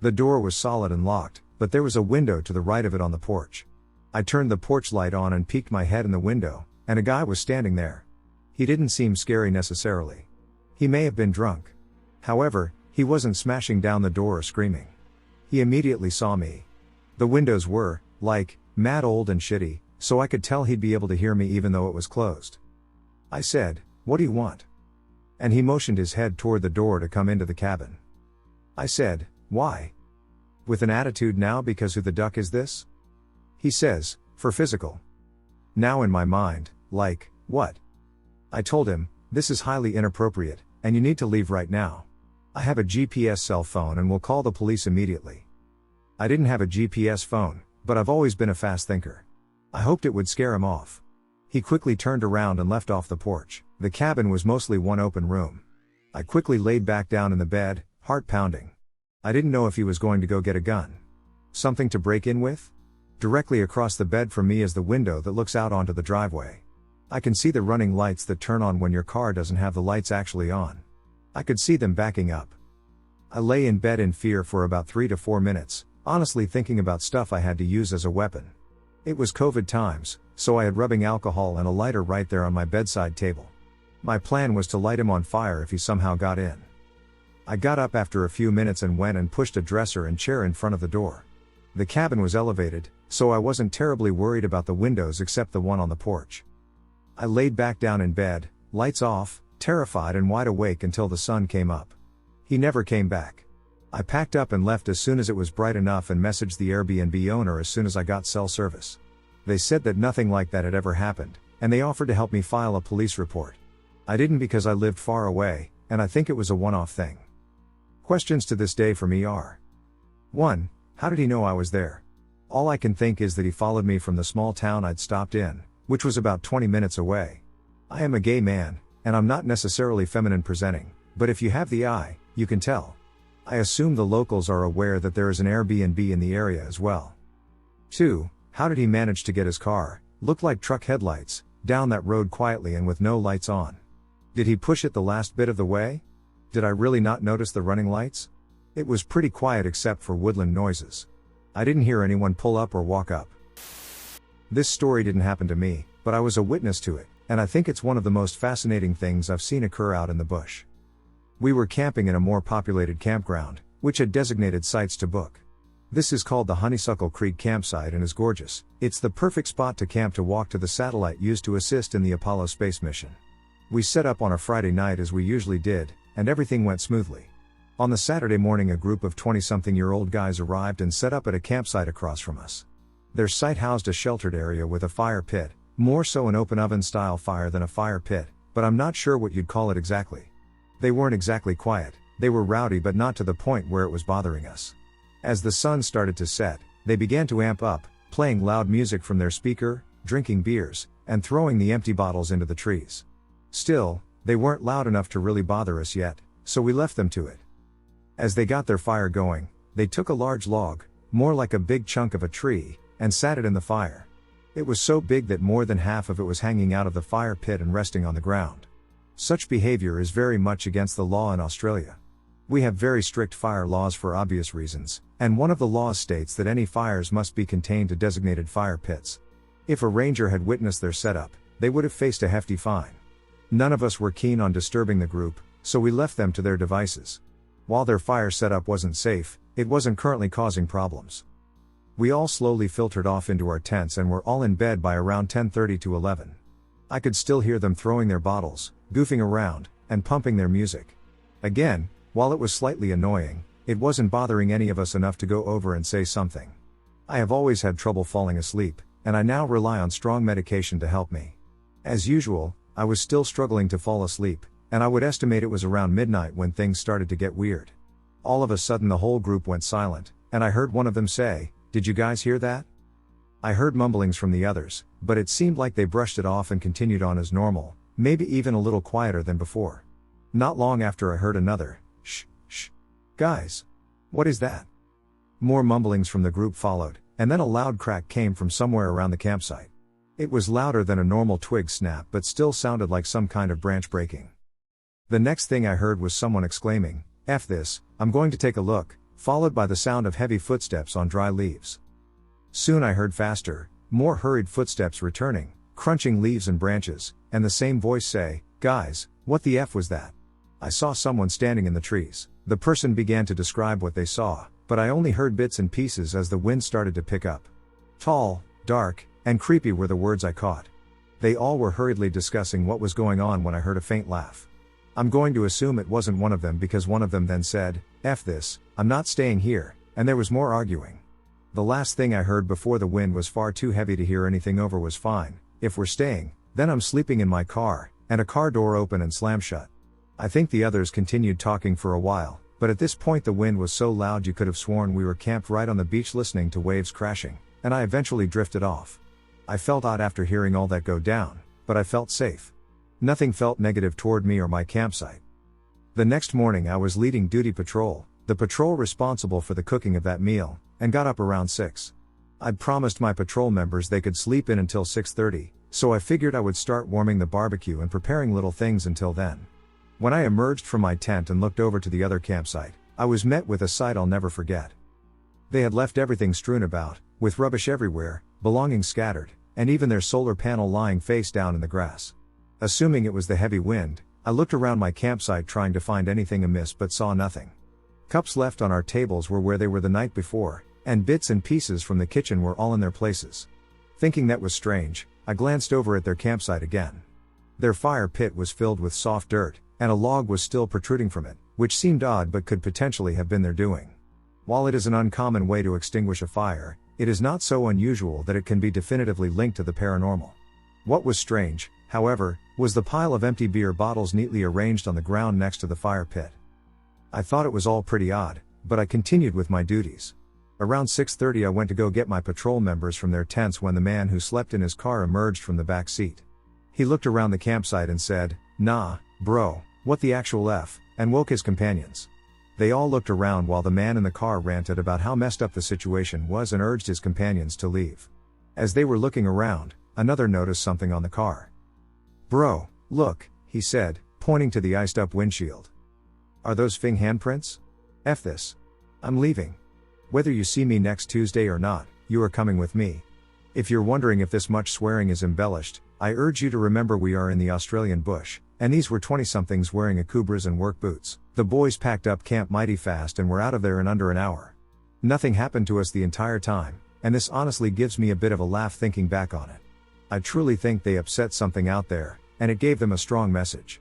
The door was solid and locked, but there was a window to the right of it on the porch. I turned the porch light on and peeked my head in the window, and a guy was standing there. He didn't seem scary necessarily. He may have been drunk. However, he wasn't smashing down the door or screaming. He immediately saw me. The windows were, like, mad old and shitty, so I could tell he'd be able to hear me even though it was closed. I said, "What do you want?" And he motioned his head toward the door to come into the cabin. I said, "Why?" With an attitude now because who the duck is this? He says, "For physical." Now in my mind, like, what? I told him, "This is highly inappropriate, and you need to leave right now. I have a GPS cell phone and will call the police immediately." I didn't have a GPS phone, but I've always been a fast thinker. I hoped it would scare him off. He quickly turned around and left off the porch. The cabin was mostly one open room. I quickly laid back down in the bed, Heart pounding. I didn't know if he was going to go get a gun. Something to break in with? Directly across the bed from me is the window that looks out onto the driveway. I can see the running lights that turn on when your car doesn't have the lights actually on. I could see them backing up. I lay in bed in fear for about 3 to 4 minutes, honestly thinking about stuff I had to use as a weapon. It was COVID times, so I had rubbing alcohol and a lighter right there on my bedside table. My plan was to light him on fire if he somehow got in. I got up after a few minutes and went and pushed a dresser and chair in front of the door. The cabin was elevated, so I wasn't terribly worried about the windows except the one on the porch. I laid back down in bed, lights off, terrified and wide awake until the sun came up. He never came back. I packed up and left as soon as it was bright enough and messaged the Airbnb owner as soon as I got cell service. They said that nothing like that had ever happened, and they offered to help me file a police report. I didn't because I lived far away, and I think it was a one-off thing. Questions to this day for me are: 1. How did he know I was there? All I can think is that he followed me from the small town I'd stopped in, which was about 20 minutes away. I am a gay man, and I'm not necessarily feminine presenting, but if you have the eye, you can tell. I assume the locals are aware that there is an Airbnb in the area as well. 2. How did he manage to get his car, looked like truck headlights, down that road quietly and with no lights on? Did he push it the last bit of the way? Did I really not notice the running lights? It was pretty quiet except for woodland noises. I didn't hear anyone pull up or walk up. This story didn't happen to me, but I was a witness to it, and I think it's one of the most fascinating things I've seen occur out in the bush. We were camping in a more populated campground, which had designated sites to book. This is called the Honeysuckle Creek campsite and is gorgeous. It's the perfect spot to camp to walk to the satellite used to assist in the Apollo space mission. We set up on a Friday night as we usually did, and everything went smoothly. On the Saturday morning a group of 20-something-year-old guys arrived and set up at a campsite across from us. Their site housed a sheltered area with a fire pit, more so an open oven style fire than a fire pit, but I'm not sure what you'd call it exactly. They weren't exactly quiet, they were rowdy but not to the point where it was bothering us. As the sun started to set, they began to amp up, playing loud music from their speaker, drinking beers, and throwing the empty bottles into the trees. Still, they weren't loud enough to really bother us yet, so we left them to it. As they got their fire going, they took a large log, more like a big chunk of a tree, and sat it in the fire. It was so big that more than half of it was hanging out of the fire pit and resting on the ground. Such behavior is very much against the law in Australia. We have very strict fire laws for obvious reasons, and one of the laws states that any fires must be contained to designated fire pits. If a ranger had witnessed their setup, they would have faced a hefty fine. None of us were keen on disturbing the group, so we left them to their devices. While their fire setup wasn't safe, it wasn't currently causing problems. We all slowly filtered off into our tents and were all in bed by around 10:30 to 11. I could still hear them throwing their bottles, goofing around, and pumping their music. Again, while it was slightly annoying, it wasn't bothering any of us enough to go over and say something. I have always had trouble falling asleep, and I now rely on strong medication to help me. As usual, I was still struggling to fall asleep, and I would estimate it was around midnight when things started to get weird. All of a sudden the whole group went silent, and I heard one of them say, "Did you guys hear that?" I heard mumblings from the others, but it seemed like they brushed it off and continued on as normal, maybe even a little quieter than before. Not long after I heard another, "Shh, shh. Guys. What is that?" More mumblings from the group followed, and then a loud crack came from somewhere around the campsite. It was louder than a normal twig snap but still sounded like some kind of branch breaking. The next thing I heard was someone exclaiming, "F this, I'm going to take a look," followed by the sound of heavy footsteps on dry leaves. Soon I heard faster, more hurried footsteps returning, crunching leaves and branches, and the same voice say, "Guys, what the F was that?" I saw someone standing in the trees. The person began to describe what they saw, but I only heard bits and pieces as the wind started to pick up. Tall, dark, and creepy were the words I caught. They all were hurriedly discussing what was going on when I heard a faint laugh. I'm going to assume it wasn't one of them because one of them then said, "F this, I'm not staying here," and there was more arguing. The last thing I heard before the wind was far too heavy to hear anything over was "Fine, if we're staying, then I'm sleeping in my car," and a car door open and slammed shut. I think the others continued talking for a while, but at this point the wind was so loud you could have sworn we were camped right on the beach listening to waves crashing, and I eventually drifted off. I felt odd after hearing all that go down, but I felt safe. Nothing felt negative toward me or my campsite. The next morning I was leading duty patrol, the patrol responsible for the cooking of that meal, and got up around 6. I'd promised my patrol members they could sleep in until 6:30, so I figured I would start warming the barbecue and preparing little things until then. When I emerged from my tent and looked over to the other campsite, I was met with a sight I'll never forget. They had left everything strewn about, with rubbish everywhere, belongings scattered, and even their solar panel lying face down in the grass. Assuming it was the heavy wind, I looked around my campsite trying to find anything amiss but saw nothing. Cups left on our tables were where they were the night before, and bits and pieces from the kitchen were all in their places. Thinking that was strange, I glanced over at their campsite again. Their fire pit was filled with soft dirt, and a log was still protruding from it, which seemed odd but could potentially have been their doing. While it is an uncommon way to extinguish a fire, it is not so unusual that it can be definitively linked to the paranormal. What was strange, however, was the pile of empty beer bottles neatly arranged on the ground next to the fire pit. I thought it was all pretty odd, but I continued with my duties. Around 6:30 I went to go get my patrol members from their tents when the man who slept in his car emerged from the back seat. He looked around the campsite and said, "Nah, bro, what the actual F," and woke his companions. They all looked around while the man in the car ranted about how messed up the situation was and urged his companions to leave. As they were looking around, another noticed something on the car. "Bro, look," he said, pointing to the iced up windshield. "Are those Fing handprints? F this. I'm leaving. Whether you see me next Tuesday or not, you are coming with me. If you're wondering if this much swearing is embellished, I urge you to remember we are in the Australian bush, and these were 20-somethings wearing akubras and work boots. The boys packed up camp mighty fast and were out of there in under an hour. Nothing happened to us the entire time, and this honestly gives me a bit of a laugh thinking back on it. I truly think they upset something out there, and it gave them a strong message."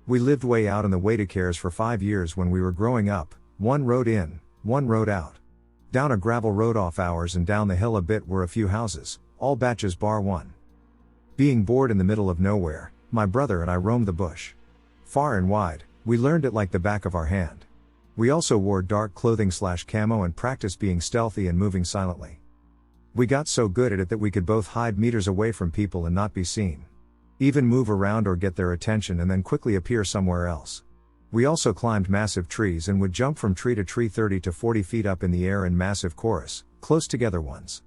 We lived way out in the Waitakers for 5 years when we were growing up, one road in, one road out. Down a gravel road off ours and down the hill a bit were a few houses, all batches bar one. Being bored in the middle of nowhere, my brother and I roamed the bush. Far and wide, we learned it like the back of our hand. We also wore dark clothing/camo and practiced being stealthy and moving silently. We got so good at it that we could both hide meters away from people and not be seen. Even move around or get their attention and then quickly appear somewhere else. We also climbed massive trees and would jump from tree to tree 30 to 40 feet up in the air in massive chorus, close together ones.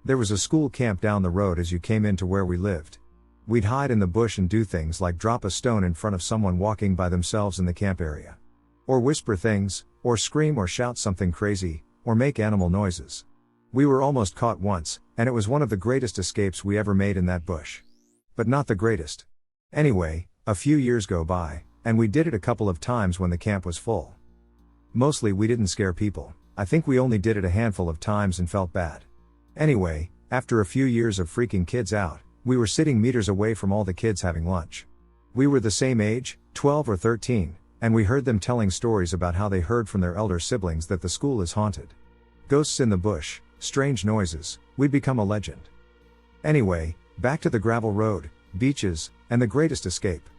There was a school camp down the road as you came into where we lived. We'd hide in the bush and do things like drop a stone in front of someone walking by themselves in the camp area. Or whisper things, or scream or shout something crazy, or make animal noises. We were almost caught once, and it was one of the greatest escapes we ever made in that bush. But not the greatest. Anyway, a few years go by, and we did it a couple of times when the camp was full. Mostly we didn't scare people. I think we only did it a handful of times and felt bad. Anyway, after a few years of freaking kids out, we were sitting meters away from all the kids having lunch. We were the same age, 12 or 13, and we heard them telling stories about how they heard from their elder siblings that the school is haunted. Ghosts in the bush, strange noises, we'd become a legend. Anyway, back to the gravel road, beaches, and the greatest escape.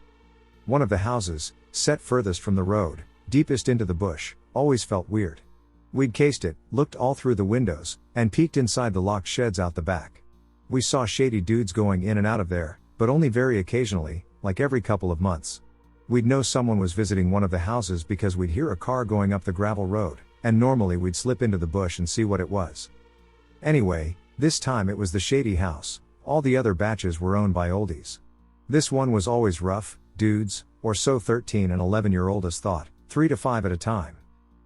One of the houses, set furthest from the road, deepest into the bush, always felt weird. We'd cased it, looked all through the windows, and peeked inside the locked sheds out the back. We saw shady dudes going in and out of there, but only very occasionally, like every couple of months. We'd know someone was visiting one of the houses because we'd hear a car going up the gravel road, and normally we'd slip into the bush and see what it was. Anyway, this time it was the shady house. All the other batches were owned by oldies. This one was always rough, dudes, or so 13 and 11-year-olds thought, 3 to 5 at a time.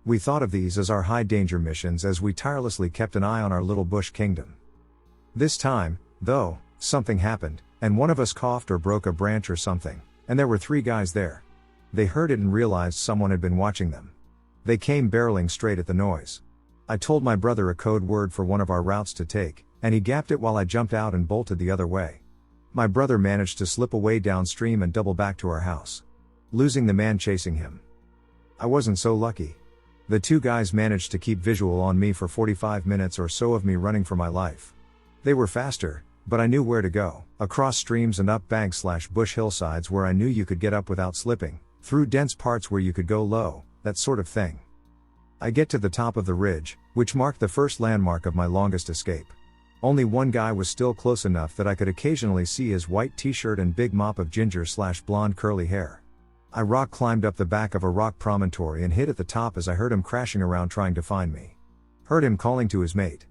We thought of these as our high danger missions as we tirelessly kept an eye on our little bush kingdom. This time, though, something happened, and one of us coughed or broke a branch or something, and there were 3 guys there. They heard it and realized someone had been watching them. They came barreling straight at the noise. I told my brother a code word for one of our routes to take, and he gapped it while I jumped out and bolted the other way. My brother managed to slip away downstream and double back to our house, losing the man chasing him. I wasn't so lucky. The 2 guys managed to keep visual on me for 45 minutes or so of me running for my life. They were faster, but I knew where to go, across streams and up banks/bush hillsides where I knew you could get up without slipping, through dense parts where you could go low, that sort of thing. I get to the top of the ridge, which marked the first landmark of my longest escape. Only one guy was still close enough that I could occasionally see his white t-shirt and big mop of ginger/blonde curly hair. I rock climbed up the back of a rock promontory and hid at the top as I heard him crashing around trying to find me. Heard him calling to his mate.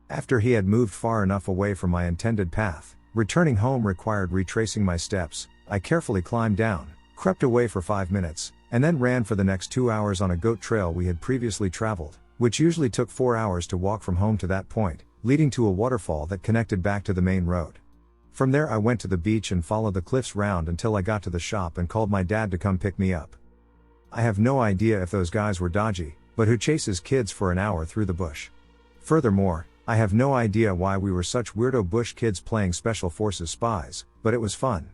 After he had moved far enough away from my intended path, returning home required retracing my steps. I carefully climbed down, crept away for 5 minutes, and then ran for the next 2 hours on a goat trail we had previously traveled, which usually took 4 hours to walk from home to that point, leading to a waterfall that connected back to the main road. From there I went to the beach and followed the cliffs round until I got to the shop and called my dad to come pick me up. I have no idea if those guys were dodgy, but who chases kids for an hour through the bush? Furthermore, I have no idea why we were such weirdo bush kids playing special forces spies, but it was fun.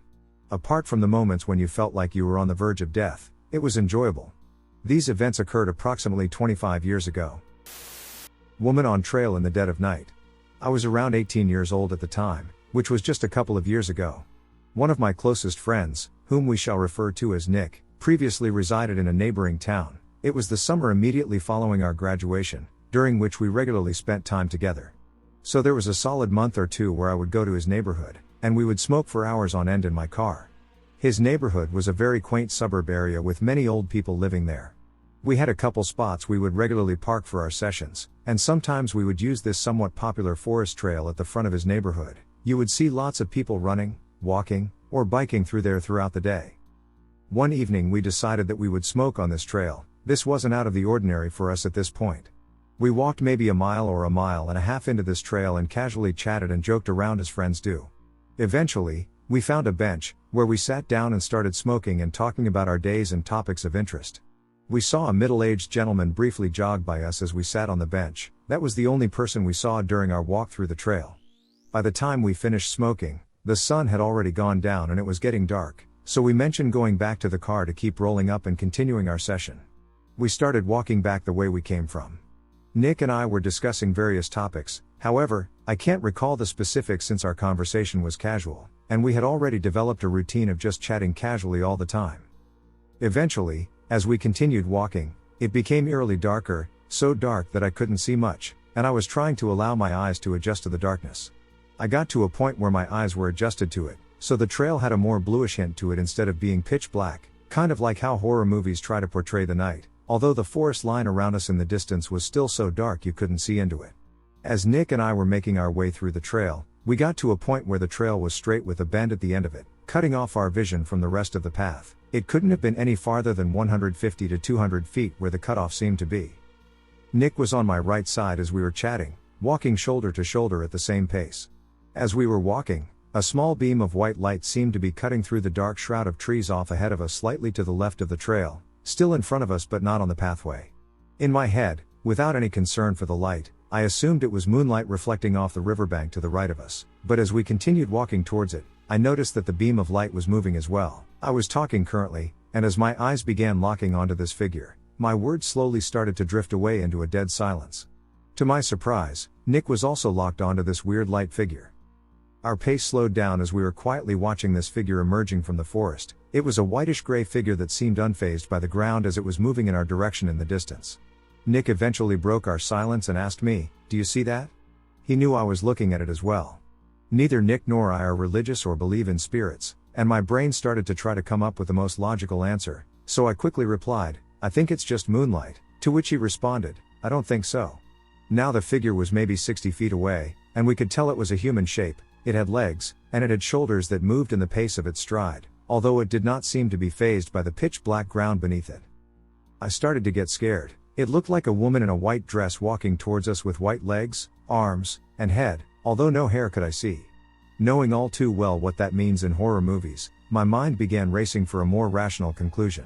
Apart from the moments when you felt like you were on the verge of death, it was enjoyable. These events occurred approximately 25 years ago. Woman on trail in the dead of night. I was around 18 years old at the time, which was just a couple of years ago. One of my closest friends, whom we shall refer to as Nick, previously resided in a neighboring town. It was the summer immediately following our graduation, during which we regularly spent time together. So there was a solid month or two where I would go to his neighborhood, and we would smoke for hours on end in my car. His neighborhood was a very quaint suburb area with many old people living there. We had a couple spots we would regularly park for our sessions, and sometimes we would use this somewhat popular forest trail at the front of his neighborhood. You would see lots of people running, walking, or biking through there throughout the day. One evening we decided that we would smoke on this trail. This wasn't out of the ordinary for us at this point. We walked maybe a mile or a mile and a half into this trail and casually chatted and joked around as friends do. Eventually, we found a bench, where we sat down and started smoking and talking about our days and topics of interest. We saw a middle-aged gentleman briefly jog by us as we sat on the bench. That was the only person we saw during our walk through the trail. By the time we finished smoking, the sun had already gone down and it was getting dark, so we mentioned going back to the car to keep rolling up and continuing our session. We started walking back the way we came from. Nick and I were discussing various topics, however, I can't recall the specifics since our conversation was casual, and we had already developed a routine of just chatting casually all the time. Eventually, as we continued walking, it became eerily darker, so dark that I couldn't see much, and I was trying to allow my eyes to adjust to the darkness. I got to a point where my eyes were adjusted to it, so the trail had a more bluish hint to it instead of being pitch black, kind of like how horror movies try to portray the night, although the forest line around us in the distance was still so dark you couldn't see into it. As Nick and I were making our way through the trail, we got to a point where the trail was straight with a bend at the end of it, cutting off our vision from the rest of the path. It couldn't have been any farther than 150 to 200 feet where the cutoff seemed to be. Nick was on my right side as we were chatting, walking shoulder to shoulder at the same pace. As we were walking, a small beam of white light seemed to be cutting through the dark shroud of trees off ahead of us slightly to the left of the trail, still in front of us but not on the pathway. In my head, without any concern for the light, I assumed it was moonlight reflecting off the riverbank to the right of us, but as we continued walking towards it, I noticed that the beam of light was moving as well. I was talking currently, and as my eyes began locking onto this figure, my words slowly started to drift away into a dead silence. To my surprise, Nick was also locked onto this weird light figure. Our pace slowed down as we were quietly watching this figure emerging from the forest. It was a whitish-gray figure that seemed unfazed by the ground as it was moving in our direction in the distance. Nick eventually broke our silence and asked me, "Do you see that?" He knew I was looking at it as well. Neither Nick nor I are religious or believe in spirits, and my brain started to try to come up with the most logical answer, so I quickly replied, "I think it's just moonlight," to which he responded, "I don't think so." Now the figure was maybe 60 feet away, and we could tell it was a human shape. It had legs, and it had shoulders that moved in the pace of its stride, although it did not seem to be fazed by the pitch-black ground beneath it. I started to get scared. It looked like a woman in a white dress walking towards us with white legs, arms, and head, although no hair could I see. Knowing all too well what that means in horror movies, my mind began racing for a more rational conclusion.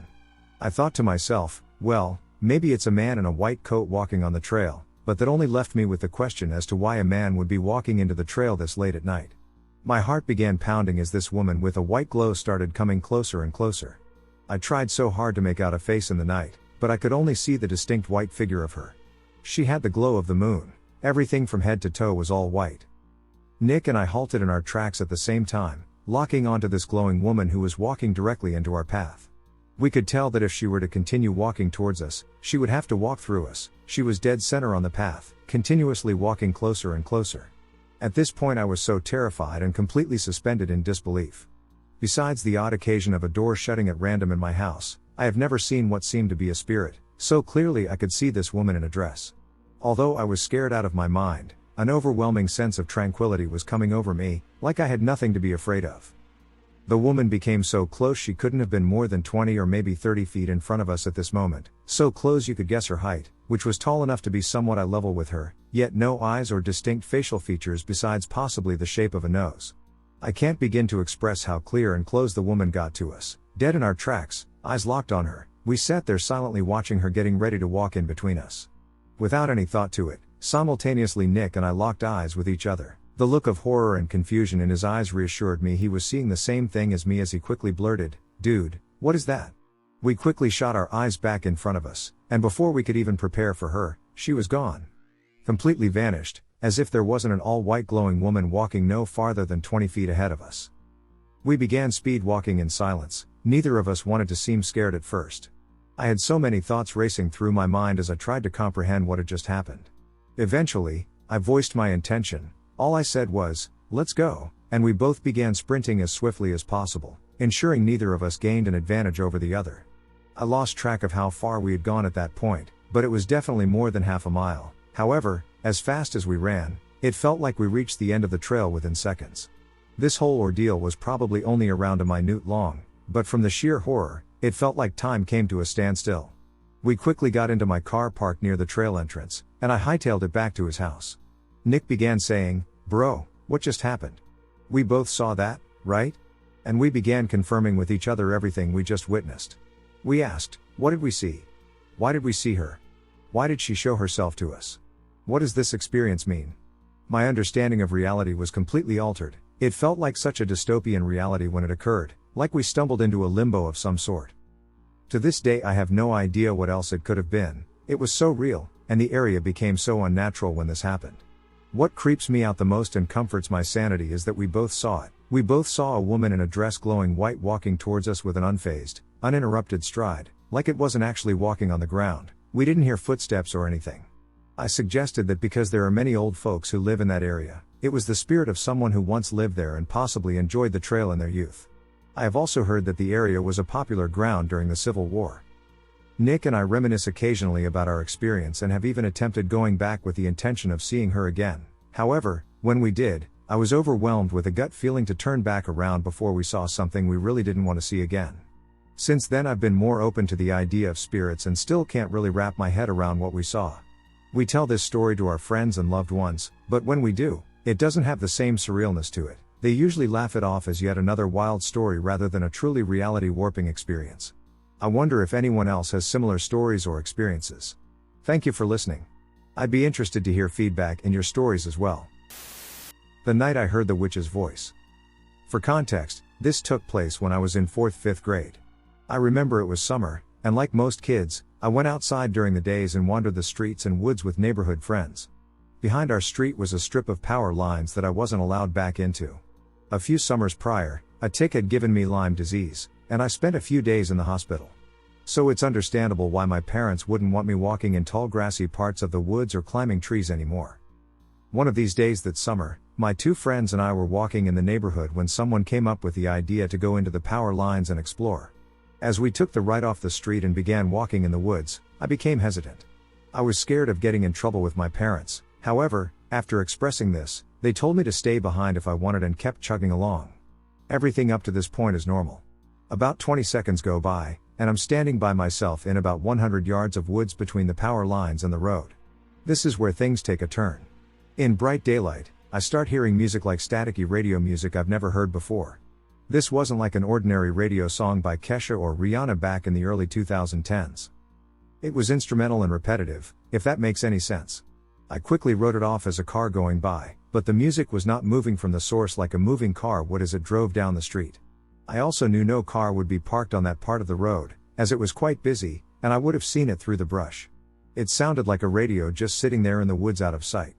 I thought to myself, well, maybe it's a man in a white coat walking on the trail, but that only left me with the question as to why a man would be walking into the trail this late at night. My heart began pounding as this woman with a white glow started coming closer and closer. I tried so hard to make out a face in the night, but I could only see the distinct white figure of her. She had the glow of the moon. Everything from head to toe was all white. Nick and I halted in our tracks at the same time, locking onto this glowing woman who was walking directly into our path. We could tell that if she were to continue walking towards us, she would have to walk through us. She was dead center on the path, continuously walking closer and closer. At this point I was so terrified and completely suspended in disbelief. Besides the odd occasion of a door shutting at random in my house, I have never seen what seemed to be a spirit, so clearly I could see this woman in a dress. Although I was scared out of my mind, an overwhelming sense of tranquility was coming over me, like I had nothing to be afraid of. The woman became so close she couldn't have been more than 20 or maybe 30 feet in front of us at this moment, so close you could guess her height, which was tall enough to be somewhat eye level with her, yet no eyes or distinct facial features besides possibly the shape of a nose. I can't begin to express how clear and close the woman got to us, dead in our tracks, eyes locked on her. We sat there silently watching her getting ready to walk in between us. Without any thought to it, simultaneously Nick and I locked eyes with each other. The look of horror and confusion in his eyes reassured me he was seeing the same thing as me as he quickly blurted, "Dude, what is that?" We quickly shot our eyes back in front of us, and before we could even prepare for her, she was gone. Completely vanished, as if there wasn't an all-white glowing woman walking no farther than 20 feet ahead of us. We began speed walking in silence. Neither of us wanted to seem scared at first. I had so many thoughts racing through my mind as I tried to comprehend what had just happened. Eventually, I voiced my intention. All I said was, "Let's go," and we both began sprinting as swiftly as possible, ensuring neither of us gained an advantage over the other. I lost track of how far we had gone at that point, but it was definitely more than half a mile. However, as fast as we ran, it felt like we reached the end of the trail within seconds. This whole ordeal was probably only around a minute long, but from the sheer horror, it felt like time came to a standstill. We quickly got into my car parked near the trail entrance, and I hightailed it back to his house. Nick began saying, "Bro, what just happened? We both saw that, right?" And we began confirming with each other everything we just witnessed. We asked, "What did we see? Why did we see her? Why did she show herself to us? What does this experience mean?" My understanding of reality was completely altered. It felt like such a dystopian reality when it occurred, like we stumbled into a limbo of some sort. To this day I have no idea what else it could have been. It was so real, and the area became so unnatural when this happened. What creeps me out the most and comforts my sanity is that we both saw it. We both saw a woman in a dress glowing white walking towards us with an unfazed, uninterrupted stride, like it wasn't actually walking on the ground. We didn't hear footsteps or anything. I suggested that because there are many old folks who live in that area, it was the spirit of someone who once lived there and possibly enjoyed the trail in their youth. I have also heard that the area was a popular ground during the Civil War. Nick and I reminisce occasionally about our experience and have even attempted going back with the intention of seeing her again. However, when we did, I was overwhelmed with a gut feeling to turn back around before we saw something we really didn't want to see again. Since then I've been more open to the idea of spirits and still can't really wrap my head around what we saw. We tell this story to our friends and loved ones, but when we do, it doesn't have the same surrealness to it. They usually laugh it off as yet another wild story rather than a truly reality-warping experience. I wonder if anyone else has similar stories or experiences. Thank you for listening. I'd be interested to hear feedback in your stories as well. The night I heard the witch's voice. For context, this took place when I was in 4th-5th grade. I remember it was summer, and like most kids, I went outside during the days and wandered the streets and woods with neighborhood friends. Behind our street was a strip of power lines that I wasn't allowed back into. A few summers prior, a tick had given me Lyme disease, and I spent a few days in the hospital. So it's understandable why my parents wouldn't want me walking in tall grassy parts of the woods or climbing trees anymore. One of these days that summer, my two friends and I were walking in the neighborhood when someone came up with the idea to go into the power lines and explore. As we took the right off the street and began walking in the woods, I became hesitant. I was scared of getting in trouble with my parents. However, after expressing this, they told me to stay behind if I wanted and kept chugging along. Everything up to this point is normal. About 20 seconds go by, and I'm standing by myself in about 100 yards of woods between the power lines and the road. This is where things take a turn. In bright daylight, I start hearing music like staticky radio music I've never heard before. This wasn't like an ordinary radio song by Kesha or Rihanna back in the early 2010s. It was instrumental and repetitive, if that makes any sense. I quickly wrote it off as a car going by, but the music was not moving from the source like a moving car would as it drove down the street. I also knew no car would be parked on that part of the road, as it was quite busy, and I would have seen it through the brush. It sounded like a radio just sitting there in the woods out of sight.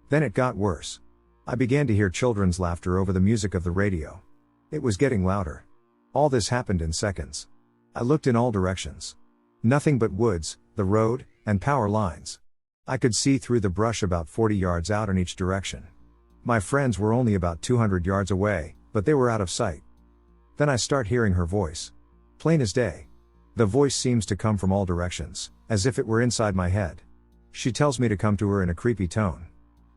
Then it got worse. I began to hear children's laughter over the music of the radio. It was getting louder. All this happened in seconds. I looked in all directions. Nothing but woods, the road, and power lines. I could see through the brush about 40 yards out in each direction. My friends were only about 200 yards away, but they were out of sight. Then I start hearing her voice. Plain as day. The voice seems to come from all directions, as if it were inside my head. She tells me to come to her in a creepy tone.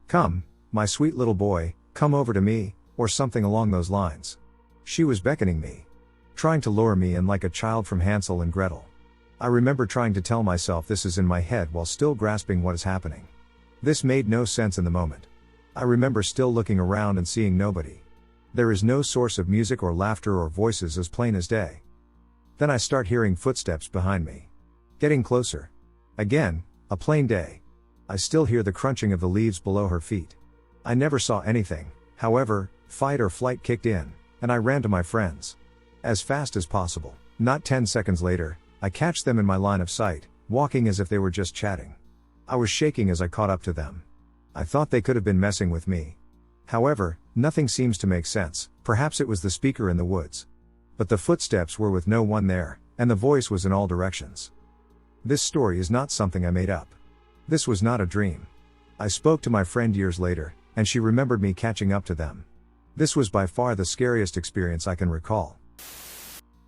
Come, my sweet little boy, come over to me, or something along those lines. She was beckoning me. Trying to lure me in like a child from Hansel and Gretel. I remember trying to tell myself this is in my head while still grasping what is happening. This made no sense in the moment. I remember still looking around and seeing nobody. There is no source of music or laughter or voices, as plain as day. Then I start hearing footsteps behind me. Getting closer. Again, a plain day. I still hear the crunching of the leaves below her feet. I never saw anything, however, fight or flight kicked in, and I ran to my friends. As fast as possible. Not 10 seconds later, I catch them in my line of sight, walking as if they were just chatting. I was shaking as I caught up to them. I thought they could have been messing with me. However, nothing seems to make sense. Perhaps it was the speaker in the woods. But the footsteps were with no one there, and the voice was in all directions. This story is not something I made up. This was not a dream. I spoke to my friend years later, and she remembered me catching up to them. This was by far the scariest experience I can recall.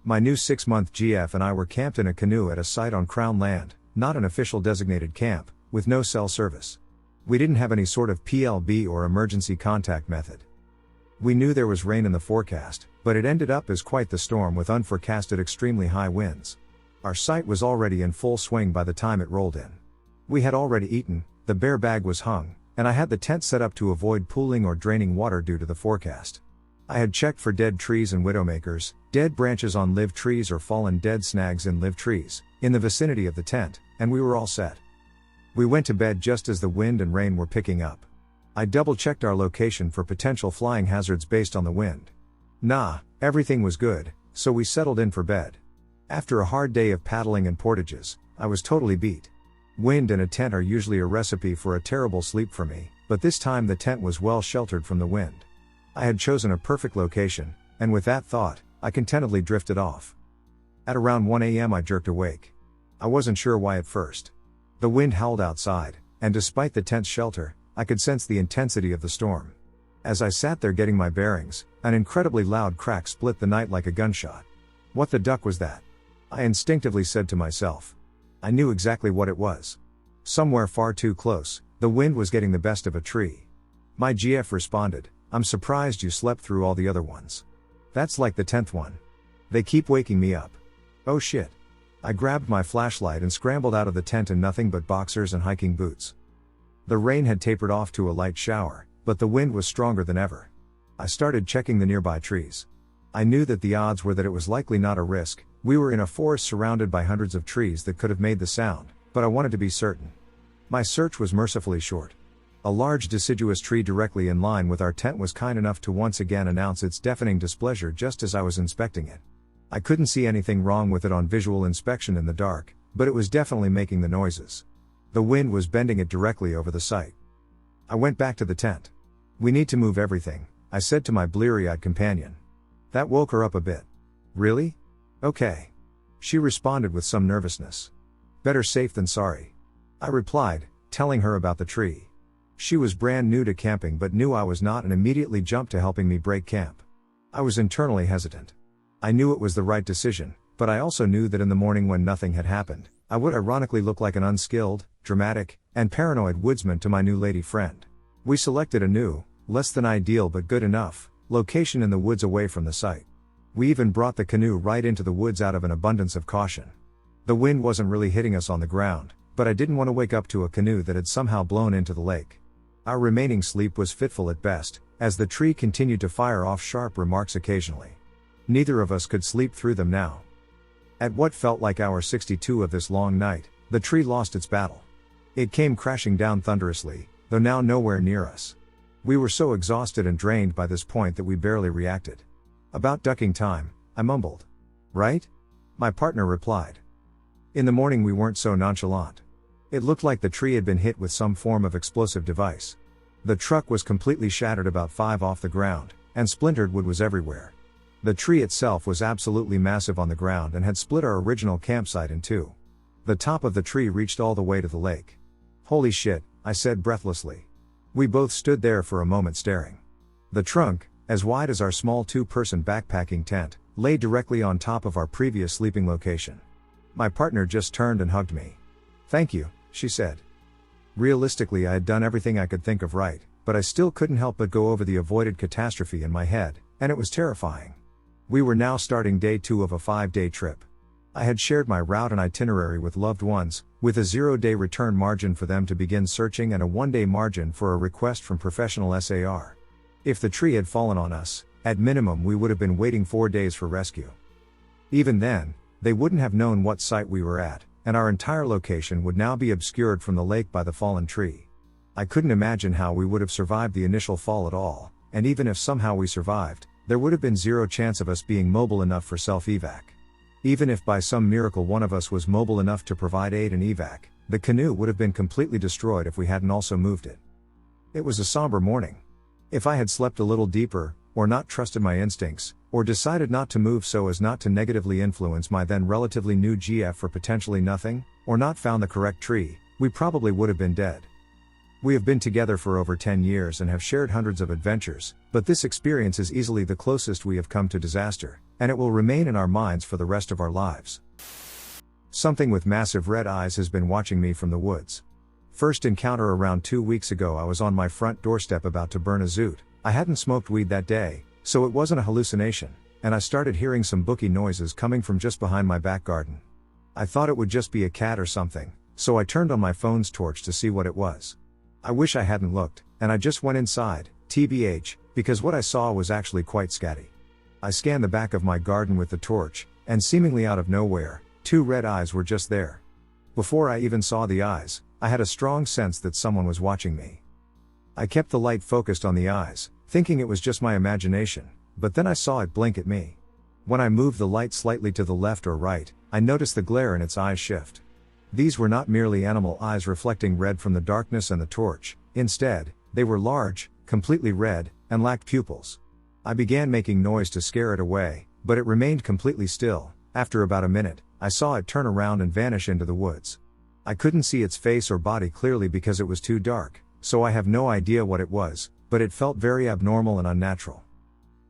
My new 6-month GF and I were camped in a canoe at a site on Crown land, not an official designated camp, with no cell service. We didn't have any sort of PLB or emergency contact method. We knew there was rain in the forecast, but it ended up as quite the storm with unforecasted extremely high winds. Our site was already in full swing by the time it rolled in. We had already eaten, the bear bag was hung, and I had the tent set up to avoid pooling or draining water due to the forecast. I had checked for dead trees and widowmakers, dead branches on live trees or fallen dead snags in live trees, in the vicinity of the tent, and we were all set. We went to bed just as the wind and rain were picking up. I double-checked our location for potential flying hazards based on the wind. Nah, everything was good, so we settled in for bed. After a hard day of paddling and portages, I was totally beat. Wind and a tent are usually a recipe for a terrible sleep for me, but this time the tent was well sheltered from the wind. I had chosen a perfect location, and with that thought, I contentedly drifted off. At around 1 a.m. I jerked awake. I wasn't sure why at first. The wind howled outside, and despite the tent's shelter, I could sense the intensity of the storm. As I sat there getting my bearings, an incredibly loud crack split the night like a gunshot. What the duck was that? I instinctively said to myself. I knew exactly what it was. Somewhere far too close, the wind was getting the best of a tree. My GF responded, I'm surprised you slept through all the other ones. That's like the 10th one. They keep waking me up. Oh shit. I grabbed my flashlight and scrambled out of the tent in nothing but boxers and hiking boots. The rain had tapered off to a light shower, but the wind was stronger than ever. I started checking the nearby trees. I knew that the odds were that it was likely not a risk. We were in a forest surrounded by hundreds of trees that could have made the sound, but I wanted to be certain. My search was mercifully short. A large deciduous tree directly in line with our tent was kind enough to once again announce its deafening displeasure just as I was inspecting it. I couldn't see anything wrong with it on visual inspection in the dark, but it was definitely making the noises. The wind was bending it directly over the site. I went back to the tent. We need to move everything, I said to my bleary-eyed companion. That woke her up a bit. Really? Okay. She responded with some nervousness. Better safe than sorry. I replied, telling her about the tree. She was brand new to camping but knew I was not and immediately jumped to helping me break camp. I was internally hesitant. I knew it was the right decision, but I also knew that in the morning when nothing had happened, I would ironically look like an unskilled, dramatic, and paranoid woodsman to my new lady friend. We selected a new, less than ideal but good enough, location in the woods away from the site. We even brought the canoe right into the woods out of an abundance of caution. The wind wasn't really hitting us on the ground, but I didn't want to wake up to a canoe that had somehow blown into the lake. Our remaining sleep was fitful at best, as the tree continued to fire off sharp remarks occasionally. Neither of us could sleep through them now. At what felt like hour 62 of this long night, the tree lost its battle. It came crashing down thunderously, though now nowhere near us. We were so exhausted and drained by this point that we barely reacted. About ducking time, I mumbled. Right? My partner replied. In the morning we weren't so nonchalant. It looked like the tree had been hit with some form of explosive device. The truck was completely shattered about 5 off the ground, and splintered wood was everywhere. The tree itself was absolutely massive on the ground and had split our original campsite in two. The top of the tree reached all the way to the lake. Holy shit, I said breathlessly. We both stood there for a moment staring. The trunk, as wide as our small 2-person backpacking tent, lay directly on top of our previous sleeping location. My partner just turned and hugged me. "Thank you," she said. Realistically, I had done everything I could think of right, but I still couldn't help but go over the avoided catastrophe in my head, and it was terrifying. We were now starting day 2 of a 5-day trip. I had shared my route and itinerary with loved ones, with a 0-day return margin for them to begin searching and a 1-day margin for a request from professional SAR. If the tree had fallen on us, at minimum we would have been waiting 4 days for rescue. Even then, they wouldn't have known what site we were at, and our entire location would now be obscured from the lake by the fallen tree. I couldn't imagine how we would have survived the initial fall at all, and even if somehow we survived, there would have been zero chance of us being mobile enough for self-evac. Even if by some miracle one of us was mobile enough to provide aid and evac, the canoe would have been completely destroyed if we hadn't also moved it. It was a somber morning. If I had slept a little deeper, or not trusted my instincts, or decided not to move so as not to negatively influence my then relatively new GF for potentially nothing, or not found the correct tree, we probably would have been dead. We have been together for over 10 years and have shared hundreds of adventures, but this experience is easily the closest we have come to disaster, and it will remain in our minds for the rest of our lives. Something with massive red eyes has been watching me from the woods. First encounter around 2 weeks ago. I was on my front doorstep about to burn a zoot. I hadn't smoked weed that day, so it wasn't a hallucination, and I started hearing some booky noises coming from just behind my back garden. I thought it would just be a cat or something, so I turned on my phone's torch to see what it was. I wish I hadn't looked, and I just went inside, TBH, because what I saw was actually quite scatty. I scanned the back of my garden with the torch, and seemingly out of nowhere, 2 red eyes were just there. Before I even saw the eyes, I had a strong sense that someone was watching me. I kept the light focused on the eyes, thinking it was just my imagination, but then I saw it blink at me. When I moved the light slightly to the left or right, I noticed the glare in its eyes shift. These were not merely animal eyes reflecting red from the darkness and the torch, instead, they were large, completely red, and lacked pupils. I began making noise to scare it away, but it remained completely still. After about a minute, I saw it turn around and vanish into the woods. I couldn't see its face or body clearly because it was too dark, so I have no idea what it was, but it felt very abnormal and unnatural.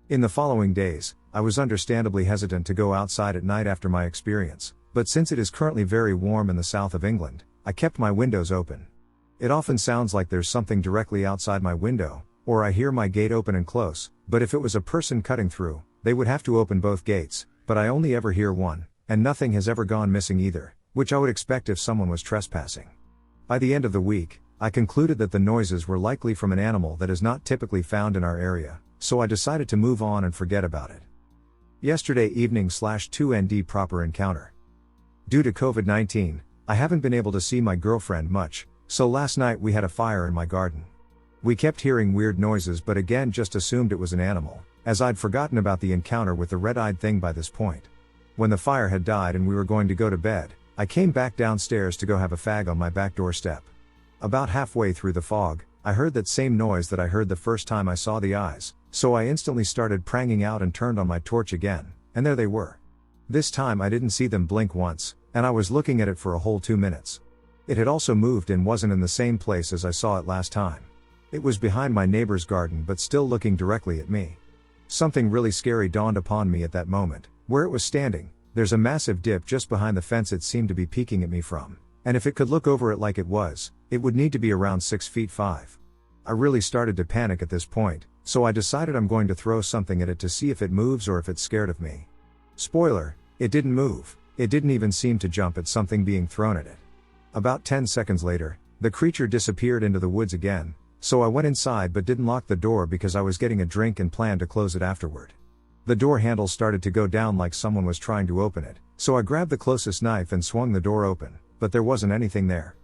In the following days, I was understandably hesitant to go outside at night after my experience, but since it is currently very warm in the south of England, I kept my windows open. It often sounds like there's something directly outside my window, or I hear my gate open and close, but if it was a person cutting through, they would have to open both gates, but I only ever hear one, and nothing has ever gone missing either, which I would expect if someone was trespassing. By the end of the week, I concluded that the noises were likely from an animal that is not typically found in our area, so I decided to move on and forget about it. Yesterday evening /2ND proper encounter. Due to COVID-19, I haven't been able to see my girlfriend much, so last night we had a fire in my garden. We kept hearing weird noises but again just assumed it was an animal, as I'd forgotten about the encounter with the red-eyed thing by this point. When the fire had died and we were going to go to bed, I came back downstairs to go have a fag on my back doorstep. About halfway through the fog, I heard that same noise that I heard the first time I saw the eyes, so I instantly started pranging out and turned on my torch again, and there they were. This time I didn't see them blink once, and I was looking at it for a whole 2 minutes. It had also moved and wasn't in the same place as I saw it last time. It was behind my neighbor's garden but still looking directly at me. Something really scary dawned upon me at that moment. Where it was standing, there's a massive dip just behind the fence it seemed to be peeking at me from, and if it could look over it like it was, it would need to be around 6 feet 5. I really started to panic at this point, so I decided I'm going to throw something at it to see if it moves or if it's scared of me. Spoiler, it didn't move, it didn't even seem to jump at something being thrown at it. About 10 seconds later, the creature disappeared into the woods again, so I went inside but didn't lock the door because I was getting a drink and planned to close it afterward. The door handle started to go down like someone was trying to open it, so I grabbed the closest knife and swung the door open, but there wasn't anything there.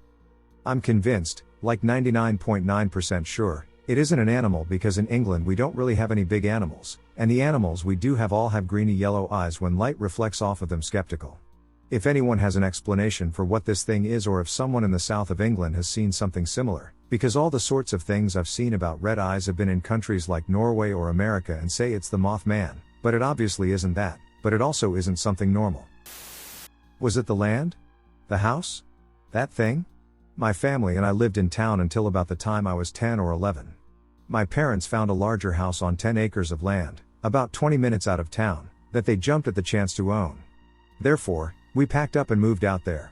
I'm convinced, like 99.9% sure, it isn't an animal because in England we don't really have any big animals, and the animals we do have all have greeny yellow eyes when light reflects off of them. Skeptical. If anyone has an explanation for what this thing is or if someone in the south of England has seen something similar, because all the sorts of things I've seen about red eyes have been in countries like Norway or America and say it's the Mothman, but it obviously isn't that, but it also isn't something normal. Was it the land? The house? That thing? My family and I lived in town until about the time I was 10 or 11. My parents found a larger house on 10 acres of land, about 20 minutes out of town, that they jumped at the chance to own. Therefore, we packed up and moved out there.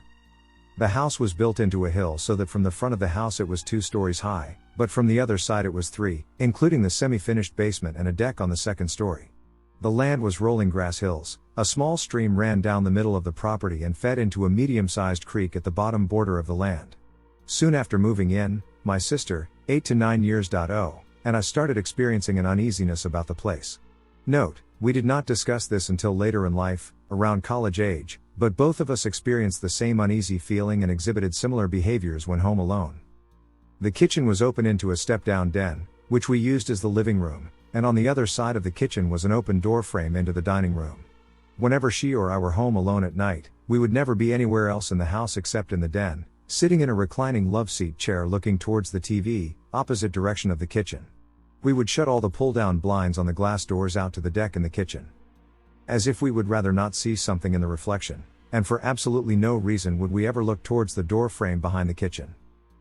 The house was built into a hill so that from the front of the house it was 2 stories high, but from the other side it was 3, including the semi-finished basement and a deck on the 2nd story. The land was rolling grass hills. A small stream ran down the middle of the property and fed into a medium-sized creek at the bottom border of the land. Soon after moving in, my sister, 8 to 9 years old, and I started experiencing an uneasiness about the place. Note, we did not discuss this until later in life, around college age, but both of us experienced the same uneasy feeling and exhibited similar behaviors when home alone. The kitchen was open into a step-down den, which we used as the living room, and on the other side of the kitchen was an open door frame into the dining room. Whenever she or I were home alone at night, we would never be anywhere else in the house except in the den, sitting in a reclining loveseat chair looking towards the TV, opposite direction of the kitchen. We would shut all the pull-down blinds on the glass doors out to the deck in the kitchen. As if we would rather not see something in the reflection, and for absolutely no reason would we ever look towards the door frame behind the kitchen.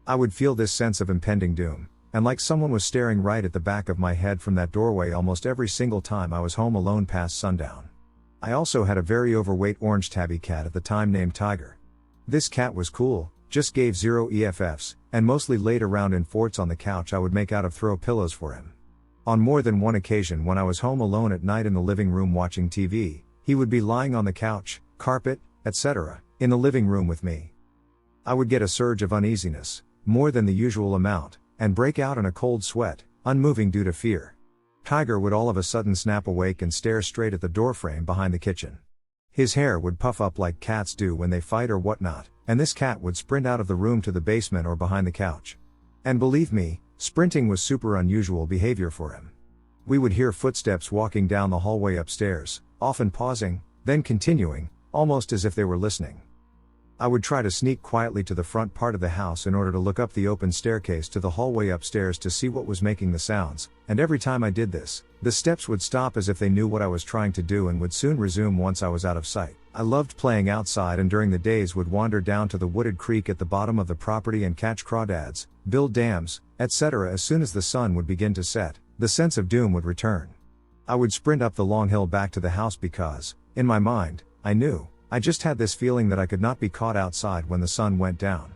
I would feel this sense of impending doom, and like someone was staring right at the back of my head from that doorway almost every single time I was home alone past sundown. I also had a very overweight orange tabby cat at the time named Tiger. This cat was cool, just gave 0 EFFs, and mostly laid around in forts on the couch I would make out of throw pillows for him. On more than one occasion when I was home alone at night in the living room watching TV, he would be lying on the couch, carpet, etc., in the living room with me. I would get a surge of uneasiness, more than the usual amount, and break out in a cold sweat, unmoving due to fear. Tiger would all of a sudden snap awake and stare straight at the doorframe behind the kitchen. His hair would puff up like cats do when they fight or whatnot, and this cat would sprint out of the room to the basement or behind the couch. And believe me, sprinting was super unusual behavior for him. We would hear footsteps walking down the hallway upstairs, often pausing, then continuing, almost as if they were listening. I would try to sneak quietly to the front part of the house in order to look up the open staircase to the hallway upstairs to see what was making the sounds, and every time I did this, the steps would stop as if they knew what I was trying to do and would soon resume once I was out of sight. I loved playing outside and during the days would wander down to the wooded creek at the bottom of the property and catch crawdads, build dams, etc. As soon as the sun would begin to set, the sense of doom would return. I would sprint up the long hill back to the house because, in my mind, I knew, I just had this feeling that I could not be caught outside when the sun went down.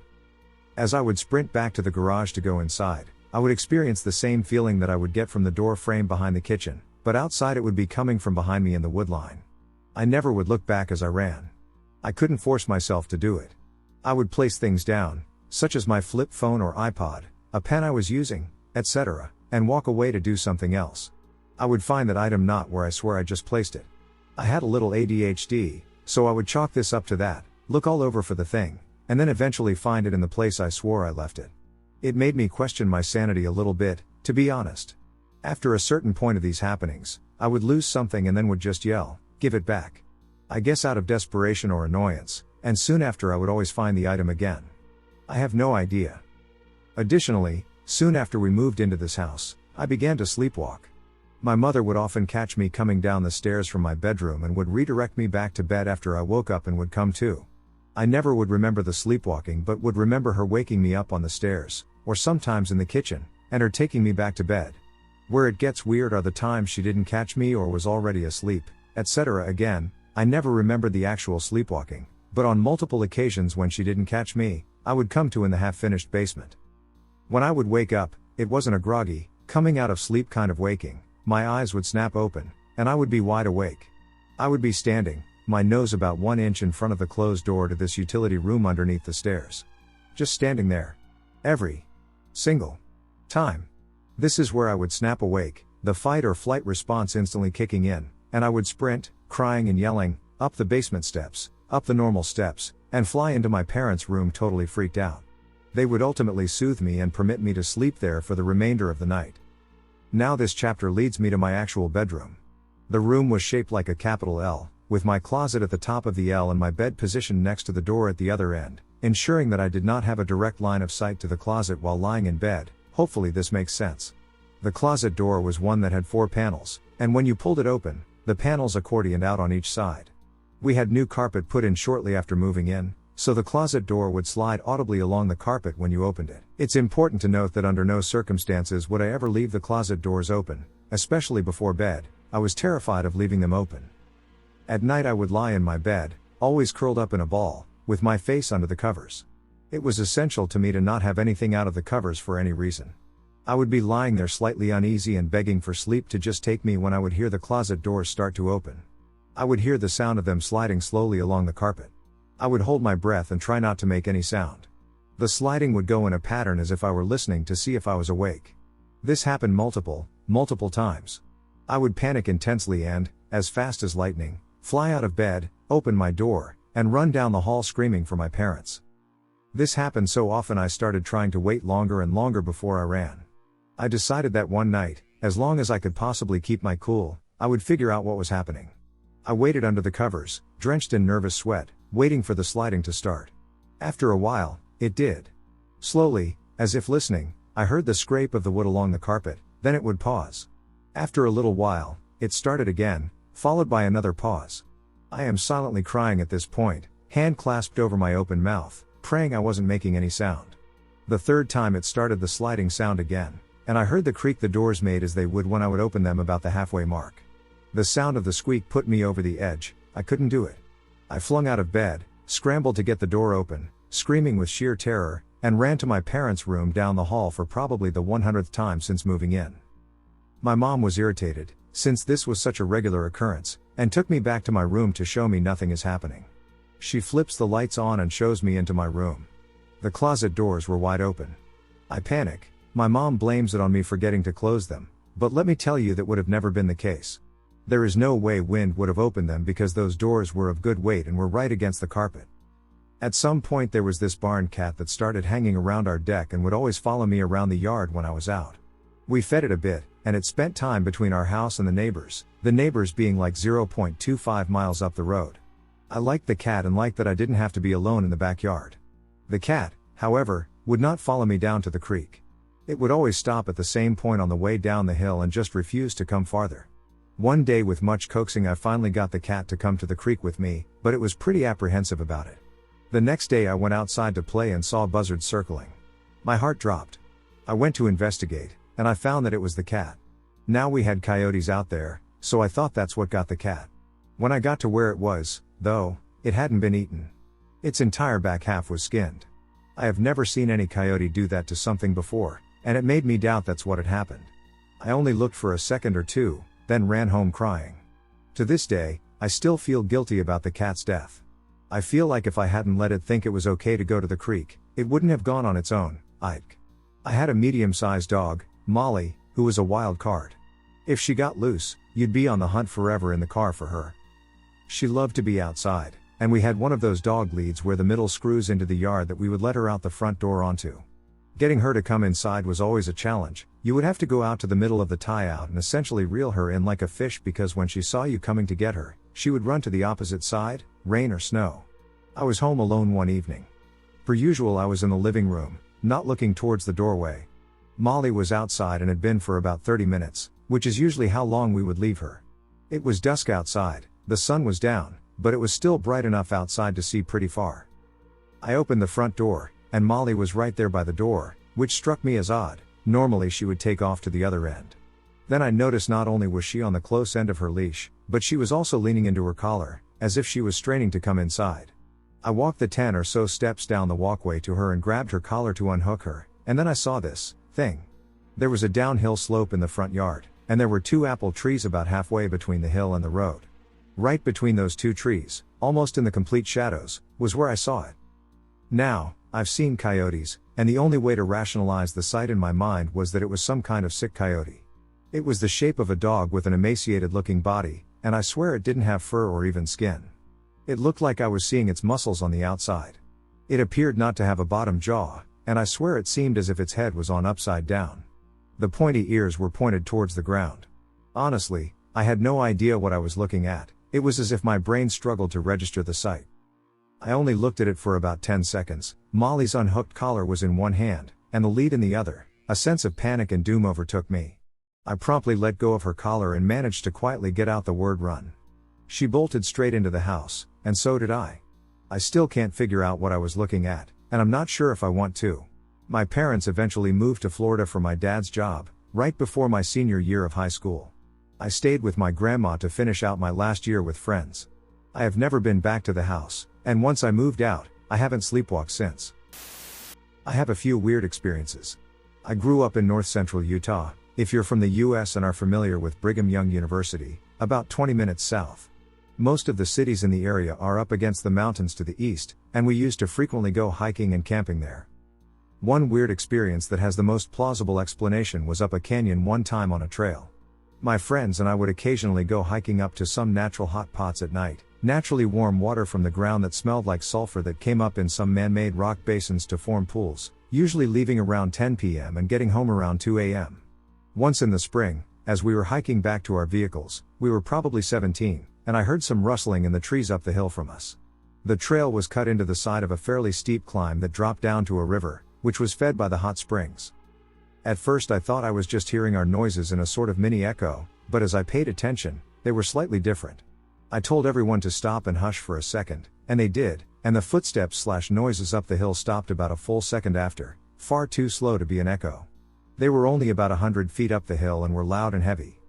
As I would sprint back to the garage to go inside, I would experience the same feeling that I would get from the door frame behind the kitchen, but outside it would be coming from behind me in the wood line. I never would look back as I ran. I couldn't force myself to do it. I would place things down, such as my flip phone or iPod, a pen I was using, etc., and walk away to do something else. I would find that item not where I swear I just placed it. I had a little ADHD, so I would chalk this up to that, look all over for the thing, and then eventually find it in the place I swore I left it. It made me question my sanity a little bit, to be honest. After a certain point of these happenings, I would lose something and then would just yell, "Give it back." I guess out of desperation or annoyance, and soon after I would always find the item again. I have no idea. Additionally, soon after we moved into this house, I began to sleepwalk. My mother would often catch me coming down the stairs from my bedroom and would redirect me back to bed after I woke up and would come to. I never would remember the sleepwalking but would remember her waking me up on the stairs, or sometimes in the kitchen, and her taking me back to bed. Where it gets weird are the times she didn't catch me or was already asleep, etc. Again, I never remembered the actual sleepwalking, but on multiple occasions when she didn't catch me, I would come to in the half-finished basement. When I would wake up, it wasn't a groggy, coming out of sleep kind of waking. My eyes would snap open, and I would be wide awake. I would be standing, my nose about 1 inch in front of the closed door to this utility room underneath the stairs. Just standing there. Every single time. This is where I would snap awake, the fight or flight response instantly kicking in, and I would sprint, crying and yelling, up the basement steps, up the normal steps, and fly into my parents' room totally freaked out. They would ultimately soothe me and permit me to sleep there for the remainder of the night. Now this chapter leads me to my actual bedroom. The room was shaped like a capital L, with my closet at the top of the L and my bed positioned next to the door at the other end, ensuring that I did not have a direct line of sight to the closet while lying in bed. Hopefully this makes sense. The closet door was one that had 4 panels, and when you pulled it open, the panels accordioned out on each side. We had new carpet put in shortly after moving in, so the closet door would slide audibly along the carpet when you opened it. It's important to note that under no circumstances would I ever leave the closet doors open, especially before bed. I was terrified of leaving them open. At night I would lie in my bed, always curled up in a ball, with my face under the covers. It was essential to me to not have anything out of the covers for any reason. I would be lying there slightly uneasy and begging for sleep to just take me when I would hear the closet doors start to open. I would hear the sound of them sliding slowly along the carpet. I would hold my breath and try not to make any sound. The sliding would go in a pattern as if I were listening to see if I was awake. This happened multiple times. I would panic intensely and, as fast as lightning, fly out of bed, open my door, and run down the hall screaming for my parents. This happened so often I started trying to wait longer and longer before I ran. I decided that one night, as long as I could possibly keep my cool, I would figure out what was happening. I waited under the covers, drenched in nervous sweat, waiting for the sliding to start. After a while, it did. Slowly, as if listening, I heard the scrape of the wood along the carpet, then it would pause. After a little while, it started again, followed by another pause. I am silently crying at this point, hand clasped over my open mouth, praying I wasn't making any sound. The third time it started the sliding sound again, and I heard the creak the doors made as they would when I would open them about the halfway mark. The sound of the squeak put me over the edge. I couldn't do it. I flung out of bed, scrambled to get the door open, screaming with sheer terror, and ran to my parents' room down the hall for probably the 100th time since moving in. My mom was irritated, since this was such a regular occurrence, and took me back to my room to show me nothing is happening. She flips the lights on and shows me into my room. The closet doors were wide open. I panic. My mom blames it on me forgetting to close them, but let me tell you that would have never been the case. There is no way wind would have opened them because those doors were of good weight and were right against the carpet. At some point there was this barn cat that started hanging around our deck and would always follow me around the yard when I was out. We fed it a bit, and it spent time between our house and the neighbors being like 0.25 miles up the road. I liked the cat and liked that I didn't have to be alone in the backyard. The cat, however, would not follow me down to the creek. It would always stop at the same point on the way down the hill and just refuse to come farther. One day with much coaxing I finally got the cat to come to the creek with me, but it was pretty apprehensive about it. The next day I went outside to play and saw buzzards circling. My heart dropped. I went to investigate, and I found that it was the cat. Now we had coyotes out there, so I thought that's what got the cat. When I got to where it was, though, it hadn't been eaten. Its entire back half was skinned. I have never seen any coyote do that to something before, and it made me doubt that's what had happened. I only looked for a second or two, then ran home crying. To this day, I still feel guilty about the cat's death. I feel like if I hadn't let it think it was okay to go to the creek, it wouldn't have gone on its own. I had a medium-sized dog, Molly, who was a wild card. If she got loose, you'd be on the hunt forever in the car for her. She loved to be outside, and we had one of those dog leads where the middle screws into the yard that we would let her out the front door onto. Getting her to come inside was always a challenge. You would have to go out to the middle of the tie-out and essentially reel her in like a fish because when she saw you coming to get her, she would run to the opposite side, rain or snow. I was home alone one evening. Per usual I was in the living room, not looking towards the doorway. Molly was outside and had been for about 30 minutes, which is usually how long we would leave her. It was dusk outside, the sun was down, but it was still bright enough outside to see pretty far. I opened the front door, and Molly was right there by the door, which struck me as odd. Normally she would take off to the other end. Then I noticed not only was she on the close end of her leash, but she was also leaning into her collar, as if she was straining to come inside. I walked the 10 or so steps down the walkway to her and grabbed her collar to unhook her, and then I saw this thing. There was a downhill slope in the front yard, and there were 2 apple trees about halfway between the hill and the road. Right between those 2 trees, almost in the complete shadows, was where I saw it. Now, I've seen coyotes, and the only way to rationalize the sight in my mind was that it was some kind of sick coyote. It was the shape of a dog with an emaciated-looking body, and I swear it didn't have fur or even skin. It looked like I was seeing its muscles on the outside. It appeared not to have a bottom jaw, and I swear it seemed as if its head was on upside down. The pointy ears were pointed towards the ground. Honestly, I had no idea what I was looking at. It was as if my brain struggled to register the sight. I only looked at it for about 10 seconds. Molly's unhooked collar was in one hand, and the lead in the other. A sense of panic and doom overtook me. I promptly let go of her collar and managed to quietly get out the word run. She bolted straight into the house, and so did I. I still can't figure out what I was looking at, and I'm not sure if I want to. My parents eventually moved to Florida for my dad's job, right before my senior year of high school. I stayed with my grandma to finish out my last year with friends. I have never been back to the house, and once I moved out, I haven't sleepwalked since. I have a few weird experiences. I grew up in north-central Utah, if you're from the US and are familiar with Brigham Young University, about 20 minutes south. Most of the cities in the area are up against the mountains to the east, and we used to frequently go hiking and camping there. One weird experience that has the most plausible explanation was up a canyon one time on a trail. My friends and I would occasionally go hiking up to some natural hot pots at night, naturally warm water from the ground that smelled like sulfur that came up in some man-made rock basins to form pools, usually leaving around 10 p.m. and getting home around 2 a.m. Once in the spring, as we were hiking back to our vehicles, we were probably 17, and I heard some rustling in the trees up the hill from us. The trail was cut into the side of a fairly steep climb that dropped down to a river, which was fed by the hot springs. At first I thought I was just hearing our noises in a sort of mini echo, but as I paid attention, they were slightly different. I told everyone to stop and hush for a second, and they did, and the footsteps/noises up the hill stopped about a full second after, far too slow to be an echo. They were only about 100 feet up the hill and were loud and heavy.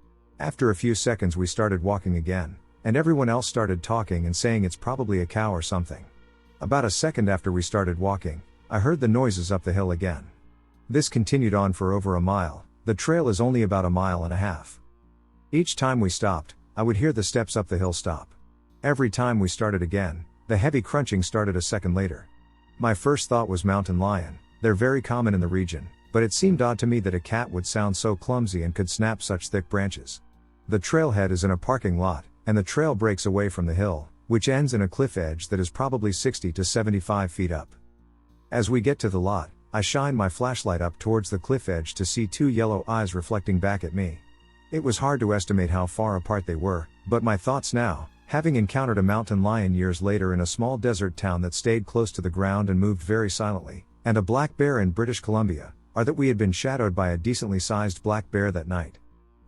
After a few seconds we started walking again, and everyone else started talking and saying it's probably a cow or something. About a second after we started walking, I heard the noises up the hill again. This continued on for over a mile. The trail is only about a mile and a half. Each time we stopped, I would hear the steps up the hill stop. Every time we started again, the heavy crunching started a second later. My first thought was mountain lion. They're very common in the region, but it seemed odd to me that a cat would sound so clumsy and could snap such thick branches. The trailhead is in a parking lot, and the trail breaks away from the hill, which ends in a cliff edge that is probably 60 to 75 feet up. As we get to the lot, I shine my flashlight up towards the cliff edge to see two yellow eyes reflecting back at me. It was hard to estimate how far apart they were, but my thoughts now, having encountered a mountain lion years later in a small desert town that stayed close to the ground and moved very silently, and a black bear in British Columbia, are that we had been shadowed by a decently sized black bear that night.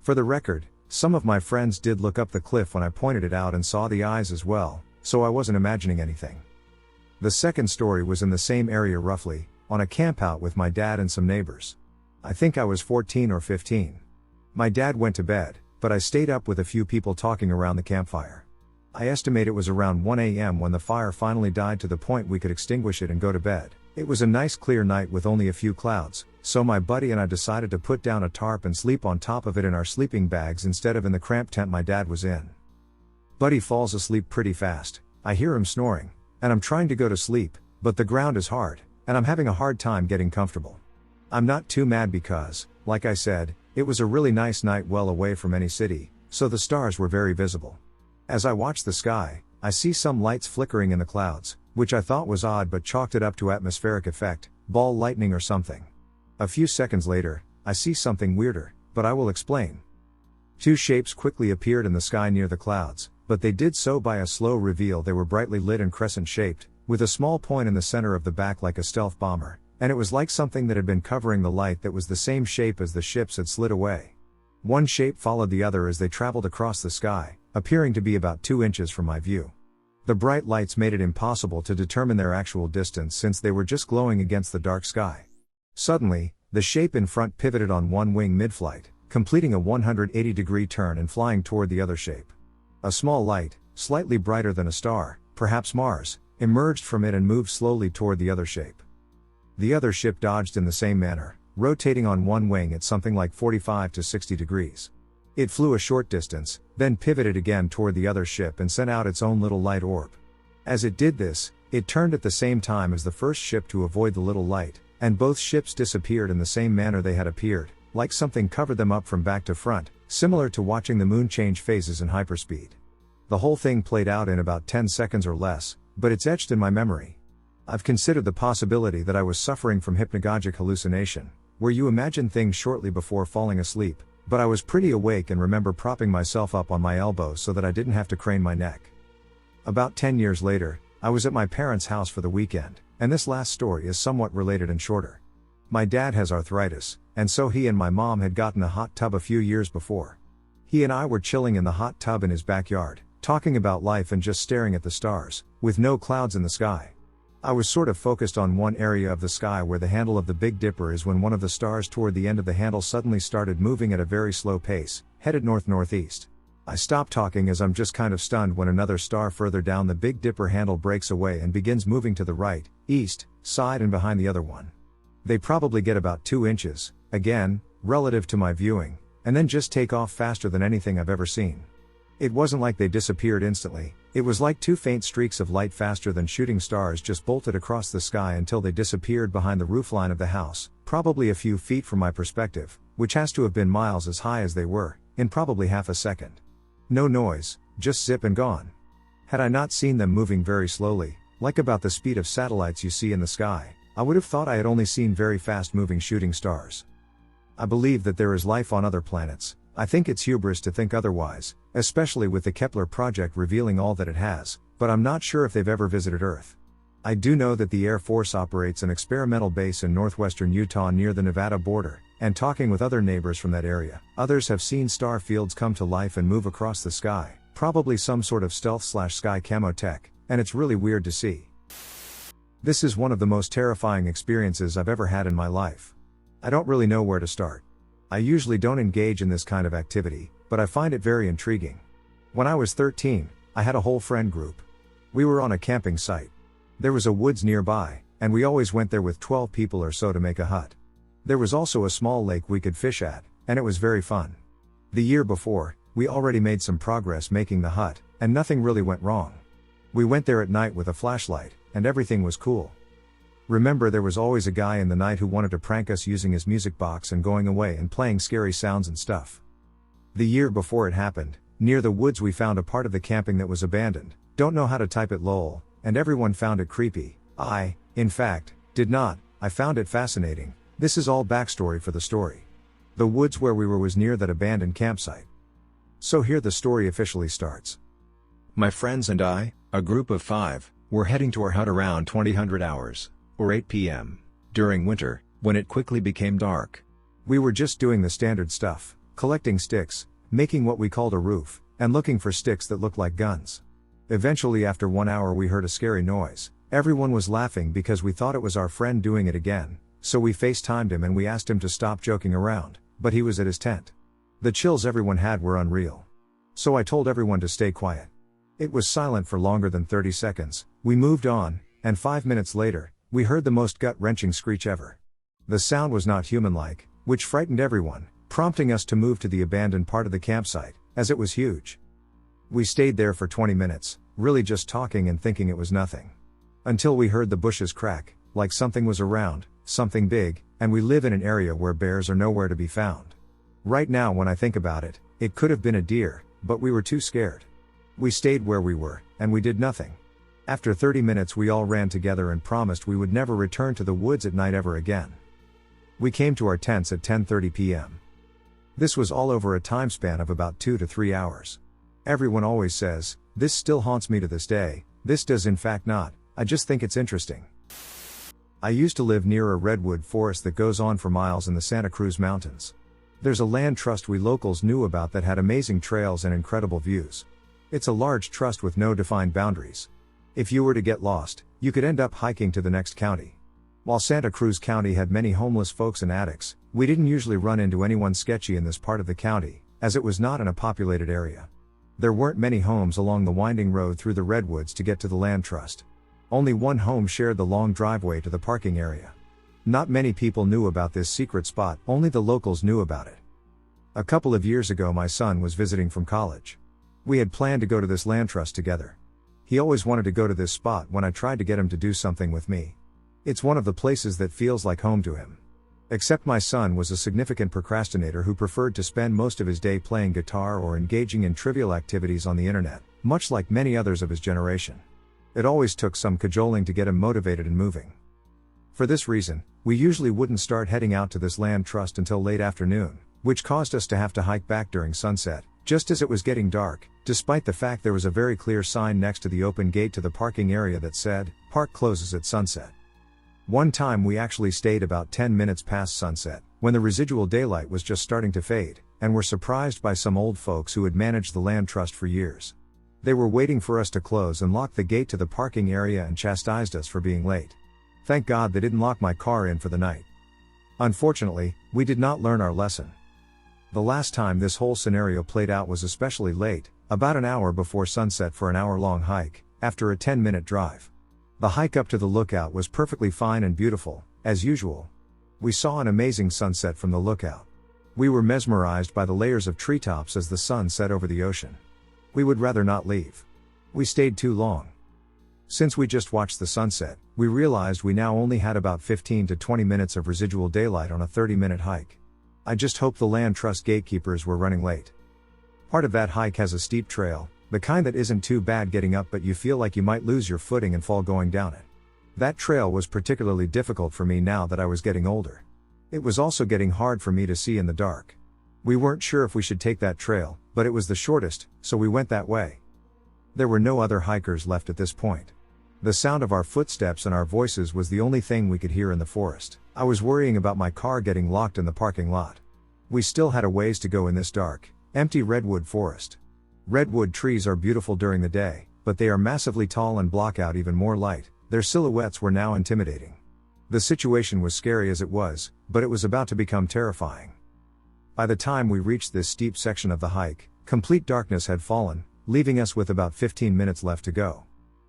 For the record, some of my friends did look up the cliff when I pointed it out and saw the eyes as well, so I wasn't imagining anything. The second story was in the same area roughly, on a campout with my dad and some neighbors. I think I was 14 or 15. My dad went to bed, but I stayed up with a few people talking around the campfire. I estimate it was around 1 a.m. when the fire finally died to the point we could extinguish it and go to bed. It was a nice clear night with only a few clouds, so my buddy and I decided to put down a tarp and sleep on top of it in our sleeping bags instead of in the cramped tent my dad was in. Buddy falls asleep pretty fast. I hear him snoring, and I'm trying to go to sleep, but the ground is hard, and I'm having a hard time getting comfortable. I'm not too mad because, like I said, it was a really nice night well away from any city, so the stars were very visible. As I watch the sky, I see some lights flickering in the clouds, which I thought was odd but chalked it up to atmospheric effect, ball lightning or something. A few seconds later, I see something weirder, but I will explain. Two shapes quickly appeared in the sky near the clouds, but they did so by a slow reveal. They were brightly lit and crescent-shaped, with a small point in the center of the back like a stealth bomber, and it was like something that had been covering the light that was the same shape as the ships had slid away. One shape followed the other as they traveled across the sky, appearing to be about 2 inches from my view. The bright lights made it impossible to determine their actual distance since they were just glowing against the dark sky. Suddenly, the shape in front pivoted on one wing mid-flight, completing a 180-degree turn and flying toward the other shape. A small light, slightly brighter than a star, perhaps Mars, emerged from it and moved slowly toward the other shape. The other ship dodged in the same manner, rotating on one wing at something like 45 to 60 degrees. It flew a short distance, then pivoted again toward the other ship and sent out its own little light orb. As it did this, it turned at the same time as the first ship to avoid the little light, and both ships disappeared in the same manner they had appeared, like something covered them up from back to front, similar to watching the moon change phases in hyperspeed. The whole thing played out in about 10 seconds or less, but it's etched in my memory. I've considered the possibility that I was suffering from hypnagogic hallucination, where you imagine things shortly before falling asleep, but I was pretty awake and remember propping myself up on my elbows so that I didn't have to crane my neck. About 10 years later, I was at my parents' house for the weekend, and this last story is somewhat related and shorter. My dad has arthritis, and so he and my mom had gotten a hot tub a few years before. He and I were chilling in the hot tub in his backyard, talking about life and just staring at the stars, with no clouds in the sky. I was sort of focused on one area of the sky where the handle of the Big Dipper is when one of the stars toward the end of the handle suddenly started moving at a very slow pace, headed north-northeast. I stop talking as I'm just kind of stunned when another star further down the Big Dipper handle breaks away and begins moving to the right, east, side and behind the other one. They probably get about 2 inches, again, relative to my viewing, and then just take off faster than anything I've ever seen. It wasn't like they disappeared instantly, it was like 2 faint streaks of light faster than shooting stars just bolted across the sky until they disappeared behind the roofline of the house, probably a few feet from my perspective, which has to have been miles as high as they were, in probably half a second. No noise, just zip and gone. Had I not seen them moving very slowly, like about the speed of satellites you see in the sky, I would have thought I had only seen very fast moving shooting stars. I believe that there is life on other planets. I think it's hubris to think otherwise, especially with the Kepler project revealing all that it has, but I'm not sure if they've ever visited Earth. I do know that the Air Force operates an experimental base in northwestern Utah near the Nevada border, and talking with other neighbors from that area, others have seen star fields come to life and move across the sky, probably some sort of stealth/sky camo tech, and it's really weird to see. This is one of the most terrifying experiences I've ever had in my life. I don't really know where to start. I usually don't engage in this kind of activity, but I find it very intriguing. When I was 13, I had a whole friend group. We were on a camping site. There was a woods nearby, and we always went there with 12 people or so to make a hut. There was also a small lake we could fish at, and it was very fun. The year before, we already made some progress making the hut, and nothing really went wrong. We went there at night with a flashlight, and everything was cool. Remember, there was always a guy in the night who wanted to prank us using his music box and going away and playing scary sounds and stuff. The year before it happened, near the woods we found a part of the camping that was abandoned, don't know how to type it lol, and everyone found it creepy. I, in fact, did not. I found it fascinating. This is all backstory for the story. The woods where we were was near that abandoned campsite. So here the story officially starts. My friends and I, a group of 5, were heading to our hut around 2000 hours, or 8 p.m., during winter, when it quickly became dark. We were just doing the standard stuff, collecting sticks, making what we called a roof, and looking for sticks that looked like guns. Eventually after 1 hour we heard a scary noise. Everyone was laughing because we thought it was our friend doing it again, so we FaceTimed him and we asked him to stop joking around, but he was at his tent. The chills everyone had were unreal. So I told everyone to stay quiet. It was silent for longer than 30 seconds, we moved on, and 5 minutes later, we heard the most gut-wrenching screech ever. The sound was not human-like, which frightened everyone, prompting us to move to the abandoned part of the campsite, as it was huge. We stayed there for 20 minutes, really just talking and thinking it was nothing. Until we heard the bushes crack, like something was around, something big, and we live in an area where bears are nowhere to be found. Right now when I think about it, it could have been a deer, but we were too scared. We stayed where we were, and we did nothing. After 30 minutes we all ran together and promised we would never return to the woods at night ever again. We came to our tents at 10:30 p.m. This was all over a time span of about 2 to 3 hours. Everyone always says, this still haunts me to this day. This does in fact not, I just think it's interesting. I used to live near a redwood forest that goes on for miles in the Santa Cruz Mountains. There's a land trust we locals knew about that had amazing trails and incredible views. It's a large trust with no defined boundaries. If you were to get lost, you could end up hiking to the next county. While Santa Cruz County had many homeless folks and addicts, we didn't usually run into anyone sketchy in this part of the county, as it was not in a populated area. There weren't many homes along the winding road through the redwoods to get to the land trust. Only one home shared the long driveway to the parking area. Not many people knew about this secret spot, only the locals knew about it. A couple of years ago my son was visiting from college. We had planned to go to this land trust together. He always wanted to go to this spot when I tried to get him to do something with me. It's one of the places that feels like home to him. Except my son was a significant procrastinator who preferred to spend most of his day playing guitar or engaging in trivial activities on the internet, much like many others of his generation. It always took some cajoling to get him motivated and moving. For this reason, we usually wouldn't start heading out to this land trust until late afternoon, which caused us to have to hike back during sunset, just as it was getting dark, despite the fact there was a very clear sign next to the open gate to the parking area that said, "Park closes at sunset." One time we actually stayed about 10 minutes past sunset, when the residual daylight was just starting to fade, and were surprised by some old folks who had managed the land trust for years. They were waiting for us to close and lock the gate to the parking area and chastised us for being late. Thank God they didn't lock my car in for the night. Unfortunately, we did not learn our lesson. The last time this whole scenario played out was especially late, about an hour before sunset for an hour-long hike, after a 10-minute drive. The hike up to the lookout was perfectly fine and beautiful, as usual. We saw an amazing sunset from the lookout. We were mesmerized by the layers of treetops as the sun set over the ocean. We would rather not leave. We stayed too long. Since we just watched the sunset, we realized we now only had about 15 to 20 minutes of residual daylight on a 30-minute hike. I just hope the land trust gatekeepers were running late. Part of that hike has a steep trail, the kind that isn't too bad getting up but you feel like you might lose your footing and fall going down it. That trail was particularly difficult for me now that I was getting older. It was also getting hard for me to see in the dark. We weren't sure if we should take that trail, but it was the shortest, so we went that way. There were no other hikers left at this point. The sound of our footsteps and our voices was the only thing we could hear in the forest. I was worrying about my car getting locked in the parking lot. We still had a ways to go in this dark, empty redwood forest. Redwood trees are beautiful during the day, but they are massively tall and block out even more light. Their silhouettes were now intimidating. The situation was scary as it was, but it was about to become terrifying. By the time we reached this steep section of the hike, complete darkness had fallen, leaving us with about 15 minutes left to go.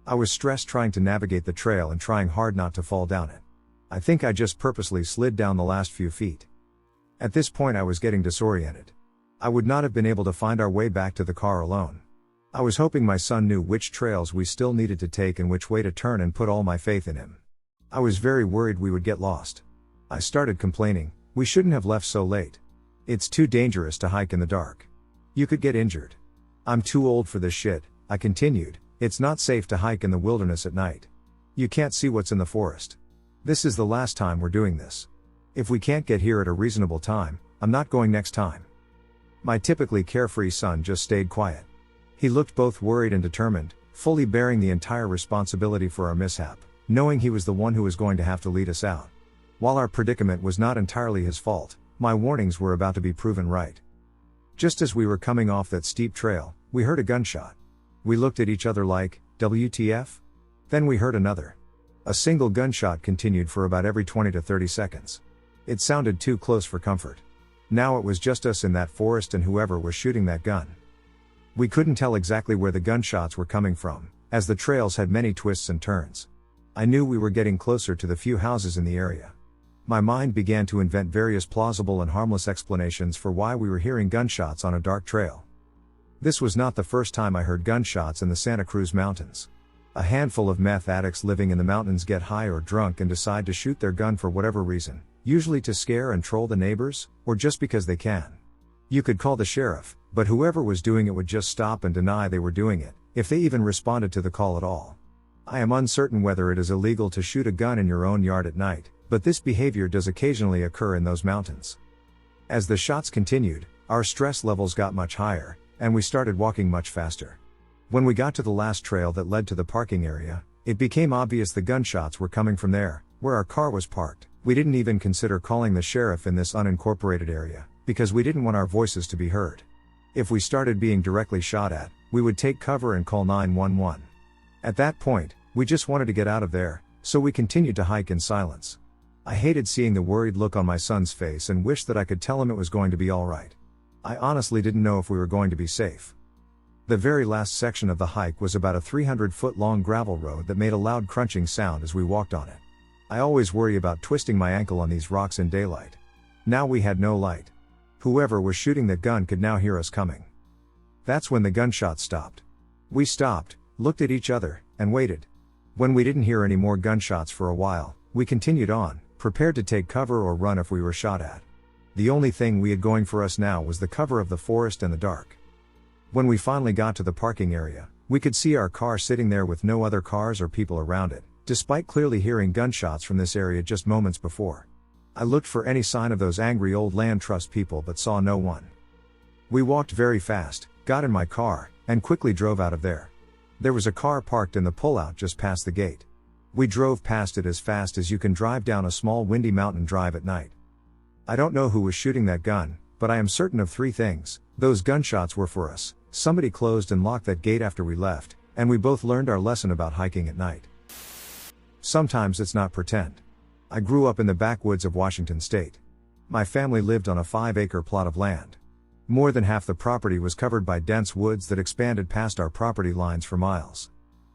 I was stressed trying to navigate the trail and trying hard not to fall down it. I think I just purposely slid down the last few feet. At this point I was getting disoriented. I would not have been able to find our way back to the car alone. I was hoping my son knew which trails we still needed to take and which way to turn and put all my faith in him. I was very worried we would get lost. I started complaining, we shouldn't have left so late. It's too dangerous to hike in the dark. You could get injured. I'm too old for this shit, I continued. It's not safe to hike in the wilderness at night. You can't see what's in the forest. This is the last time we're doing this. If we can't get here at a reasonable time, I'm not going next time. My typically carefree son just stayed quiet. He looked both worried and determined, fully bearing the entire responsibility for our mishap, knowing he was the one who was going to have to lead us out. While our predicament was not entirely his fault, my warnings were about to be proven right. Just as we were coming off that steep trail, we heard a gunshot. We looked at each other like, WTF? Then we heard another. A single gunshot continued for about every 20 to 30 seconds. It sounded too close for comfort. Now it was just us in that forest and whoever was shooting that gun. We couldn't tell exactly where the gunshots were coming from, as the trails had many twists and turns. I knew we were getting closer to the few houses in the area. My mind began to invent various plausible and harmless explanations for why we were hearing gunshots on a dark trail. This was not the first time I heard gunshots in the Santa Cruz Mountains. A handful of meth addicts living in the mountains get high or drunk and decide to shoot their gun for whatever reason, usually to scare and troll the neighbors, or just because they can. You could call the sheriff, but whoever was doing it would just stop and deny they were doing it, if they even responded to the call at all. I am uncertain whether it is illegal to shoot a gun in your own yard at night, but this behavior does occasionally occur in those mountains. As the shots continued, our stress levels got much higher, and we started walking much faster. When we got to the last trail that led to the parking area, it became obvious the gunshots were coming from there, where our car was parked. We didn't even consider calling the sheriff in this unincorporated area, because we didn't want our voices to be heard. If we started being directly shot at, we would take cover and call 911. At that point, we just wanted to get out of there, so we continued to hike in silence. I hated seeing the worried look on my son's face and wished that I could tell him it was going to be alright. I honestly didn't know if we were going to be safe. The very last section of the hike was about a 300-foot long gravel road that made a loud crunching sound as we walked on it. I always worry about twisting my ankle on these rocks in daylight. Now we had no light. Whoever was shooting that gun could now hear us coming. That's when the gunshot stopped. We stopped, looked at each other, and waited. When we didn't hear any more gunshots for a while, we continued on, prepared to take cover or run if we were shot at. The only thing we had going for us now was the cover of the forest and the dark. When we finally got to the parking area, we could see our car sitting there with no other cars or people around it, despite clearly hearing gunshots from this area just moments before. I looked for any sign of those angry old land trust people but saw no one. We walked very fast, got in my car, and quickly drove out of there. There was a car parked in the pullout just past the gate. We drove past it as fast as you can drive down a small windy mountain drive at night. I don't know who was shooting that gun, but I am certain of three things. Those gunshots were for us, somebody closed and locked that gate after we left, and we both learned our lesson about hiking at night. Sometimes it's not pretend. I grew up in the backwoods of Washington state. My family lived on a 5-acre plot of land. More than half the property was covered by dense woods that expanded past our property lines for miles.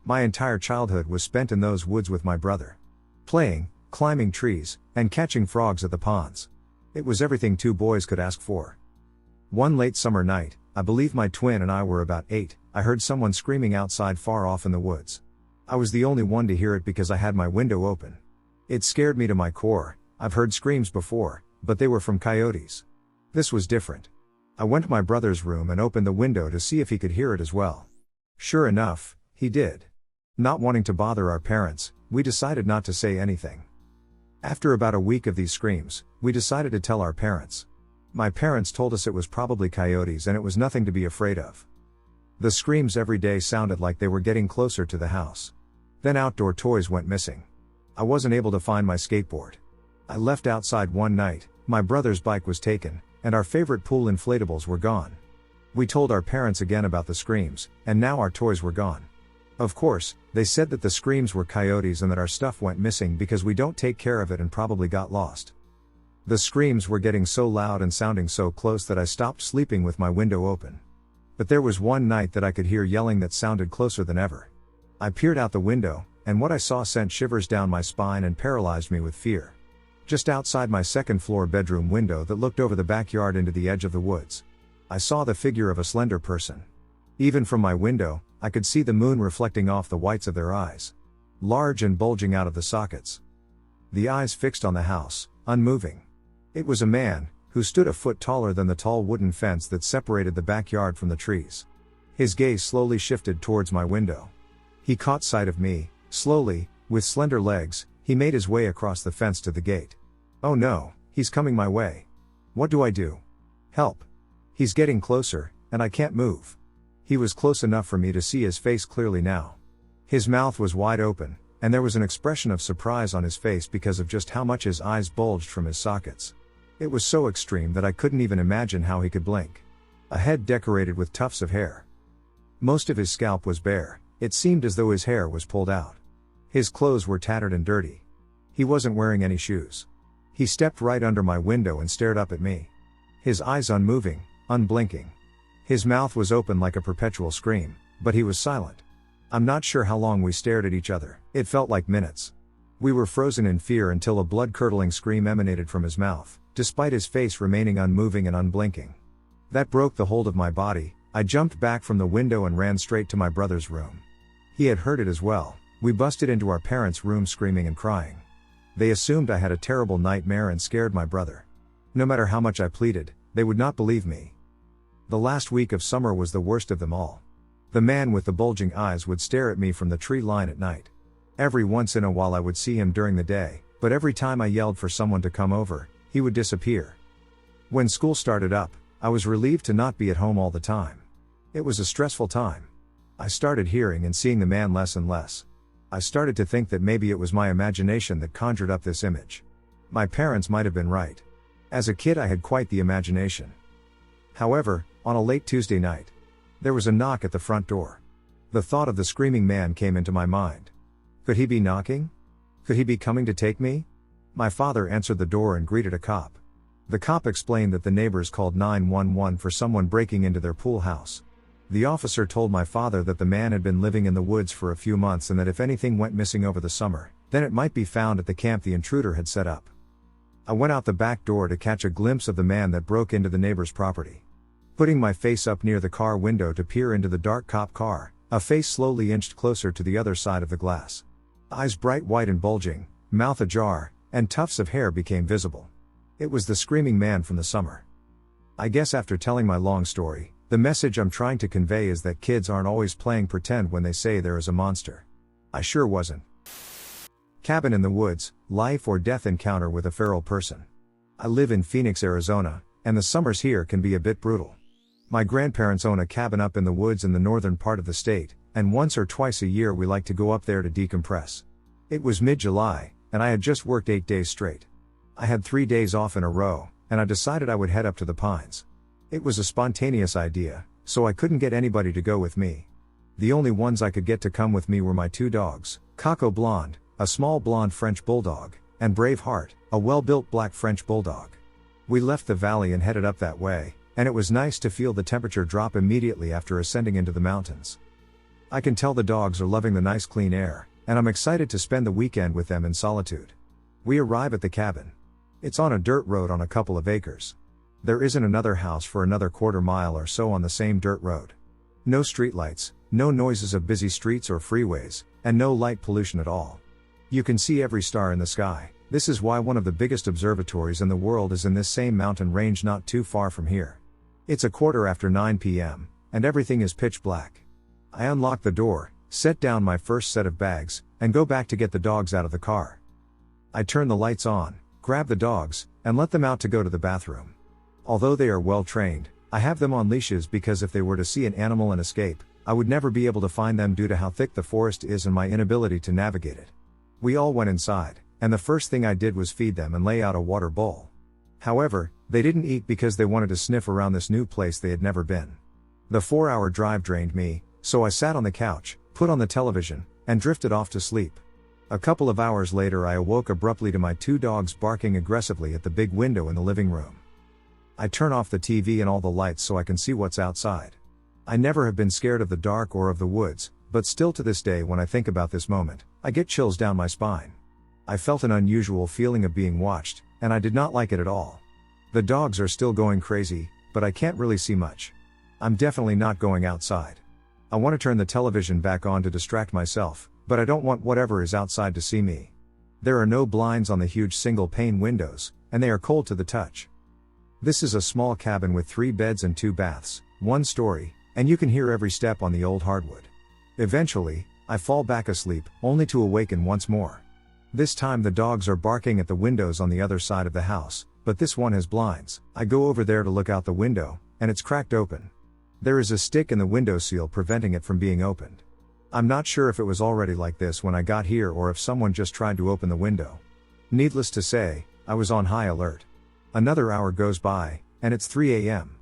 My entire childhood was spent in those woods with my brother. Playing, climbing trees, and catching frogs at the ponds. It was everything two boys could ask for. One late summer night, I believe my twin and I were about 8, I heard someone screaming outside far off in the woods. I was the only one to hear it because I had my window open. It scared me to my core. I've heard screams before, but they were from coyotes. This was different. I went to my brother's room and opened the window to see if he could hear it as well. Sure enough, he did. Not wanting to bother our parents, we decided not to say anything. After about a week of these screams, we decided to tell our parents. My parents told us it was probably coyotes and it was nothing to be afraid of. The screams every day sounded like they were getting closer to the house. Then outdoor toys went missing. I wasn't able to find my skateboard. I left outside one night, my brother's bike was taken, and our favorite pool inflatables were gone. We told our parents again about the screams, and now our toys were gone. Of course, they said that the screams were coyotes and that our stuff went missing because we don't take care of it and probably got lost. The screams were getting so loud and sounding so close that I stopped sleeping with my window open. But there was one night that I could hear yelling that sounded closer than ever. I peered out the window, and what I saw sent shivers down my spine and paralyzed me with fear. Just outside my second-floor bedroom window that looked over the backyard into the edge of the woods, I saw the figure of a slender person. Even from my window, I could see the moon reflecting off the whites of their eyes. Large and bulging out of the sockets. The eyes fixed on the house, unmoving. It was a man, who stood a foot taller than the tall wooden fence that separated the backyard from the trees. His gaze slowly shifted towards my window. He caught sight of me. Slowly, with slender legs, he made his way across the fence to the gate. Oh no, he's coming my way. What do I do? Help. He's getting closer, and I can't move. He was close enough for me to see his face clearly now. His mouth was wide open, and there was an expression of surprise on his face because of just how much his eyes bulged from his sockets. It was so extreme that I couldn't even imagine how he could blink. A head decorated with tufts of hair. Most of his scalp was bare, it seemed as though his hair was pulled out. His clothes were tattered and dirty. He wasn't wearing any shoes. He stepped right under my window and stared up at me. His eyes unmoving, unblinking. His mouth was open like a perpetual scream, but he was silent. I'm not sure how long we stared at each other. It felt like minutes. We were frozen in fear until a blood-curdling scream emanated from his mouth, despite his face remaining unmoving and unblinking. That broke the hold of my body. I jumped back from the window and ran straight to my brother's room. He had heard it as well. We busted into our parents' room screaming and crying. They assumed I had a terrible nightmare and scared my brother. No matter how much I pleaded, they would not believe me. The last week of summer was the worst of them all. The man with the bulging eyes would stare at me from the tree line at night. Every once in a while I would see him during the day, but every time I yelled for someone to come over, he would disappear. When school started up, I was relieved to not be at home all the time. It was a stressful time. I started hearing and seeing the man less and less. I started to think that maybe it was my imagination that conjured up this image. My parents might have been right. As a kid I had quite the imagination. However, on a late Tuesday night, there was a knock at the front door. The thought of the screaming man came into my mind. Could he be knocking? Could he be coming to take me? My father answered the door and greeted a cop. The cop explained that the neighbors called 911 for someone breaking into their pool house. The officer told my father that the man had been living in the woods for a few months and that if anything went missing over the summer, then it might be found at the camp the intruder had set up. I went out the back door to catch a glimpse of the man that broke into the neighbor's property. Putting my face up near the car window to peer into the dark cop car, a face slowly inched closer to the other side of the glass. Eyes bright white and bulging, mouth ajar, and tufts of hair became visible. It was the screaming man from the summer. I guess after telling my long story, the message I'm trying to convey is that kids aren't always playing pretend when they say there is a monster. I sure wasn't. Cabin in the woods, life or death encounter with a feral person. I live in Phoenix, Arizona, and the summers here can be a bit brutal. My grandparents own a cabin up in the woods in the northern part of the state, and once or twice a year we like to go up there to decompress. It was mid-July, and I had just worked 8 days straight. I had 3 days off in a row, and I decided I would head up to the pines. It was a spontaneous idea, so I couldn't get anybody to go with me. The only ones I could get to come with me were my 2 dogs, Coco Blonde, a small blonde French bulldog, and Braveheart, a well-built black French bulldog. We left the valley and headed up that way, and it was nice to feel the temperature drop immediately after ascending into the mountains. I can tell the dogs are loving the nice clean air, and I'm excited to spend the weekend with them in solitude. We arrive at the cabin. It's on a dirt road on a couple of acres. There isn't another house for another quarter-mile or so on the same dirt road. No streetlights, no noises of busy streets or freeways, and no light pollution at all. You can see every star in the sky. This is why one of the biggest observatories in the world is in this same mountain range not too far from here. It's 9:15 p.m., and everything is pitch black. I unlock the door, set down my first set of bags, and go back to get the dogs out of the car. I turn the lights on, grab the dogs, and let them out to go to the bathroom. Although they are well trained, I have them on leashes because if they were to see an animal and escape, I would never be able to find them due to how thick the forest is and my inability to navigate it. We all went inside, and the first thing I did was feed them and lay out a water bowl. However, they didn't eat because they wanted to sniff around this new place they had never been. The 4-hour drive drained me, so I sat on the couch, put on the television, and drifted off to sleep. A couple of hours later I awoke abruptly to my 2 dogs barking aggressively at the big window in the living room. I turn off the TV and all the lights so I can see what's outside. I never have been scared of the dark or of the woods, but still to this day when I think about this moment, I get chills down my spine. I felt an unusual feeling of being watched, and I did not like it at all. The dogs are still going crazy, but I can't really see much. I'm definitely not going outside. I want to turn the television back on to distract myself, but I don't want whatever is outside to see me. There are no blinds on the huge single-pane windows, and they are cold to the touch. This is a small cabin with 3 beds and 2 baths, 1 story, and you can hear every step on the old hardwood. Eventually, I fall back asleep, only to awaken once more. This time the dogs are barking at the windows on the other side of the house, but this one has blinds. I go over there to look out the window, and it's cracked open. There is a stick in the windowsill preventing it from being opened. I'm not sure if it was already like this when I got here or if someone just tried to open the window. Needless to say, I was on high alert. Another hour goes by, and it's 3 a.m.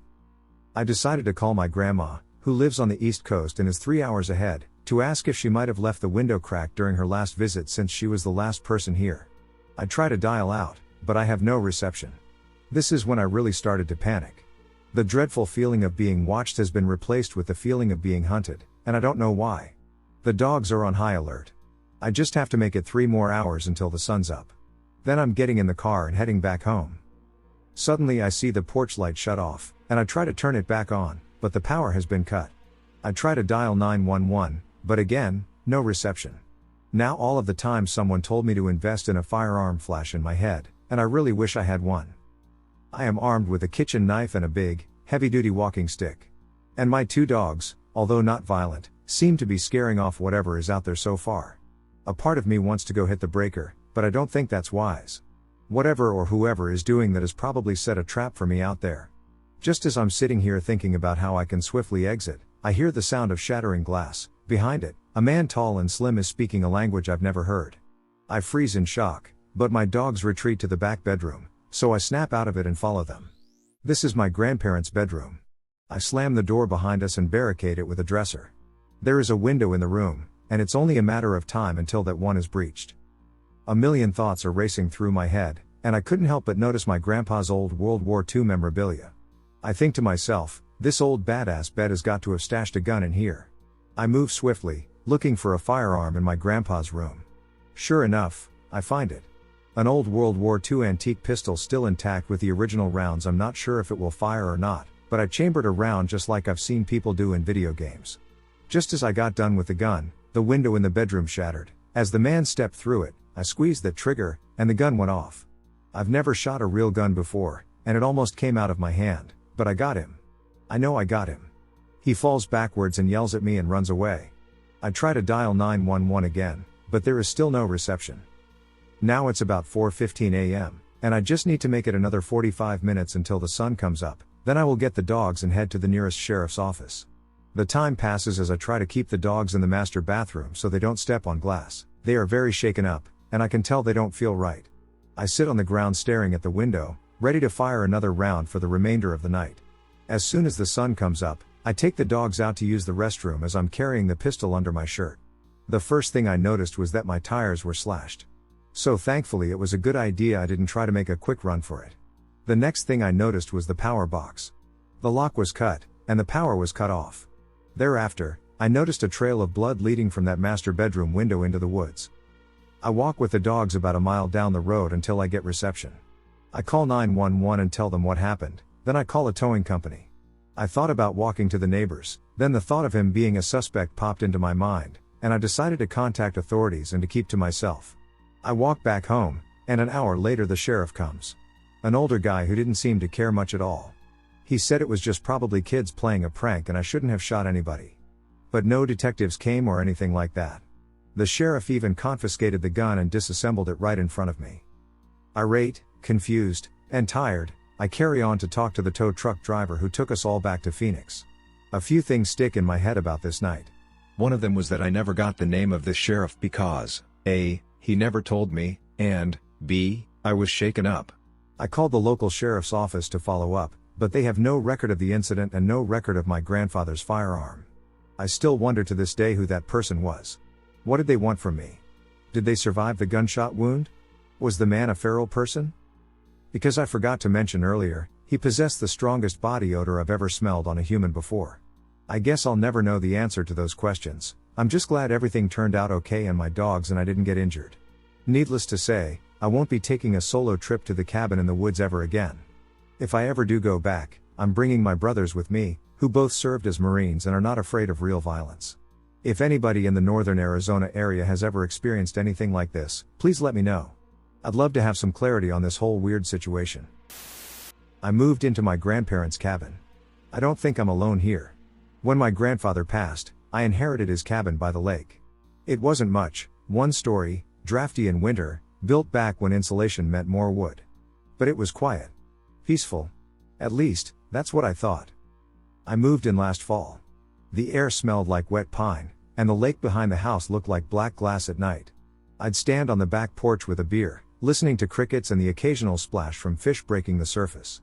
I decided to call my grandma, who lives on the East Coast and is 3 hours ahead, to ask if she might have left the window cracked during her last visit since she was the last person here. I try to dial out, but I have no reception. This is when I really started to panic. The dreadful feeling of being watched has been replaced with the feeling of being hunted, and I don't know why. The dogs are on high alert. I just have to make it 3 more hours until the sun's up. Then I'm getting in the car and heading back home. Suddenly I see the porch light shut off, and I try to turn it back on, but the power has been cut. I try to dial 911, but again, no reception. Now all of the time someone told me to invest in a firearm flash in my head, and I really wish I had one. I am armed with a kitchen knife and a big, heavy-duty walking stick. And my 2 dogs, although not violent, seem to be scaring off whatever is out there so far. A part of me wants to go hit the breaker, but I don't think that's wise. Whatever or whoever is doing that has probably set a trap for me out there. Just as I'm sitting here thinking about how I can swiftly exit, I hear the sound of shattering glass. Behind it, a man tall and slim is speaking a language I've never heard. I freeze in shock, but my dogs retreat to the back bedroom, so I snap out of it and follow them. This is my grandparents' bedroom. I slam the door behind us and barricade it with a dresser. There is a window in the room, and it's only a matter of time until that one is breached. A million thoughts are racing through my head, and I couldn't help but notice my grandpa's old World War II memorabilia. I think to myself, this old badass bed has got to have stashed a gun in here. I move swiftly, looking for a firearm in my grandpa's room. Sure enough, I find it. An old World War II antique pistol still intact with the original rounds. I'm not sure if it will fire or not, but I chambered a round just like I've seen people do in video games. Just as I got done with the gun, the window in the bedroom shattered. As the man stepped through it, I squeezed the trigger, and the gun went off. I've never shot a real gun before, and it almost came out of my hand, but I got him. I know I got him. He falls backwards and yells at me and runs away. I try to dial 911 again, but there is still no reception. Now it's about 4:15 a.m., and I just need to make it another 45 minutes until the sun comes up, then I will get the dogs and head to the nearest sheriff's office. The time passes as I try to keep the dogs in the master bathroom so they don't step on glass. They are very shaken up, and I can tell they don't feel right. I sit on the ground staring at the window, ready to fire another round for the remainder of the night. As soon as the sun comes up, I take the dogs out to use the restroom as I'm carrying the pistol under my shirt. The first thing I noticed was that my tires were slashed. So thankfully it was a good idea I didn't try to make a quick run for it. The next thing I noticed was the power box. The lock was cut, and the power was cut off. Thereafter, I noticed a trail of blood leading from that master bedroom window into the woods. I walk with the dogs about a mile down the road until I get reception. I call 911 and tell them what happened, then I call a towing company. I thought about walking to the neighbors, then the thought of him being a suspect popped into my mind, and I decided to contact authorities and to keep to myself. I walk back home, and an hour later the sheriff comes. An older guy who didn't seem to care much at all. He said it was just probably kids playing a prank and I shouldn't have shot anybody. But no detectives came or anything like that. The sheriff even confiscated the gun and disassembled it right in front of me. Irate, confused, and tired, I carry on to talk to the tow truck driver who took us all back to Phoenix. A few things stick in my head about this night. One of them was that I never got the name of this sheriff because, A, he never told me, and, B, I was shaken up. I called the local sheriff's office to follow up, but they have no record of the incident and no record of my grandfather's firearm. I still wonder to this day who that person was. What did they want from me? Did they survive the gunshot wound? Was the man a feral person? Because I forgot to mention earlier, he possessed the strongest body odor I've ever smelled on a human before. I guess I'll never know the answer to those questions. I'm just glad everything turned out okay and my dogs and I didn't get injured. Needless to say, I won't be taking a solo trip to the cabin in the woods ever again. If I ever do go back, I'm bringing my brothers with me, who both served as Marines and are not afraid of real violence. If anybody in the northern Arizona area has ever experienced anything like this, please let me know. I'd love to have some clarity on this whole weird situation. I moved into my grandparents' cabin. I don't think I'm alone here. When my grandfather passed, I inherited his cabin by the lake. It wasn't much, one story, drafty in winter, built back when insulation meant more wood. But it was quiet. Peaceful. At least, that's what I thought. I moved in last fall. The air smelled like wet pine, and the lake behind the house looked like black glass at night. I'd stand on the back porch with a beer, listening to crickets and the occasional splash from fish breaking the surface.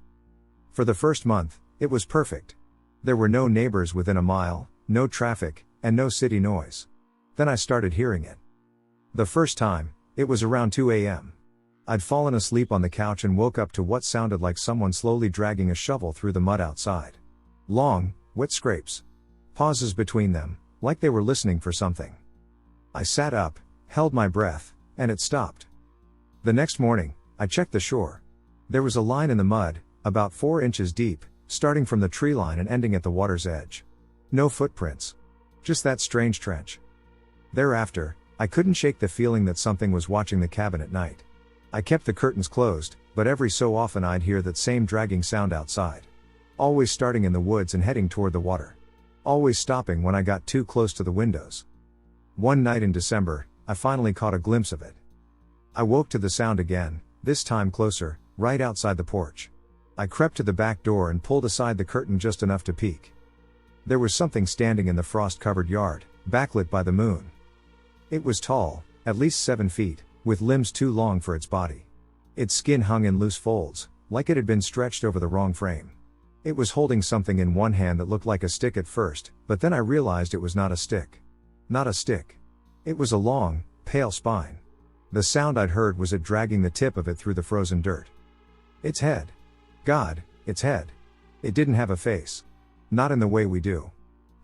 For the first month, it was perfect. There were no neighbors within a mile, no traffic, and no city noise. Then I started hearing it. The first time, it was around 2 a.m. I'd fallen asleep on the couch and woke up to what sounded like someone slowly dragging a shovel through the mud outside. Long, wet scrapes. Pauses between them, like they were listening for something. I sat up, held my breath, and it stopped. The next morning, I checked the shore. There was a line in the mud, about 4 inches deep, starting from the tree line and ending at the water's edge. No footprints. Just that strange trench. Thereafter, I couldn't shake the feeling that something was watching the cabin at night. I kept the curtains closed, but every so often I'd hear that same dragging sound outside. Always starting in the woods and heading toward the water. Always stopping when I got too close to the windows. One night in December, I finally caught a glimpse of it. I woke to the sound again, this time closer, right outside the porch. I crept to the back door and pulled aside the curtain just enough to peek. There was something standing in the frost-covered yard, backlit by the moon. It was tall, at least 7 feet, with limbs too long for its body. Its skin hung in loose folds, like it had been stretched over the wrong frame. It was holding something in one hand that looked like a stick at first, but then I realized it was not a stick. Not a stick. It was a long, pale spine. The sound I'd heard was it dragging the tip of it through the frozen dirt. Its head. God, its head. It didn't have a face. Not in the way we do.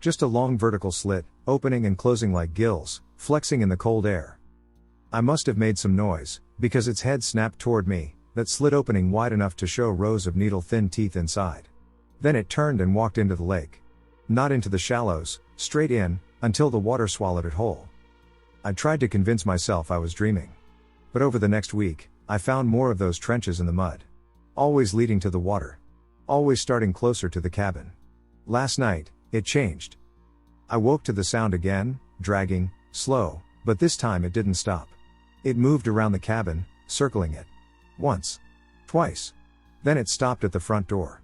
Just a long vertical slit, opening and closing like gills, flexing in the cold air. I must have made some noise, because its head snapped toward me, that slit opening wide enough to show rows of needle-thin teeth inside. Then it turned and walked into the lake. Not into the shallows, straight in, until the water swallowed it whole. I tried to convince myself I was dreaming. But over the next week, I found more of those trenches in the mud. Always leading to the water. Always starting closer to the cabin. Last night, it changed. I woke to the sound again, dragging, slow, but this time it didn't stop. It moved around the cabin, circling it. Once. Twice. Then it stopped at the front door.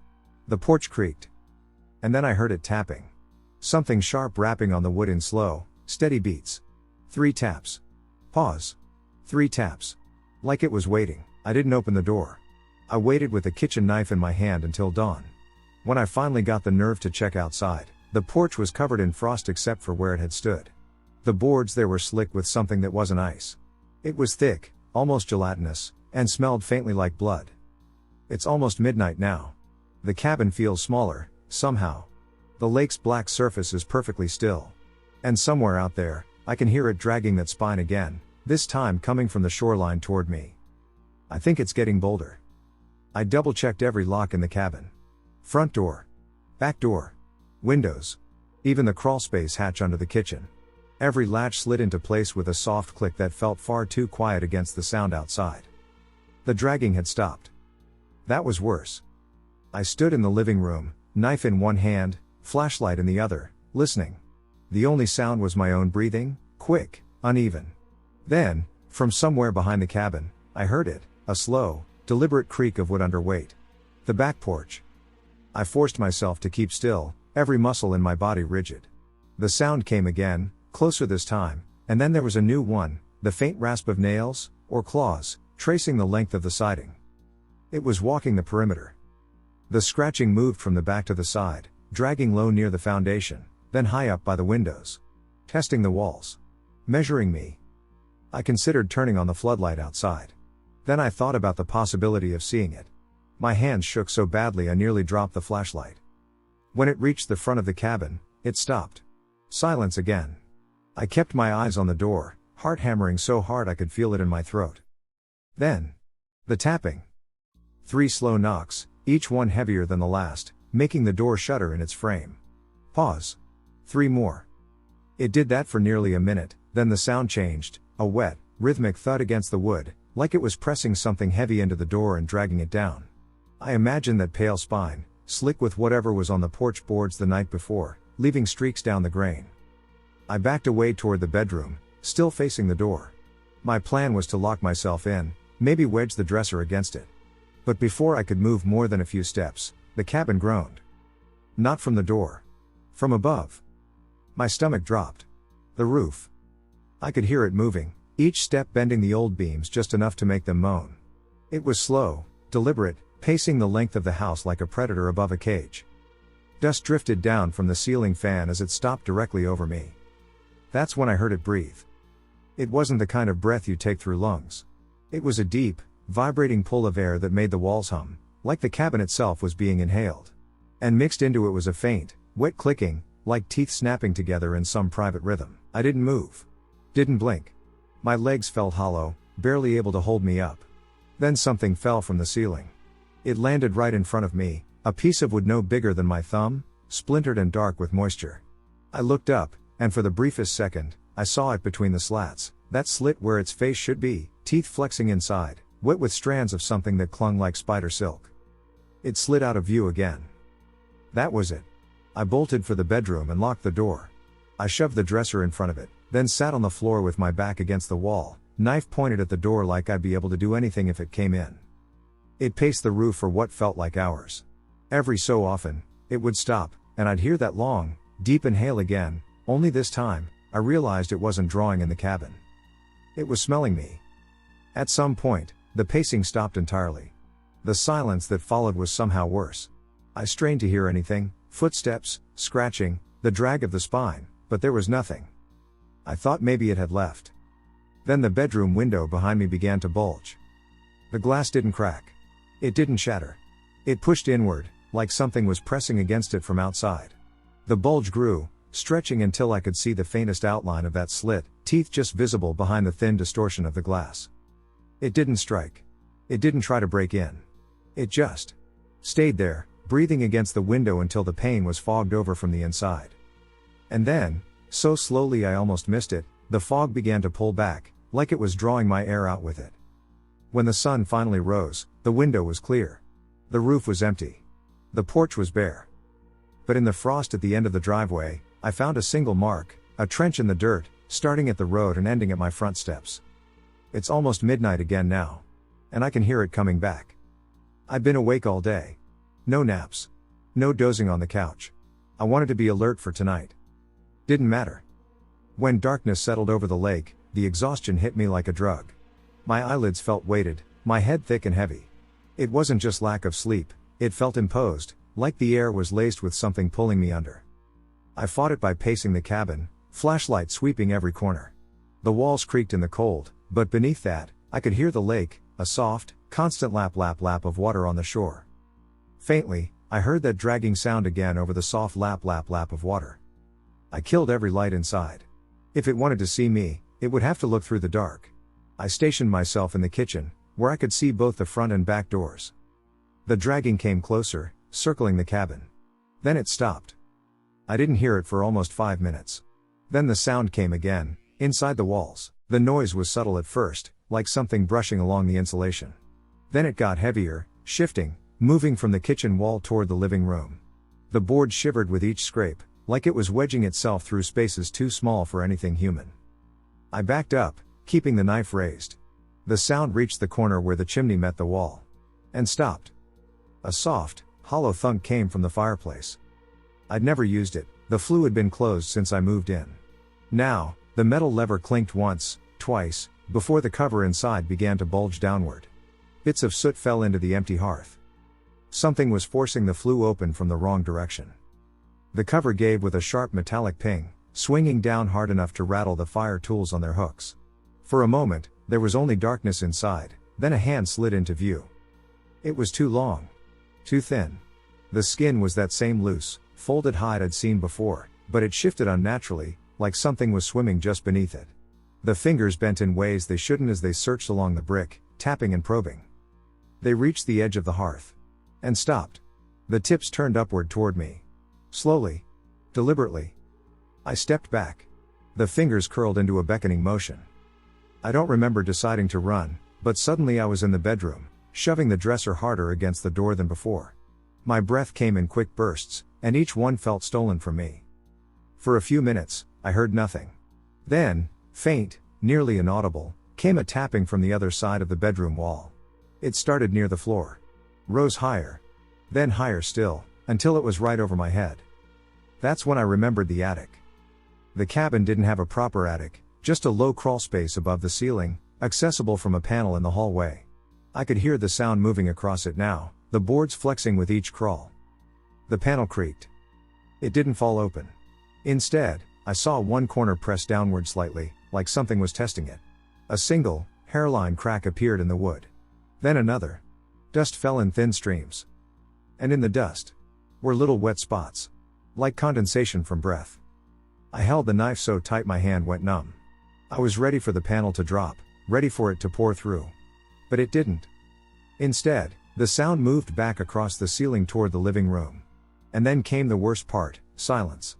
The porch creaked. And then I heard it tapping. Something sharp rapping on the wood in slow, steady beats. 3 taps. Pause. 3 taps. Like it was waiting. I didn't open the door. I waited with a kitchen knife in my hand until dawn. When I finally got the nerve to check outside, the porch was covered in frost except for where it had stood. The boards there were slick with something that wasn't ice. It was thick, almost gelatinous, and smelled faintly like blood. It's almost midnight now. The cabin feels smaller, somehow. The lake's black surface is perfectly still. And somewhere out there, I can hear it dragging that spine again, this time coming from the shoreline toward me. I think it's getting bolder. I double-checked every lock in the cabin. Front door. Back door. Windows. Even the crawlspace hatch under the kitchen. Every latch slid into place with a soft click that felt far too quiet against the sound outside. The dragging had stopped. That was worse. I stood in the living room, knife in one hand, flashlight in the other, listening. The only sound was my own breathing, quick, uneven. Then, from somewhere behind the cabin, I heard it, a slow, deliberate creak of wood under weight. The back porch. I forced myself to keep still, every muscle in my body rigid. The sound came again, closer this time, and then there was a new one, the faint rasp of nails, or claws, tracing the length of the siding. It was walking the perimeter. The scratching moved from the back to the side, dragging low near the foundation, then high up by the windows. Testing the walls. Measuring me. I considered turning on the floodlight outside. Then I thought about the possibility of seeing it. My hands shook so badly I nearly dropped the flashlight. When it reached the front of the cabin, it stopped. Silence again. I kept my eyes on the door, heart hammering so hard I could feel it in my throat. Then. The tapping. 3 slow knocks, each one heavier than the last, making the door shudder in its frame. Pause. 3 more. It did that for nearly a minute, then the sound changed, a wet, rhythmic thud against the wood, like it was pressing something heavy into the door and dragging it down. I imagined that pale spine, slick with whatever was on the porch boards the night before, leaving streaks down the grain. I backed away toward the bedroom, still facing the door. My plan was to lock myself in, maybe wedge the dresser against it. But before I could move more than a few steps, the cabin groaned. Not from the door. From above. My stomach dropped. The roof. I could hear it moving, each step bending the old beams just enough to make them moan. It was slow, deliberate, pacing the length of the house like a predator above a cage. Dust drifted down from the ceiling fan as it stopped directly over me. That's when I heard it breathe. It wasn't the kind of breath you take through lungs. It was a deep, vibrating pull of air that made the walls hum, like the cabin itself was being inhaled. And mixed into it was a faint, wet clicking, like teeth snapping together in some private rhythm. I didn't move. Didn't blink. My legs felt hollow, barely able to hold me up. Then something fell from the ceiling. It landed right in front of me, a piece of wood no bigger than my thumb, splintered and dark with moisture. I looked up, and for the briefest second, I saw it between the slats, that slit where its face should be, teeth flexing inside, wet with strands of something that clung like spider silk. It slid out of view again. That was it. I bolted for the bedroom and locked the door. I shoved the dresser in front of it, then sat on the floor with my back against the wall, knife pointed at the door like I'd be able to do anything if it came in. It paced the roof for what felt like hours. Every so often, it would stop, and I'd hear that long, deep inhale again, only this time, I realized it wasn't drawing in the cabin. It was smelling me. At some point, the pacing stopped entirely. The silence that followed was somehow worse. I strained to hear anything, footsteps, scratching, the drag of the spine, but there was nothing. I thought maybe it had left. Then the bedroom window behind me began to bulge. The glass didn't crack. It didn't shatter. It pushed inward, like something was pressing against it from outside. The bulge grew, stretching until I could see the faintest outline of that slit, teeth just visible behind the thin distortion of the glass. It didn't strike. It didn't try to break in. It just stayed there, breathing against the window until the pain was fogged over from the inside. And then, so slowly I almost missed it, the fog began to pull back, like it was drawing my air out with it. When the sun finally rose, the window was clear. The roof was empty. The porch was bare. But in the frost at the end of the driveway, I found a single mark, a trench in the dirt, starting at the road and ending at my front steps. It's almost midnight again now. And I can hear it coming back. I've been awake all day. No naps. No dozing on the couch. I wanted to be alert for tonight. Didn't matter. When darkness settled over the lake, the exhaustion hit me like a drug. My eyelids felt weighted, my head thick and heavy. It wasn't just lack of sleep, it felt imposed, like the air was laced with something pulling me under. I fought it by pacing the cabin, flashlight sweeping every corner. The walls creaked in the cold, but beneath that, I could hear the lake, a soft, constant lap lap lap of water on the shore. Faintly, I heard that dragging sound again over the soft lap lap lap of water. I killed every light inside. If it wanted to see me, it would have to look through the dark. I stationed myself in the kitchen, where I could see both the front and back doors. The dragging came closer, circling the cabin. Then it stopped. I didn't hear it for almost 5 minutes. Then the sound came again, inside the walls. The noise was subtle at first, like something brushing along the insulation. Then it got heavier, shifting, moving from the kitchen wall toward the living room. The board shivered with each scrape, like it was wedging itself through spaces too small for anything human. I backed up, keeping the knife raised. The sound reached the corner where the chimney met the wall. And stopped. A soft, hollow thunk came from the fireplace. I'd never used it, the flue had been closed since I moved in. Now, the metal lever clinked once, twice, before the cover inside began to bulge downward. Bits of soot fell into the empty hearth. Something was forcing the flue open from the wrong direction. The cover gave with a sharp metallic ping, swinging down hard enough to rattle the fire tools on their hooks. For a moment, there was only darkness inside, then a hand slid into view. It was too long. Too thin. The skin was that same loose, folded hide I'd seen before, but it shifted unnaturally, like something was swimming just beneath it. The fingers bent in ways they shouldn't as they searched along the brick, tapping and probing. They reached the edge of the hearth. And stopped. The tips turned upward toward me. Slowly. Deliberately. I stepped back. The fingers curled into a beckoning motion. I don't remember deciding to run, but suddenly I was in the bedroom, shoving the dresser harder against the door than before. My breath came in quick bursts, and each one felt stolen from me. For a few minutes, I heard nothing. Then, faint, nearly inaudible, came a tapping from the other side of the bedroom wall. It started near the floor. Rose higher. Then higher still, until it was right over my head. That's when I remembered the attic. The cabin didn't have a proper attic, just a low crawl space above the ceiling, accessible from a panel in the hallway. I could hear the sound moving across it now, the boards flexing with each crawl. The panel creaked. It didn't fall open. Instead, I saw one corner press downward slightly, like something was testing it. A single, hairline crack appeared in the wood. Then another. Dust fell in thin streams. And in the dust were little wet spots. Like condensation from breath. I held the knife so tight my hand went numb. I was ready for the panel to drop, ready for it to pour through. But it didn't. Instead, the sound moved back across the ceiling toward the living room. And then came the worst part, silence.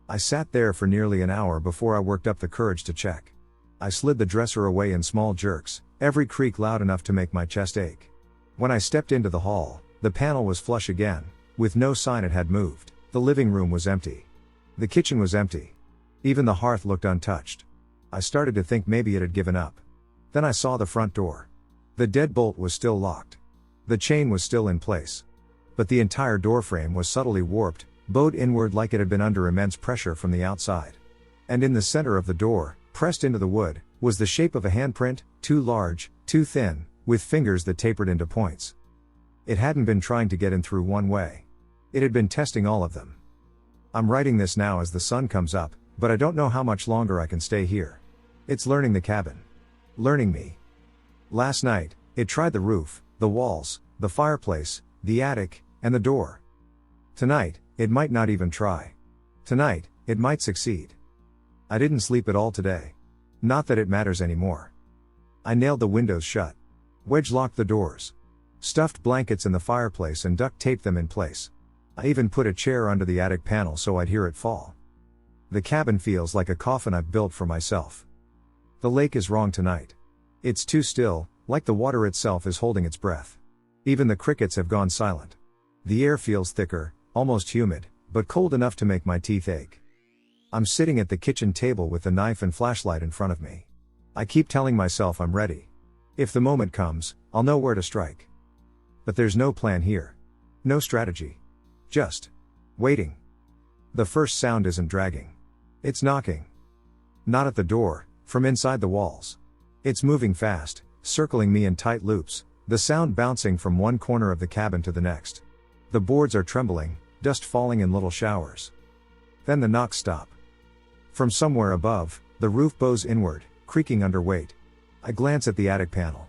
I sat there for nearly an hour before I worked up the courage to check. I slid the dresser away in small jerks, every creak loud enough to make my chest ache. When I stepped into the hall, the panel was flush again, with no sign it had moved. The living room was empty. The kitchen was empty. Even the hearth looked untouched. I started to think maybe it had given up. Then I saw the front door. The deadbolt was still locked. The chain was still in place. But the entire doorframe was subtly warped, bowed inward like it had been under immense pressure from the outside. And in the center of the door, pressed into the wood, was the shape of a handprint, too large, too thin, with fingers that tapered into points. It hadn't been trying to get in through one way. It had been testing all of them. I'm writing this now as the sun comes up, but I don't know how much longer I can stay here. It's learning the cabin. Learning me. Last night, it tried the roof, the walls, the fireplace, the attic, and the door. Tonight, it might not even try. Tonight, it might succeed. I didn't sleep at all today. Not that it matters anymore. I nailed the windows shut. Wedge-locked the doors. Stuffed blankets in the fireplace and duct-taped them in place. I even put a chair under the attic panel so I'd hear it fall. The cabin feels like a coffin I've built for myself. The lake is wrong tonight. It's too still, like the water itself is holding its breath. Even the crickets have gone silent. The air feels thicker, almost humid, but cold enough to make my teeth ache. I'm sitting at the kitchen table with the knife and flashlight in front of me. I keep telling myself I'm ready. If the moment comes, I'll know where to strike. But there's no plan here. No strategy. Just waiting. The first sound isn't dragging. It's knocking. Not at the door, from inside the walls. It's moving fast, circling me in tight loops, the sound bouncing from one corner of the cabin to the next. The boards are trembling, dust falling in little showers. Then the knocks stop. From somewhere above, the roof bows inward, creaking under weight. I glance at the attic panel.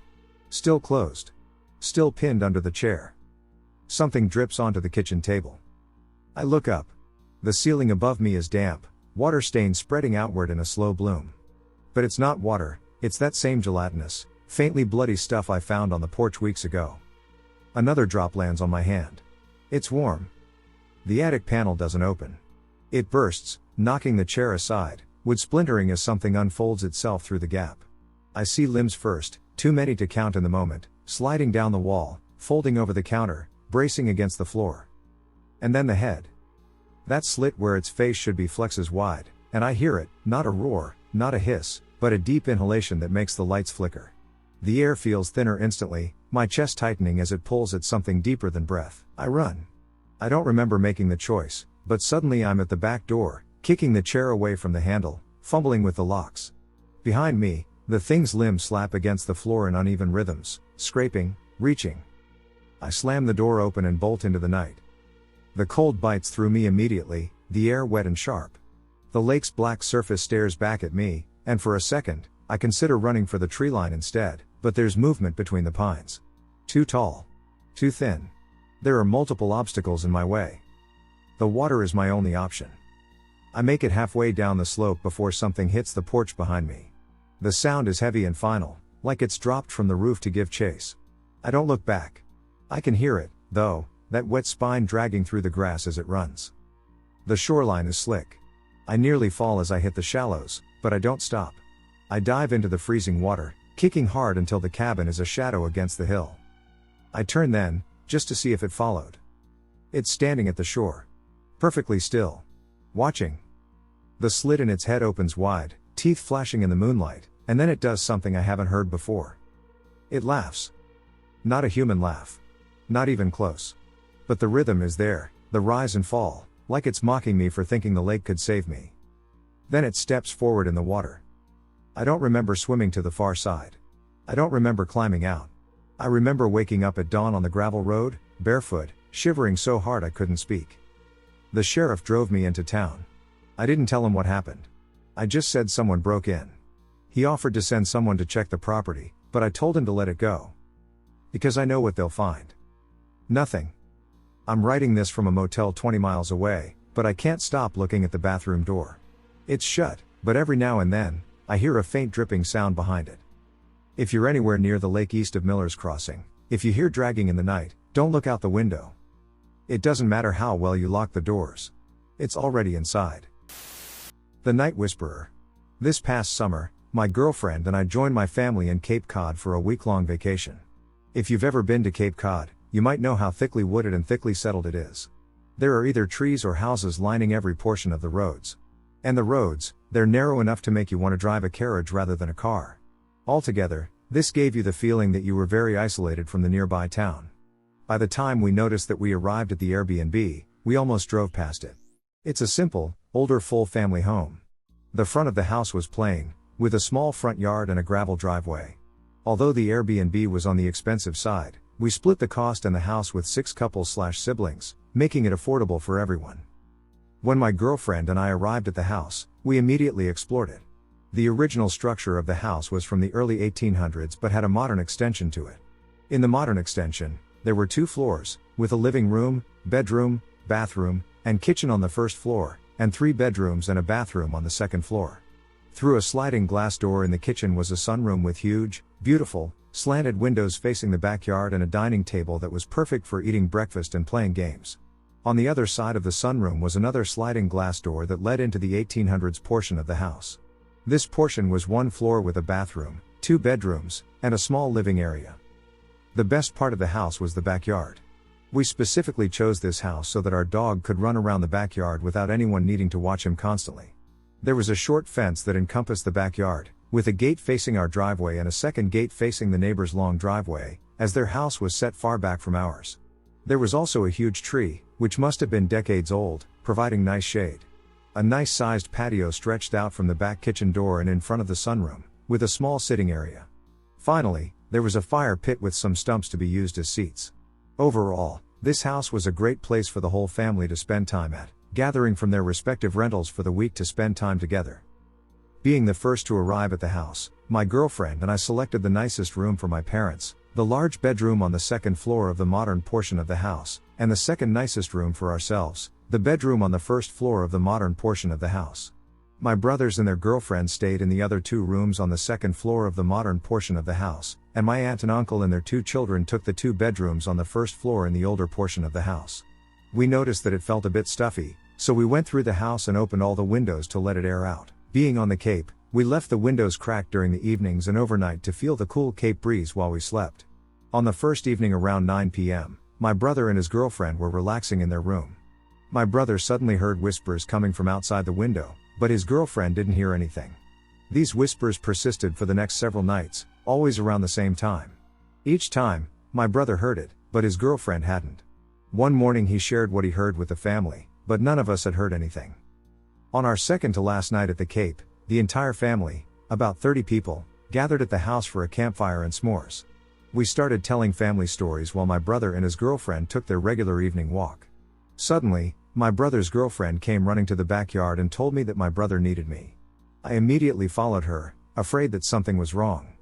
Still closed. Still pinned under the chair. something drips onto the kitchen table. I look up. The ceiling above me is damp, water stains spreading outward in a slow bloom. But it's not water, it's that same gelatinous, faintly bloody stuff I found on the porch weeks ago. Another drop lands on my hand. It's warm. The attic panel doesn't open. It bursts, knocking the chair aside, wood splintering as something unfolds itself through the gap. I see limbs first, too many to count in the moment, sliding down the wall, folding over the counter, bracing against the floor. And then the head. That slit where its face should be flexes wide, and I hear it, not a roar, not a hiss, but a deep inhalation that makes the lights flicker. The air feels thinner instantly, my chest tightening as it pulls at something deeper than breath. I run. I don't remember making the choice, but suddenly I'm at the back door, kicking the chair away from the handle, fumbling with the locks. Behind me, the thing's limbs slap against the floor in uneven rhythms, scraping, reaching. I slam the door open and bolt into the night. The cold bites through me immediately, the air wet and sharp. The lake's black surface stares back at me, and for a second, I consider running for the tree line instead, but there's movement between the pines. Too tall. Too thin. There are multiple obstacles in my way. The water is my only option. I make it halfway down the slope before something hits the porch behind me. The sound is heavy and final, like it's dropped from the roof to give chase. I don't look back. I can hear it, though, that wet spine dragging through the grass as it runs. The shoreline is slick. I nearly fall as I hit the shallows, but I don't stop. I dive into the freezing water, kicking hard until the cabin is a shadow against the hill. I turn then, just to see if it followed. It's standing at the shore. Perfectly still. Watching. The slit in its head opens wide, teeth flashing in the moonlight, and then it does something I haven't heard before. It laughs. Not a human laugh. Not even close. But the rhythm is there, the rise and fall, like it's mocking me for thinking the lake could save me. Then it steps forward in the water. I don't remember swimming to the far side. I don't remember climbing out. I remember waking up at dawn on the gravel road, barefoot, shivering so hard I couldn't speak. The sheriff drove me into town. I didn't tell him what happened. I just said someone broke in. He offered to send someone to check the property, but I told him to let it go. Because I know what they'll find. Nothing. I'm writing this from a motel 20 miles away, but I can't stop looking at the bathroom door. It's shut, but every now and then, I hear a faint dripping sound behind it. If you're anywhere near the lake east of Miller's Crossing, if you hear dragging in the night, don't look out the window. It doesn't matter how well you lock the doors. It's already inside. The Night Whisperer. This past summer, my girlfriend and I joined my family in Cape Cod for a week-long vacation. If you've ever been to Cape Cod, you might know how thickly wooded and thickly settled it is. There are either trees or houses lining every portion of the roads. And the roads, they're narrow enough to make you want to drive a carriage rather than a car. Altogether, this gave you the feeling that you were very isolated from the nearby town. By the time we noticed that we arrived at the Airbnb, we almost drove past it. It's a simple, older full family home. The front of the house was plain, with a small front yard and a gravel driveway. Although the Airbnb was on the expensive side, we split the cost and the house with 6 couples/siblings, making it affordable for everyone. When my girlfriend and I arrived at the house, we immediately explored it. The original structure of the house was from the early 1800s but had a modern extension to it. In the modern extension, there were 2 floors, with a living room, bedroom, bathroom, and kitchen on the first floor, and 3 bedrooms and a bathroom on the second floor. Through a sliding glass door in the kitchen was a sunroom with huge, beautiful, slanted windows facing the backyard and a dining table that was perfect for eating breakfast and playing games. On the other side of the sunroom was another sliding glass door that led into the 1800s portion of the house. This portion was 1 floor with a bathroom, 2 bedrooms, and a small living area. The best part of the house was the backyard. We specifically chose this house so that our dog could run around the backyard without anyone needing to watch him constantly. There was a short fence that encompassed the backyard, with a gate facing our driveway and a second gate facing the neighbor's long driveway, as their house was set far back from ours. There was also a huge tree, which must have been decades old, providing nice shade. A nice-sized patio stretched out from the back kitchen door and in front of the sunroom, with a small sitting area. Finally, there was a fire pit with some stumps to be used as seats. Overall, this house was a great place for the whole family to spend time at, gathering from their respective rentals for the week to spend time together. Being the first to arrive at the house, my girlfriend and I selected the nicest room for my parents, the large bedroom on the second floor of the modern portion of the house, and the second nicest room for ourselves, the bedroom on the first floor of the modern portion of the house. My brothers and their girlfriends stayed in the other 2 rooms on the second floor of the modern portion of the house, and my aunt and uncle and their 2 children took the 2 bedrooms on the first floor in the older portion of the house. We noticed that it felt a bit stuffy, so we went through the house and opened all the windows to let it air out. Being on the Cape, we left the windows cracked during the evenings and overnight to feel the cool Cape breeze while we slept. On the first evening around 9 p.m., my brother and his girlfriend were relaxing in their room. My brother suddenly heard whispers coming from outside the window, but his girlfriend didn't hear anything. These whispers persisted for the next several nights, always around the same time. Each time, my brother heard it, but his girlfriend hadn't. One morning he shared what he heard with the family, but none of us had heard anything. On our second to last night at the Cape, the entire family, about 30 people, gathered at the house for a campfire and s'mores. We started telling family stories while my brother and his girlfriend took their regular evening walk. Suddenly, my brother's girlfriend came running to the backyard and told me that my brother needed me. I immediately followed her, afraid that something was wrong.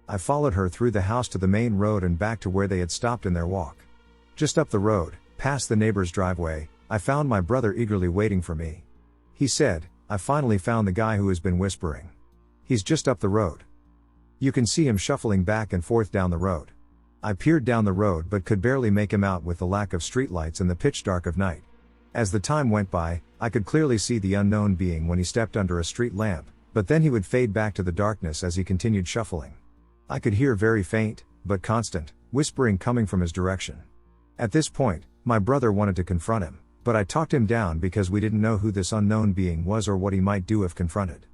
I followed her through the house to the main road and back to where they had stopped in their walk. Just up the road, past the neighbor's driveway, I found my brother eagerly waiting for me. He said, "I finally found the guy who has been whispering. He's just up the road. You can see him shuffling back and forth down the road." I peered down the road but could barely make him out with the lack of streetlights and the pitch dark of night. As the time went by, I could clearly see the unknown being when he stepped under a street lamp, but then he would fade back to the darkness as he continued shuffling. I could hear very faint, but constant, whispering coming from his direction. At this point, my brother wanted to confront him, but I talked him down because we didn't know who this unknown being was or what he might do if confronted.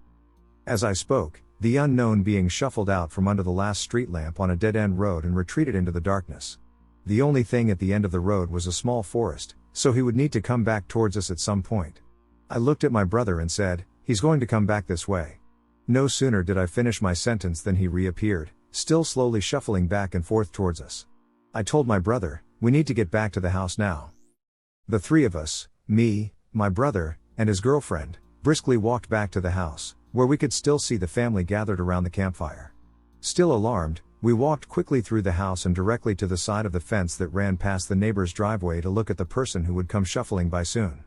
As I spoke, the unknown being shuffled out from under the last street lamp on a dead-end road and retreated into the darkness. The only thing at the end of the road was a small forest, so he would need to come back towards us at some point. I looked at my brother and said, "He's going to come back this way." No sooner did I finish my sentence than he reappeared, still slowly shuffling back and forth towards us. I told my brother, "We need to get back to the house now." The 3 of us, me, my brother, and his girlfriend, briskly walked back to the house, where we could still see the family gathered around the campfire. Still alarmed, we walked quickly through the house and directly to the side of the fence that ran past the neighbor's driveway to look at the person who would come shuffling by soon.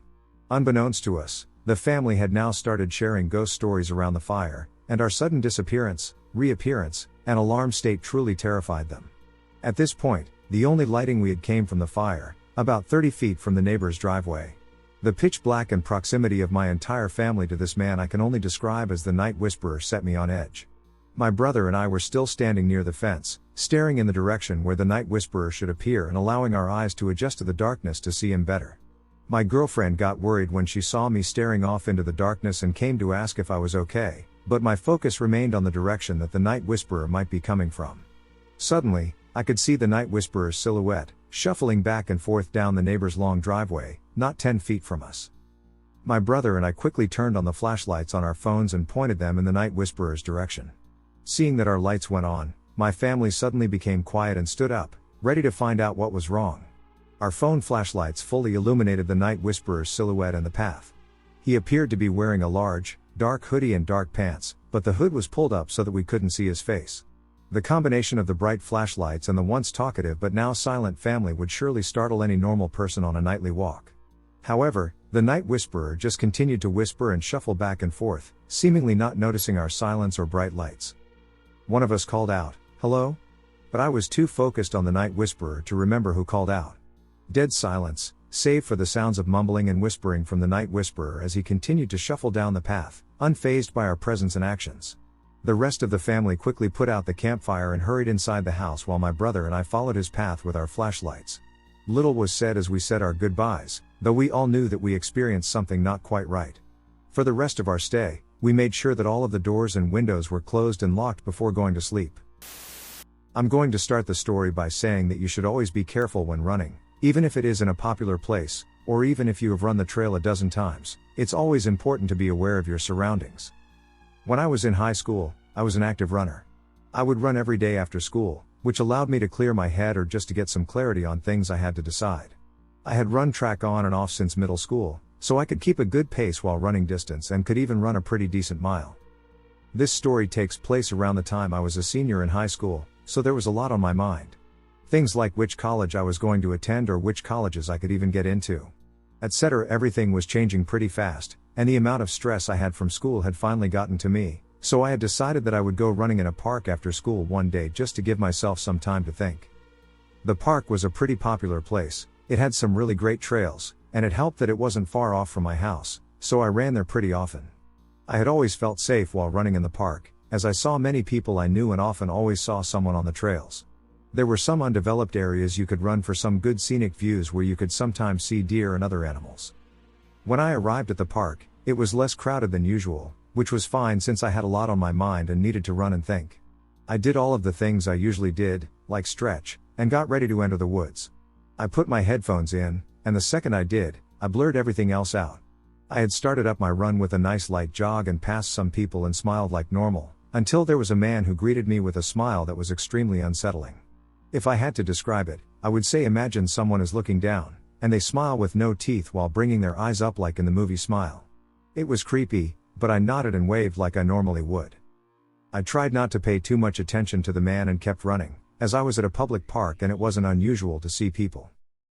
Unbeknownst to us, the family had now started sharing ghost stories around the fire, and our sudden disappearance, reappearance, and alarmed state truly terrified them. At this point, the only lighting we had came from the fire, about 30 feet from the neighbor's driveway. The pitch black and proximity of my entire family to this man I can only describe as the night whisperer set me on edge. My brother and I were still standing near the fence, staring in the direction where the night whisperer should appear and allowing our eyes to adjust to the darkness to see him better. My girlfriend got worried when she saw me staring off into the darkness and came to ask if I was okay, but my focus remained on the direction that the night whisperer might be coming from. Suddenly, I could see the night whisperer's silhouette, shuffling back and forth down the neighbor's long driveway, not 10 feet from us. My brother and I quickly turned on the flashlights on our phones and pointed them in the night whisperer's direction. Seeing that our lights went on, my family suddenly became quiet and stood up, ready to find out what was wrong. Our phone flashlights fully illuminated the night whisperer's silhouette and the path. He appeared to be wearing a large, dark hoodie and dark pants, but the hood was pulled up so that we couldn't see his face. The combination of the bright flashlights and the once talkative but now silent family would surely startle any normal person on a nightly walk. However, the night whisperer just continued to whisper and shuffle back and forth, seemingly not noticing our silence or bright lights. One of us called out, "Hello?" But I was too focused on the night whisperer to remember who called out. Dead silence, save for the sounds of mumbling and whispering from the night whisperer as he continued to shuffle down the path, unfazed by our presence and actions. The rest of the family quickly put out the campfire and hurried inside the house while my brother and I followed his path with our flashlights. Little was said as we said our goodbyes, though we all knew that we experienced something not quite right. For the rest of our stay, we made sure that all of the doors and windows were closed and locked before going to sleep. I'm going to start the story by saying that you should always be careful when running, even if it is in a popular place, or even if you have run the trail a dozen times. It's always important to be aware of your surroundings. When I was in high school, I was an active runner. I would run every day after school, which allowed me to clear my head or just to get some clarity on things I had to decide. I had run track on and off since middle school, so I could keep a good pace while running distance and could even run a pretty decent mile. This story takes place around the time I was a senior in high school, so there was a lot on my mind. Things like which college I was going to attend or which colleges I could even get into, etc. Everything was changing pretty fast, and the amount of stress I had from school had finally gotten to me, so I had decided that I would go running in a park after school one day just to give myself some time to think. The park was a pretty popular place, it had some really great trails, and it helped that it wasn't far off from my house, so I ran there pretty often. I had always felt safe while running in the park, as I saw many people I knew and often always saw someone on the trails. There were some undeveloped areas you could run for some good scenic views where you could sometimes see deer and other animals. When I arrived at the park, it was less crowded than usual, which was fine since I had a lot on my mind and needed to run and think. I did all of the things I usually did, like stretch, and got ready to enter the woods. I put my headphones in, and the second I did, I blurred everything else out. I had started up my run with a nice light jog and passed some people and smiled like normal, until there was a man who greeted me with a smile that was extremely unsettling. If I had to describe it, I would say imagine someone is looking down, and they smile with no teeth while bringing their eyes up like in the movie Smile. It was creepy, but I nodded and waved like I normally would. I tried not to pay too much attention to the man and kept running, as I was at a public park and it wasn't unusual to see people.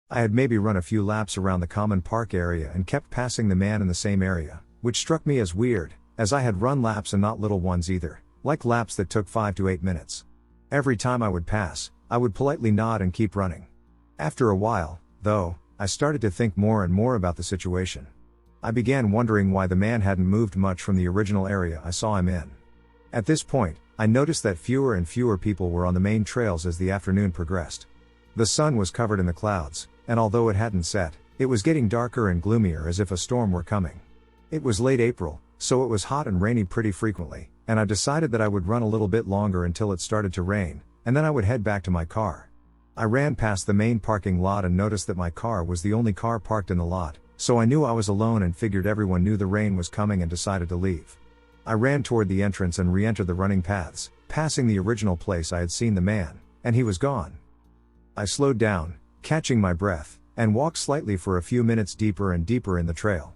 I had maybe run a few laps around the common park area and kept passing the man in the same area, which struck me as weird, as I had run laps and not little ones either, like laps that took 5 to 8 minutes. Every time I would pass, I would politely nod and keep running. After a while, though, I started to think more and more about the situation. I began wondering why the man hadn't moved much from the original area I saw him in. At this point, I noticed that fewer and fewer people were on the main trails as the afternoon progressed. The sun was covered in the clouds, and although it hadn't set, it was getting darker and gloomier as if a storm were coming. It was late April, so it was hot and rainy pretty frequently, and I decided that I would run a little bit longer until it started to rain, and then I would head back to my car. I ran past the main parking lot and noticed that my car was the only car parked in the lot, so I knew I was alone and figured everyone knew the rain was coming and decided to leave. I ran toward the entrance and re-entered the running paths, passing the original place I had seen the man, and he was gone. I slowed down, catching my breath, and walked slightly for a few minutes deeper and deeper in the trail.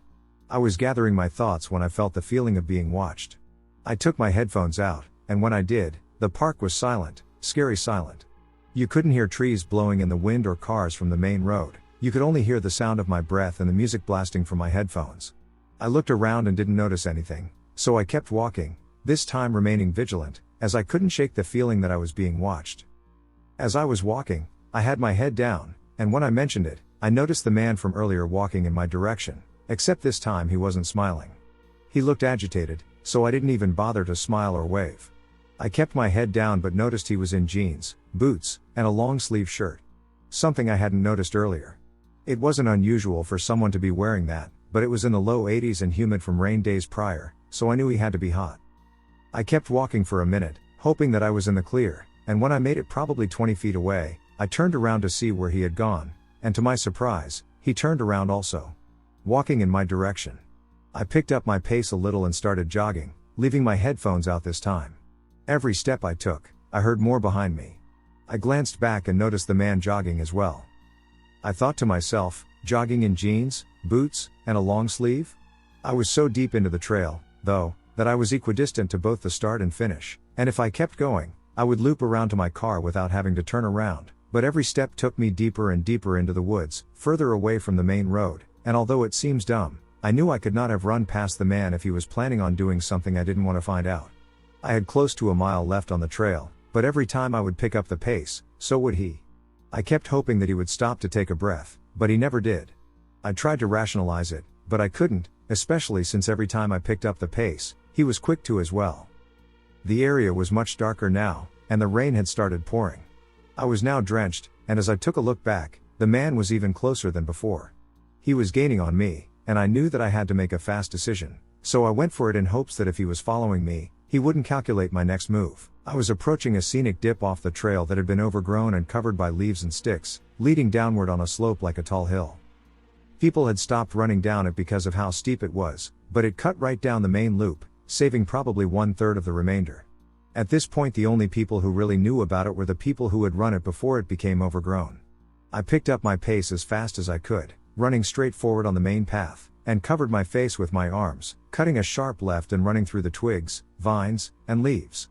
I was gathering my thoughts when I felt the feeling of being watched. I took my headphones out, and when I did, the park was silent, scary silent. You couldn't hear trees blowing in the wind or cars from the main road, you could only hear the sound of my breath and the music blasting from my headphones. I looked around and didn't notice anything, so I kept walking, this time remaining vigilant, as I couldn't shake the feeling that I was being watched. As I was walking, I had my head down, and when I mentioned it, I noticed the man from earlier walking in my direction, except this time he wasn't smiling. He looked agitated, so I didn't even bother to smile or wave. I kept my head down but noticed he was in jeans, boots, and a long-sleeve shirt. Something I hadn't noticed earlier. It wasn't unusual for someone to be wearing that, but it was in the low 80s and humid from rain days prior, so I knew he had to be hot. I kept walking for a minute, hoping that I was in the clear, and when I made it probably 20 feet away, I turned around to see where he had gone, and to my surprise, he turned around also, walking in my direction. I picked up my pace a little and started jogging, leaving my headphones out this time. Every step I took, I heard more behind me. I glanced back and noticed the man jogging as well. I thought to myself, jogging in jeans, boots, and a long sleeve? I was so deep into the trail, though, that I was equidistant to both the start and finish, and if I kept going, I would loop around to my car without having to turn around, but every step took me deeper and deeper into the woods, further away from the main road, and although it seems dumb, I knew I could not have run past the man if he was planning on doing something I didn't want to find out. I had close to a mile left on the trail, but every time I would pick up the pace, so would he. I kept hoping that he would stop to take a breath, but he never did. I tried to rationalize it, but I couldn't, especially since every time I picked up the pace, he was quick to as well. The area was much darker now, and the rain had started pouring. I was now drenched, and as I took a look back, the man was even closer than before. He was gaining on me, and I knew that I had to make a fast decision, so I went for it in hopes that if he was following me, he wouldn't calculate my next move. I was approaching a scenic dip off the trail that had been overgrown and covered by leaves and sticks, leading downward on a slope like a tall hill. People had stopped running down it because of how steep it was, but it cut right down the main loop, saving probably 1/3 of the remainder. At this point the only people who really knew about it were the people who had run it before it became overgrown. I picked up my pace as fast as I could, running straight forward on the main path, and covered my face with my arms, cutting a sharp left and running through the twigs, vines, and leaves.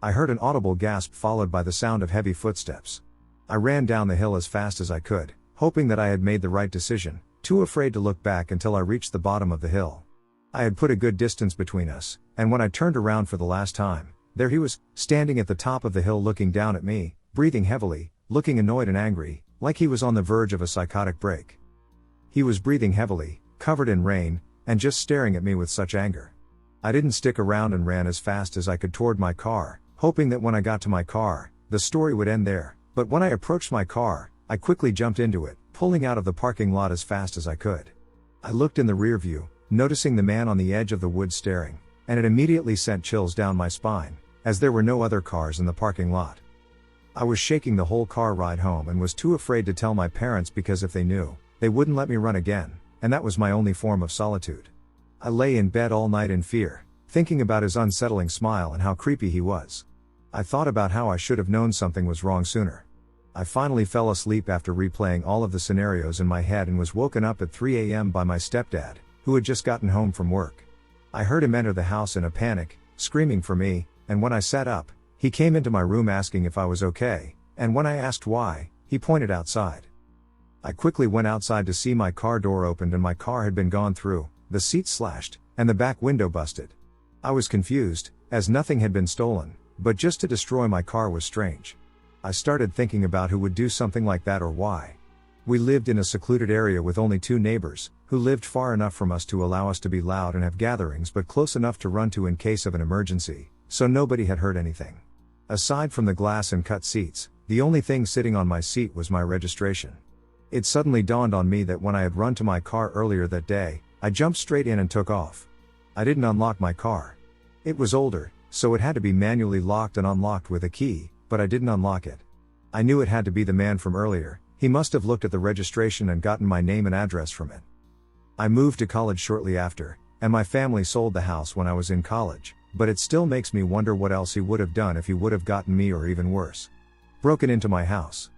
I heard an audible gasp followed by the sound of heavy footsteps. I ran down the hill as fast as I could, hoping that I had made the right decision, too afraid to look back until I reached the bottom of the hill. I had put a good distance between us, and when I turned around for the last time, there he was, standing at the top of the hill looking down at me, breathing heavily, looking annoyed and angry, like he was on the verge of a psychotic break. He was breathing heavily, covered in rain, and just staring at me with such anger. I didn't stick around and ran as fast as I could toward my car, hoping that when I got to my car, the story would end there, but when I approached my car, I quickly jumped into it, pulling out of the parking lot as fast as I could. I looked in the rear view, noticing the man on the edge of the woods staring, and it immediately sent chills down my spine, as there were no other cars in the parking lot. I was shaking the whole car ride home and was too afraid to tell my parents because if they knew, they wouldn't let me run again, and that was my only form of solitude. I lay in bed all night in fear, thinking about his unsettling smile and how creepy he was. I thought about how I should have known something was wrong sooner. I finally fell asleep after replaying all of the scenarios in my head and was woken up at 3 a.m. by my stepdad, who had just gotten home from work. I heard him enter the house in a panic, screaming for me, and when I sat up, he came into my room asking if I was okay, and when I asked why, he pointed outside. I quickly went outside to see my car door opened and my car had been gone through, the seat slashed, and the back window busted. I was confused, as nothing had been stolen, but just to destroy my car was strange. I started thinking about who would do something like that or why. We lived in a secluded area with only 2 neighbors, who lived far enough from us to allow us to be loud and have gatherings but close enough to run to in case of an emergency, so nobody had heard anything. Aside from the glass and cut seats, the only thing sitting on my seat was my registration. It suddenly dawned on me that when I had run to my car earlier that day, I jumped straight in and took off. I didn't unlock my car. It was older, so it had to be manually locked and unlocked with a key, but I didn't unlock it. I knew it had to be the man from earlier. He must have looked at the registration and gotten my name and address from it. I moved to college shortly after, and my family sold the house when I was in college, but it still makes me wonder what else he would have done if he would have gotten me or even worse. Broken into my house.